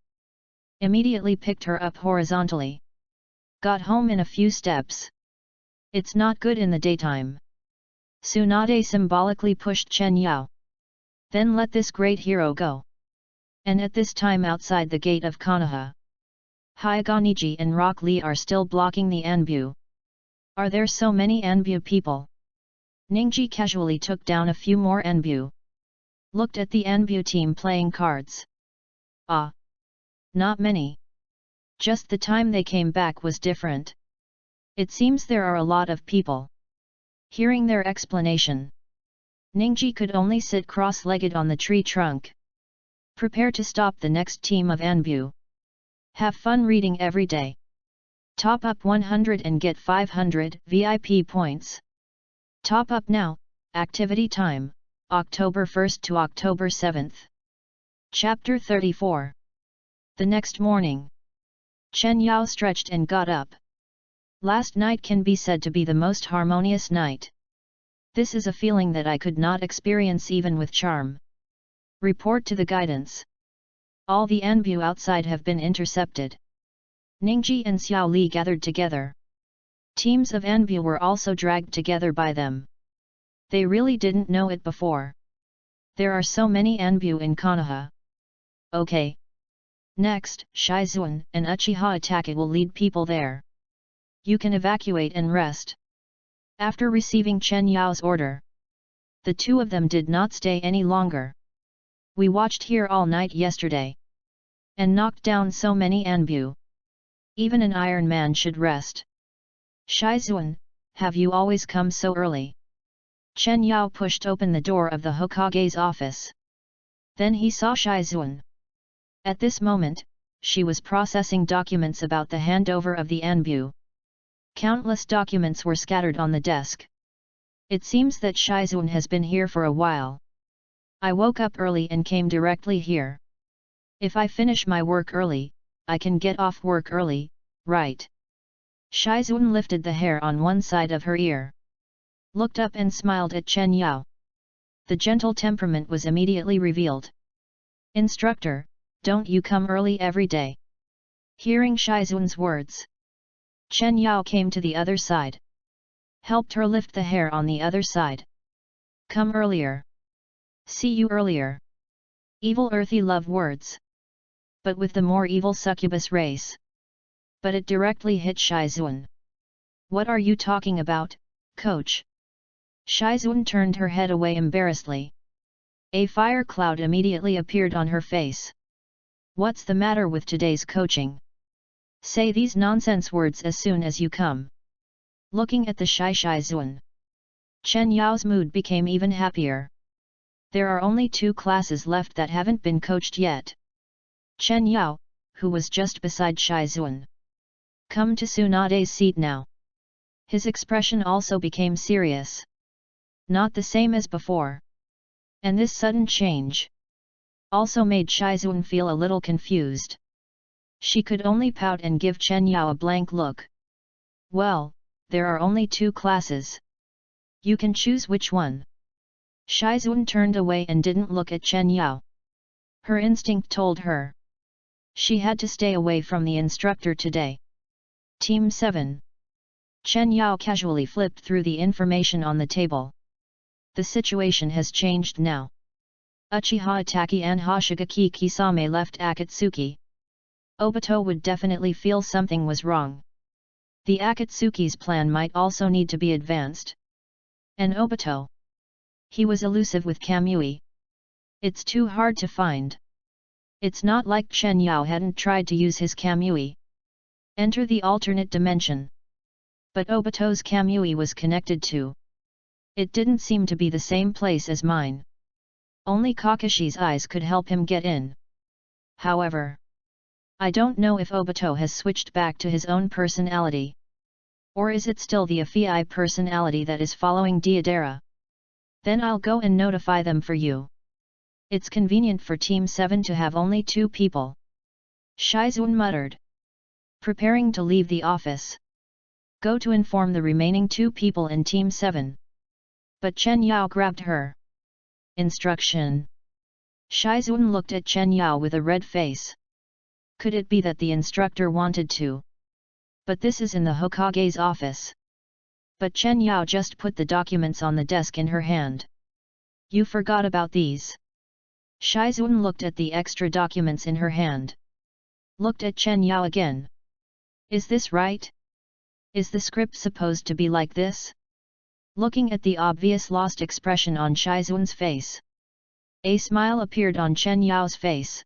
Immediately picked her up horizontally. Got home in a few steps. It's not good in the daytime. Tsunade symbolically pushed Chen Yao. Then let this great hero go. And at this time outside the gate of Konoha, Hyagoniji and Rock Lee are still blocking the Anbu. Are there so many Anbu people? Ningji casually took down a few more Anbu. Looked at the Anbu team playing cards. Ah. Not many. Just the time they came back was different. It seems there are a lot of people. Hearing their explanation, Ningji could only sit cross-legged on the tree trunk. Prepare to stop the next team of Anbu. Have fun reading every day. Top up 100 and get 500 VIP points. Top up now. Activity time, October 1st to October 7th. Chapter 34. The next morning, Chen Yao stretched and got up. Last night can be said to be the most harmonious night. This is a feeling that I could not experience even with charm. Report to the guidance. All the Anbu outside have been intercepted. Ningji and Xiao Li gathered together. Teams of Anbu were also dragged together by them. They really didn't know it before. There are so many Anbu in Konoha. Okay. Next, Shizuan and Uchiha Itachi will lead people there. You can evacuate and rest. After receiving Chen Yao's order, the two of them did not stay any longer. We watched here all night yesterday. And knocked down so many Anbu. Even an Iron Man should rest. Shizuan, have you always come so early? Chen Yao pushed open the door of the Hokage's office. Then he saw Shizuan. At this moment, she was processing documents about the handover of the Anbu. Countless documents were scattered on the desk. It seems that Shizun has been here for a while. I woke up early and came directly here. If I finish my work early, I can get off work early, right? Shizun lifted the hair on one side of her ear, looked up and smiled at Chen Yao. The gentle temperament was immediately revealed. Instructor, don't you come early every day? Hearing Shizun's words, Chen Yao came to the other side, helped her lift the hair on the other side. Come earlier. See you earlier. Evil earthy love words. But with the more evil succubus race. But it directly hit Shizun. What are you talking about, coach? Shizun turned her head away embarrassedly. A fire cloud immediately appeared on her face. What's the matter with today's coaching? Say these nonsense words as soon as you come. Looking at the shy Shizun, Chen Yao's mood became even happier. There are only 2 classes left that haven't been coached yet. Chen Yao, who was just beside Shizun, come to Tsunade's seat now. His expression also became serious. Not the same as before. And this sudden change also made Shizun feel a little confused. She could only pout and give Chen Yao a blank look. Well, there are only 2 classes. You can choose which one. Shizun turned away and didn't look at Chen Yao. Her instinct told her she had to stay away from the instructor today. Team 7. Chen Yao casually flipped through the information on the table. The situation has changed now. Uchiha Itaki and Hoshigaki Kisame left Akatsuki. Obito would definitely feel something was wrong. The Akatsuki's plan might also need to be advanced. And Obito? He was elusive with Kamui. It's too hard to find. It's not like Chen Yao hadn't tried to use his Kamui. Enter the alternate dimension. But Obito's Kamui was connected to. It didn't seem to be the same place as mine. Only Kakashi's eyes could help him get in. However, I don't know if Obito has switched back to his own personality. Or is it still the Afei personality that is following Deidara? Then I'll go and notify them for you. It's convenient for Team 7 to have only 2 people. Shizun muttered, preparing to leave the office. Go to inform the remaining 2 people in Team 7. But Chen Yao grabbed her. Instruction. Shizun looked at Chen Yao with a red face. Could it be that the instructor wanted to? But this is in the Hokage's office. But Chen Yao just put the documents on the desk in her hand. You forgot about these. Shizun looked at the extra documents in her hand. Looked at Chen Yao again. Is this right? Is the script supposed to be like this? Looking at the obvious lost expression on Shizun's face, a smile appeared on Chen Yao's face.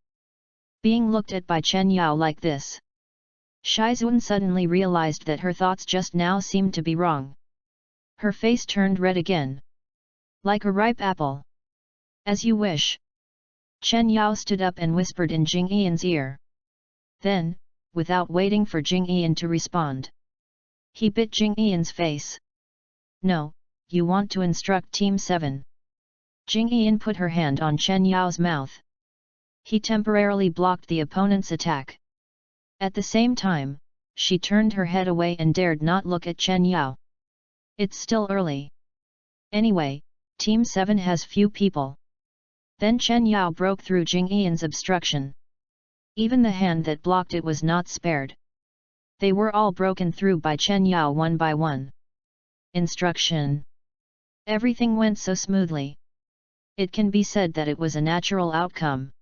Being looked at by Chen Yao like this, Shizun suddenly realized that her thoughts just now seemed to be wrong. Her face turned red again. Like a ripe apple. As you wish. Chen Yao stood up and whispered in Jing Ian's ear. Then, without waiting for Jing Ian to respond, he bit Jing Ian's face. No, you want to instruct Team 7. Jing Ian put her hand on Chen Yao's mouth. He temporarily blocked the opponent's attack. At the same time, she turned her head away and dared not look at Chen Yao. It's still early. Anyway, Team 7 has few people. Then Chen Yao broke through Jing Ian's obstruction. Even the hand that blocked it was not spared. They were all broken through by Chen Yao one by one. Instruction. Everything went so smoothly. It can be said that it was a natural outcome.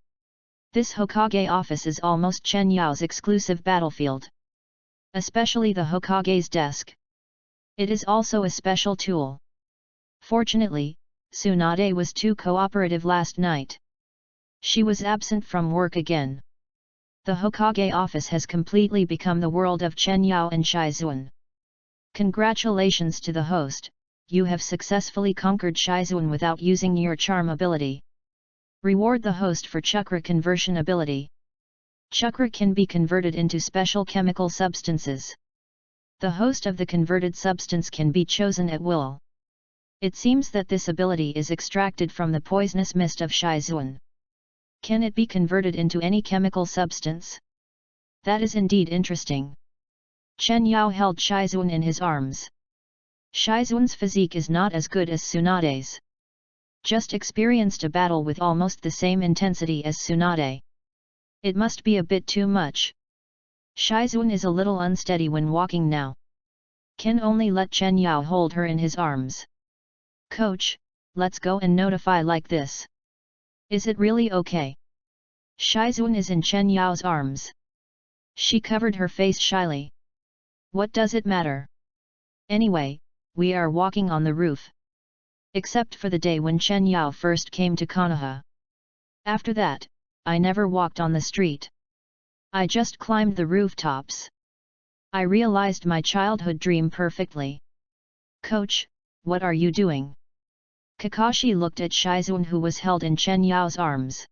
This Hokage office is almost Chen Yao's exclusive battlefield. Especially the Hokage's desk. It is also a special tool. Fortunately, Tsunade was too cooperative last night. She was absent from work again. The Hokage office has completely become the world of Chen Yao and Shizun. Congratulations to the host, you have successfully conquered Shizun without using your charm ability. Reward the host for chakra conversion ability. Chakra can be converted into special chemical substances. The host of the converted substance can be chosen at will. It seems that this ability is extracted from the poisonous mist of Shizuan. Can it be converted into any chemical substance? That is indeed interesting. Chen Yao held Shizuan in his arms. Shizuan's physique is not as good as Tsunade's. Just experienced a battle with almost the same intensity as Tsunade. It must be a bit too much. Shizuan is a little unsteady when walking now. Can only let Chen Yao hold her in his arms. Coach, let's go and notify like this. Is it really okay? Shizuan is in Chen Yao's arms. She covered her face shyly. What does it matter? Anyway, we are walking on the roof. Except for the day when Chen Yao first came to Konoha. After that, I never walked on the street. I just climbed the rooftops. I realized my childhood dream perfectly. Coach, what are you doing? Kakashi looked at Shizuan, who was held in Chen Yao's arms.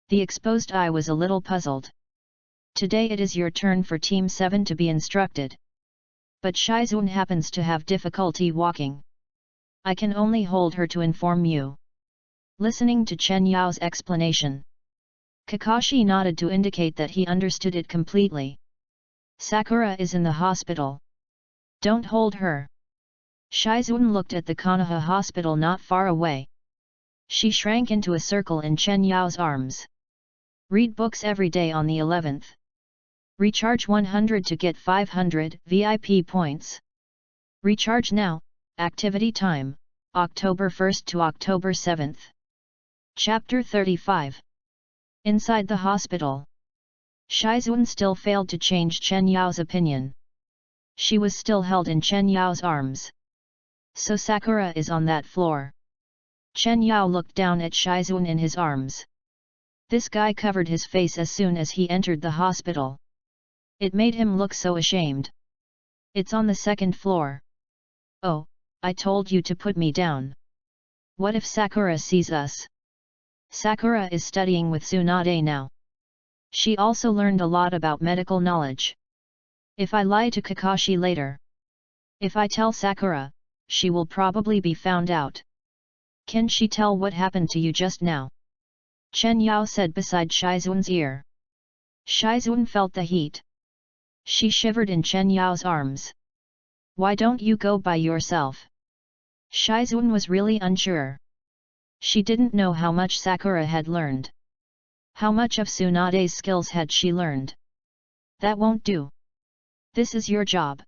The exposed eye was a little puzzled. Today it is your turn for Team 7 to be instructed. But Shizuan happens to have difficulty walking. I can only hold her to inform you. Listening to Chen Yao's explanation, Kakashi nodded to indicate that he understood it completely. Sakura is in the hospital. Don't hold her. Shizuan looked at the Konoha hospital not far away. She shrank into a circle in Chen Yao's arms. Read books every day on the 11th. Recharge 100 to get 500 VIP points. Recharge now. Activity time, October 1st to October 7th. Chapter 35. Inside the hospital. Shizuan still failed to change Chen Yao's opinion. She was still held in Chen Yao's arms. So Sakura is on that floor. Chen Yao looked down at Shizuan in his arms. This guy covered his face as soon as he entered the hospital. It made him look so ashamed. It's on the second floor. Oh, I told you to put me down. What if Sakura sees us? Sakura is studying with Tsunade now. She also learned a lot about medical knowledge. If I lie to Kakashi later, if I tell Sakura, she will probably be found out. Can she tell what happened to you just now? Chen Yao said beside Shizuan's ear. Shizuan felt the heat. She shivered in Chen Yao's arms. Why don't you go by yourself? Shizuan was really unsure. She didn't know how much Sakura had learned. How much of Tsunade's skills had she learned? That won't do. This is your job.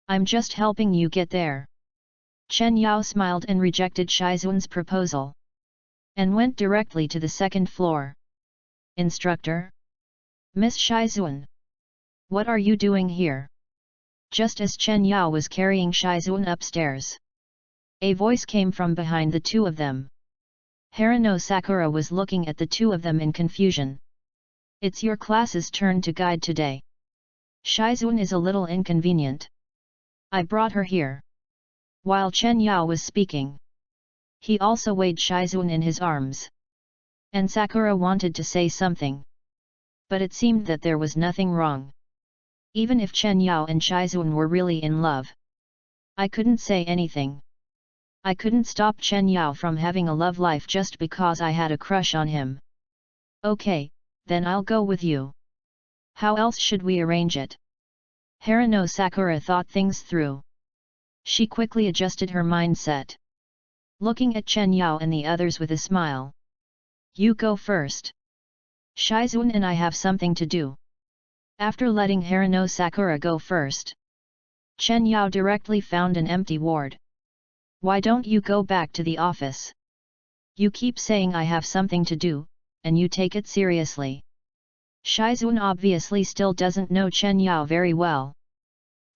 I'm just helping you get there. Chen Yao smiled and rejected Shizuan's proposal. And went directly to the second floor. Instructor? Miss Shizuan. What are you doing here? Just as Chen Yao was carrying Shizuan upstairs, a voice came from behind the two of them. Harano Sakura was looking at the two of them in confusion. It's your class's turn to guide today. Shizuan is a little inconvenient. I brought her here. While Chen Yao was speaking, he also weighed Shizuan in his arms. And Sakura wanted to say something. But it seemed that there was nothing wrong. Even if Chen Yao and Shizuan were really in love, I couldn't say anything. I couldn't stop Chen Yao from having a love life just because I had a crush on him. Okay, then I'll go with you. How else should we arrange it? Harano Sakura thought things through. She quickly adjusted her mindset. Looking at Chen Yao and the others with a smile. You go first. Shizuan and I have something to do. After letting Harano Sakura go first, Chen Yao directly found an empty ward. Why don't you go back to the office? You keep saying I have something to do, and you take it seriously. Shizuan obviously still doesn't know Chen Yao very well.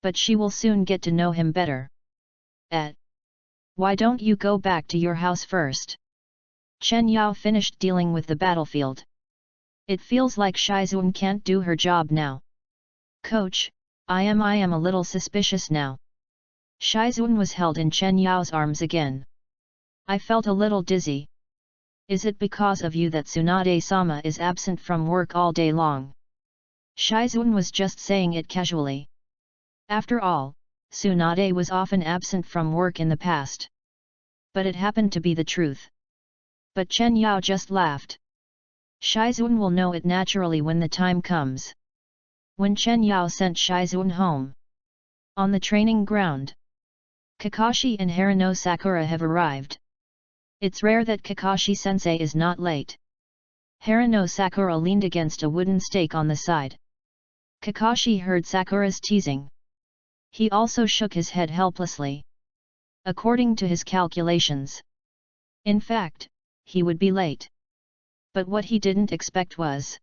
But she will soon get to know him better. Why don't you go back to your house first? Chen Yao finished dealing with the battlefield. It feels like Shizuan can't do her job now. Coach, I am a little suspicious now. Shizuan was held in Chen Yao's arms again. I felt a little dizzy. Is it because of you that Tsunade-sama is absent from work all day long? Shizun was just saying it casually. After all, Tsunade was often absent from work in the past. But it happened to be the truth. But Chen Yao just laughed. Shizun will know it naturally when the time comes. When Chen Yao sent Shizun home. On the training ground, Kakashi and Harano Sakura have arrived. It's rare that Kakashi-sensei is not late. Harano Sakura leaned against a wooden stake on the side. Kakashi heard Sakura's teasing. He also shook his head helplessly. According to his calculations, in fact, he would be late. But what he didn't expect was,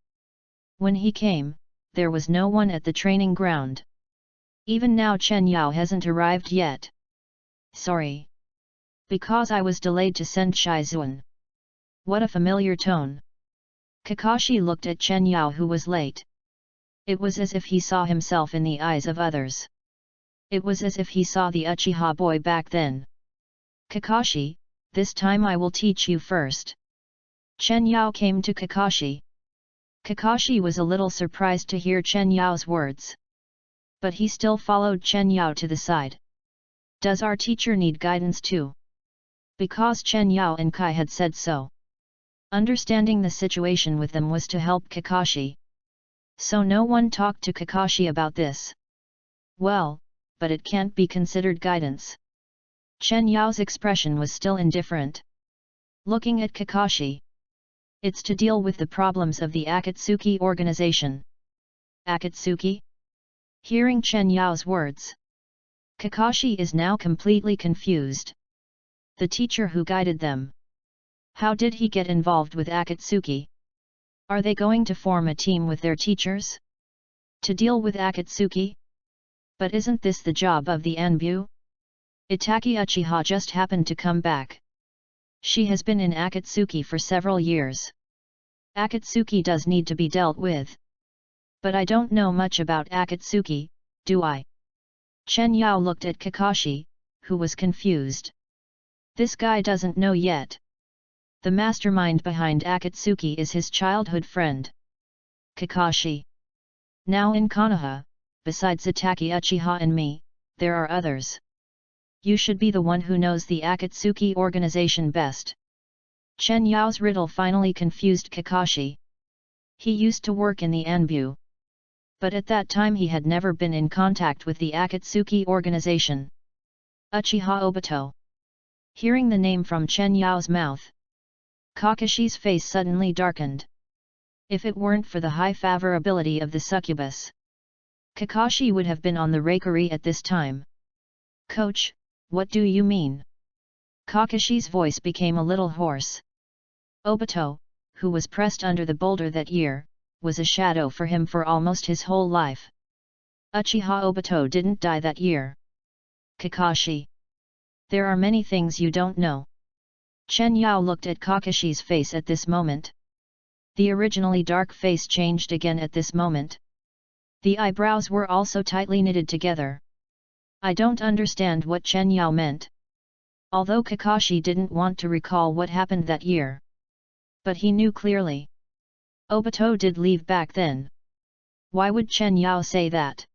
when he came, there was no one at the training ground. Even now Chen Yao hasn't arrived yet. Sorry. Because I was delayed to send Shizun. What a familiar tone. Kakashi looked at Chen Yao, who was late. It was as if he saw himself in the eyes of others. It was as if he saw the Uchiha boy back then. Kakashi, this time I will teach you first. Chen Yao came to Kakashi. Kakashi was a little surprised to hear Chen Yao's words. But he still followed Chen Yao to the side. Does our teacher need guidance too? Because Chen Yao and Kai had said so. Understanding the situation with them was to help Kakashi. So no one talked to Kakashi about this. Well, but it can't be considered guidance. Chen Yao's expression was still indifferent. Looking at Kakashi. It's to deal with the problems of the Akatsuki organization. Akatsuki? Hearing Chen Yao's words, Kakashi is now completely confused. The teacher who guided them. How did he get involved with Akatsuki? Are they going to form a team with their teachers? To deal with Akatsuki? But isn't this the job of the Anbu? Itaki Uchiha just happened to come back. She has been in Akatsuki for several years. Akatsuki does need to be dealt with. But I don't know much about Akatsuki, do I? Chen Yao looked at Kakashi, who was confused. This guy doesn't know yet. The mastermind behind Akatsuki is his childhood friend. Kakashi. Now in Konoha, besides Itaki Uchiha and me, there are others. You should be the one who knows the Akatsuki organization best. Chen Yao's riddle finally confused Kakashi. He used to work in the Anbu. But at that time he had never been in contact with the Akatsuki organization. Uchiha Obito. Hearing the name from Chen Yao's mouth, Kakashi's face suddenly darkened. If it weren't for the high favorability of the Succubus, Kakashi would have been on the rakery at this time. Coach, what do you mean? Kakashi's voice became a little hoarse. Obito, who was pressed under the boulder that year, was a shadow for him for almost his whole life. Uchiha Obito didn't die that year. Kakashi. There are many things you don't know. Chen Yao looked at Kakashi's face at this moment. The originally dark face changed again at this moment. The eyebrows were also tightly knitted together. I don't understand what Chen Yao meant. Although Kakashi didn't want to recall what happened that year. But he knew clearly. Obito did leave back then. Why would Chen Yao say that?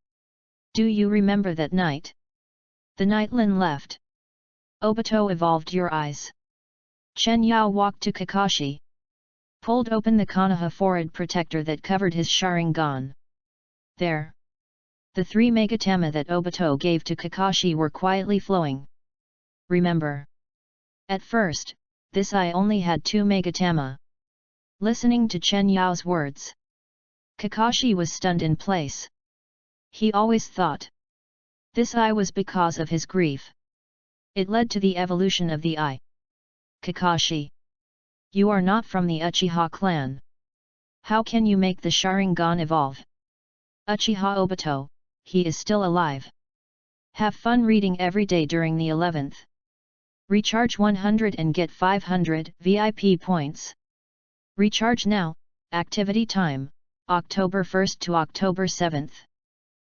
Do you remember that night? The night Lin left. Obito evolved your eyes. Chen Yao walked to Kakashi. Pulled open the Konoha forehead protector that covered his Sharingan. There. The 3 Megatama that Obito gave to Kakashi were quietly flowing. Remember. At first, this eye only had 2 Megatama. Listening to Chen Yao's words, Kakashi was stunned in place. He always thought this eye was because of his grief. It led to the evolution of the eye. Kakashi. You are not from the Uchiha clan. How can you make the Sharingan evolve? Uchiha Obito, he is still alive. Have fun reading every day during the 11th. Recharge 100 and get 500 VIP points. Recharge now. Activity time, October 1st to October 7th.